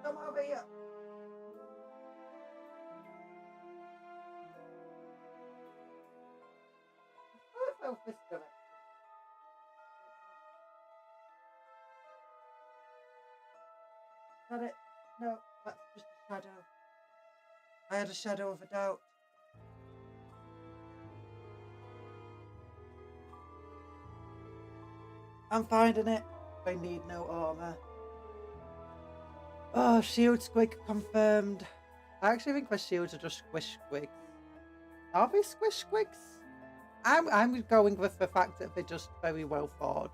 [SPEAKER 1] come over here. I felt this direction. Is that it? No, that's just a shadow. I had a shadow of a doubt. I'm finding it. I need no armor. Oh, shield squig confirmed. I actually think my shields are just squish squigs. Are they squish squigs? I'm going with the fact that they're just very well forged.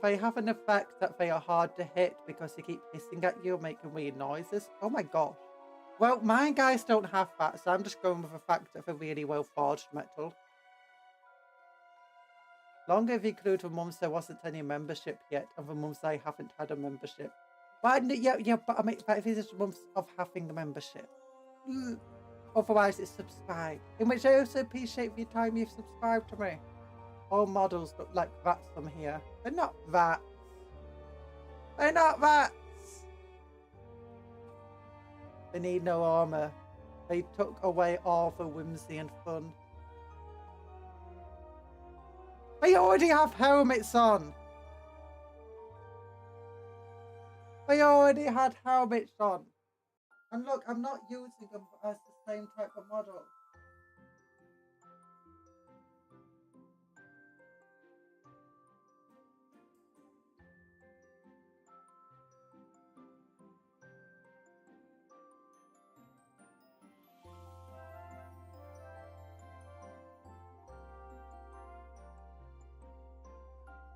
[SPEAKER 1] They have an effect that they are hard to hit because they keep hissing at you, making weird noises. Oh my gosh. Well, my guys don't have that, so I'm just going with the fact that they're really well forged metal. Long if you include the months there wasn't any membership yet, and the months I haven't had a membership. But yeah, but I mean, if it's months of having a membership. Otherwise, it's subscribe. In which I also appreciate the time you've subscribed to me. All models look like rats from here. They're not rats. They're not rats. They need no armor. They took away all the whimsy and fun. They already have helmets on. They already had helmets on. And look, I'm not using them as the same type of model.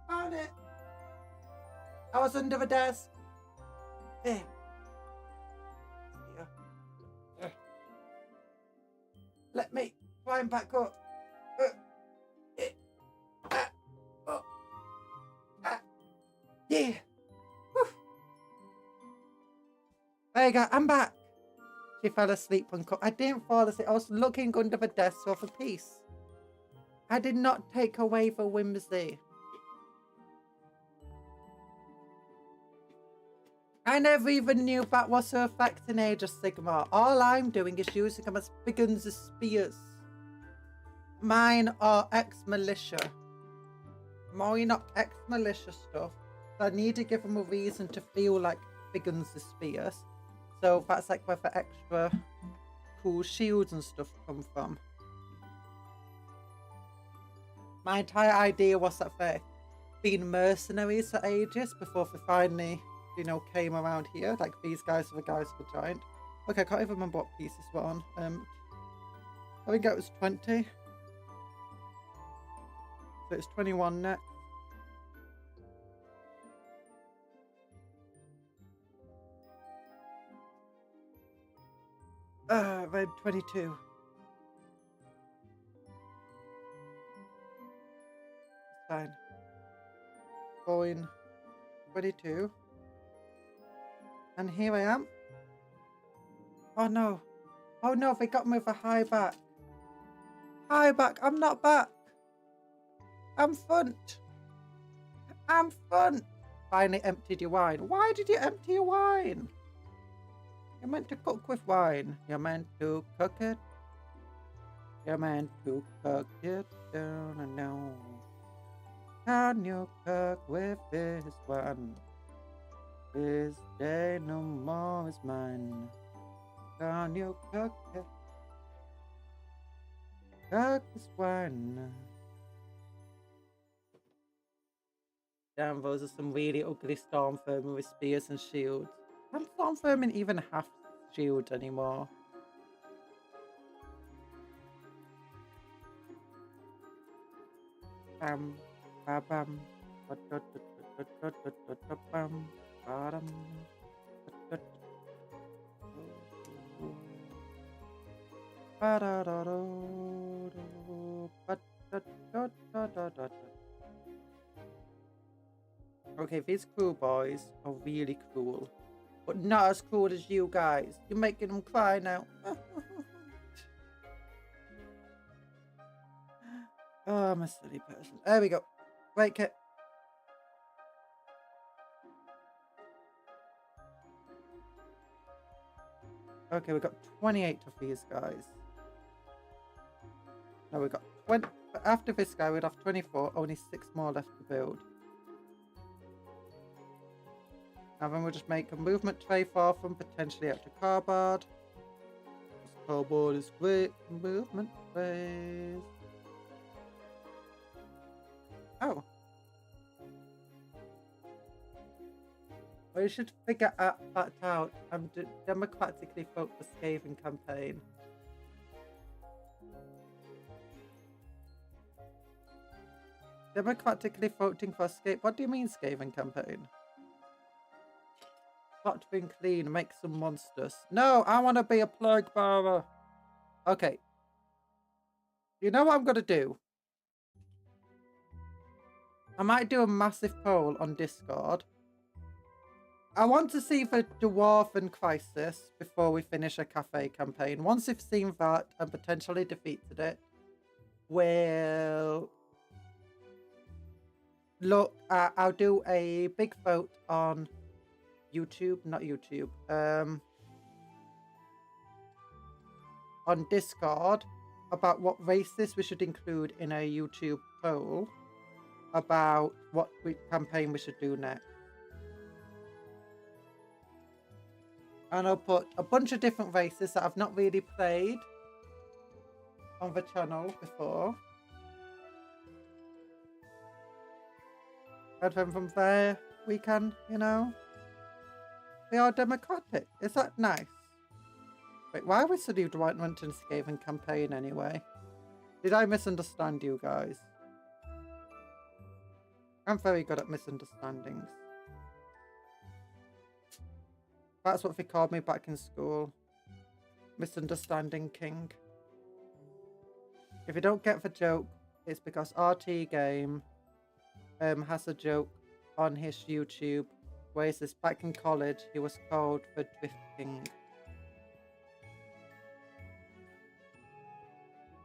[SPEAKER 1] Found it. I was under the desk. There. Let me climb back up. Yeah. Whew. There you go. I'm back. She fell asleep on. I didn't fall asleep. I was looking under the desk for the piece. I did not take away the whimsy. I never even knew that was her effect in Age of Sigmar. All I'm doing is using them as big guns as spears. Mine are ex-militia. Mine are ex-militia stuff. So I need to give them a reason to feel like big guns as spears. So that's like where the extra cool shields and stuff come from. My entire idea was that they've been mercenaries for ages before they finally, you know, came around here. Like these guys are the guys who were giant. Okay, I can't even remember what pieces were on. I think it was 20. So it's 21 next. Red 22. It's fine. Coin 22. And here I am. Oh no. Oh no, they got me with a high back. High back, I'm not back. I'm front. I'm front. Finally emptied your wine. Why did you empty your wine? You're meant to cook with wine. You're meant to cook it. You're meant to cook it down and down. Can you cook with this one? This day no more is mine. Can you cook it? Cook this wine. Damn, those are some really ugly Stormvermin with spears and shields. Can't Stormvermin even have shields anymore? Bam, ba bam, bam. Bottom. Okay, these cool boys are really cool, but not as cool as you guys. You're making them cry now. Oh, I'm a silly person. There we go. Right, Kit. Okay, we've got 28 of these guys. No, we've got 20. But after this guy, we'd have 24. Only 6 more left to build. And then we'll just make a movement tray for them, potentially extra cardboard. This cardboard is great for movement trays. Oh. We should figure that out and democratically vote the Skaven campaign. Democratically voting for Skaven? What do you mean Skaven campaign? Got to be clean, make some monsters. No, I want to be a plague bearer. Okay. You know what I'm going to do? I might do a massive poll on Discord. I want to see the Dwarven Crisis before we finish a cafe campaign. Once we've seen that and potentially defeated it, we'll look at, I'll do a big vote on YouTube, not YouTube, on Discord about what races we should include in a YouTube poll about what campaign we should do next. And I'll put a bunch of different races that I've not really played on the channel before. And then from there, we can, you know, be all democratic. Is that nice? Wait, why was the new Dwight Winton Skaven campaign anyway? Did I misunderstand you guys? I'm very good at misunderstandings. That's what they called me back in school. Misunderstanding King. If you don't get the joke, it's because RT Game has a joke on his YouTube where he says back in college he was called the Drift King.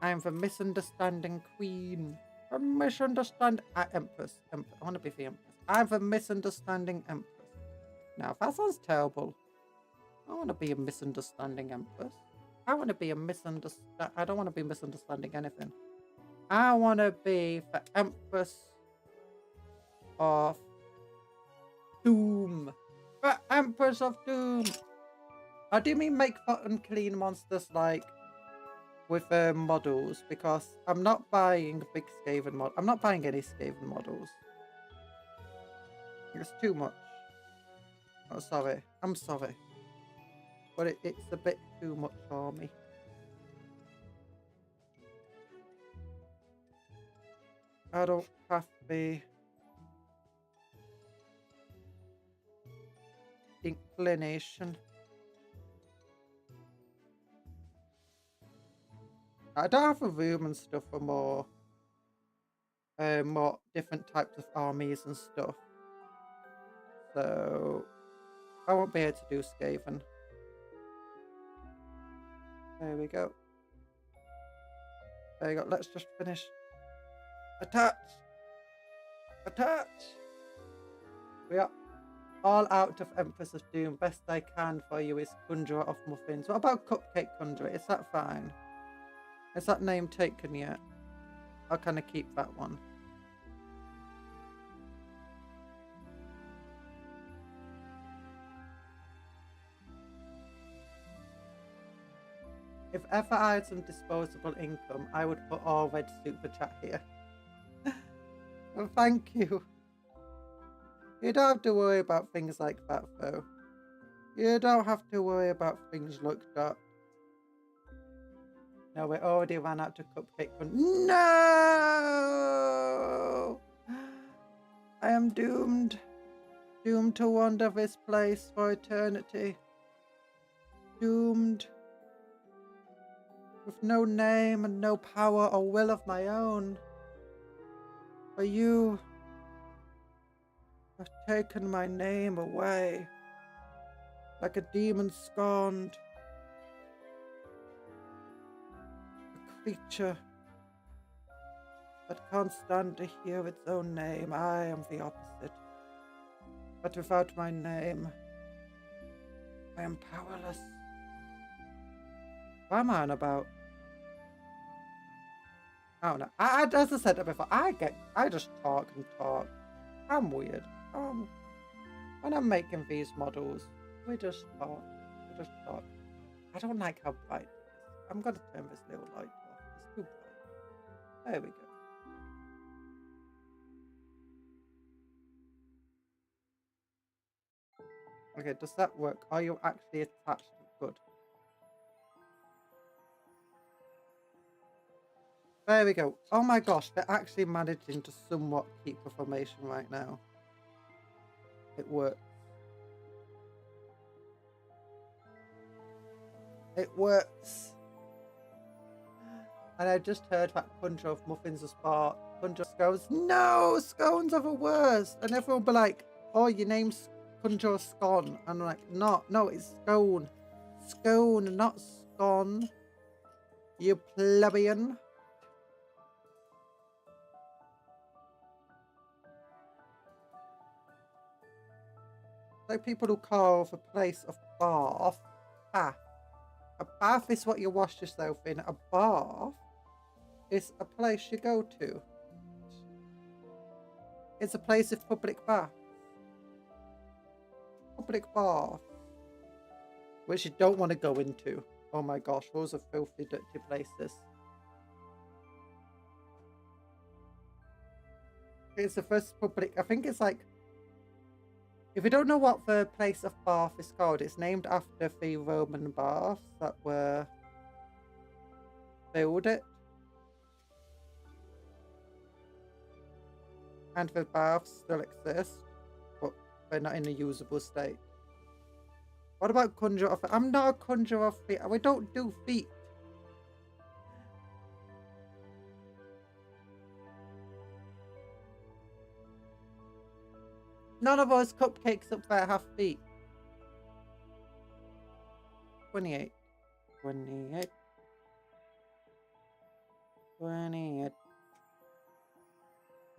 [SPEAKER 1] I'm the misunderstanding queen. A misunderstand Empress. I want to be the Empress. I'm the misunderstanding Empress. Now that sounds terrible. I want to be a misunderstanding Empress. I want to be a I don't want to be misunderstanding anything. I want to be the Empress of Doom. The Empress of Doom. I do mean make fun and clean monsters like with models, because I'm not buying a big Skaven mod. I'm not buying any Skaven models. It's too much. Oh, sorry. I'm sorry. But it's a bit too much for me. I don't have the inclination. I don't have a room and stuff for more different types of armies and stuff. So I won't be able to do Skaven. There we go. There you go. Let's just finish. Attach! Attach! We are all out of Empress of Doom. Best I can for you is Conjurer of Muffins. What about Cupcake Conjuror? Is that fine? Is that name taken yet? Or can I keep that one? If ever I had some disposable income, I would put all red super chat here. Well, thank you. You don't have to worry about things like that, though. You don't have to worry about things like that. No, we already ran out of Cupcake. No! I am doomed. Doomed to wander this place for eternity. Doomed. With no name and no power or will of my own. For you have taken my name away. Like a demon scorned. A creature that can't stand to hear its own name. I am the opposite. But without my name, I am powerless. What am I on about? I don't know. As I said before, I just talk and talk. I'm weird. When I'm making these models, we just talk. I don't like how bright it is. I'm gonna turn this little light off. It's too bright. There we go. Okay, does that work? Are you actually attached? Good. There we go. Oh my gosh, they're actually managing to somewhat keep the formation right now. It works. It works. And I just heard that Conjure of Muffins are spark. Conjure of Scones. No! Scones are the worst! And everyone will be like, oh, your name's Conjure Scone. And I'm like, no, it's Scone. Scone, not Scone. You plebeian. Like people who call the place of bath, bath. A bath is what you wash yourself in. A bath is a place you go to. It's a place of public bath. Public bath. Which you don't want to go into. Oh my gosh, those are filthy, dirty places. It's the first public, I think it's like, if you don't know what the place of bath is called, it's named after the Roman baths that were built it. And the baths still exist, but they're not in a usable state. What about conjure of feet? I'm not a conjurer of feet. We don't do feet. None of us cupcakes up there have feet. 28. 28. 28.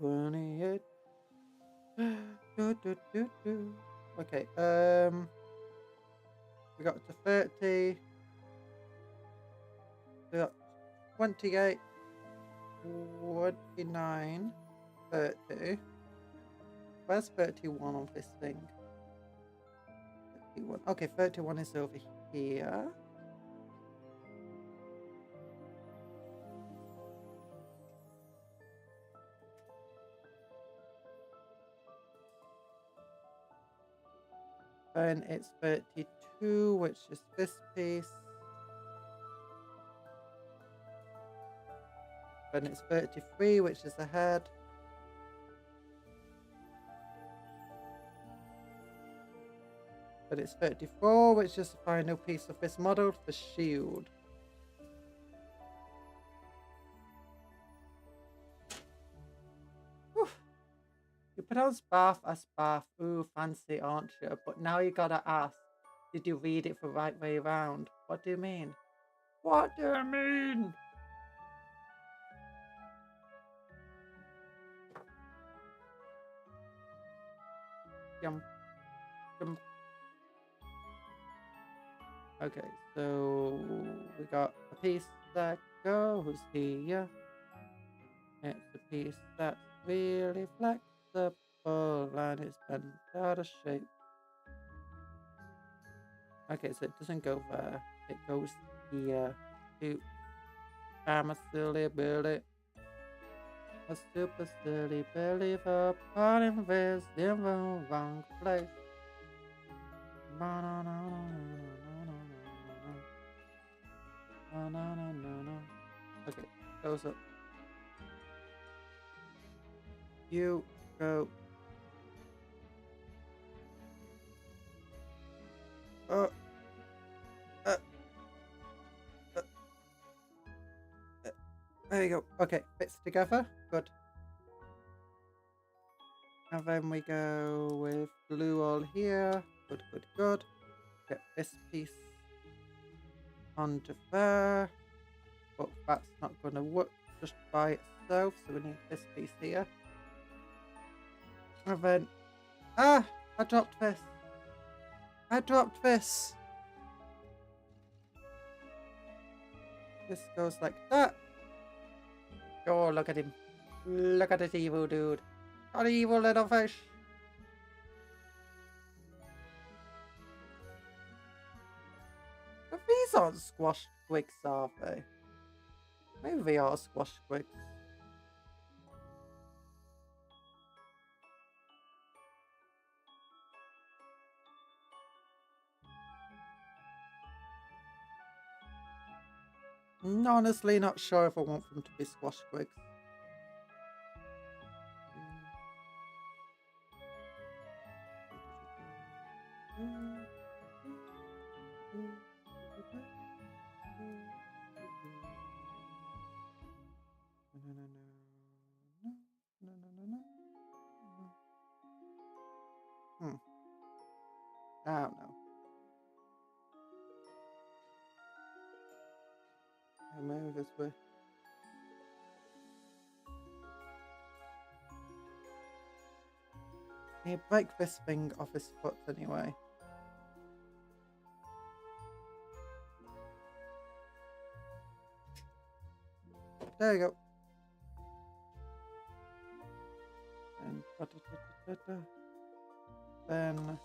[SPEAKER 1] 28. Okay, we got to 30. We got 28. 29. 30. Where's 31 on this thing? 31. Okay, 31 is over here. Then it's 32, which is this piece. Then it's 33, which is the head. But it's 34, which is the final piece of this model, the shield. Whew. You pronounce bath as bath. Ooh, fancy, aren't you? But now you gotta ask, did you read it the right way around? What do you mean? What do you mean? Yum. Yum. Okay, so we got a piece that goes here. It's a piece that's really flexible and it's bent out of shape. Okay, so it doesn't go there. It goes here. I'm a silly Billy. A super silly Billy for putting this in the wrong place. Okay, goes up. You go uh, uh, there you go. Okay, fits together. Good. And then we go with glue all here. Good, good, good. Get this piece onto there. But that's not going to work just by itself, so we need this piece here. And then... Ah! I dropped this. I dropped this. This goes like that. Oh, look at him. Look at this evil dude. Got an evil little fish. But these aren't squash squigs, are they? Maybe they are squash squigs. Honestly, not sure if I want them to be squash squigs. I don't know. Maybe this way. Can you break this thing off his foot anyway? There you go. And then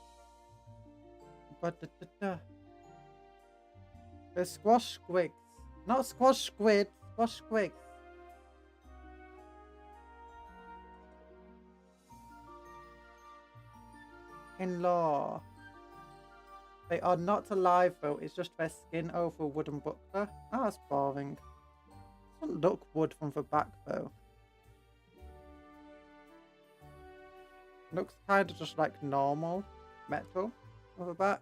[SPEAKER 1] the squash squigs. Not squash squid, squash squigs. In law. They are not alive though, it's just their skin over a wooden buckler. Ah, that's boring. Doesn't look wood from the back though. Looks kind of just like normal metal from the back.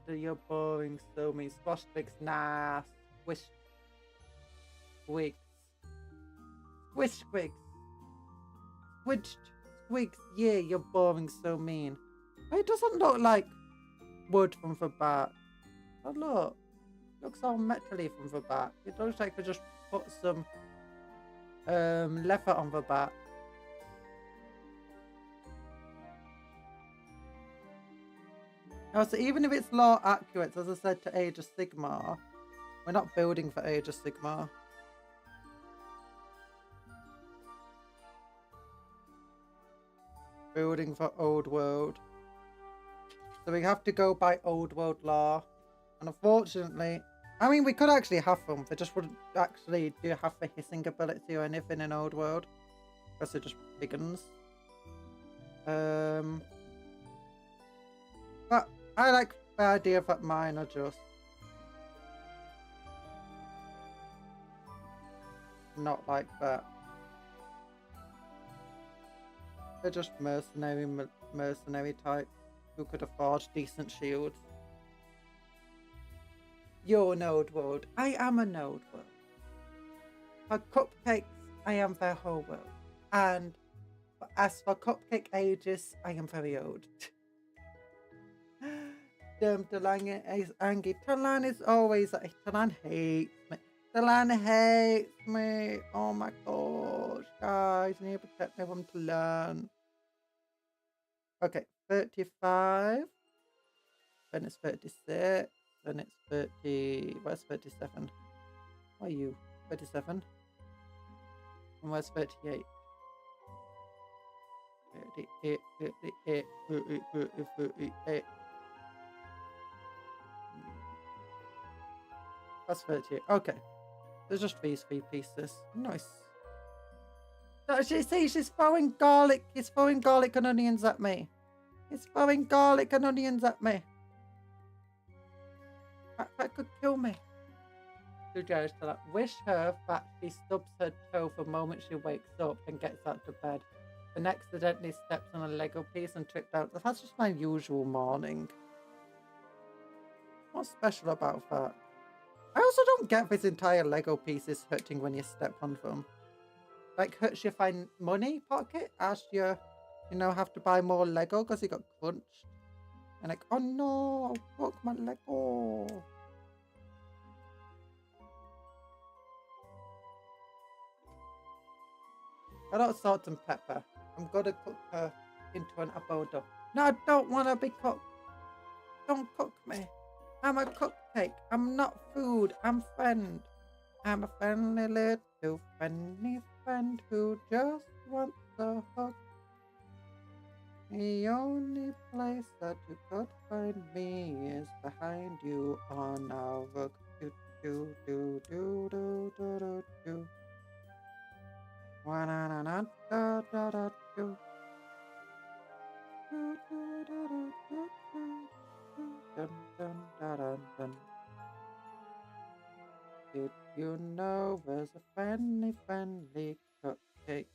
[SPEAKER 1] You're boring, so me. Squash squigs, nah. Squish squigs. Squish squigs. Squidged squigs, yeah, you're boring, so mean. It doesn't look like wood from the back. Oh look. Looks all metally from the back. It looks like we just put some leather on the back. So even if it's lore accurate, as I said to Age of Sigmar, we're not building for Age of Sigmar. Building for Old World. So we have to go by Old World lore. And unfortunately, I mean, we could actually have them. They just wouldn't actually do have the hissing ability or anything in Old World. Because they're just big uns. But I like the idea that mine are just not like that. They're just mercenary type who could afford decent shields. You're an Old World. I am an Old World. For cupcakes, I am their whole world. And as for cupcake ages, I am very old. Talan is angry. Talan is always like, Talan hates me. Talan hates me. Oh my gosh, guys. I need to protect me from Talan. Okay, 35. Then it's 36. Then it's 30. Where's 37? Where are you? 37. And where's 38? 38, 38, 38, 38. That's 38. Okay. There's just these 3 pieces. Nice. See, she's throwing garlic. He's throwing garlic and onions at me. He's throwing garlic and onions at me. That could kill me. suggests to like, wish her that she stubs her toe the moment she wakes up and gets out of bed, and accidentally steps on a Lego piece and tripped out. That's just my usual morning. What's special about that? I also don't get this entire Lego pieces hurting when you step on them. Like, hurts your fine money pocket as you have to buy more Lego because you got crunched. And like, oh no, I broke my Lego. I got salt and pepper. I'm gonna cook her into an abode. No, I don't want to be cooked. Don't cook me. I'm a cupcake. I'm not food. I'm friend. I'm a friendly little friendly friend who just wants a hug. The only place that you could find me is behind you on our rug. Do do do do do do do do. Wa na na na da da da do. Do do do do do do. Dun dun da dun dun. Did you know there's a friendly cupcake?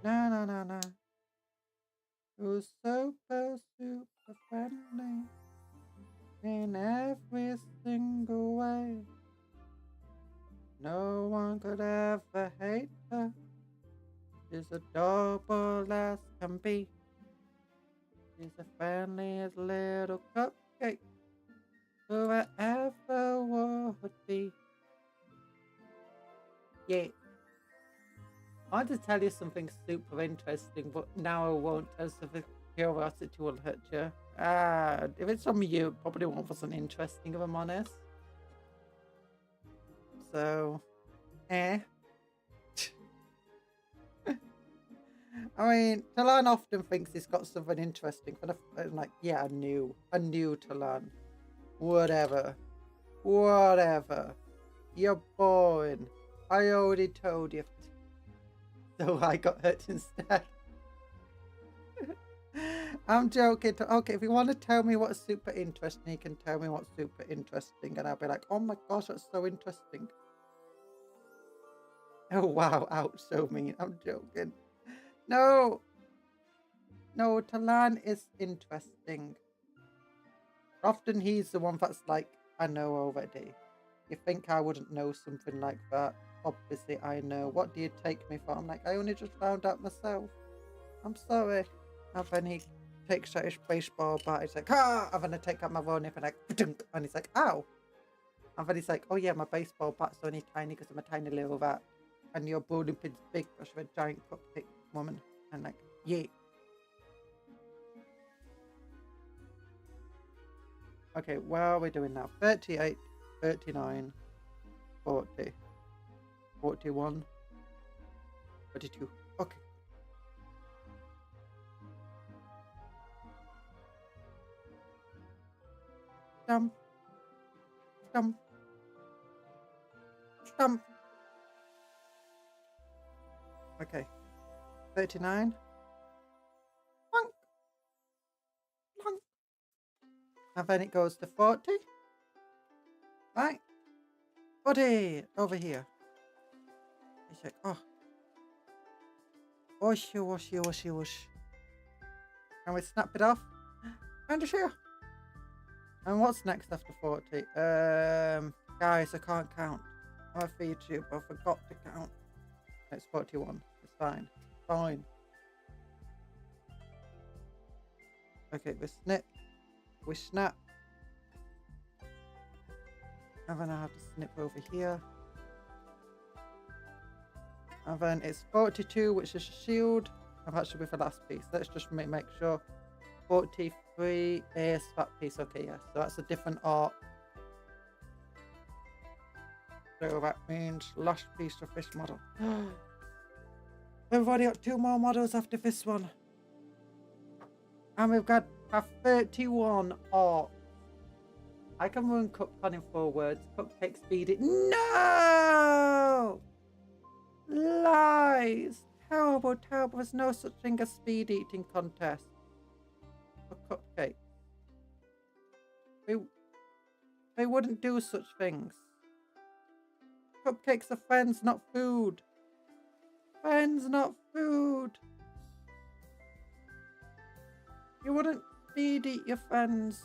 [SPEAKER 1] Na na na na. Who's super friendly in every single way. No one could ever hate her. She's adorable as can be. She's the friendliest little cupcake who I ever would be. Yeah. I want to tell you something super interesting, but now I won't, as the curiosity will hurt you. If it's from you, it probably wasn't interesting, if I'm honest. So, I mean, Talan often thinks he's got something interesting, but I'm like, yeah, I knew Talan. Whatever. You're boring. I already told you. So I got hurt instead. I'm joking. Okay, if you want to tell me what's super interesting, you can tell me what's super interesting, and I'll be like, oh my gosh, that's so interesting. Oh wow, ouch, so mean. I'm joking. No, Talan is interesting. Often he's the one that's like, I know already. You think I wouldn't know something like that? Obviously, I know. What do you take me for? I'm like, I only just found out myself. I'm sorry. And then he takes out his baseball bat. He's like, ah! And then I take out my raw nip and like, and he's like, ow. And then he's like, oh yeah, my baseball bat's only tiny because I'm a tiny little rat. And your bowling pin's big because you're a giant cupcake woman. And like, yeah. Okay, what are we doing now? 38, 39, 40. 41, 42. Okay. Stump. Okay. 39. Plunk. And then it goes to 40. Right. 40. Over here. He's like, oh. Whoosh. And we snap it off. And here. And what's next after 40? Guys, I can't count. I'm a VTuber. I forgot to count. It's 41. It's fine. Fine. Okay, we snip. We snap. And then I have to snip over here. And then it's 42, which is a shield. And that should be the last piece. Let's just make sure. 43 is that piece. Okay, yeah. So that's a different art. So that means last piece of this model. We've already got 2 more models after this one. And we've got a 31 art. I can run Cupcon in 4 words. Cupcake speed it. No! Lies! Terrible. There's no such thing as speed eating contest for cupcakes. They wouldn't do such things. Cupcakes are friends, not food. Friends, not food. You wouldn't eat your friends.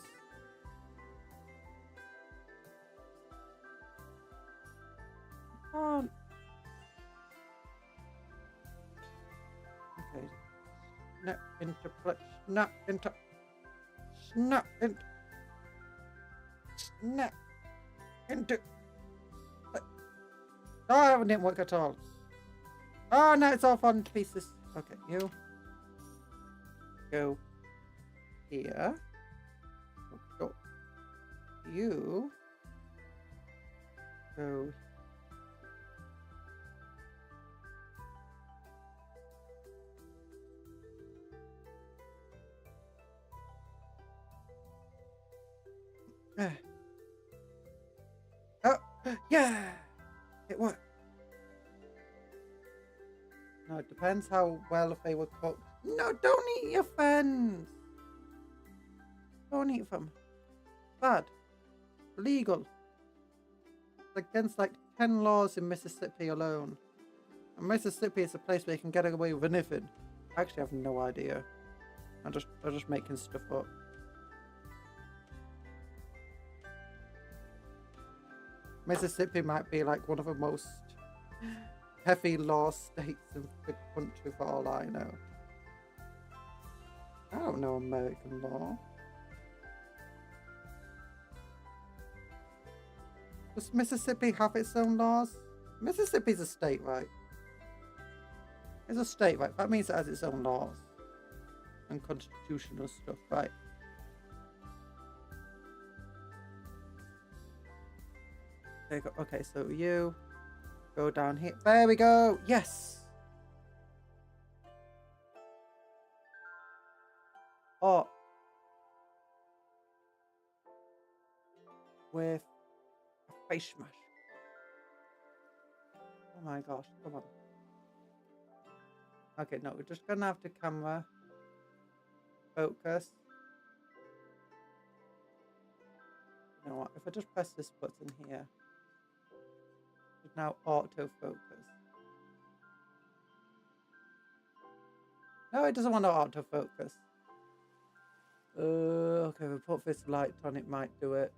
[SPEAKER 1] You can't. Okay. Snap into place. Snap into. Snap into. Snap into. Oh, it didn't work at all. Oh, no, it's off on pieces. Okay, you go here. Go. You go. Oh, yeah, it worked. No, it depends how well they were cooked. No, don't eat your friends. Don't eat them. Bad. Illegal. It's against like 10 laws in Mississippi alone. And Mississippi is a place where you can get away with anything. I actually have no idea. I'm just making stuff up. Mississippi might be like one of the most heavy law states in the country for all I know. I don't know American law. Does Mississippi have its own laws? Mississippi's a state, right? It's a state, right? That means it has its own laws and constitutional stuff, right? There you go. Okay, so you go down here. There we go. Yes. Oh. With a face smash. Oh my gosh. Come on. Okay, no, we're just gonna have the camera focus. You know what? If I just press this button here, it's now autofocus. No, it doesn't want to autofocus. Okay, if we put this light on, it might do it.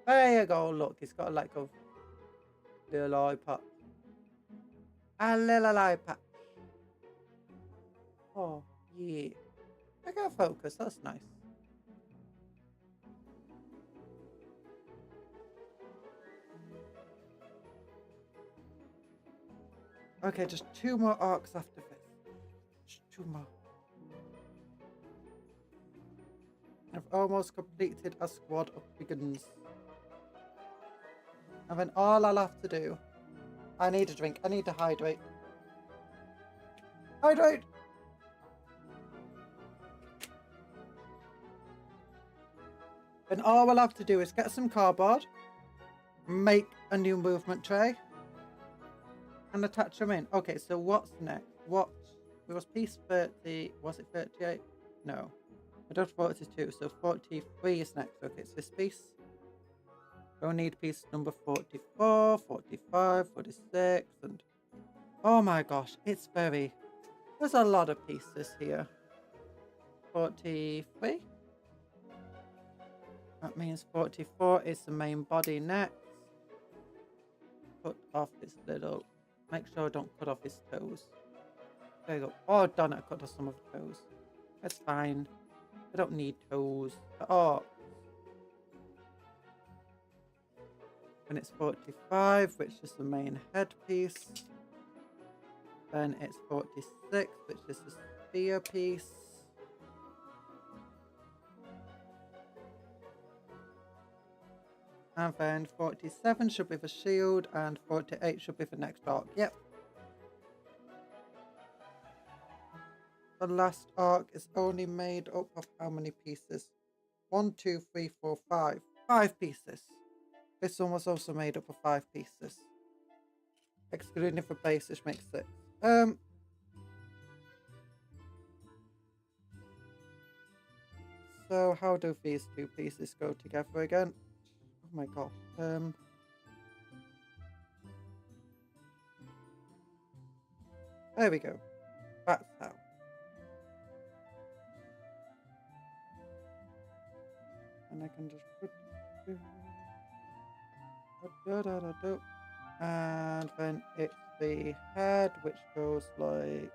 [SPEAKER 1] There you go, look, it's got like a little eye patch. A little eye patch. Oh, yeah. I got focus, that's nice. Okay, just 2 more arcs after this. Just 2 more. I've almost completed a squad of biggins. And then all I'll have to do... I need a drink. I need to hydrate. Hydrate! Then all we'll have to do is get some cardboard, make a new movement tray, and attach them in. Okay, so what's next? What? It was piece 30. Was it 38? No. I don't 42, so 43 is next. Okay, it's this piece. We'll need piece number 44, 45, 46, and... Oh my gosh, it's very... There's a lot of pieces here. 43. That means 44 is the main body next. Cut off this little... Make sure I don't cut off his toes. There you go. Oh, darn it, I cut off some of the toes. That's fine. I don't need toes. Oh. And it's 45, which is the main headpiece. Then it's 46, which is the spear piece. And then 47 should be the shield, and 48 should be the next arc. Yep. The last arc is only made up of how many pieces? 1, 2, 3, 4, 5. 5 pieces. This one was also made up of 5 pieces. Excluding the base, which makes 6. So how do these two pieces go together again? Oh my god. There we go. That's how. And I can just put and then it's the head, which goes like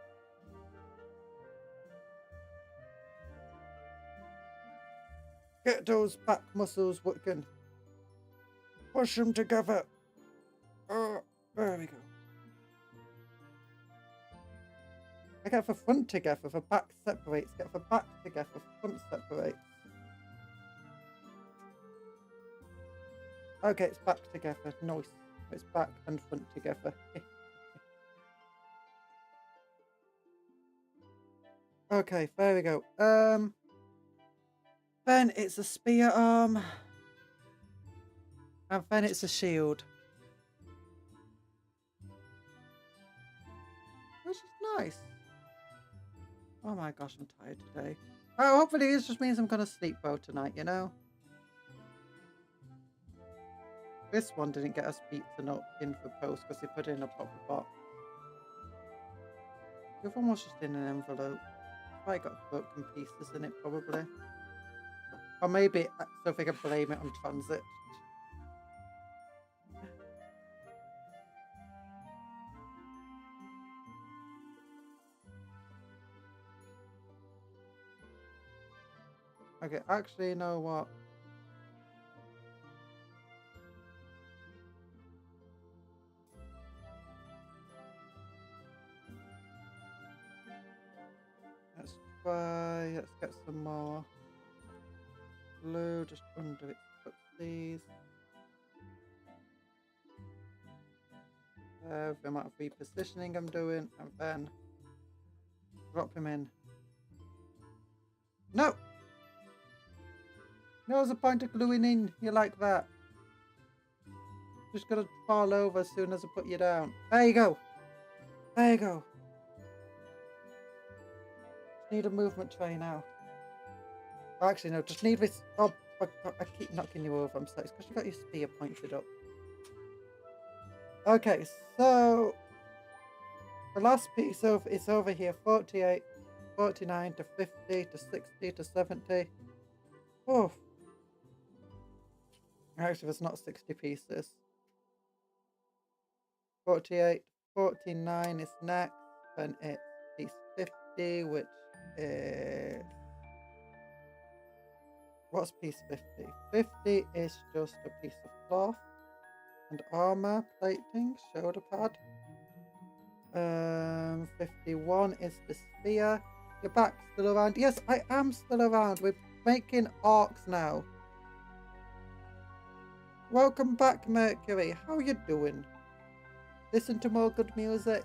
[SPEAKER 1] get those back muscles working. Push them together. Oh, there we go. I get the front together, the back separates. Get the back together, front separates. Okay, it's back together. Nice. It's back and front together. Okay, there we go. Then it's a spear arm. And then it's a shield. Which is nice. Oh my gosh, I'm tired today. Oh, hopefully this just means I'm gonna sleep well tonight, you know? This one didn't get us beaten up in the post because they put it in a proper box. The other one was just in an envelope. I got broken pieces in it, probably. Or maybe so they can blame it on transit. Okay, actually, you know what? Let's get some more glue just under it. Put these. The amount of repositioning I'm doing, and then drop him in. No! There's a point of gluing in you like that. Just gotta fall over as soon as I put you down. There you go. There you go. Need a movement tray now. Oh, actually, no, just need this. Oh, I keep knocking you over. I'm sorry. It's because you got your spear pointed up. Okay, so the last piece is over here 48, 49 to 50 to 60 to 70. Oh. Actually, there's not 60 pieces. 48, 49 is next. Then it's piece 50, which is... What's piece 50? 50 is just a piece of cloth and armor plating, shoulder pad. 51 is the spear. Your back's still around. Yes, I am still around. We're making Orcs now. Welcome back, Mercury. How are you doing? Listen to more good music.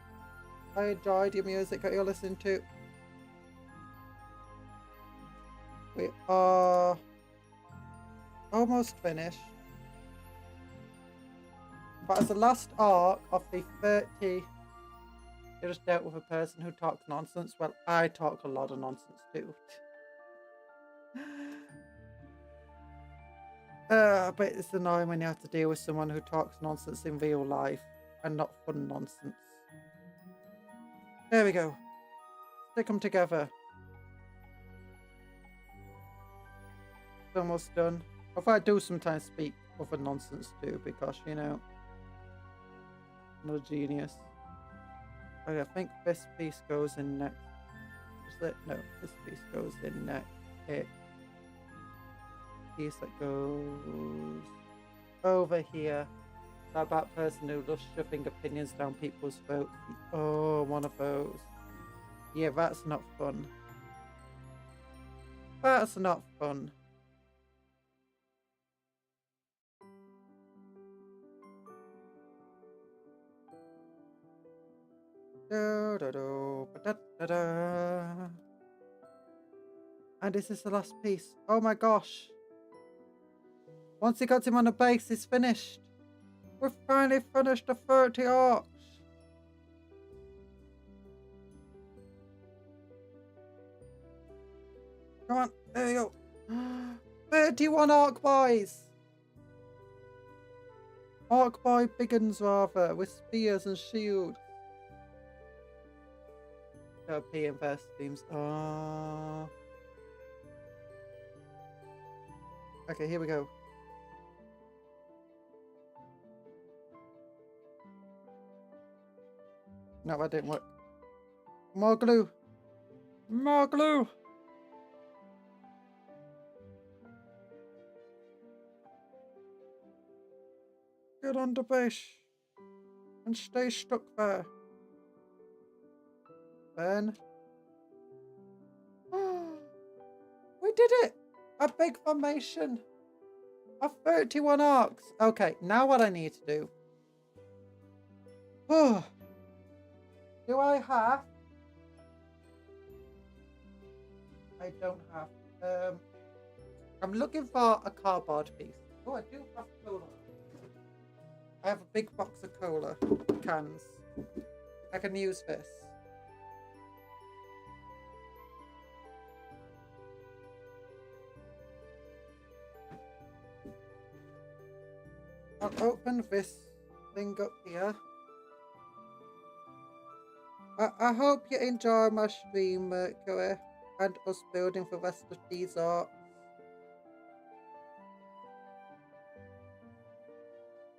[SPEAKER 1] I enjoyed your music that you're listening to. We are almost finished. But as the last arc of the 30, you just dealt with a person who talks nonsense. Well, I talk a lot of nonsense too. But it's annoying when you have to deal with someone who talks nonsense in real life and not fun nonsense. There we go. Stick them together. It's almost done. Although I do sometimes speak other nonsense too, because, you know, I'm not a genius. Okay, I think this piece goes in next. Is it? No, this piece goes in next. Piece that goes over here. That person who loves shoving opinions down people's throats. Oh, one of those. Yeah, that's not fun. That's not fun. And this is the last piece. Oh my gosh. Once he got him on a base, it's finished. We've finally finished the 30 Orcs. Come on, there you go. 31 Orc boys! Orc boy biggins rather, with spears and shields. P invest themes. Oh. Okay, here we go. No, that didn't work. More glue. More glue. Get on the base and stay stuck there. Then we did it! A big formation of 31 orcs. Okay, now what I need to do. Do I have? I don't have. I'm looking for a cardboard piece. Oh, I do have cola. I have a big box of cola cans. I can use this. I'll open this thing up here. I hope you enjoy my stream, Mercury, and us building the rest of these arts.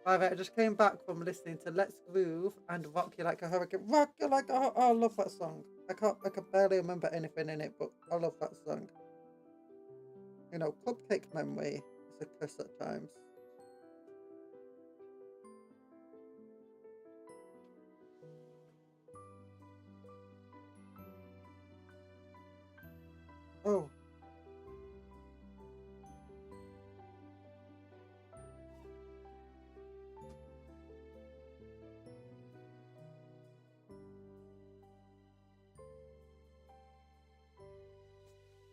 [SPEAKER 1] Alright, I just came back from listening to Let's Groove and Rock You Like a Hurricane. Rock You Like a I love that song. I can barely remember anything in it, but I love that song. You know, Cupcake Memory is a curse at times. Oh.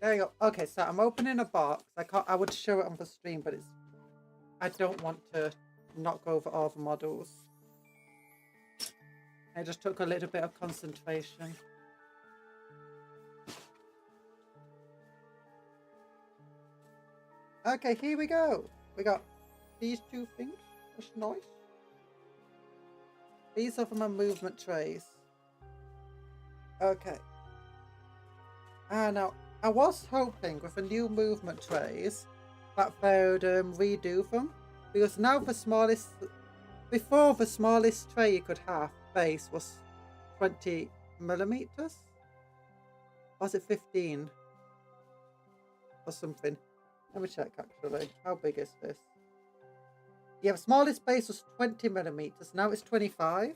[SPEAKER 1] There you go. Okay, so I'm opening a box. I would show it on the stream, but I don't want to knock over all the models. I just took a little bit of concentration. Okay, here we go. We got these two things. That's nice. These are for my movement trays. Okay. Now, I was hoping with the new movement trays that they would redo them. Because now the smallest... Before, the smallest tray you could have base was 20 millimeters. Or was it 15? Or something. Let me check actually. How big is this? Yeah, the smallest base was 20 millimeters. Now it's 25.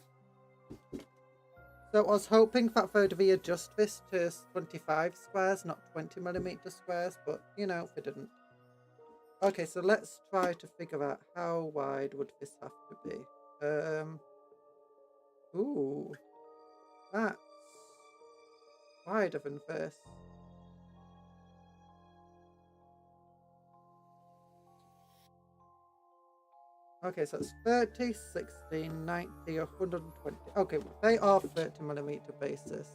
[SPEAKER 1] So I was hoping that they'd readjust this to 25 squares, not 20 millimeter squares, but you know, they didn't. Okay, so let's try to figure out how wide would this have to be. Ooh, that's wider than this. Okay, so it's 30, 60, 90, 120. Okay, they are 30 millimeter bases.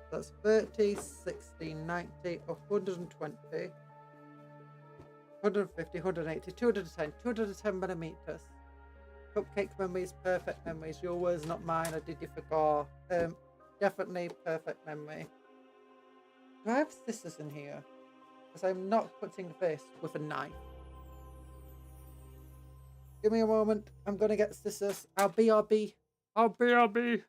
[SPEAKER 1] That's 30, 60, 90, 120, 150, 180, 210, 210 millimeters. Cupcake memories, perfect memories. Your words, not mine. I did you forgot. Definitely perfect memory. Do I have scissors in here? Because I'm not cutting this with a knife. Give me a moment. I'm going to get scissors. I'll BRB. I'll BRB.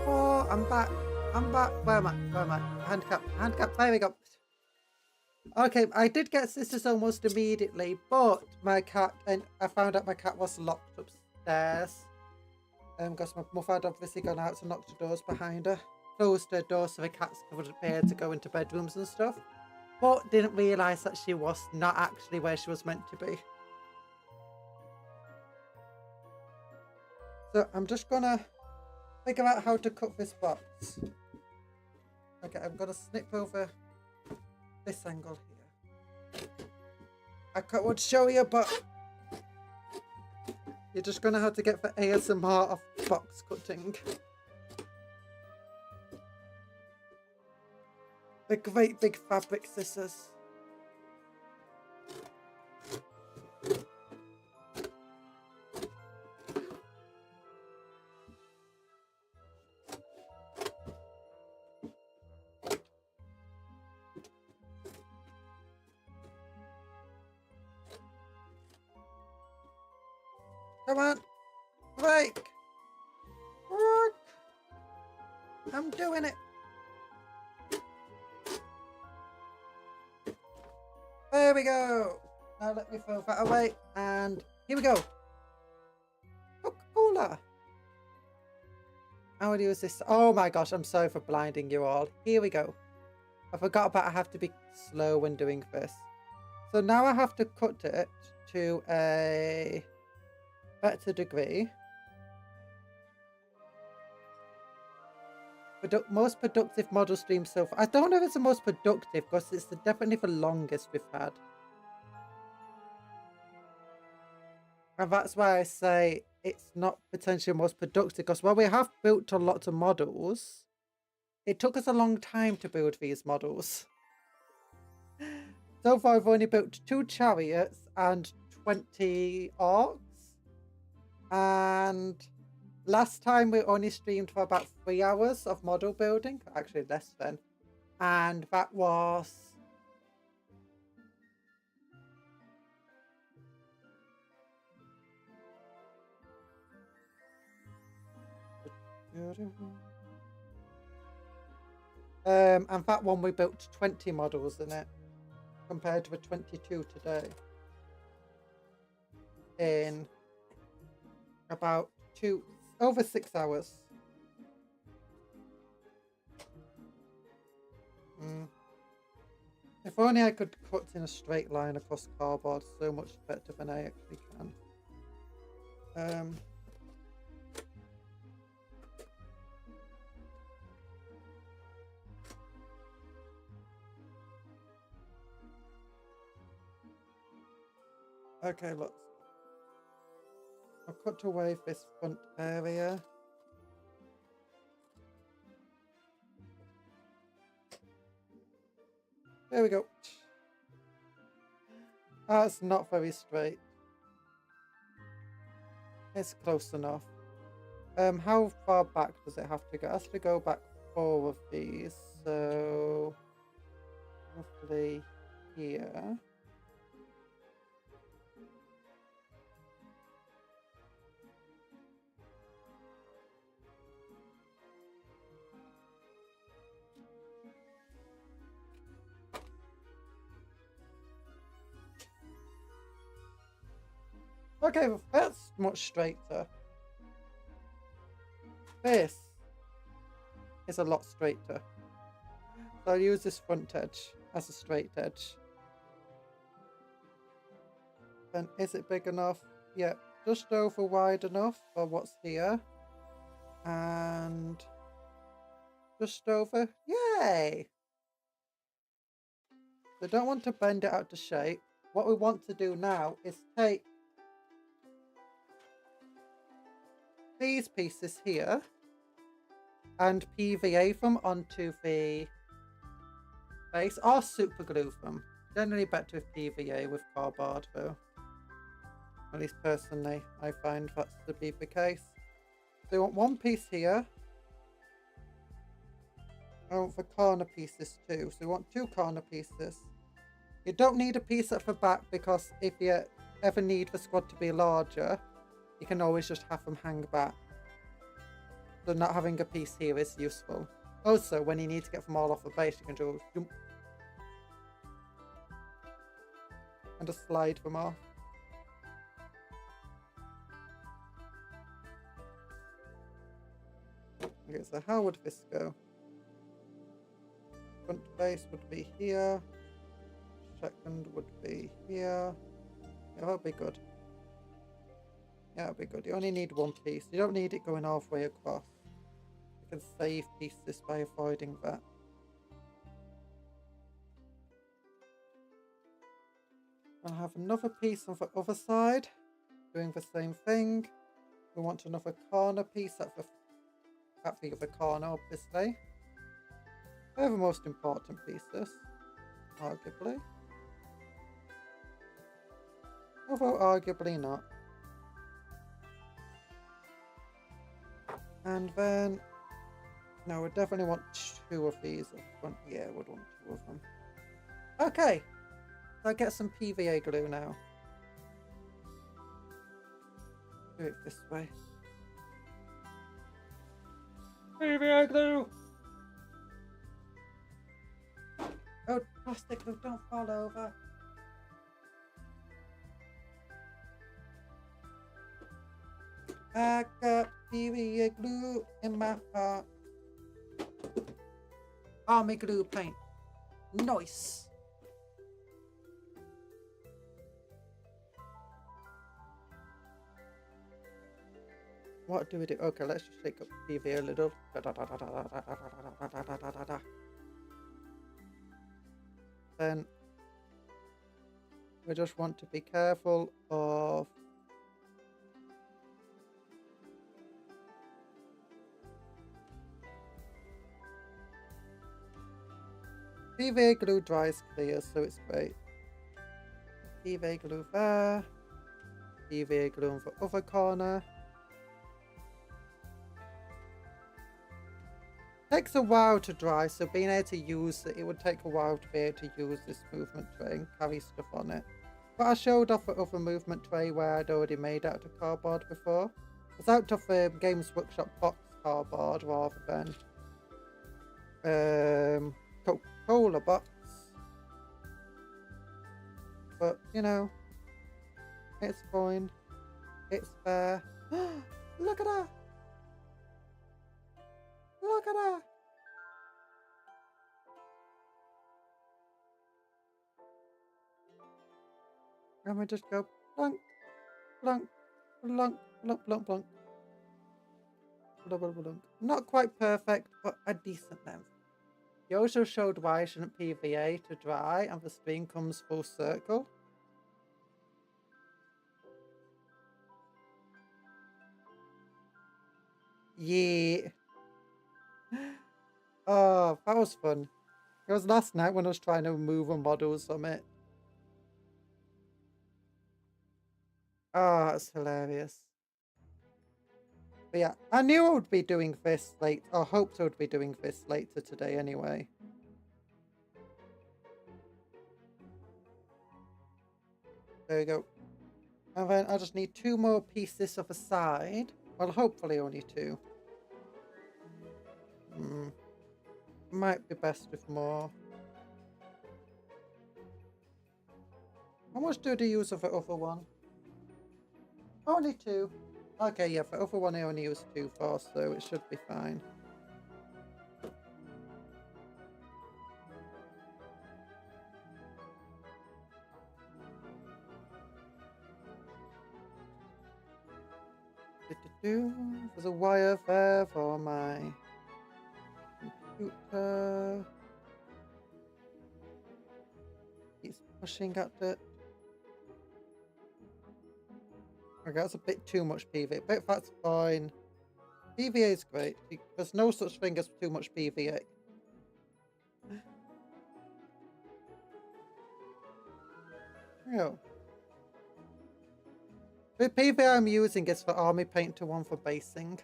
[SPEAKER 1] Oh, I'm back. I'm back. Where am I? Where am I? Handcam. Handcam. There we go. Okay, I did get sisters almost immediately, but my cat, and I found out my cat was locked upstairs. Because my mother had obviously gone out and locked the doors behind her. Closed her door so the cats wouldn't be able to go into bedrooms and stuff. But didn't realise that she was not actually where she was meant to be. So I'm just gonna figure out how to cut this box. Okay, I'm gonna snip over this angle here. I would show you, but you're just gonna have to get the ASMR of box cutting. The great big fabric scissors. Come on, break. Work. I'm doing it. There we go. Now let me throw that away, and here we go. Coca-Cola. How would you use this? Oh my gosh, I'm sorry for blinding you all. Here we go. I forgot about I have to be slow when doing this. So now I have to cut it to a better degree. Most productive model stream so far. I don't know if it's the most productive because it's definitely the longest we've had. And that's why I say it's not potentially the most productive, because while we have built a lot of models, it took us a long time to build these models. So far I've only built 2 chariots and 20 orcs. And last time we only streamed for about 3 hours of model building, actually less than, and that was and that one we built 20 models in it, compared to the 22 today, in about over 6 hours. If only I could cut in a straight line across cardboard so much better than I actually can. Okay, look. I'll cut away this front area. There we go. That's not very straight. It's close enough. How far back does it have to go? It has to go back 4 of these, so roughly here. Okay, that's much straighter. This is a lot straighter. So I'll use this front edge as a straight edge. And is it big enough? Yeah, just over wide enough for what's here. And just over. Yay! So don't want to bend it out to shape. What we want to do now is take these pieces here and PVA them onto the base, or super glue them. Generally better with PVA with cardboard though. At least personally I find that's to be the case. So you want one piece here. I want the corner pieces too. So you want 2 corner pieces. You don't need a piece at the back, because if you ever need the squad to be larger, you can always just have them hang back. So not having a piece here is useful. Also, when you need to get them all off the base, you can just jump and just slide them off. Okay, so how would this go? Front base would be here. Second would be here. Yeah, that'll be good. Yeah, that'll be good. You only need one piece. You don't need it going halfway across. You can save pieces by avoiding that. I'll have another piece on the other side, doing the same thing. We want another corner piece at the other corner, obviously. They're the most important pieces, arguably. Although arguably not. And then, no, we definitely want 2 of these up front. Yeah, we'd want 2 of them. Okay, so I get some PVA glue now. Do it this way. PVA glue! Oh, plastic glue, don't fall over. I got PVA glue in my heart. Army glue paint. Nice. What do we do? Okay, let's just shake up PVA a little. Then we just want to be careful of PVA glue dries clear, so it's great. PVA glue there. PVA glue on the other corner. Takes a while to dry, so being able to use it, it would take a while to be able to use this movement tray and carry stuff on it. But I showed off the other movement tray where I'd already made out of cardboard before. It's out of the Games Workshop box cardboard rather than Coca-Cola box. But, you know, it's fine. It's fair. Look at her! Look at her! And we just go plunk, plunk, plunk, plunk, plunk, plunk. Plunk, plunk. Not quite perfect, but a decent length. He also showed why I shouldn't PVA to dry and the screen comes full circle. Yeah. Oh, that was fun. It was last night when I was trying to move on models from it. Oh, that's hilarious. But yeah, I knew I would be doing this late, or hoped I would be doing this later today anyway. There you go. And then I just need 2 more pieces of a side. Well, hopefully only 2. Might be best with more. How much do they use of the other one? Only 2. Okay, yeah, for the other one I only use 2 for, so it should be fine. There's a wire there for my computer. He's pushing at it. Okay, that's a bit too much PVA, but that's fine. PVA is great. There's no such thing as too much PVA. No. The PVA I'm using is for Army Painter 1 for basing.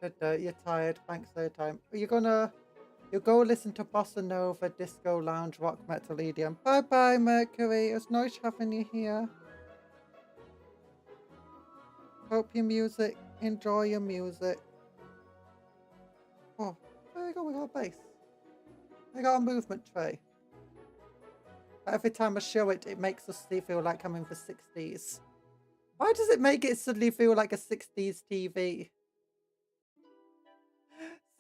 [SPEAKER 1] You're tired. Thanks for your time. You'll go listen to Bossa Nova, Disco Lounge, Rock Metal EDM. Bye-bye, Mercury. It was nice having you here. Hope your music. Enjoy your music. Oh, there we go. We got a base. We got a movement tray. Every time I show it, it makes us feel like I'm in the 60s. Why does it make it suddenly feel like a 60s TV?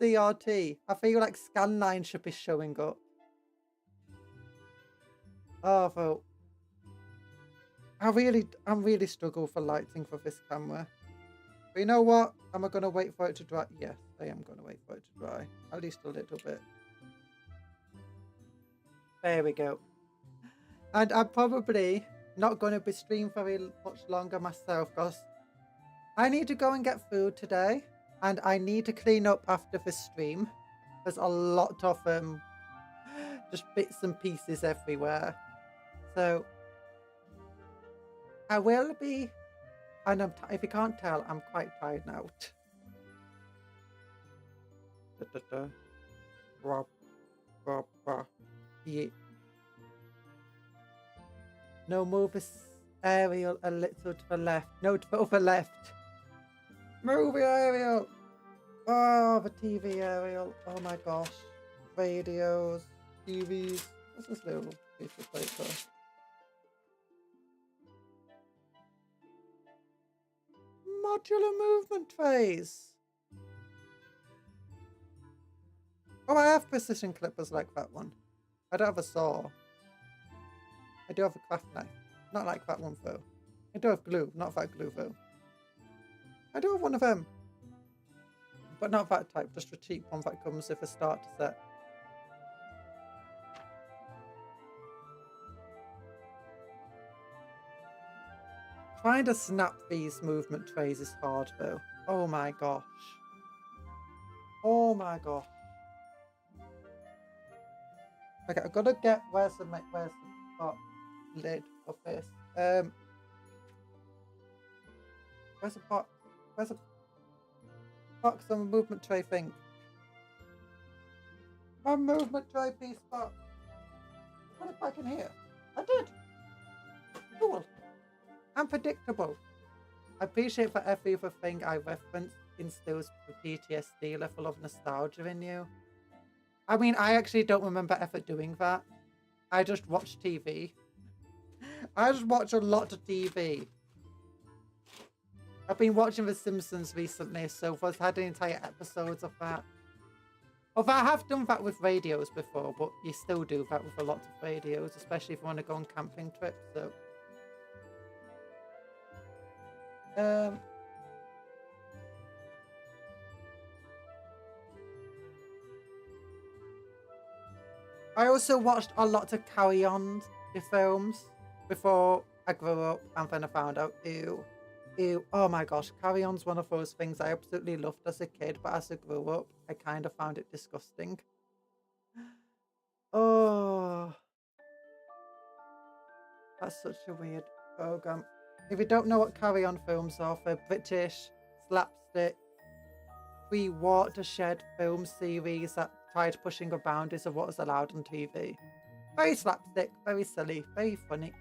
[SPEAKER 1] CRT. I feel like Scanline should be showing up. Oh, well. I'm really struggle for lighting for this camera. But you know what? Am I going to wait for it to dry? Yes, I am going to wait for it to dry. At least a little bit. There we go. And I'm probably not going to be streaming very much longer myself because I need to go and get food today. And I need to clean up after the stream. There's a lot of just bits and pieces everywhere. So I will be, and if you can't tell, I'm quite tired now. Yeah. No, move this aerial a little to the left. No, to the other left. Move the aerial. Oh, the TV aerial. Oh my gosh. Radios, TVs. What's this little piece of paper? Modular movement trays. Oh, I have precision clippers like that one. I don't have a saw. I do have a craft knife. Not like that one though. I do have glue. Not that glue though. I do have one of them. But not that type. Just a cheap one that comes with a starter set. Trying to snap these movement trays is hard though. Oh my gosh. Oh my gosh. Okay, I've got to get where's the lid of this. Where's the pot? Where's the box on the movement tray thing? My movement tray piece box. Put it back in here. I did. Cool. Unpredictable. I appreciate that every other thing I reference instills the PTSD level of nostalgia in you. I mean, I actually don't remember ever doing that. I just watch TV. I just watch a lot of TV. I've been watching The Simpsons recently, so I've had entire episodes of that. Although I have done that with radios before, but you still do that with a lot of radios, especially if you want to go on camping trips, so... I also watched a lot of Carry On films before I grew up, and then I found out, ew, oh my gosh, Carry On's one of those things I absolutely loved as a kid, but as I grew up, I kind of found it disgusting. Oh, that's such a weird program. If you don't know what Carry On films are, they're British slapstick, pre-watershed film series that tried pushing the boundaries of what was allowed on TV. Very slapstick, very silly, very funny.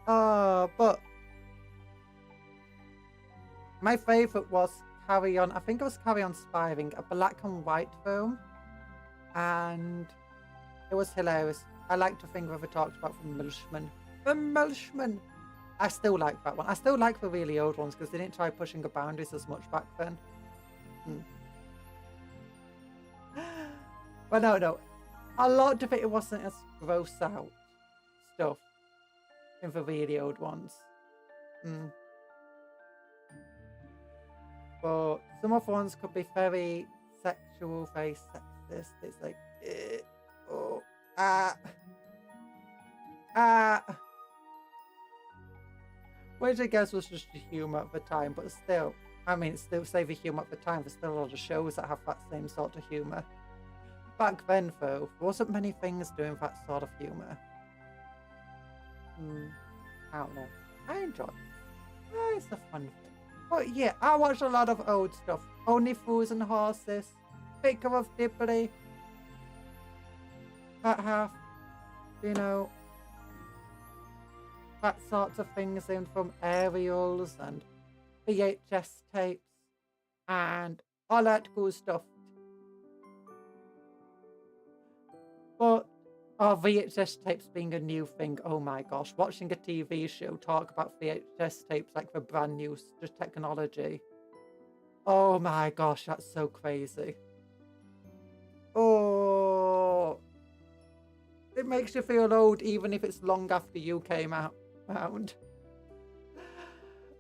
[SPEAKER 1] But my favourite was Carry On. I think it was Carry On Spiring, a black and white film. And it was hilarious. I like to think we talked about The Milshman. The Milshman! I still like that one. I still like the really old ones because they didn't try pushing the boundaries as much back then. But no. A lot of it wasn't as gross out stuff in the really old ones. But some of the ones could be very sexual, very sexist. It's like, which I guess was just the humour at the time, but still, I mean, it's still say the humour at the time. There's still a lot of shows that have that same sort of humour. Back then, though, there wasn't many things doing that sort of humour. I don't know. I enjoy it. It's a fun thing. But yeah, I watch a lot of old stuff. Only Fools and Horses, Vicar of Dibley, that half, you know, that sorts of things in from aerials and VHS tapes and all that cool stuff. But VHS tapes being a new thing, oh my gosh, watching a TV show talk about VHS tapes like the brand new technology. Oh my gosh, that's so crazy. Oh, it makes you feel old even if it's long after you came out.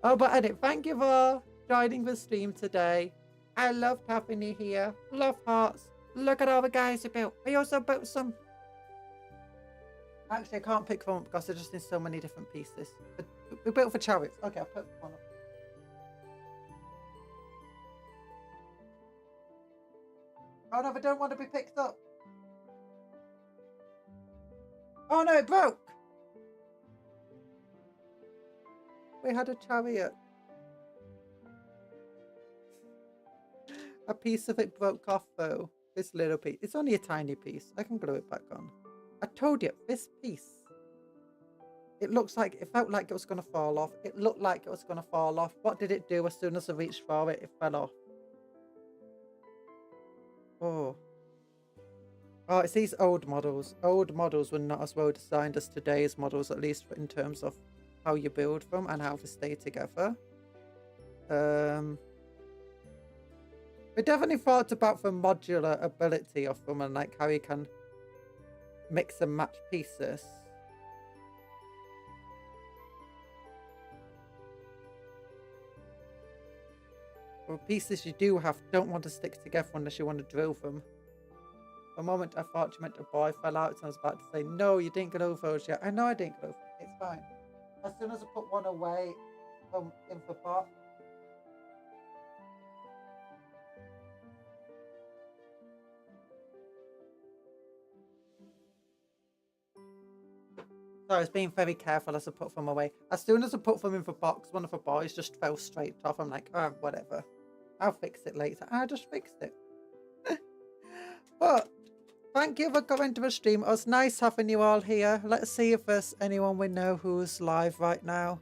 [SPEAKER 1] Oh, but anyway, thank you for joining the stream today. I loved having you here. Love hearts. Look at all the guys you built. I also built some. Actually, I can't pick them up because they're just in so many different pieces. We built for chariots. Okay, I'll put one up. Oh no, they don't want to be picked up. Oh no, it broke. We had a chariot. A piece of it broke off though. This little piece. It's only a tiny piece. I can glue it back on. I told you, this piece. It looks like, it felt like it was going to fall off. It looked like it was going to fall off. What did it do as soon as I reached for it? It fell off. Oh. Oh, it's these old models. Old models were not as well designed as today's models, at least in terms of how you build them and how they stay together. We definitely thought about the modular ability of them and like how you can mix and match pieces. Well, pieces you do have don't want to stick together unless you want to drill them. For a moment I thought you meant a boy fell out and I was about to say, no, you didn't get over those yet. I know I didn't get over it. It's fine. As soon as I put one away from in the pot. Sorry, I was being very careful as I put them away. As soon as I put them in the box, one of the boys just fell straight off. I'm like, oh, whatever. I'll fix it later. I just fixed it. But thank you for coming to the stream. It was nice having you all here. Let's see if there's anyone we know who's live right now.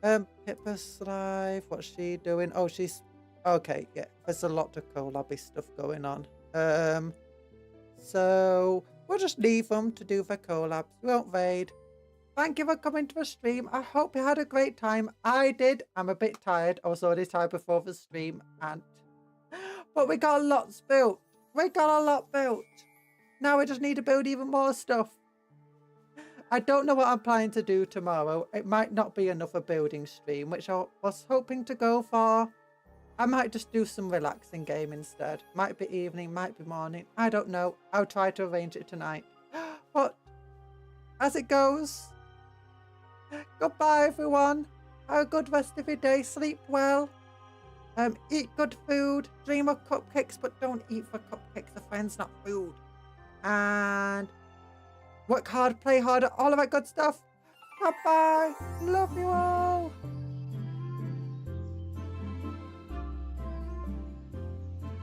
[SPEAKER 1] Pippa's live. What's she doing? Oh, she's... Okay, yeah. There's a lot of collabby stuff going on. So we'll just leave them to do their collabs. We won't raid. Thank you for coming to the stream. I hope you had a great time. I did. I'm a bit tired. I was already tired before the stream. But we got lots built. We got a lot built. Now we just need to build even more stuff. I don't know what I'm planning to do tomorrow. It might not be another building stream, which I was hoping to go for. I might just do some relaxing game instead. Might be evening, might be morning. I don't know. I'll try to arrange it tonight. But as it goes, goodbye everyone. Have a good rest of your day. Sleep well. Eat good food. Dream of cupcakes, but don't eat for cupcakes. A friend's not food. And work hard, play harder, all of that good stuff. Bye-bye. Love you all.